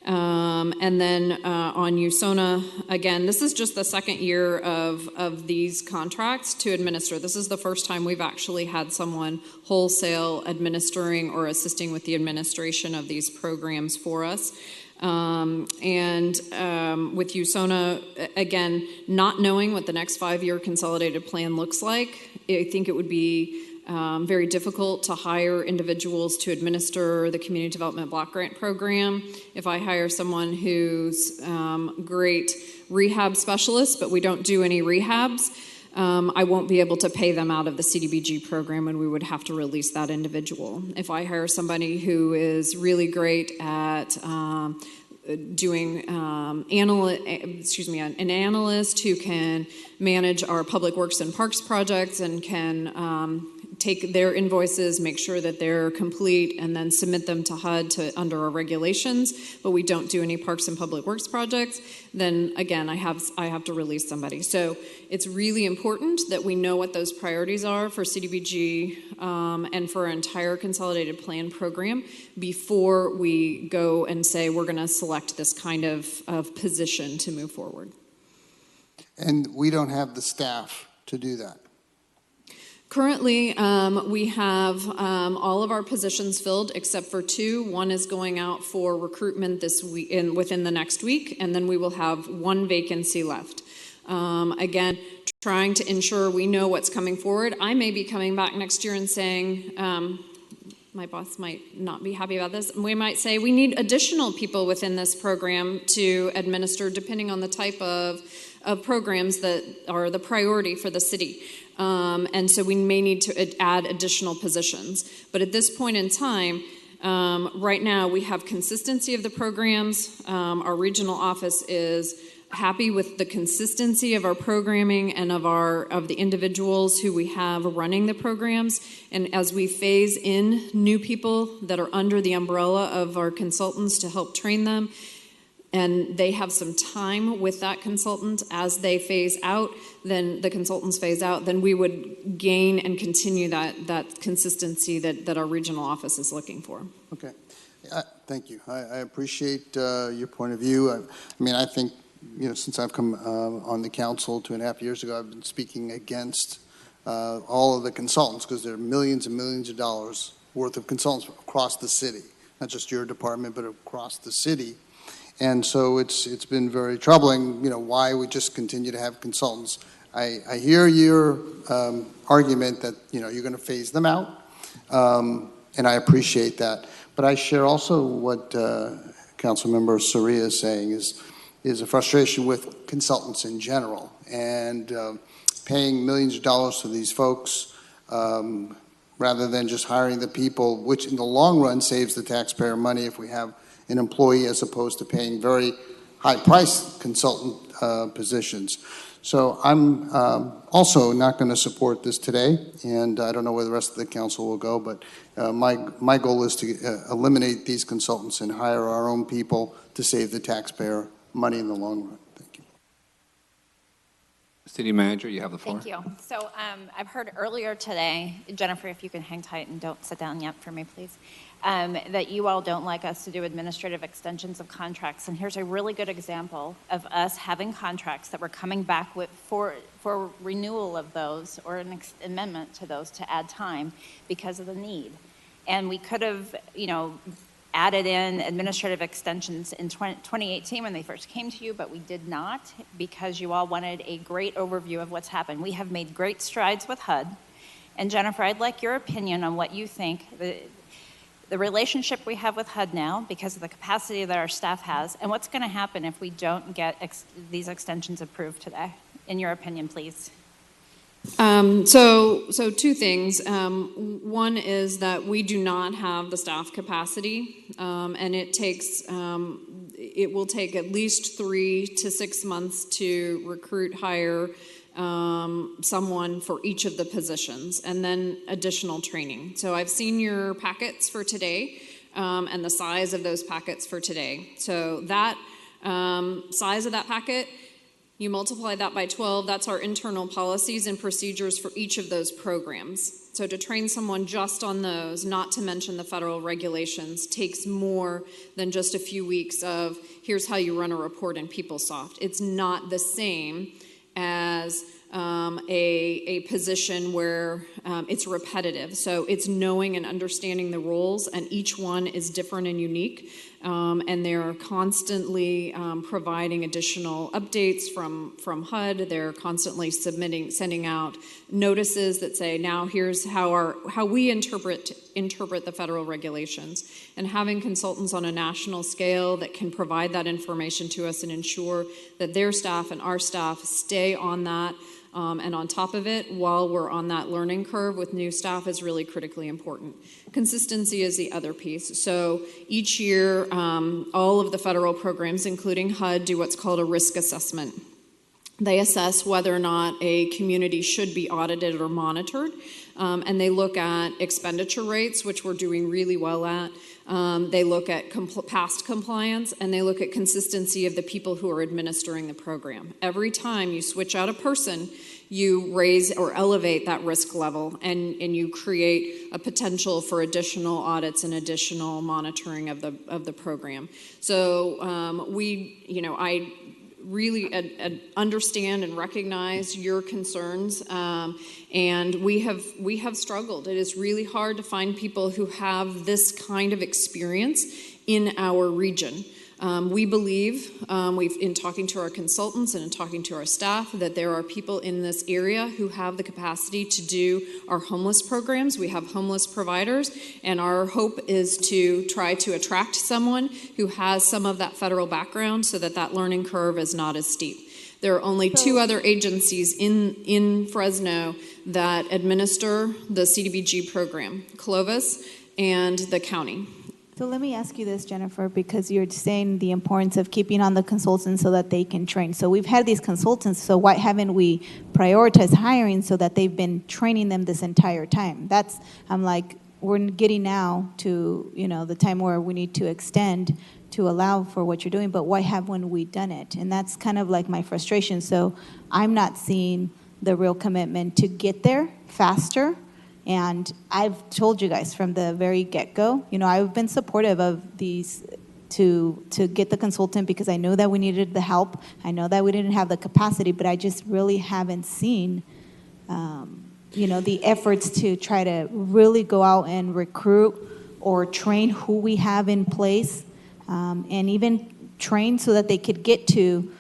And then on USONA, again, this is just the second year of these contracts to administer. This is the first time we've actually had someone wholesale administering or assisting with the administration of these programs for us. With USONA, again, not knowing what the next 5-year consolidated plan looks like, I think it would be very difficult to hire individuals to administer the Community Development Block Grant Program. If I hire someone who's great rehab specialist, but we don't do any rehabs, I won't be able to pay them out of the CDBG program, and we would have to release that individual. If I hire somebody who is really great at doing an analyst who can manage our public works and parks projects and can take their invoices, make sure that they're complete, and then submit them to HUD under our regulations, but we don't do any parks and public works projects, then again, I have to release somebody. So it's really important that we know what those priorities are for CDBG and for our entire consolidated plan program before we go and say we're going to select this kind of position to move forward. And we don't have the staff to do that. Currently, we have all of our positions filled except for 2. One is going out for recruitment this week, within the next week, and then we will have 1 vacancy left. Again, trying to ensure we know what's coming forward. I may be coming back next year and saying, my boss might not be happy about this. We might say we need additional people within this program to administer, depending on the type of programs that are the priority for the city. And so we may need to add additional positions. But at this point in time, right now we have consistency of the programs. Our regional office is happy with the consistency of our programming and of the individuals who we have running the programs. And as we phase in new people that are under the umbrella of our consultants to help train them, and they have some time with that consultant as they phase out, then the consultants phase out, then we would gain and continue that consistency that our regional office is looking for. Okay. Thank you. I appreciate your point of view. I mean, I think, since I've come on the council 2.5 years ago, I've been speaking against all of the consultants because there are millions and millions of dollars worth of consultants across the city, not just your department, but across the city. And so it's been very troubling, why we just continue to have consultants. I hear your argument that, you're going to phase them out, and I appreciate that. But I share also what Councilmember Soria is saying is a frustration with consultants in general and paying millions of dollars to these folks rather than just hiring the people, which in the long run saves the taxpayer money if we have an employee as opposed to paying very high-priced consultant positions. So I'm also not going to support this today, and I don't know where the rest of the council will go, but my goal is to eliminate these consultants and hire our own people to save the taxpayer money in the long run. Thank you. City Manager, you have the floor. Thank you. So I've heard earlier today, Jennifer, if you can hang tight and don't sit down yet for me, please, that you all don't like us to do administrative extensions of contracts. And here's a really good example of us having contracts that we're coming back with for renewal of those or an amendment to those to add time because of the need. And we could have, added in administrative extensions in 2018 when they first came to you, but we did not because you all wanted a great overview of what's happened. We have made great strides with HUD. And Jennifer, I'd like your opinion on what you think the relationship we have with HUD now because of the capacity that our staff has, and what's going to happen if we don't get these extensions approved today. In your opinion, please. So 2 things. One is that we do not have the staff capacity, and it will take at least 3 to 6 months to recruit, hire someone for each of the positions, and then additional training. So I've seen your packets for today, and the size of those packets for today. So that size of that packet, You multiply that by 12, that's our internal policies and procedures for each of those programs. So to train someone just on those, not to mention the federal regulations, takes more than just a few weeks of here's how you run a report in PeopleSoft. It's not the same as a position where it's repetitive. So it's knowing and understanding the roles, and each one is different and unique. And they're constantly providing additional updates from HUD. They're constantly sending out notices that say, now here's how we interpret the federal regulations. And having consultants on a national scale that can provide that information to us and ensure that their staff and our staff stay on that and on top of it while we're on that learning curve with new staff is really critically important. Consistency is the other piece. So each year, all of the federal programs, including HUD, do what's called a risk assessment. They assess whether or not a community should be audited or monitored, and they look at expenditure rates, which we're doing really well at. They look at past compliance, and they look at consistency of the people who are administering the program. Every time you switch out a person, you raise or elevate that risk level, and you create a potential for additional audits and additional monitoring of the program. So I really understand and recognize your concerns, and we have struggled. It is really hard to find people who have this kind of experience in our region. We believe, in talking to our consultants and in talking to our staff, that there are people in this area who have the capacity to do our homeless programs. We have homeless providers, and our hope is to try to attract someone who has some of that federal background so that that learning curve is not as steep. There are only two other agencies in Fresno that administer the CDBG program, Clovis and the county. So let me ask you this, Jennifer, because you're saying the importance of keeping on the consultants so that they can train. So we've had these consultants, so why haven't we prioritized hiring so that they've been training them this entire time? I'm like, we're getting now to, the time where we need to extend to allow for what you're doing, but why haven't we done it? And that's kind of like my frustration. So I'm not seeing the real commitment to get there faster. And I've told you guys from the very get-go, I've been supportive of these to get the consultant because I know that we needed the help. I know that we didn't have the capacity, but I just really haven't seen, the efforts to try to really go out and recruit or train who we have in place, and even train so that they could get to,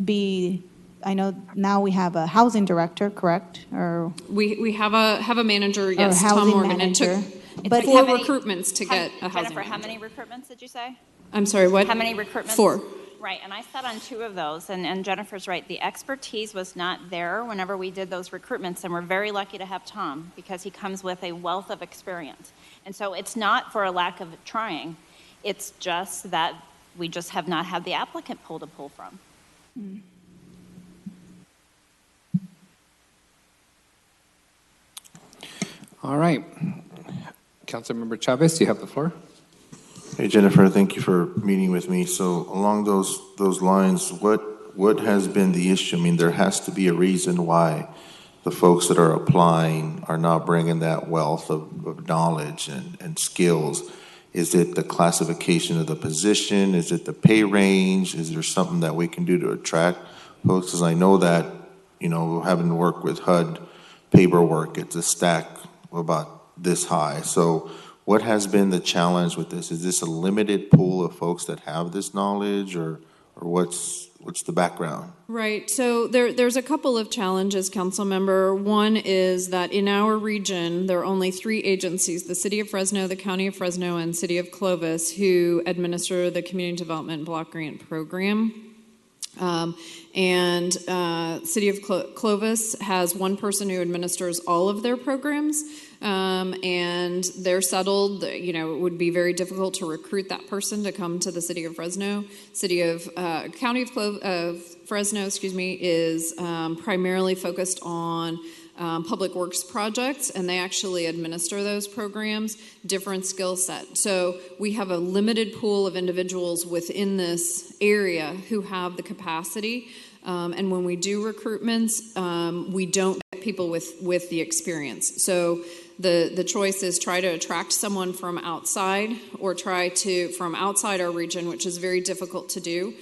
be. I know now we have a housing director, correct? Or we have a manager, yes, Tom Morgan. Manager. It took 4 recruitments to get a housing Jennifer, how manager. many recruitments did you say? I'm sorry, what? How many recruitments? 4. Right, and I sat on 2 of those, and Jennifer's right. The expertise was not there whenever we did those recruitments, and we're very lucky to have Tom because he comes with a wealth of experience. And so it's not for a lack of trying. It's just that we just have not had the applicant pool to pull from. All right. Councilmember Chavez, you have the floor. Hey, Jennifer, thank you for meeting with me. So along those lines, what has been the issue? I mean, there has to be a reason why the folks that are applying are not bringing that wealth of knowledge and skills. Is it the classification of the position? Is it the pay range? Is there something that we can do to attract folks? Because I know that, having to work with HUD paperwork, it's a stack about this high. So what has been the challenge with this? Is this a limited pool of folks that have this knowledge, or what's the background? Right. So there's a couple of challenges, council member. One is that in our region, there are only 3 agencies, the City of Fresno, the County of Fresno, and City of Clovis, who administer the Community Development Block Grant Program. City of Clovis has one person who administers all of their programs, and they're settled. It would be very difficult to recruit that person to come to the City of Fresno. County of Fresno, is primarily focused on public works projects, and they actually administer those programs, different skill set. So we have a limited pool of individuals within this area who have the capacity And when we do recruitments, we don't get people with the experience. So the choice is try to attract someone from outside or from outside our region, which is very difficult to do.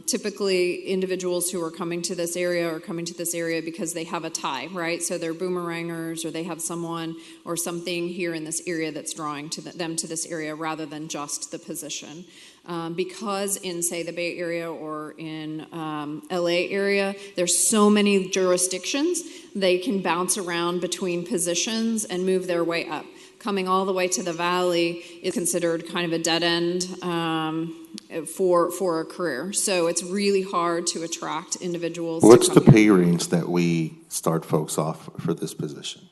Typically, individuals who are coming to this area are coming to this area because they have a tie, right? So they're boomerangers, or they have someone or something here in this area that's drawing them to this area rather than just the position. Because in, say, the Bay Area or in LA area, there's so many jurisdictions, they can bounce around between positions and move their way up. Coming all the way to the valley is considered kind of a dead end for a career. So it's really hard to attract individuals. What's the pay range that we start folks off for this position?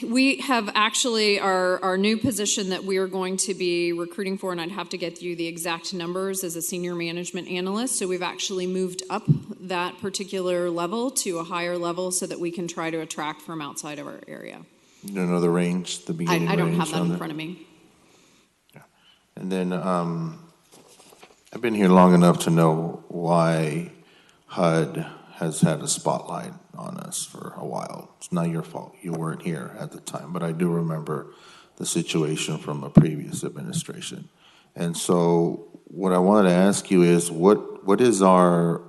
We have actually our new position that we are going to be recruiting for, and I'd have to get you the exact numbers, as a senior management analyst. So we've actually moved up that particular level to a higher level so that we can try to attract from outside of our area. You don't know the range, the beginning range? I don't have that in there? front of me. Yeah. And then I've been here long enough to know why HUD has had a spotlight on us for a while. It's not your fault. You weren't here at the time, but I do remember the situation from a previous administration. And so what I wanted to ask you is, what is our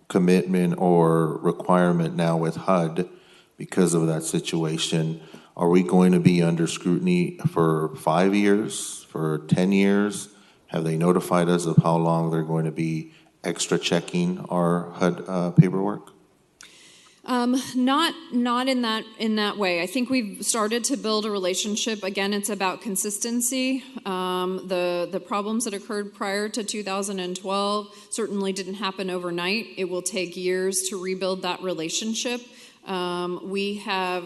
commitment or requirement now with HUD because of that situation? Are we going to be under scrutiny for 5 years, for 10 years? Have they notified us of how long they're going to be extra checking our HUD paperwork? Not in that way. I think we've started to build a relationship. Again, it's about consistency. The problems that occurred prior to 2012 certainly didn't happen overnight. It will take years to rebuild that relationship. We had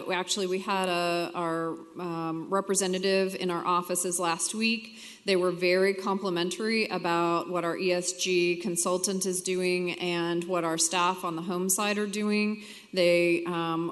our representative in our offices last week. They were very complimentary about what our ESG consultant is doing and what our staff on the home side are doing. They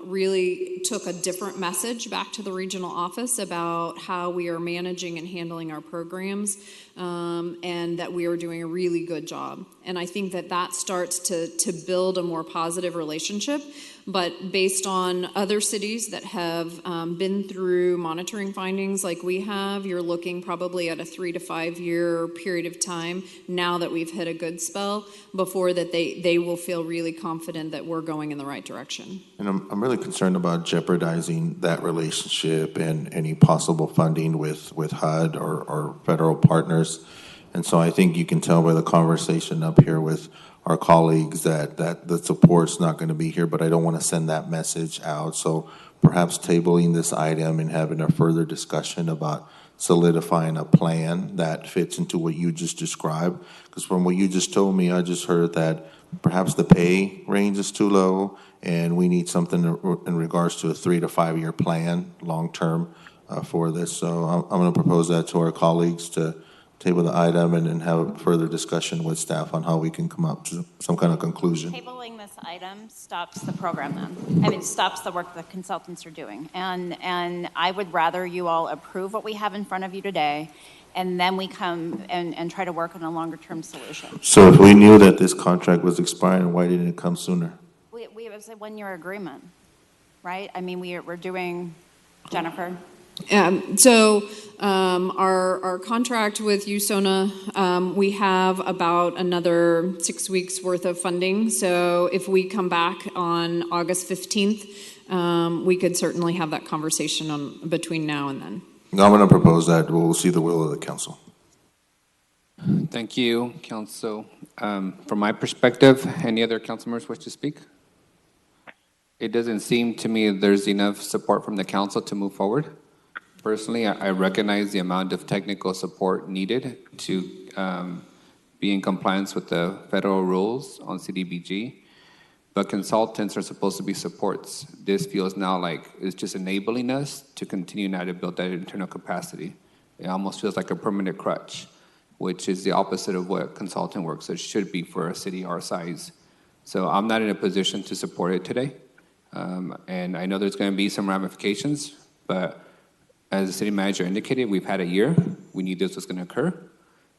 really took a different message back to the regional office about how we are managing and handling our programs, and that we are doing a really good job. And I think that starts to build a more positive relationship. But based on other cities that have been through monitoring findings like we have, you're looking probably at a 3 to 5 year period of time now that we've hit a good spell before that they will feel really confident that we're going in the right direction. And I'm really concerned about jeopardizing that relationship and any possible funding with HUD or federal partners. And so I think you can tell by the conversation up here with our colleagues that the support's not going to be here, but I don't want to send that message out. So perhaps tabling this item and having a further discussion about solidifying a plan that fits into what you just described. Because from what you just told me, I just heard that perhaps the pay range is too low and we need something in regards to a 3 to 5 year plan long-term for this. So I'm going to propose that to our colleagues to table the item and then have a further discussion with staff on how we can come up to some kind of conclusion. Tabling this item stops the program then. I mean, stops the work the consultants are doing. And I would rather you all approve what we have in front of you today, and then we come and try to work on a longer term solution. So if we knew that this contract was expiring, why didn't it come sooner? We have a 1 year agreement, right? I mean, we're doing, Jennifer? Our contract with USONA, we have about another 6 weeks worth of funding. So if we come back on August 15th, we could certainly have that conversation between now and then. I'm going to propose that. We'll see the will of the council. Thank you, Council. From my perspective, any other council members wish to speak? It doesn't seem to me there's enough support from the council to move forward. Personally, I recognize the amount of technical support needed to be in compliance with the federal rules on CDBG, but consultants are supposed to be supports. This feels now like it's just enabling us to continue now to build that internal capacity. It almost feels like a permanent crutch, which is the opposite of what consultant work should be for a city our size. So I'm not in a position to support it today. And I know there's going to be some ramifications, but as the city manager indicated, we've had a year. We knew this was going to occur.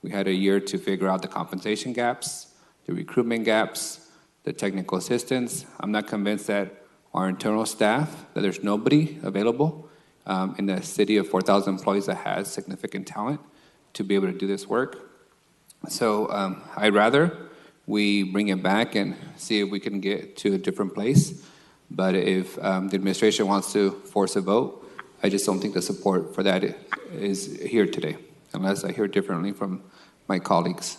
We had a year to figure out the compensation gaps, the recruitment gaps, the technical assistance. I'm not convinced that our internal staff, that there's nobody available in the city of 4,000 employees that has significant talent to be able to do this work. So I'd rather we bring it back and see if we can get to a different place. But if the administration wants to force a vote, I just don't think the support for that is here today, unless I hear differently from my colleagues.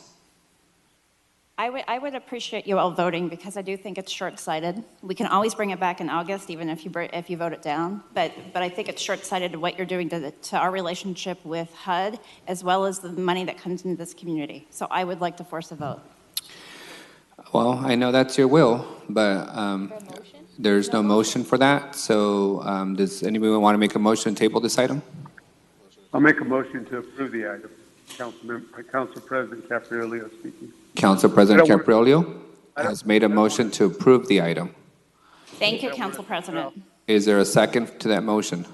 I would appreciate you all voting, because I do think it's short-sighted. We can always bring it back in August, even if you vote it down. But I think it's short-sighted what you're doing to our relationship with HUD, as well as the money that comes into this community. So I would like to force a vote. Well, I know that's your will, but there's no motion for that. So does anybody want to make a motion to table this item? I'll make a motion to approve the item. Council President Capriolio speaking. Council President Capriolio has made a motion to approve the item. Thank you, Council President. Is there a second to that motion?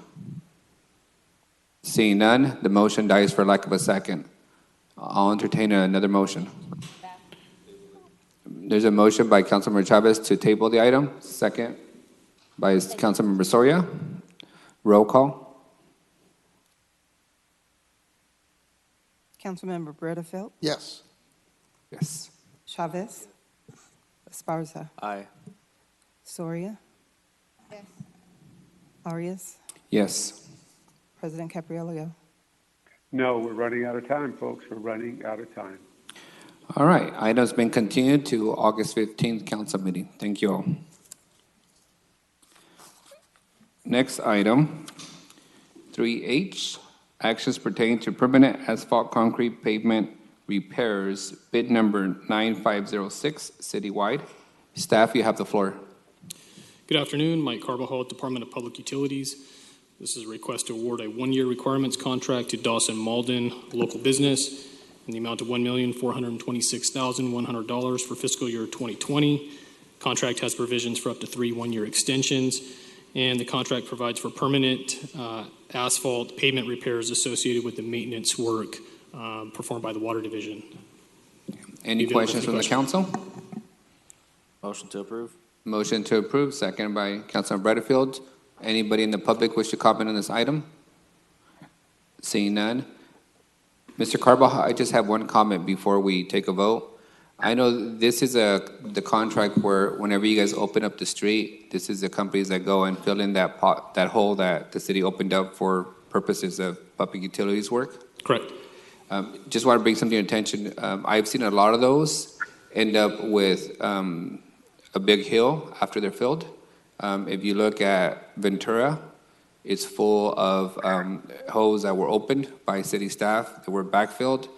Seeing none, the motion dies for lack of a second. I'll entertain another motion. There's a motion by Councilmember Chavez to table the item. Second by Councilmember Soria. Roll call. Councilmember Bredefeld? Yes. Yes. Chavez? Esparza? Aye. Soria? Yes. Arias? Yes. President Capriolio? No, we're running out of time, folks. We're running out of time. All right. Item's been continued to August 15th council meeting. Thank you all. Next item, 3H, actions pertaining to permanent asphalt concrete pavement repairs, bid number 9506, citywide. Staff, you have the floor. Good afternoon. Mike Carbajal, Department of Public Utilities. This is a request to award a one-year requirements contract to Dawson Malden, local business, in the amount of $1,426,100 for fiscal year 2020. Contract has provisions for up to 3 one-year extensions, and the contract provides for permanent asphalt pavement repairs associated with the maintenance work performed by the Water Division. Any questions from the council? Motion to approve. Motion to approve, second by Councilman Bredefeld. Anybody in the public wish to comment on this item? Seeing none. Mr. Carbajal, I just have one comment before we take a vote. I know this is the contract where whenever you guys open up the street, this is the companies that go and fill in that hole that the city opened up for purposes of public utilities work? Correct. Just want to bring something to your attention. I've seen a lot of those end up with a big hill after they're filled. If you look at Ventura, it's full of holes that were opened by city staff that were backfilled.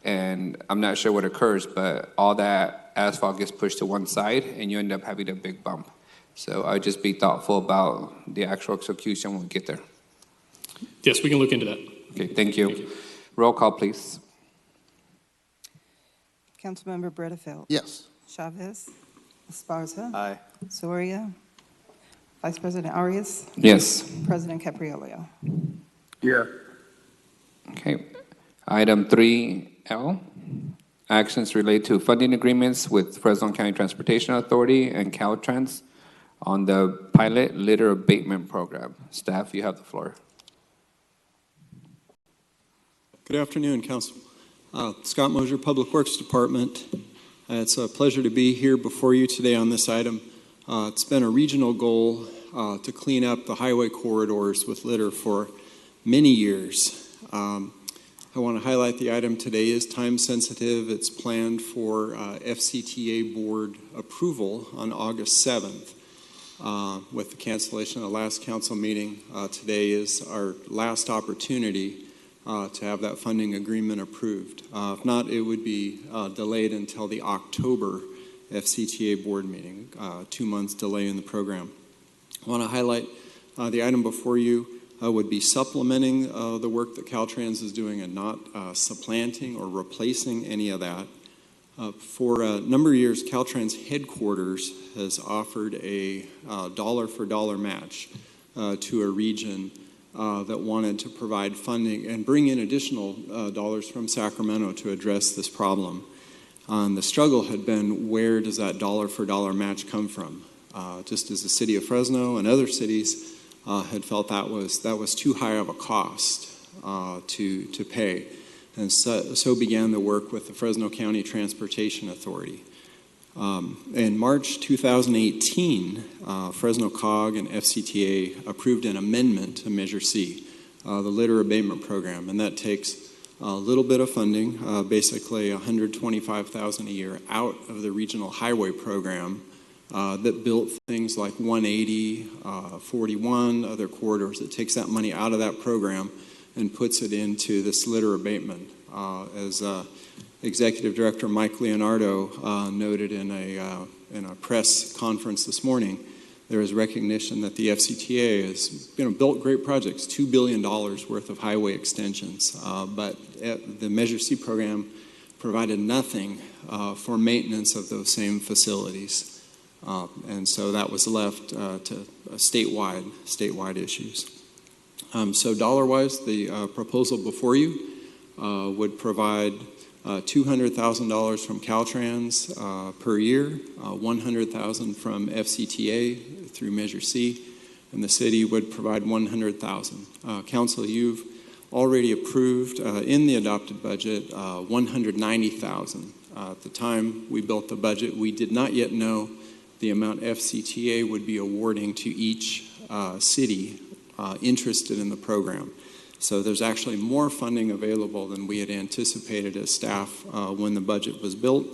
And I'm not sure what occurs, but all that asphalt gets pushed to one side and you end up having a big bump. So I'd just be thoughtful about the actual execution when we get there. Yes, we can look into that. Okay, thank you. Roll call, please. Councilmember Bredefeld? Yes. Chavez? Esparza? Aye. Soria? Vice President Arias? Yes. President Capriolio? Yes. Okay. Item 3L, actions related to funding agreements with Fresno County Transportation Authority and Caltrans on the pilot litter abatement program. Staff, you have the floor. Good afternoon, Council. Scott Mosier, Public Works Department. It's a pleasure to be here before you today on this item. It's been a regional goal to clean up the highway corridors with litter for many years. I want to highlight the item today is time sensitive. It's planned for FCTA board approval on August 7th. With the cancellation of the last council meeting, today is our last opportunity to have that funding agreement approved. If not, it would be delayed until the October FCTA board meeting, 2 months delay in the program. I want to highlight the item before you would be supplementing the work that Caltrans is doing and not supplanting or replacing any of that. For a number of years, Caltrans headquarters has offered a dollar-for-dollar match to a region that wanted to provide funding and bring in additional dollars from Sacramento to address this problem. The struggle had been, where does that dollar for dollar match come from? Just as the city of Fresno and other cities had felt that was too high of a cost to pay. And so began the work with the Fresno County Transportation Authority. In March 2018, Fresno COG and FCTA approved an amendment to Measure C, the litter abatement program, and that takes a little bit of funding, basically $125,000 a year, out of the regional highway program that built things like 180, 41, other corridors. It takes that money out of that program and puts it into this litter abatement. As Executive Director Mike Leonardo noted in a press conference this morning, there is recognition that the FCTA has built great projects, $2 billion worth of highway extensions, but the Measure C program provided nothing for maintenance of those same facilities. And so that was left to statewide issues. So dollar-wise, the proposal before you would provide $200,000 from Caltrans per year, $100,000 from FCTA through Measure C, and the city would provide $100,000. Council, you've already approved in the adopted budget $190,000. At the time we built the budget, we did not yet know the amount FCTA would be awarding to each city interested in the program. So there's actually more funding available than we had anticipated as staff when the budget was built.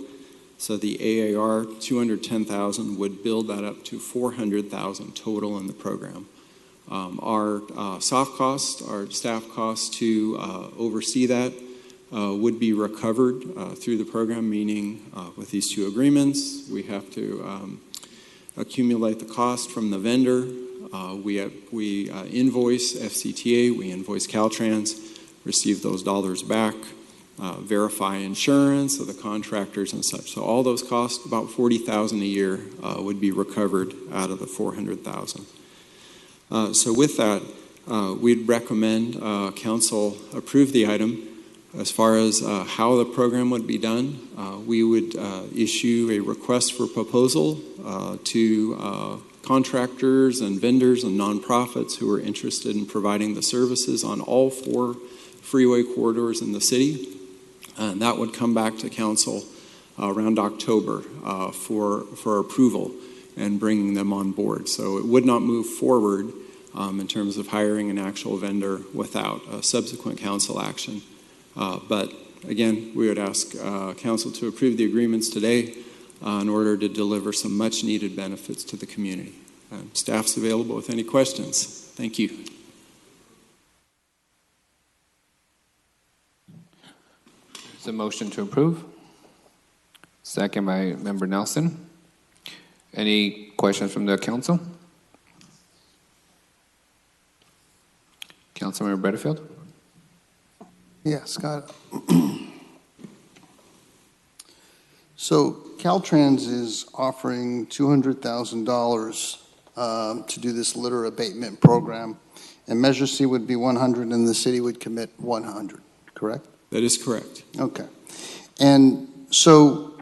So the AAR, $210,000, would build that up to $400,000 total in the program. Our soft costs, our staff costs to oversee that would be recovered through the program, meaning with these two agreements, we have to accumulate the cost from the vendor. We invoice FCTA, we invoice Caltrans, receive those dollars back, verify insurance of the contractors and such. So all those costs, about $40,000 a year, would be recovered out of the $400,000. So with that, we'd recommend council approve the item. As far as how the program would be done, we would issue a request for proposal to contractors and vendors and nonprofits who are interested in providing the services on all 4 freeway corridors in the city. And that would come back to council around October for approval and bringing them on board. So it would not move forward in terms of hiring an actual vendor without a subsequent council action. But again, we would ask council to approve the agreements today in order to deliver some much needed benefits to the community. Staff's available with any questions. Thank you. There's a motion to approve. Second by Member Nelson. Any questions from the council? Councilmember Butterfield? Yeah, Scott. So Caltrans is offering $200,000 to do this litter abatement program, and Measure C would be 100, and the city would commit 100, correct? That is correct. Okay. And so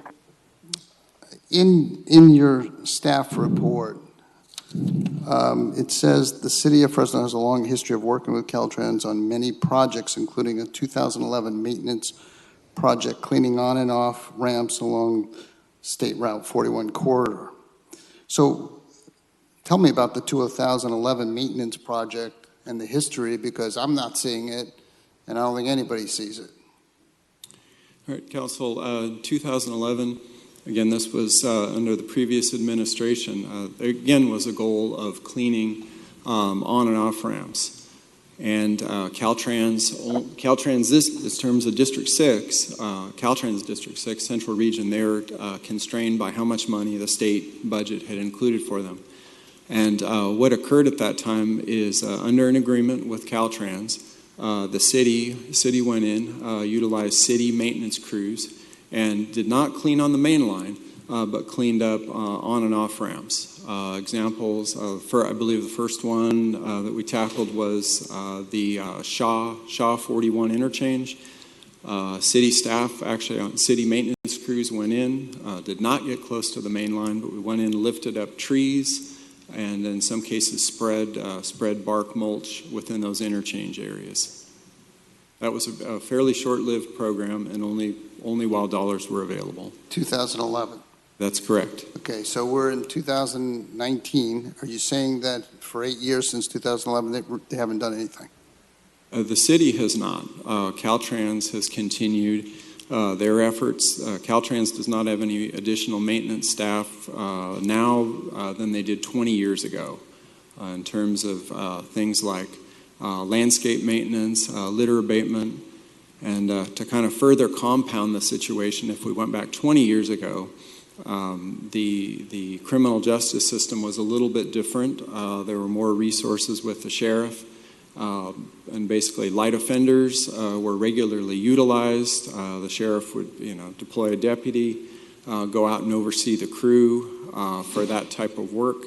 in your staff report, it says the city of Fresno has a long history of working with Caltrans on many projects, including a 2011 maintenance project cleaning on and off ramps along State Route 41 corridor. So tell me about the 2011 maintenance project and the history, because I'm not seeing it, and I don't think anybody sees it. All right, Council, 2011, again, this was under the previous administration. Again, was a goal of cleaning on and off ramps. And Caltrans, this terms of District 6, Caltrans District 6, Central Region, they're constrained by how much money the state budget had included for them. And what occurred at that time is under an agreement with Caltrans, the city went in, utilized city maintenance crews, and did not clean on the main line, but cleaned up on and off ramps. Examples, I believe the first one that we tackled was the Shaw 41 interchange. City staff, actually city maintenance crews, crews went in, did not get close to the main line, but we went in, lifted up trees, and in some cases spread bark mulch within those interchange areas. That was a fairly short-lived program, and only while dollars were available. 2011. That's correct. Okay, so we're in 2019. Are you saying that for 8 years since 2011, they haven't done anything? The city has not. Caltrans has continued their efforts. Caltrans does not have any additional maintenance staff now than they did 20 years ago in terms of things like landscape maintenance, litter abatement, and to kind of further compound the situation, if we went back 20 years ago, the criminal justice system was a little bit different. There were more resources with the sheriff. And basically, light offenders were regularly utilized. The sheriff would, deploy a deputy, go out and oversee the crew for that type of work.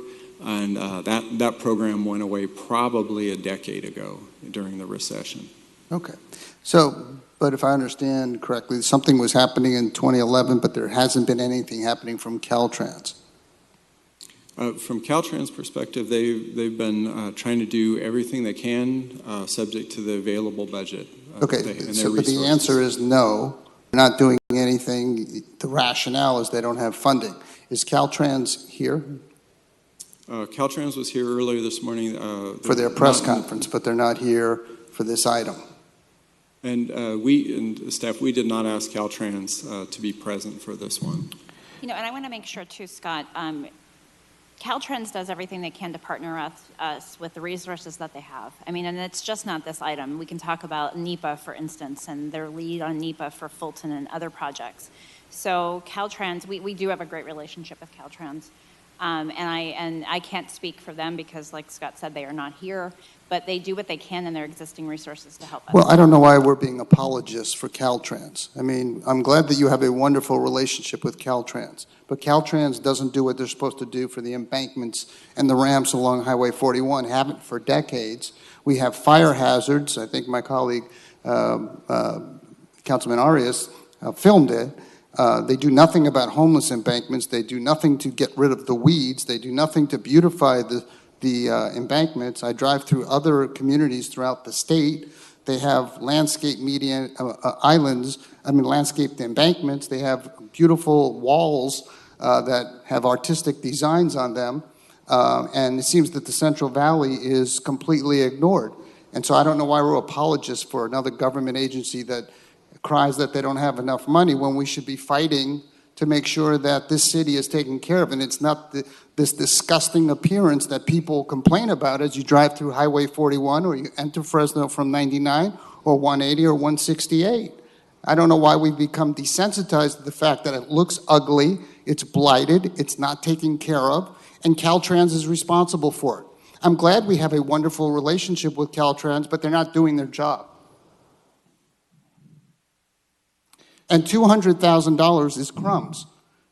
And that program went away probably a decade ago during the recession. Okay. So, but if I understand correctly, something was happening in 2011, but there hasn't been anything happening from Caltrans. From Caltrans' perspective, they've been trying to do everything they can, subject to the available budget. Okay, but the answer is no. They're not doing anything. The rationale is they don't have funding. Is Caltrans here? Caltrans was here earlier this morning. For their press conference, but they're not here for this item. And the staff, we did not ask Caltrans to be present for this one. And I want to make sure too, Scott, Caltrans does everything they can to partner us with the resources that they have. And it's just not this item. We can talk about NEPA, for instance, and their lead on NEPA for Fulton and other projects. So Caltrans, we do have a great relationship with Caltrans. And I can't speak for them because, like Scott said, they are not here, but they do what they can in their existing resources to help us. Well, I don't know why we're being apologists for Caltrans. I'm glad that you have a wonderful relationship with Caltrans, but Caltrans doesn't do what they're supposed to do for the embankments and the ramps along Highway 41, haven't for decades. We have fire hazards. I think my colleague, Councilman Arias, filmed it. They do nothing about homeless embankments. They do nothing to get rid of the weeds. They do nothing to beautify the embankments. I drive through other communities throughout the state. They have landscape landscaped embankments. They have beautiful walls that have artistic designs on them. And it seems that the Central Valley is completely ignored. And so I don't know why we're apologists for another government agency that cries that they don't have enough money when we should be fighting to make sure that this city is taken care of. And it's not this disgusting appearance that people complain about as you drive through Highway 41 or you enter Fresno from 99 or 180 or 168. I don't know why we've become desensitized to the fact that it looks ugly, it's blighted, it's not taken care of, and Caltrans is responsible for it. I'm glad we have a wonderful relationship with Caltrans, but they're not doing their job. And $200,000 is crumbs.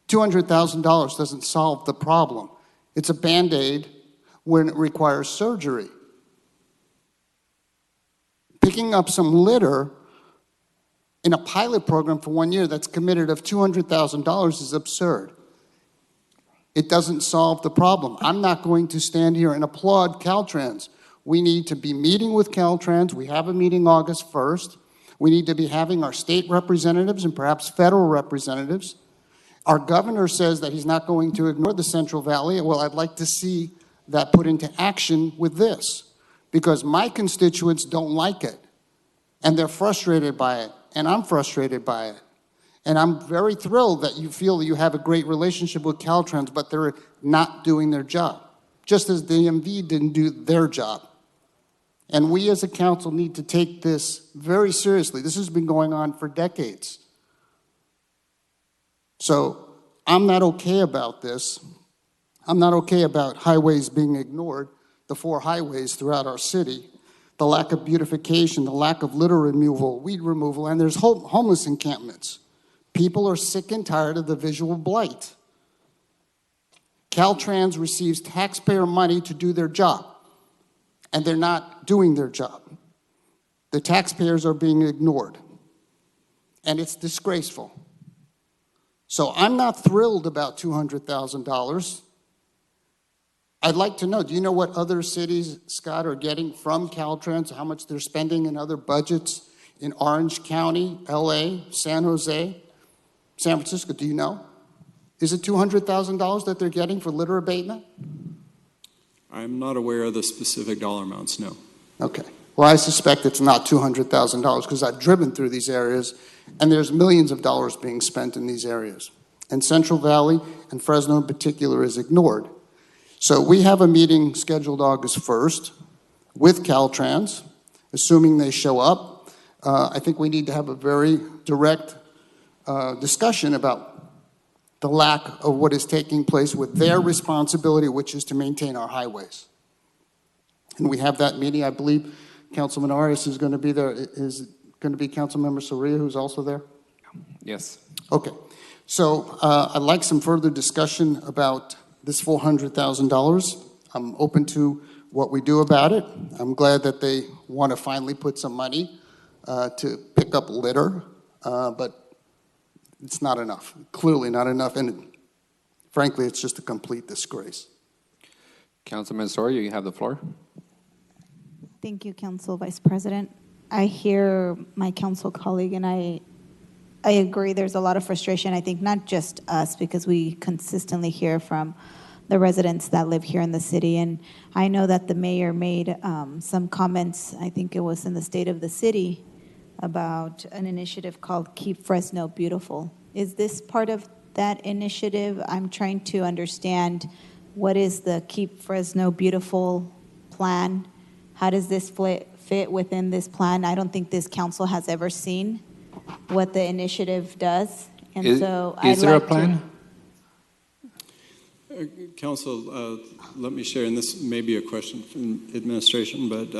$200,000 doesn't solve the problem. It's a Band-Aid when it requires surgery. Picking up some litter in a pilot program for 1 year that's committed of $200,000 is absurd. It doesn't solve the problem. I'm not going to stand here and applaud Caltrans. We need to be meeting with Caltrans. We have a meeting August 1st. We need to be having our state representatives and perhaps federal representatives. Our governor says that he's not going to ignore the Central Valley. Well, I'd like to see that put into action with this, because my constituents don't like it, and they're frustrated by it, and I'm frustrated by it. And I'm very thrilled that you feel that you have a great relationship with Caltrans, but they're not doing their job, just as the DMV didn't do their job. And we as a council need to take this very seriously. This has been going on for decades. So I'm not okay about this. I'm not okay about highways being ignored, the 4 highways throughout our city, the lack of beautification, the lack of litter removal, weed removal, and there's homeless encampments. People are sick and tired of the visual blight. Caltrans receives taxpayer money to do their job, and they're not doing their job. The taxpayers are being ignored, and it's disgraceful. So I'm not thrilled about $200,000. I'd like to know, do you know what other cities, Scott, are getting from Caltrans, how much they're spending in other budgets in Orange County, LA, San Jose, San Francisco? Do you know? Is it $200,000 that they're getting for litter abatement? I'm not aware of the specific dollar amounts, no. Okay. Well, I suspect it's not $200,000 because I've driven through these areas and there's millions of dollars being spent in these areas. And Central Valley and Fresno in particular is ignored. So we have a meeting scheduled August 1st with Caltrans, assuming they show up. I think we need to have a very direct discussion about the lack of what is taking place with their responsibility, which is to maintain our highways. And we have that meeting. I believe Councilman Arias is going to be there. Is going to be Councilmember Soria, who's also there? Yes. Okay. So I'd like some further discussion about this $400,000. I'm open to what we do about it. I'm glad that they want to finally put some money to pick up litter, but it's not enough. Clearly not enough, and frankly, it's just a complete disgrace. Councilman Soria, you have the floor. Thank you, Council Vice President. I hear my council colleague, and I agree there's a lot of frustration. I think not just us, because we consistently hear from the residents that live here in the city. And I know that the mayor made some comments, I think it was in the State of the City, about an initiative called Keep Fresno Beautiful. Is this part of that initiative? I'm trying to understand what is the Keep Fresno Beautiful plan? How does this fit within this plan? I don't think this council has ever seen what the initiative does. And Is there a plan? Council, let me share, and this may be a question from administration, but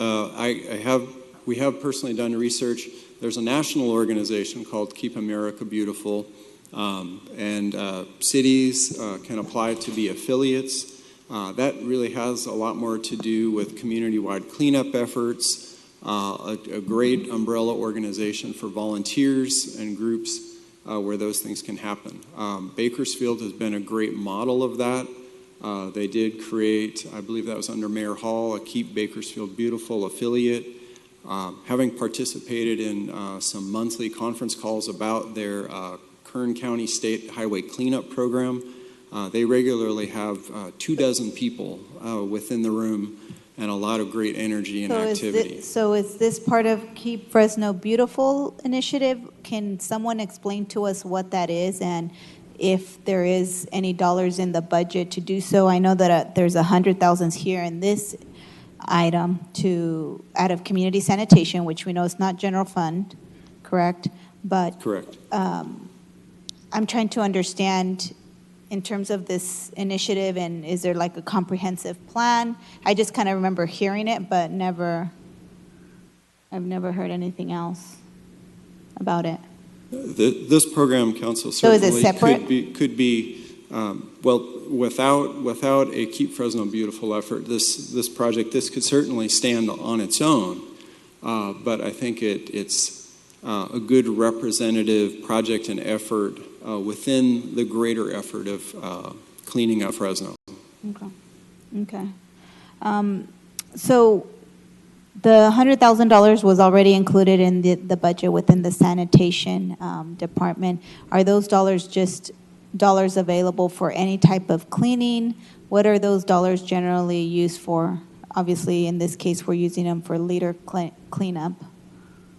we have personally done research. There's a national organization called Keep America Beautiful, and cities can apply to be affiliates. That really has a lot more to do with community-wide cleanup efforts, a great umbrella organization for volunteers and groups where those things can happen. Bakersfield has been a great model of that. They did create, I believe that was under Mayor Hall, a Keep Bakersfield Beautiful affiliate. Having participated in some monthly conference calls about their Kern County State Highway Cleanup Program, they regularly have 24 people within the room and a lot of great energy and activity. So is this part of Keep Fresno Beautiful initiative? Can someone explain to us what that is and if there is any dollars in the budget to do so? I know that there's $100,000 here in this item out of community sanitation, which we know is not general fund, correct? But correct. I'm trying to understand in terms of this initiative, and is there like a comprehensive plan? I just kind of remember hearing it, but I've never heard anything else about it. This program, Council, So is it certainly separate? could be well, without a Keep Fresno Beautiful effort, this project, this could certainly stand on its own, but I think it's a good representative project and effort within the greater effort of cleaning up Fresno. Okay. So the $100,000 was already included in the budget within the sanitation department. Are those dollars just dollars available for any type of cleaning? What are those dollars generally used for? Obviously, in this case, we're using them for litter cleanup.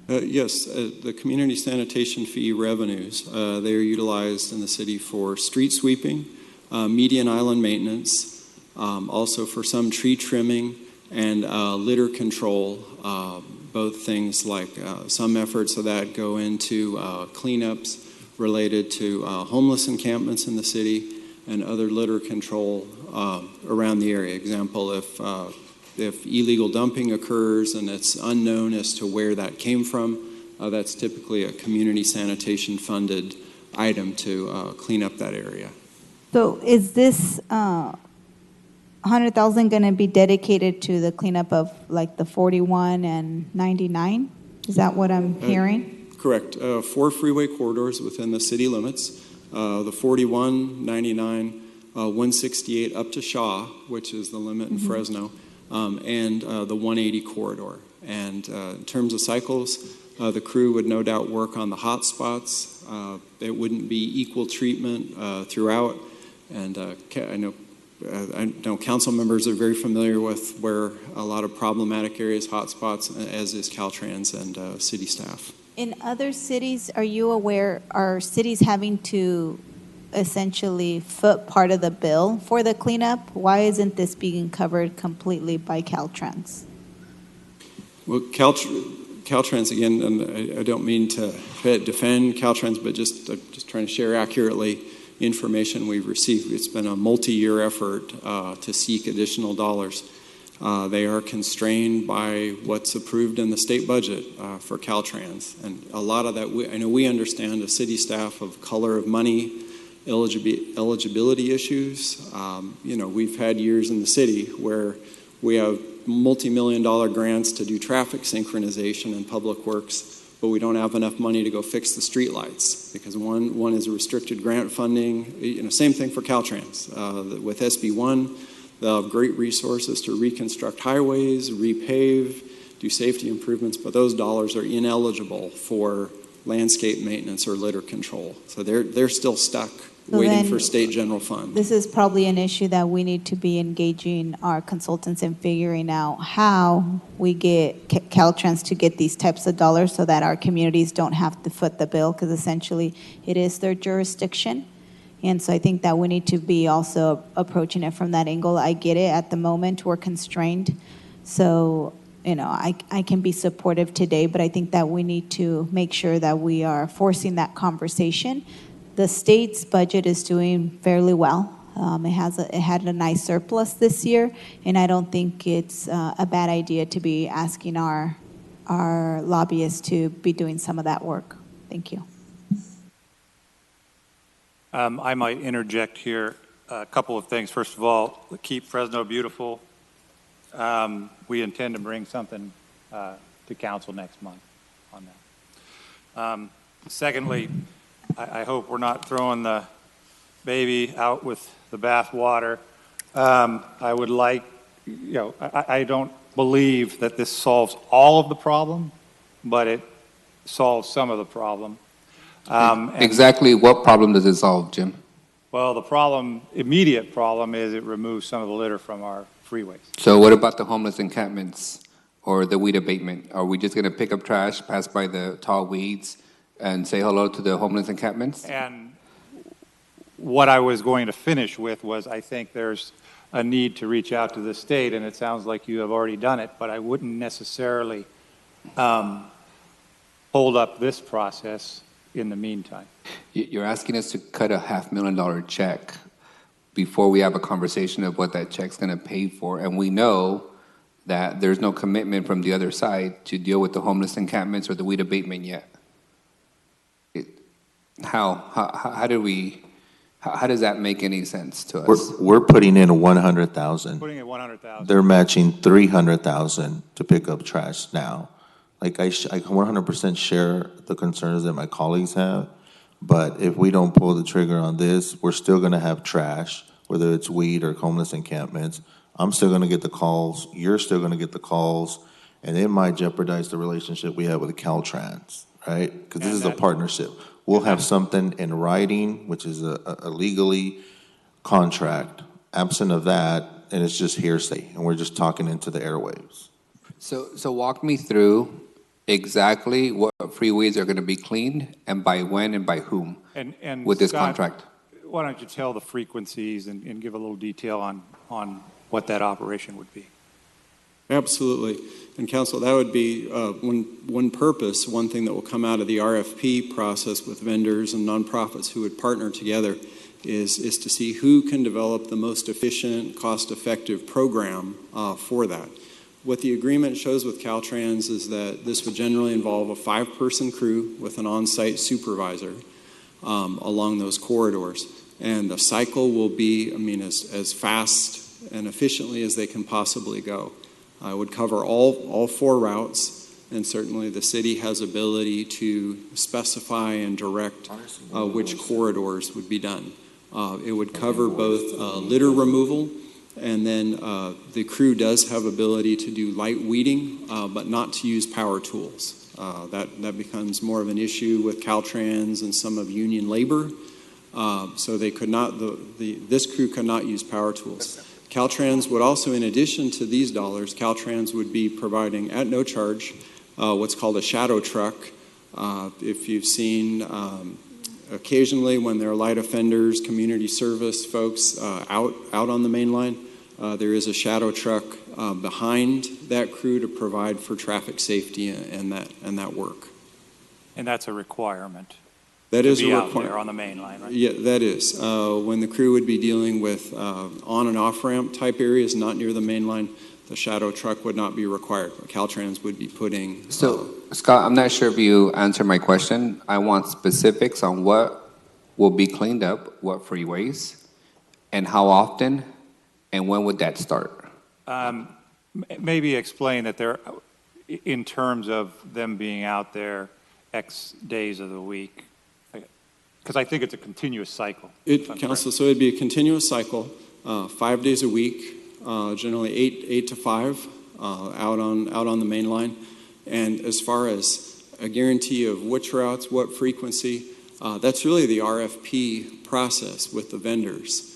Yes, the community sanitation fee revenues, they are utilized in the city for street sweeping, median island maintenance, also for some tree trimming and litter control, both things like some efforts of that go into cleanups related to homeless encampments in the city and other litter control around the area. Example, if illegal dumping occurs and it's unknown as to where that came from, that's typically a community sanitation funded item to clean up that area. So is this $100,000 going to be dedicated to the cleanup of like the 41 and 99? Is that what I'm hearing? Correct. 4 freeway corridors within the city limits. the 41, 99, 168 up to Shaw, which is the limit in Fresno, and the 180 corridor. And in terms of cycles, the crew would no doubt work on the hot spots. It wouldn't be equal treatment throughout. And I know council members are very familiar with where a lot of problematic areas, hot spots, as is Caltrans and city staff. In other cities, are you aware, are cities having to essentially foot part of the bill for the cleanup? Why isn't this being covered completely by Caltrans? Well, Caltrans, again, and I don't mean to defend Caltrans, but just trying to share accurately information we've received. It's been a multi-year effort to seek additional dollars. They are constrained by what's approved in the state budget for Caltrans. And a lot of that, I know we understand as city staff of color of money, eligibility issues. We've had years in the city where we have multi-million-dollar grants to do traffic synchronization in public works, but we don't have enough money to go fix the streetlights because one is restricted grant funding. Same thing for Caltrans. With SB1, they'll have great resources to reconstruct highways, repave, do safety improvements, but those dollars are ineligible for landscape maintenance or litter control. So they're still stuck waiting for state general fund. This is probably an issue that we need to be engaging our consultants in figuring out how we get Caltrans to get these types of dollars so that our communities don't have to foot the bill, because essentially it is their jurisdiction. And so I think that we need to be also approaching it from that angle. I get it. At the moment, we're constrained. So, I can be supportive today, but I think that we need to make sure that we are forcing that conversation. The state's budget is doing fairly well. It had a nice surplus this year, and I don't think it's a bad idea to be asking our lobbyists to be doing some of that work. Thank you. I might interject here a couple of things. First of all, keep Fresno beautiful. We intend to bring something to council next month on that. Secondly, I hope we're not throwing the baby out with the bathwater. I would like, I don't believe that this solves all of the problem, but it solves some of the problem. Exactly what problem does it solve, Jim? Well, the immediate problem is it removes some of the litter from our freeways. So what about the homeless encampments or the weed abatement? Are we just going to pick up trash, pass by the tall weeds, and say hello to the homeless encampments? And what I was going to finish with was I think there's a need to reach out to the state, and it sounds like you have already done it, but I wouldn't necessarily hold up this process in the meantime. You're asking us to cut a $500,000 check before we have a conversation of what that check's going to pay for, and we know that there's no commitment from the other side to deal with the homeless encampments or the weed abatement yet. How does that make any sense to us? We're putting in 100,000. Putting in 100,000. They're matching 300,000 to pick up trash now. Like I 100% share the concerns that my colleagues have, but if we don't pull the trigger on this, we're still going to have trash, whether it's weed or homeless encampments. I'm still going to get the calls. You're still going to get the calls, and it might jeopardize the relationship we have with Caltrans, right? Because this is a partnership. We'll have something in writing, which is a legally contract. Absent of that, and it's just hearsay, and we're just talking into the airwaves. So walk me through exactly what freeways are going to be cleaned and by when and by whom and with this Scott, contract. Why don't you tell the frequencies and give a little detail on what that operation would be? Absolutely. And Council, that would be one purpose, one thing that will come out of the RFP process with vendors and nonprofits who would partner together is to see who can develop the most efficient, cost-effective program for that. What the agreement shows with Caltrans is that this would generally involve a 5-person crew with an on-site supervisor along those corridors. And the cycle will be, as fast and efficiently as they can possibly go. It would cover all 4 routes, and certainly the city has ability to specify and direct which corridors would be done. It would cover both litter removal, and then the crew does have ability to do light weeding, but not to use power tools. That becomes more of an issue with Caltrans and some of union labor. So they could not, this crew could not use power tools. Caltrans would also, in addition to these dollars, Caltrans would be providing at no charge what's called a shadow truck. If you've seen occasionally when there are light offenders, community service folks out on the main line, there is a shadow truck behind that crew to provide for traffic safety and that work. And that's a requirement. That is a out requirement. there on the main line, right? Yeah, that is. When the crew would be dealing with on and off ramp type areas, not near the main line, the shadow truck would not be required. Caltrans would be putting. So, Scott, I'm not sure if you answered my question. I want specifics on what will be cleaned up, what freeways, and how often, and when would that start? Maybe explain that they're, in terms of them being out there X days of the week, because I think it's a continuous cycle. Council, so it'd be a continuous cycle, 5 days a week, generally 8 to 5, out on the main line. And as far as a guarantee of which routes, what frequency, that's really the RFP process with the vendors.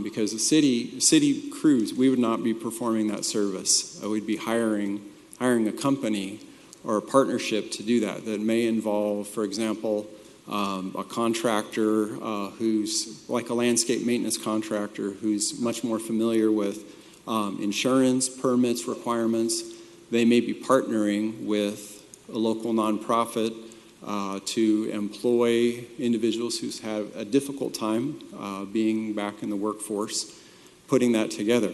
Because the city crews, we would not be performing that service. We'd be hiring a company or a partnership to do that. That may involve, for example, a contractor who's like a landscape maintenance contractor who's much more familiar with insurance, permits, requirements. They may be partnering with a local nonprofit to employ individuals who's had a difficult time being back in the workforce, putting that together.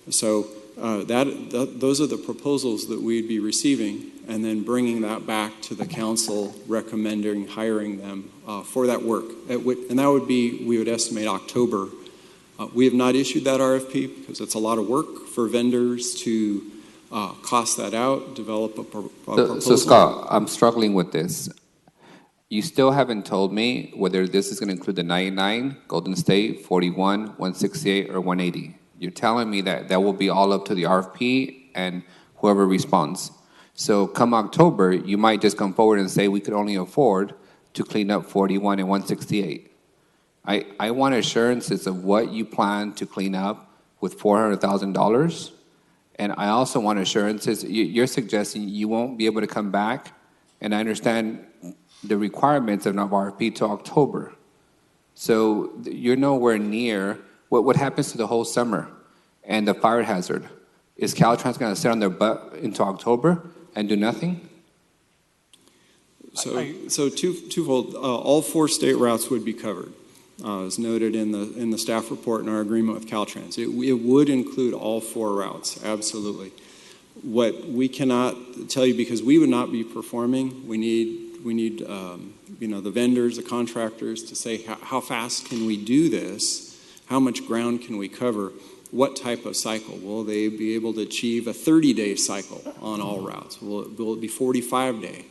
So those are the proposals that we'd be receiving, and then bringing that back to the council, recommending hiring them for that work. And that would be, we would estimate October. We have not issued that RFP because it's a lot of work for vendors to cost that out, develop a proposal. So Scott, I'm struggling with this. You still haven't told me whether this is going to include the 99, Golden State, 41, 168, or 180. You're telling me that that will be all up to the RFP and whoever responds. So come October, you might just come forward and say we could only afford to clean up 41 and 168. I want assurances of what you plan to clean up with $400,000. And I also want assurances, you're suggesting you won't be able to come back, and I understand the requirements of an RFP to October. So you're nowhere near what happens to the whole summer and the fire hazard. Is Caltrans going to sit on their butt into October and do nothing? So twofold. All 4 state routes would be covered, as noted in the staff report and our agreement with Caltrans. It would include all 4 routes, absolutely. What we cannot tell you, because we would not be performing, we need the vendors, the contractors to say how fast can we do this, how much ground can we cover, what type of cycle. Will they be able to achieve a 30-day cycle on all routes? Will it be 45-day?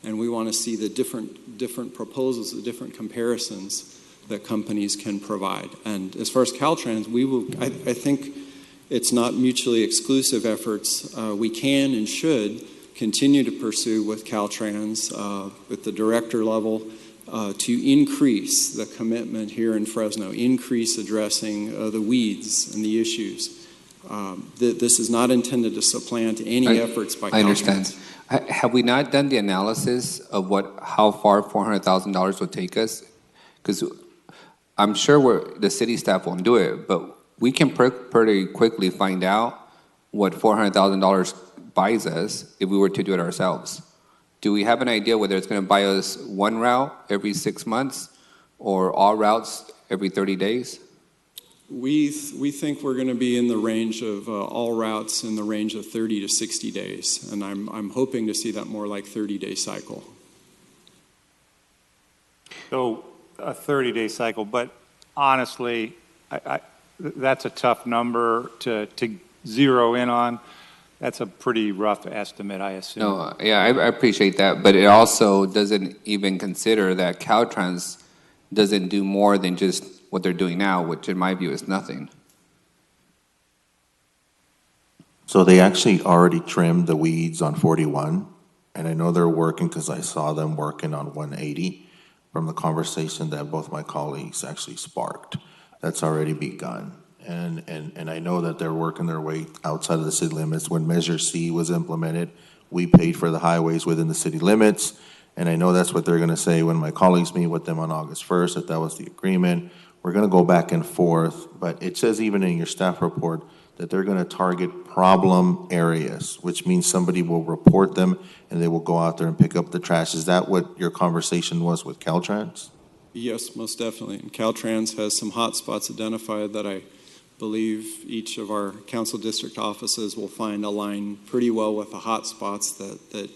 And we want to see the different proposals, the different comparisons that companies can provide. And as far as Caltrans, I think it's not mutually exclusive efforts. We can and should continue to pursue with Caltrans at the director level to increase the commitment here in Fresno, increase addressing the weeds and the issues. This is not intended to supplant any efforts by Caltrans. I understand. Have we not done the analysis of how far $400,000 would take us? Because I'm sure the city staff won't do it, but we can pretty quickly find out what $400,000 buys us if we were to do it ourselves. Do we have an idea whether it's going to buy us one route every 6 months or all routes every 30 days? We think we're going to be in the range of all routes in the range of 30 to 60 days, and I'm hoping to see that more like 30-day cycle. So a 30-day cycle, but honestly, that's a tough number to zero in on. That's a pretty rough estimate, I assume. No, yeah, I appreciate that, but it also doesn't even consider that Caltrans doesn't do more than just what they're doing now, which in my view is nothing. So they actually already trimmed the weeds on 41, and I know they're working because I saw them working on 180 from the conversation that both my colleagues actually sparked. That's already begun. And I know that they're working their way outside of the city limits. When Measure C was implemented, we paid for the highways within the city limits, and I know that's what they're going to say when my colleagues meet with them on August 1st, that was the agreement. We're going to go back and forth, but it says even in your staff report that they're going to target problem areas, which means somebody will report them and they will go out there and pick up the trash. Is that what your conversation was with Caltrans? Yes, most definitely. And Caltrans has some hot spots identified that I believe each of our council district offices will find align pretty well with the hot spots that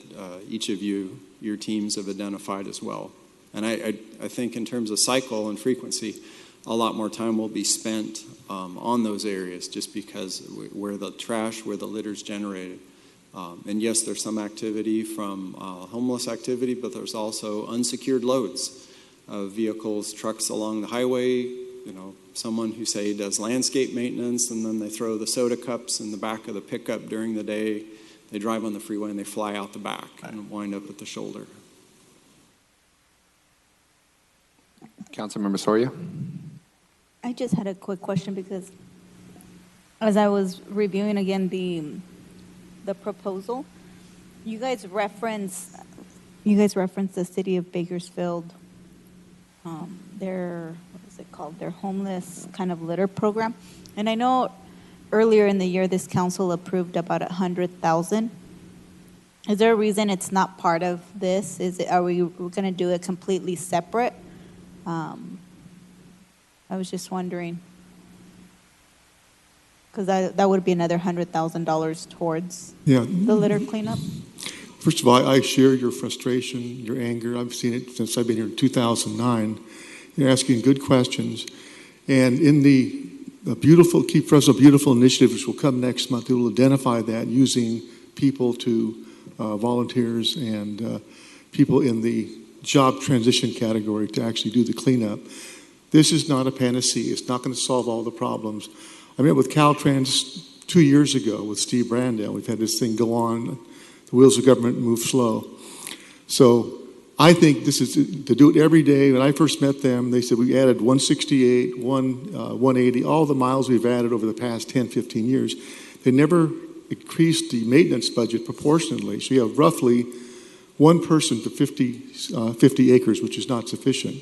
each of your teams have identified as well. And I think in terms of cycle and frequency, a lot more time will be spent on those areas just because where the trash, where the litter's generated. And yes, there's some activity from homeless activity, but there's also unsecured loads of vehicles, trucks along the highway, someone who say does landscape maintenance and then they throw the soda cups in the back of the pickup during the day. They drive on the freeway and they fly out the back and wind up at the shoulder. Councilmember Soria? I just had a quick question because as I was reviewing again the proposal, you guys reference the city of Bakersfield, their, what is it called, their homeless kind of litter program. And I know earlier in the year this council approved about 100,000. Is there a reason it's not part of this? Are we going to do it completely separate? I was just wondering, because that would be another $100,000 towards the litter cleanup. First of all, I share your frustration, your anger. I've seen it since I've been here in 2009. You're asking good questions. And in the beautiful Keep Fresno Beautiful initiative, which will come next month, it will identify that using people to volunteers and people in the job transition category to actually do the cleanup. This is not a panacea. It's not going to solve all the problems. I met with Caltrans 2 years ago with Steve Brandell. We've had this thing go on. The wheels of government move slow. So I think this is to do it every day. When I first met them, they said we added 168, 180, all the miles we've added over the past 10, 15 years. They never increased the maintenance budget proportionately. So you have roughly one person to 50 acres, which is not sufficient.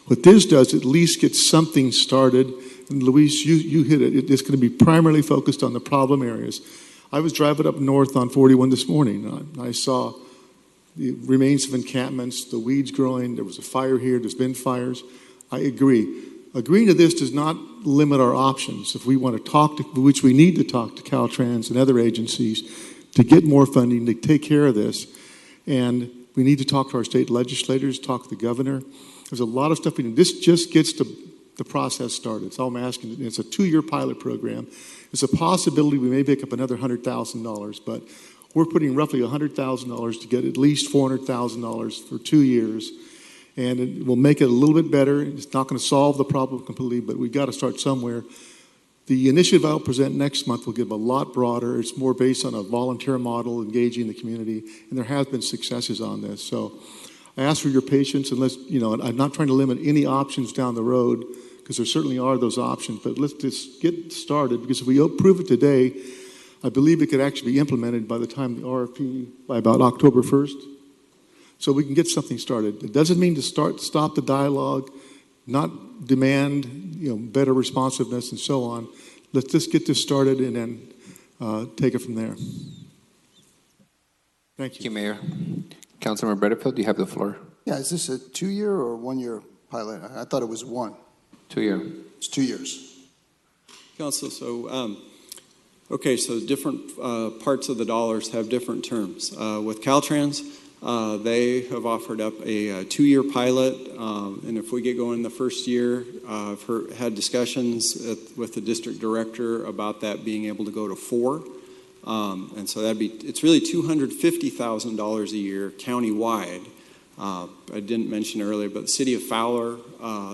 What this does, at least gets something started. And Luis, you hit it. It's going to be primarily focused on the problem areas. I was driving up north on 41 this morning. I saw the remains of encampments, the weeds growing. There was a fire here. There's been fires. I agree. Agreeing to this does not limit our options. If we want to talk to, which we need to talk to Caltrans and other agencies to get more funding to take care of this. And we need to talk to our state legislators, talk to the governor. There's a lot of stuff we need. This just gets the process started. That's all I'm asking. It's a 2-year pilot program. It's a possibility we may pick up another $100,000, but we're putting roughly $100,000 to get at least $400,000 for 2 years. And it will make it a little bit better. It's not going to solve the problem completely, but we've got to start somewhere. The initiative I'll present next month will get a lot broader. It's more based on a volunteer model, engaging the community, and there have been successes on this. So I ask for your patience, and I'm not trying to limit any options down the road, because there certainly are those options, but let's just get started, because if we approve it today, I believe it could actually be implemented by the time the RFP, by about October 1st. So we can get something started. It doesn't mean to stop the dialogue, not demand, better responsiveness and so on. Let's just get this started and then take it from there. Thank you. Thank you, Mayor. Councilmember Butterfield, you have the floor. Yeah, is this a 2-year or 1-year pilot? I thought it was 1. 2-year. It's 2 years. Council, so different parts of the dollars have different terms. With Caltrans, they have offered up a 2-year pilot, and if we get going the first year, I've had discussions with the district director about that being able to go to 4. And so it's really $250,000 a year countywide. I didn't mention earlier, but the city of Fowler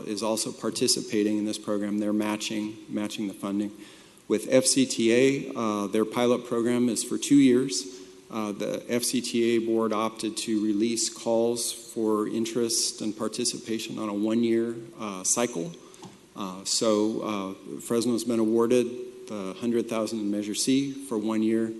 is also participating in this program. They're matching the funding. With FCTA, their pilot program is for 2 years. The FCTA board opted to release calls for interest and participation on a 1-year cycle. So Fresno's been awarded the $100,000 in Measure C for 1 year,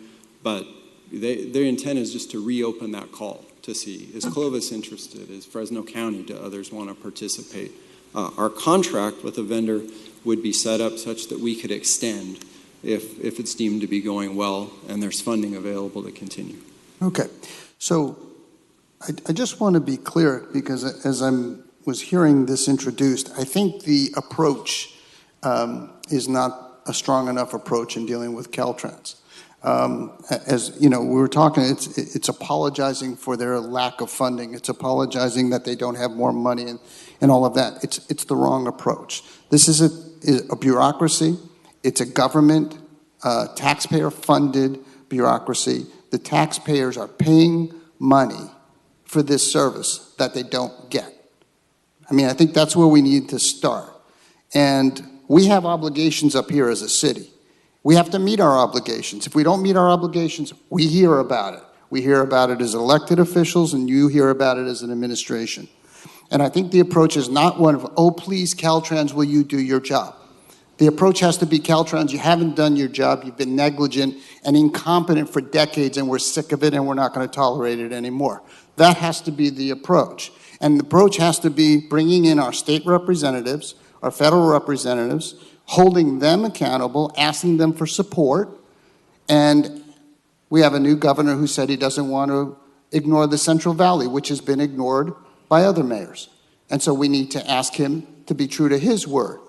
but their intent is just to reopen that call to see, is Clovis interested? Is Fresno County, do others want to participate? Our contract with the vendor would be set up such that we could extend if it's deemed to be going well and there's funding available to continue. Okay. So I just want to be clear, because as I was hearing this introduced, I think the approach is not a strong enough approach in dealing with Caltrans. As you know, we were talking, it's apologizing for their lack of funding. It's apologizing that they don't have more money and all of that. It's the wrong approach. This is a bureaucracy. It's a government, taxpayer-funded bureaucracy. The taxpayers are paying money for this service that they don't get. I mean, I think that's where we need to start. And we have obligations up here as a city. We have to meet our obligations. If we don't meet our obligations, we hear about it. We hear about it as elected officials, and you hear about it as an administration. And I think the approach is not one of, oh, please, Caltrans, will you do your job? The approach has to be, Caltrans, you haven't done your job, you've been negligent and incompetent for decades, and we're sick of it, and we're not going to tolerate it anymore. That has to be the approach. And the approach has to be bringing in our state representatives, our federal representatives, holding them accountable, asking them for support. And we have a new governor who said he doesn't want to ignore the Central Valley, which has been ignored by other mayors. And so we need to ask him to be true to his word.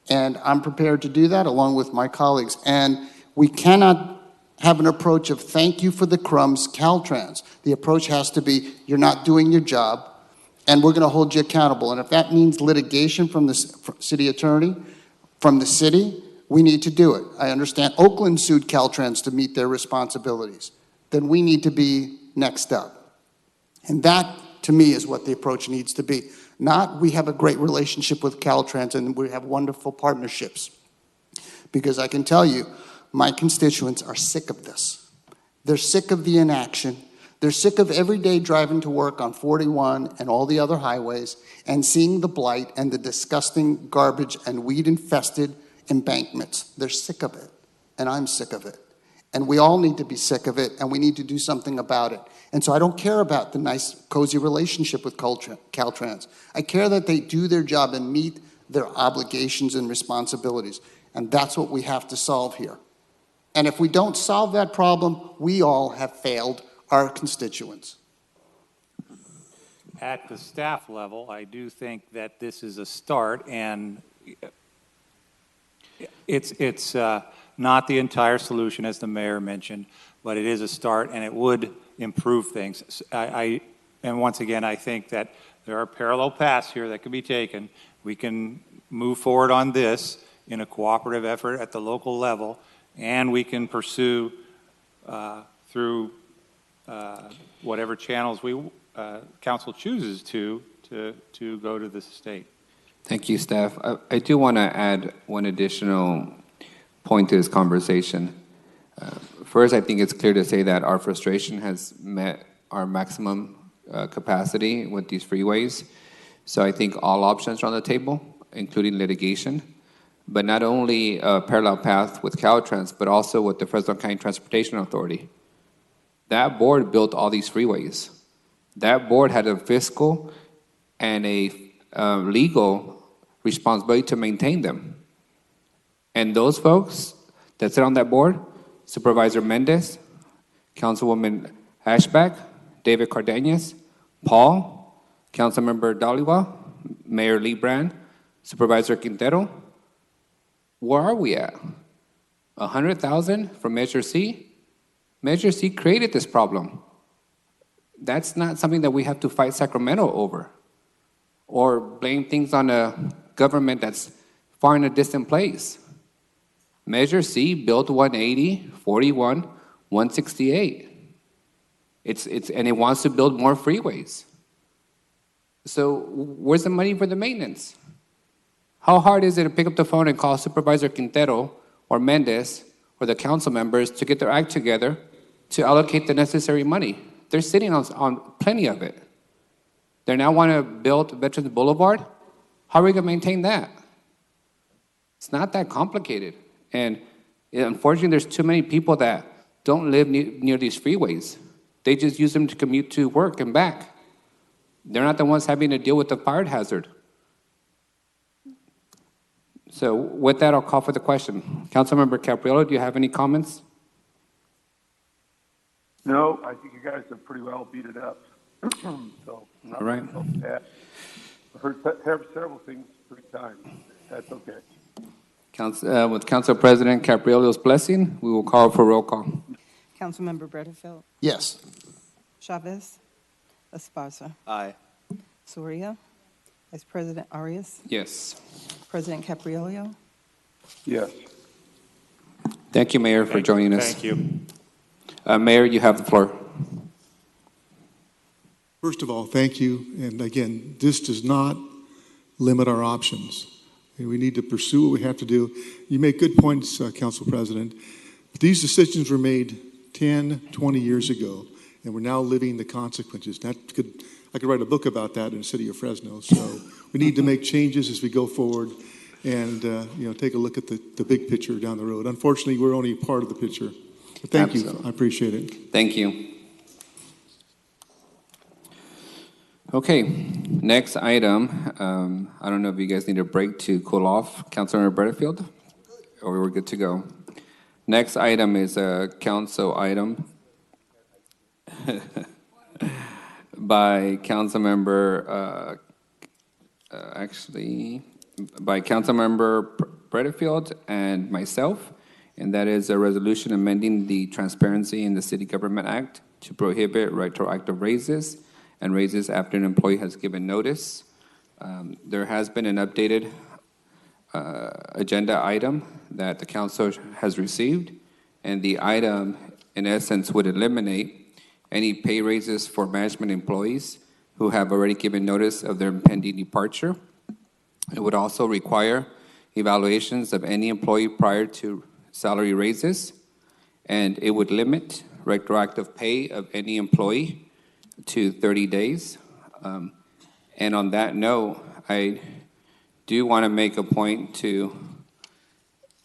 And I'm prepared to do that along with my colleagues. And we cannot have an approach of thank you for the crumbs, Caltrans. The approach has to be you're not doing your job, and we're going to hold you accountable. And if that means litigation from the city attorney, from the city, we need to do it. I understand Oakland sued Caltrans to meet their responsibilities. Then we need to be next up. And that, to me, is what the approach needs to be. Not we have a great relationship with Caltrans and we have wonderful partnerships. Because I can tell you, my constituents are sick of this. They're sick of the inaction. They're sick of every day driving to work on 41 and all the other highways and seeing the blight and the disgusting garbage and weed-infested embankments. They're sick of it, and I'm sick of it. And we all need to be sick of it, and we need to do something about it. And so I don't care about the nice, cozy relationship with Caltrans. I care that they do their job and meet their obligations and responsibilities. And that's what we have to solve here. And if we don't solve that problem, we all have failed our constituents. At the staff level, I do think that this is a start, and it's not the entire solution, as the mayor mentioned, but it is a start, and it would improve things. And once again, I think that there are parallel paths here that can be taken. We can move forward on this in a cooperative effort at the local level, and we can pursue through whatever channels council chooses to go to the state. Thank you, staff. I do want to add one additional point to this conversation. First, I think it's clear to say that our frustration has met our maximum capacity with these freeways. So I think all options are on the table, including litigation. But not only a parallel path with Caltrans, but also with the Fresno County Transportation Authority. That board built all these freeways. That board had a fiscal and a legal responsibility to maintain them. And those folks that sit on that board, Supervisor Mendez, Councilwoman Ashback, David Cardenas, Paul, Councilmember Daliwa, Mayor Lee Brand, Supervisor Quintero, where are we at? 100,000 from Measure C? Measure C created this problem. That's not something that we have to fight Sacramento over or blame things on a government that's far in a distant place. Measure C built 180, 41 168. And it wants to build more freeways. So where's the money for the maintenance? How hard is it to pick up the phone and call Supervisor Quintero or Mendez or the council members to get their act together to allocate the necessary money? They're sitting on plenty of it. They now want to build Veterans Boulevard. How are we going to maintain that? It's not that complicated. And unfortunately, there's too many people that don't live near these freeways. They just use them to commute to work and back. They're not the ones having to deal with the fire hazard. So with that, I'll call for the question. Councilmember Capriolo, do you have any comments? No, I think you guys have pretty well beat it up. So, all right. I've heard several things 3 times. That's okay. With Council President Capriolo's blessing, we will call for roll call. Councilmember Bredefeld, Yes. Chavez, Esparza, Aye. Soria, Vice President Arias, Yes. President Capriolo. Yes. Thank you, Mayor, for joining us. Thank you. Mayor, you have the floor. First of all, thank you. And again, this does not limit our options. We need to pursue what we have to do. You make good points, Council President. But these decisions were made 10, 20 years ago, and we're now living the consequences. I could write a book about that in the city of Fresno. So we need to make changes as we go forward and take a look at the big picture down the road. Unfortunately, we're only part of the picture. But thank you. I appreciate it. Thank you. Okay, next item. I don't know if you guys need a break to cool off. Councilmember Butterfield? Or we're good to go. Next item is a council item by Councilmember, by Councilmember Butterfield and myself, and that is a resolution amending the Transparency in the City Government Act to prohibit retroactive raises and raises after an employee has given notice. There has been an updated agenda item that the council has received, and the item, in essence, would eliminate any pay raises for management employees who have already given notice of their impending departure. It would also require evaluations of any employee prior to salary raises, and it would limit retroactive pay of any employee to 30 days. And on that note, I do want to make a point to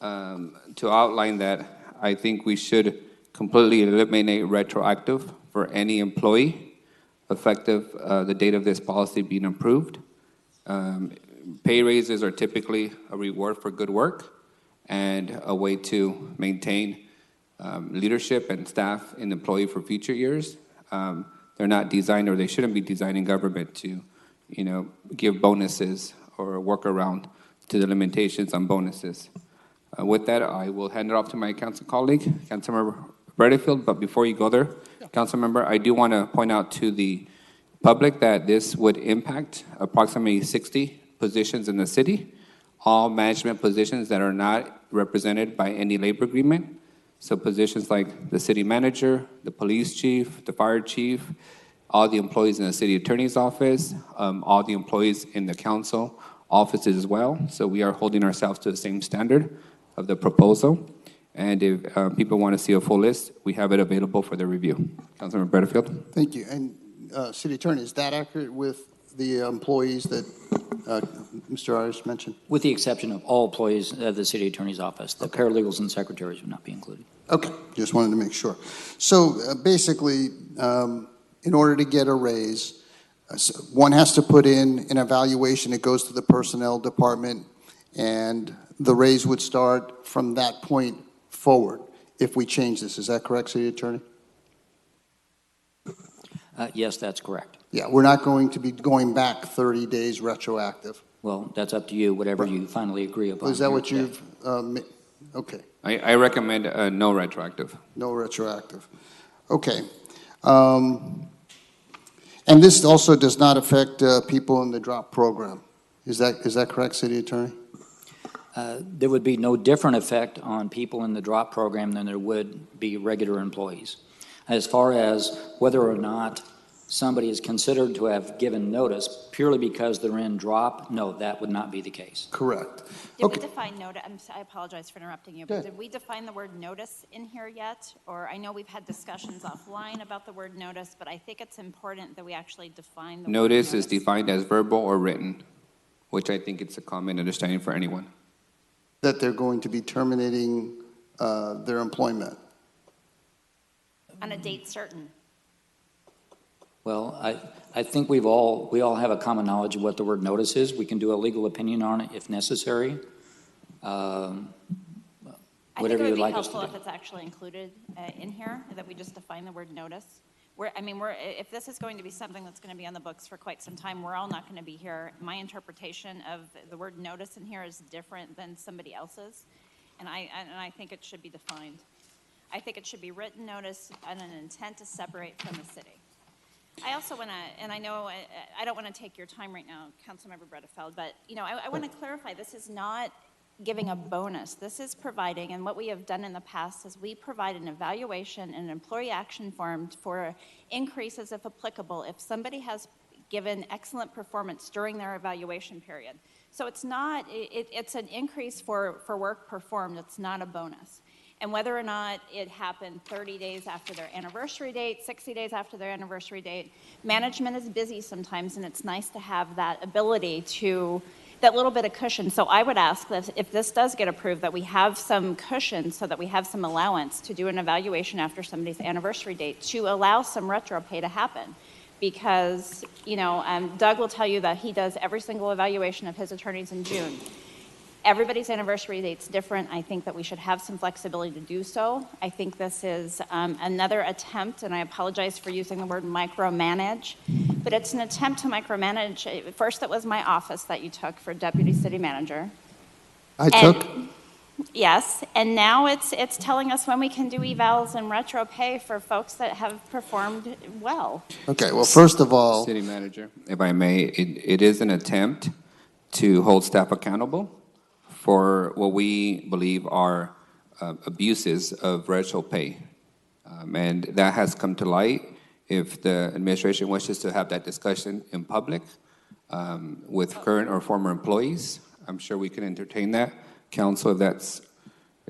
outline that I think we should completely eliminate retroactive for any employee effective the date of this policy being approved. Pay raises are typically a reward for good work and a way to maintain leadership and staff and employee for future years. They're not designed, or they shouldn't be designed in government to, give bonuses or work around to the limitations on bonuses. With that, I will hand it off to my council colleague, Councilmember Bredefeld. But before you go there, Councilmember, I do want to point out to the public that this would impact approximately 60 positions in the city, all management positions that are not represented by any labor agreement. So positions like the city manager, the police chief, the fire chief, all the employees in the city attorney's office, all the employees in the council offices as well. So we are holding ourselves to the same standard of the proposal. And if people want to see a full list, we have it available for their review. Councilmember Butterfield. Thank you. And City Attorney, is that accurate with the employees that Mr. Arias mentioned? With the exception of all employees of the city attorney's office. The paralegals and secretaries would not be included. Okay, just wanted to make sure. So basically, in order to get a raise, one has to put in an evaluation. It goes to the personnel department, and the raise would start from that point forward if we change this. Is that correct, City Attorney? Yes, that's correct. Yeah, we're not going to be going back 30 days retroactive. Well, that's up to you, whatever you finally agree upon. Is that what you've, okay. I recommend no retroactive. No retroactive. Okay. And this also does not affect people in the DROP program. Is that correct, City Attorney? there would be no different effect on people in the drop program than there would be regular employees. As far as whether or not somebody is considered to have given notice purely because they're in drop, no, that would not be the case. Correct. Did we define notice? I apologize for interrupting you, Go but ahead. did we define the word notice in here yet? Or I know we've had discussions offline about the word notice, but I think it's important that we actually define the word Notice is defined as verbal or written, which I think it's a common understanding for anyone. That they're going to be terminating their employment. on a date certain. Well, I think we all have a common knowledge of what the word notice is. We can do a legal opinion on it if necessary. I think Whatever it would you'd be like us to helpful do. if it's actually included in here, that we just define the word notice. If this is going to be something that's going to be on the books for quite some time, we're all not going to be here. My interpretation of the word notice in here is different than somebody else's, and I think it should be defined. I think it should be written notice and an intent to separate from the city. I also want to, and I know I don't want to take your time right now, Councilmember Bredefeld, but I want to clarify, this is not giving a bonus. This is providing, and what we have done in the past is we provide an evaluation and an employee action form for increases if applicable, if somebody has given excellent performance during their evaluation period. So it's not, it's an increase for work performed, it's not a bonus. And whether or not it happened 30 days after their anniversary date, 60 days after their anniversary date, management is busy sometimes, and it's nice to have that ability to, that little bit of cushion. So I would ask that if this does get approved, that we have some cushion so that we have some allowance to do an evaluation after somebody's anniversary date to allow some retro pay to happen. Because, Doug will tell you that he does every single evaluation of his attorneys in June. Everybody's anniversary date's different. I think that we should have some flexibility to do so. I think this is another attempt, and I apologize for using the word micromanage, but it's an attempt to micromanage. First, it was my office that you took for deputy city manager. Yes, and now it's telling us when we can do evals and retro pay for folks that have performed well. Okay, well, first of all, City Manager, if I may, it is an attempt to hold staff accountable for what we believe are abuses of retro pay. And that has come to light. If the administration wishes to have that discussion in public with current or former employees, I'm sure we can entertain that. Council, if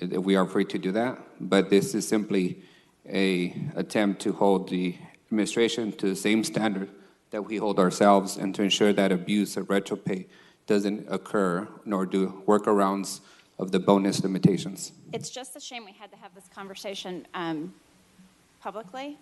we are free to do that. But this is simply an attempt to hold the administration to the same standard that we hold ourselves, and to ensure that abuse of retro pay doesn't occur, nor do workarounds of the bonus limitations. It's just a shame we had to have this conversation publicly.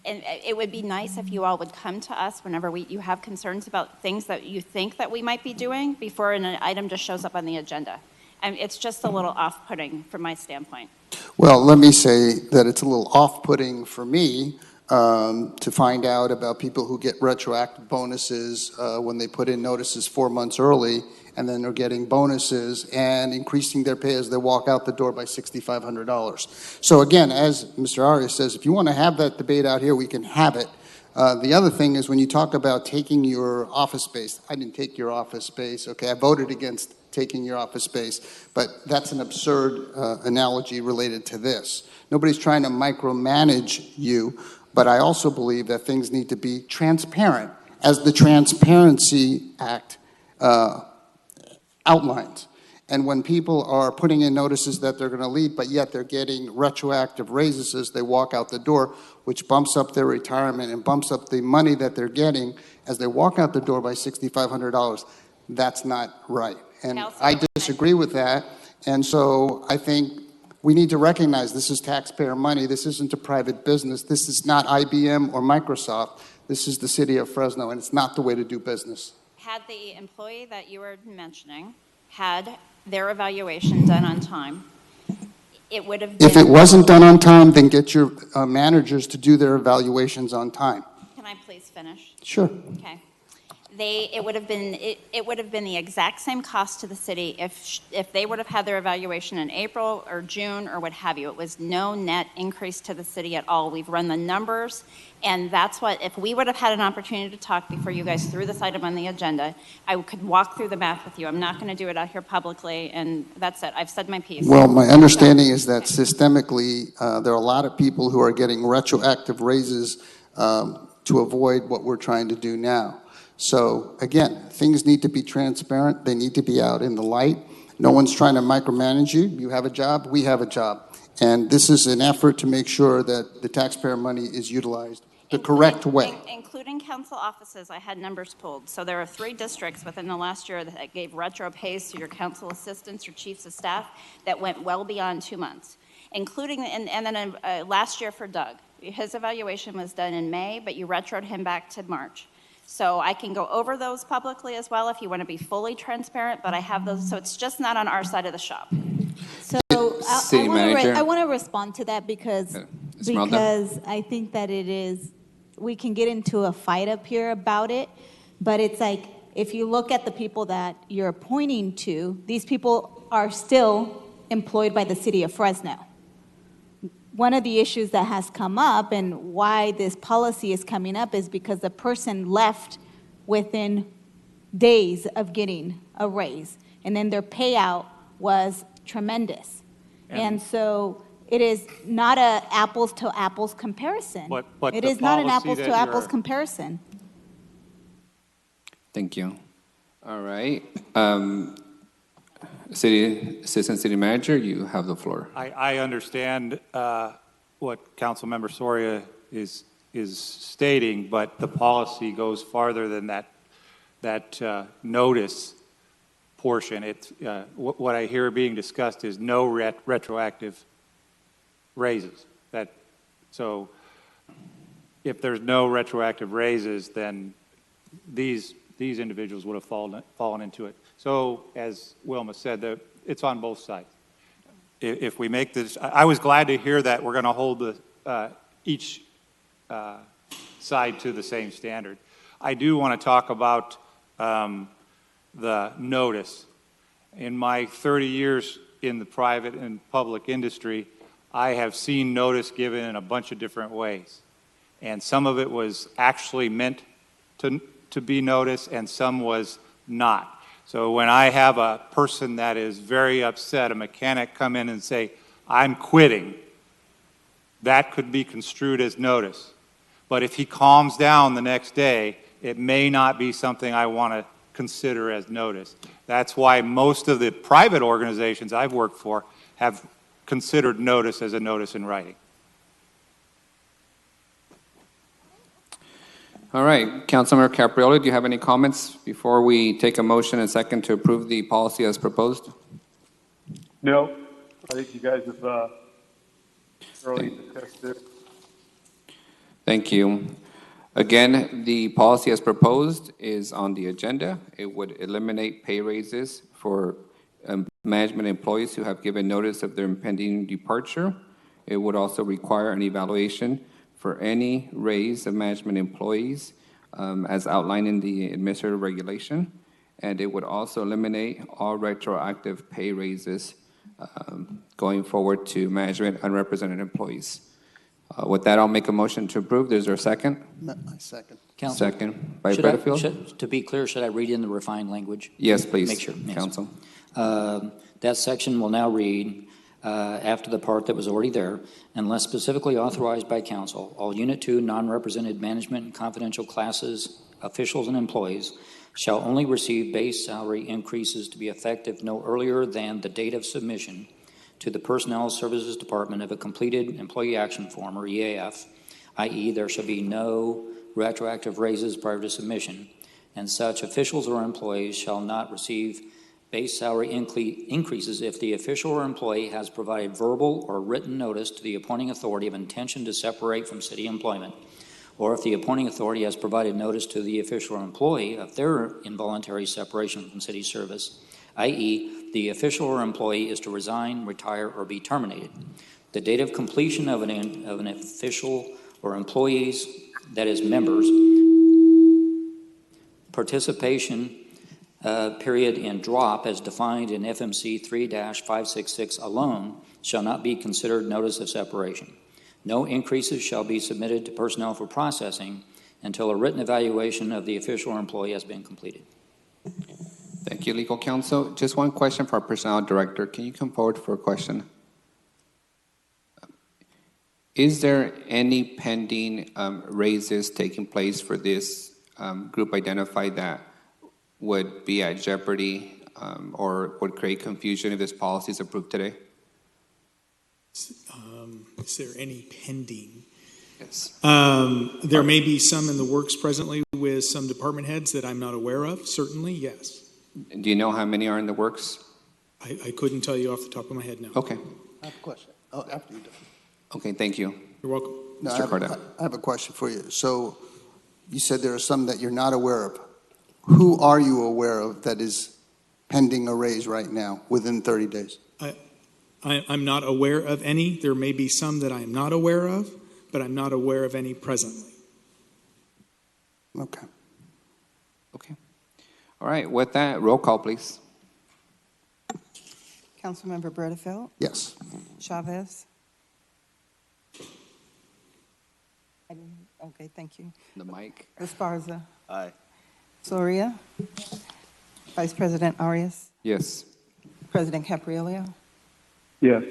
And it would be nice if you all would come to us whenever you have concerns about things that you think that we might be doing before an item just shows up on the agenda. And it's just a little off-putting from my standpoint. well, let me say that it's a little off-putting for me to find out about people who get retroactive bonuses when they put in notices 4 months early, and then they're getting bonuses and increasing their pay as they walk out the door by $6,500. So again, as Mr. Arias says, if you want to have that debate out here, we can have it. The other thing is when you talk about taking your office space, I didn't take your office space, okay? I voted against taking your office space, but that's an absurd analogy related to this. Nobody's trying to micromanage you, but I also believe that things need to be transparent, as the Transparency Act outlines. And when people are putting in notices that they're going to leave, but yet they're getting retroactive raises as they walk out the door, which bumps up their retirement and bumps up the money that they're getting as they walk out the door by $6,500, that's not right. And I disagree with that. And so I think we need to recognize this is taxpayer money. This isn't a private business. This is not IBM or Microsoft. This is the city of Fresno, and it's not the way to do business. Had the employee that you were mentioning had their evaluation done on time, it would have been... If it wasn't done on time, then get your managers to do their evaluations on time. Can I please finish? Sure. Okay. it would have been the exact same cost to the city if they would have had their evaluation in April or June or what have you. It was no net increase to the city at all. We've run the numbers, and that's what, if we would have had an opportunity to talk before you guys threw this item on the agenda, I could walk through the math with you. I'm not going to do it out here publicly, and that's it. I've said my piece. Well, my understanding is that systemically, there are a lot of people who are getting retroactive raises to avoid what we're trying to do now. So again, things need to be transparent. They need to be out in the light. No one's trying to micromanage you. You have a job, we have a job. And this is an effort to make sure that the taxpayer money is utilized the correct way. Including council offices, I had numbers pulled. So there are 3 districts within the last year that gave retro pays to your council assistants or chiefs of staff that went well beyond 2 months, including, and then last year for Doug. His evaluation was done in May, but you retroed him back to March. So I can go over those publicly as well if you want to be fully transparent, but I have those, so it's just not on our side of the shop. So City Manager. I want to respond to that because I think that it is, we can get into a fight up here about it, but it's like, if you look at the people that you're pointing to, these people are still employed by the city of Fresno. One of the issues that has come up and why this policy is coming up is because the person left within days of getting a raise, and then their payout was tremendous. And so it is not a apples to apples comparison. But it the is not an policy apples that to apples you're- comparison. Thank you. All right. Assistant City Manager, you have the floor. I understand what Councilmember Soria is stating, but the policy goes farther than that notice portion. It's what I hear being discussed is no retroactive raises. So if there's no retroactive raises, then these individuals would have fallen into it. So as Wilma said, it's on both sides. If we make this, I was glad to hear that we're going to hold each side to the same standard. I do want to talk about the notice. In my 30 years in the private and public industry, I have seen notice given in a bunch of different ways. And some of it was actually meant to be noticed, and some was not. So when I have a person that is very upset, a mechanic come in and say, I'm quitting, that could be construed as notice. But if he calms down the next day, it may not be something I want to consider as notice. That's why most of the private organizations I've worked for have considered notice as a notice in writing. All right, Councilmember Caprioli, do you have any comments before we take a motion and second to approve the policy as proposed? No, I think you guys have thoroughly discussed it. Thank you. Again, the policy as proposed is on the agenda. It would eliminate pay raises for management employees who have given notice of their impending departure. It would also require an evaluation for any raise of management employees as outlined in the administrative regulation. And it would also eliminate all retroactive pay raises going forward to management unrepresented employees. With that, I'll make a motion to approve. Is there a second? I second. Second by Butterfield. To be clear, should I read in the refined language? Yes, please, Make sure. Yes. Council. That section will now read, after the part that was already there, unless specifically authorized by council, all Unit 2 non-represented management and confidential classes, officials, and employees shall only receive base salary increases to be effective no earlier than the date of submission to the Personnel Services Department of a completed Employee Action Form, or EAF, i.e. there shall be no retroactive raises prior to submission, and such officials or employees shall not receive base salary increases if the official or employee has provided verbal or written notice to the appointing authority of intention to separate from city employment, or if the appointing authority has provided notice to the official or employee of their involuntary separation from city service, i.e. the official or employee is to resign, retire, or be terminated. The date of completion of an official or employee's, that is members, participation period in drop as defined in FMC 3-566 alone shall not be considered notice of separation. No increases shall be submitted to personnel for processing until a written evaluation of the official or employee has been completed. Thank you, legal counsel. Just one question for our personnel director. Can you come forward for a question? Is there any pending raises taking place for this group identified that would be at jeopardy or would create confusion if this policy is approved today? Is there any pending? Yes. There may be some in the works presently with some department heads that I'm not aware of, certainly, yes. Do you know how many are in the works? I couldn't tell you off the top of my head, no. Okay. I have a question. Oh, after you're done. Okay, thank you. You're welcome. No, Mr. Cardell. I have a question for you. So you said there are some that you're not aware of. Who are you aware of that is pending a raise right now within 30 days? I'm not aware of any. There may be some that I'm not aware of, but I'm not aware of any presently. Okay. Okay. All right, with that, roll call, please. Councilmember Bredefeld? Yes. Chavez? Okay, thank you. The mic. Esparza? Aye. Soria? Vice President Arias? Yes. President Caprillo? Yes.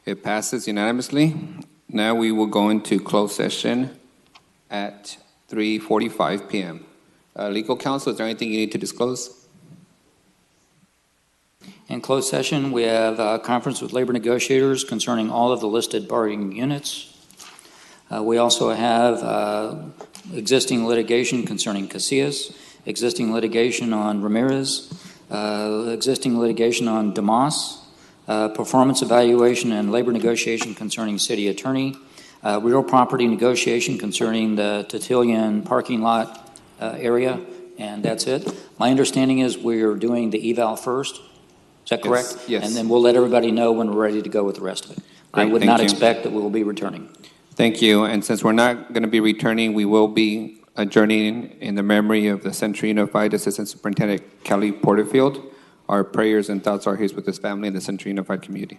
It passes unanimously. Now we will go into closed session at 3:45 p.m. Legal counsel, is there anything you need to disclose? In closed session, we have a conference with labor negotiators concerning all of the listed bargaining units. We also have existing litigation concerning Casillas, existing litigation on Ramirez, existing litigation on Damas, performance evaluation and labor negotiation concerning city attorney, real property negotiation concerning the Tertullian parking lot area, and that's it. My understanding is we're doing the eval first. Is that correct? Yes. And then we'll let everybody know when we're ready to go with the rest of it. I Great, would thank not you. expect that we will be returning. Thank you. And since we're not going to be returning, we will be adjourning in the memory of the Central Unified Assistant Superintendent Kelly Porterfield. Our prayers and thoughts are his with his family and the Central Unified community.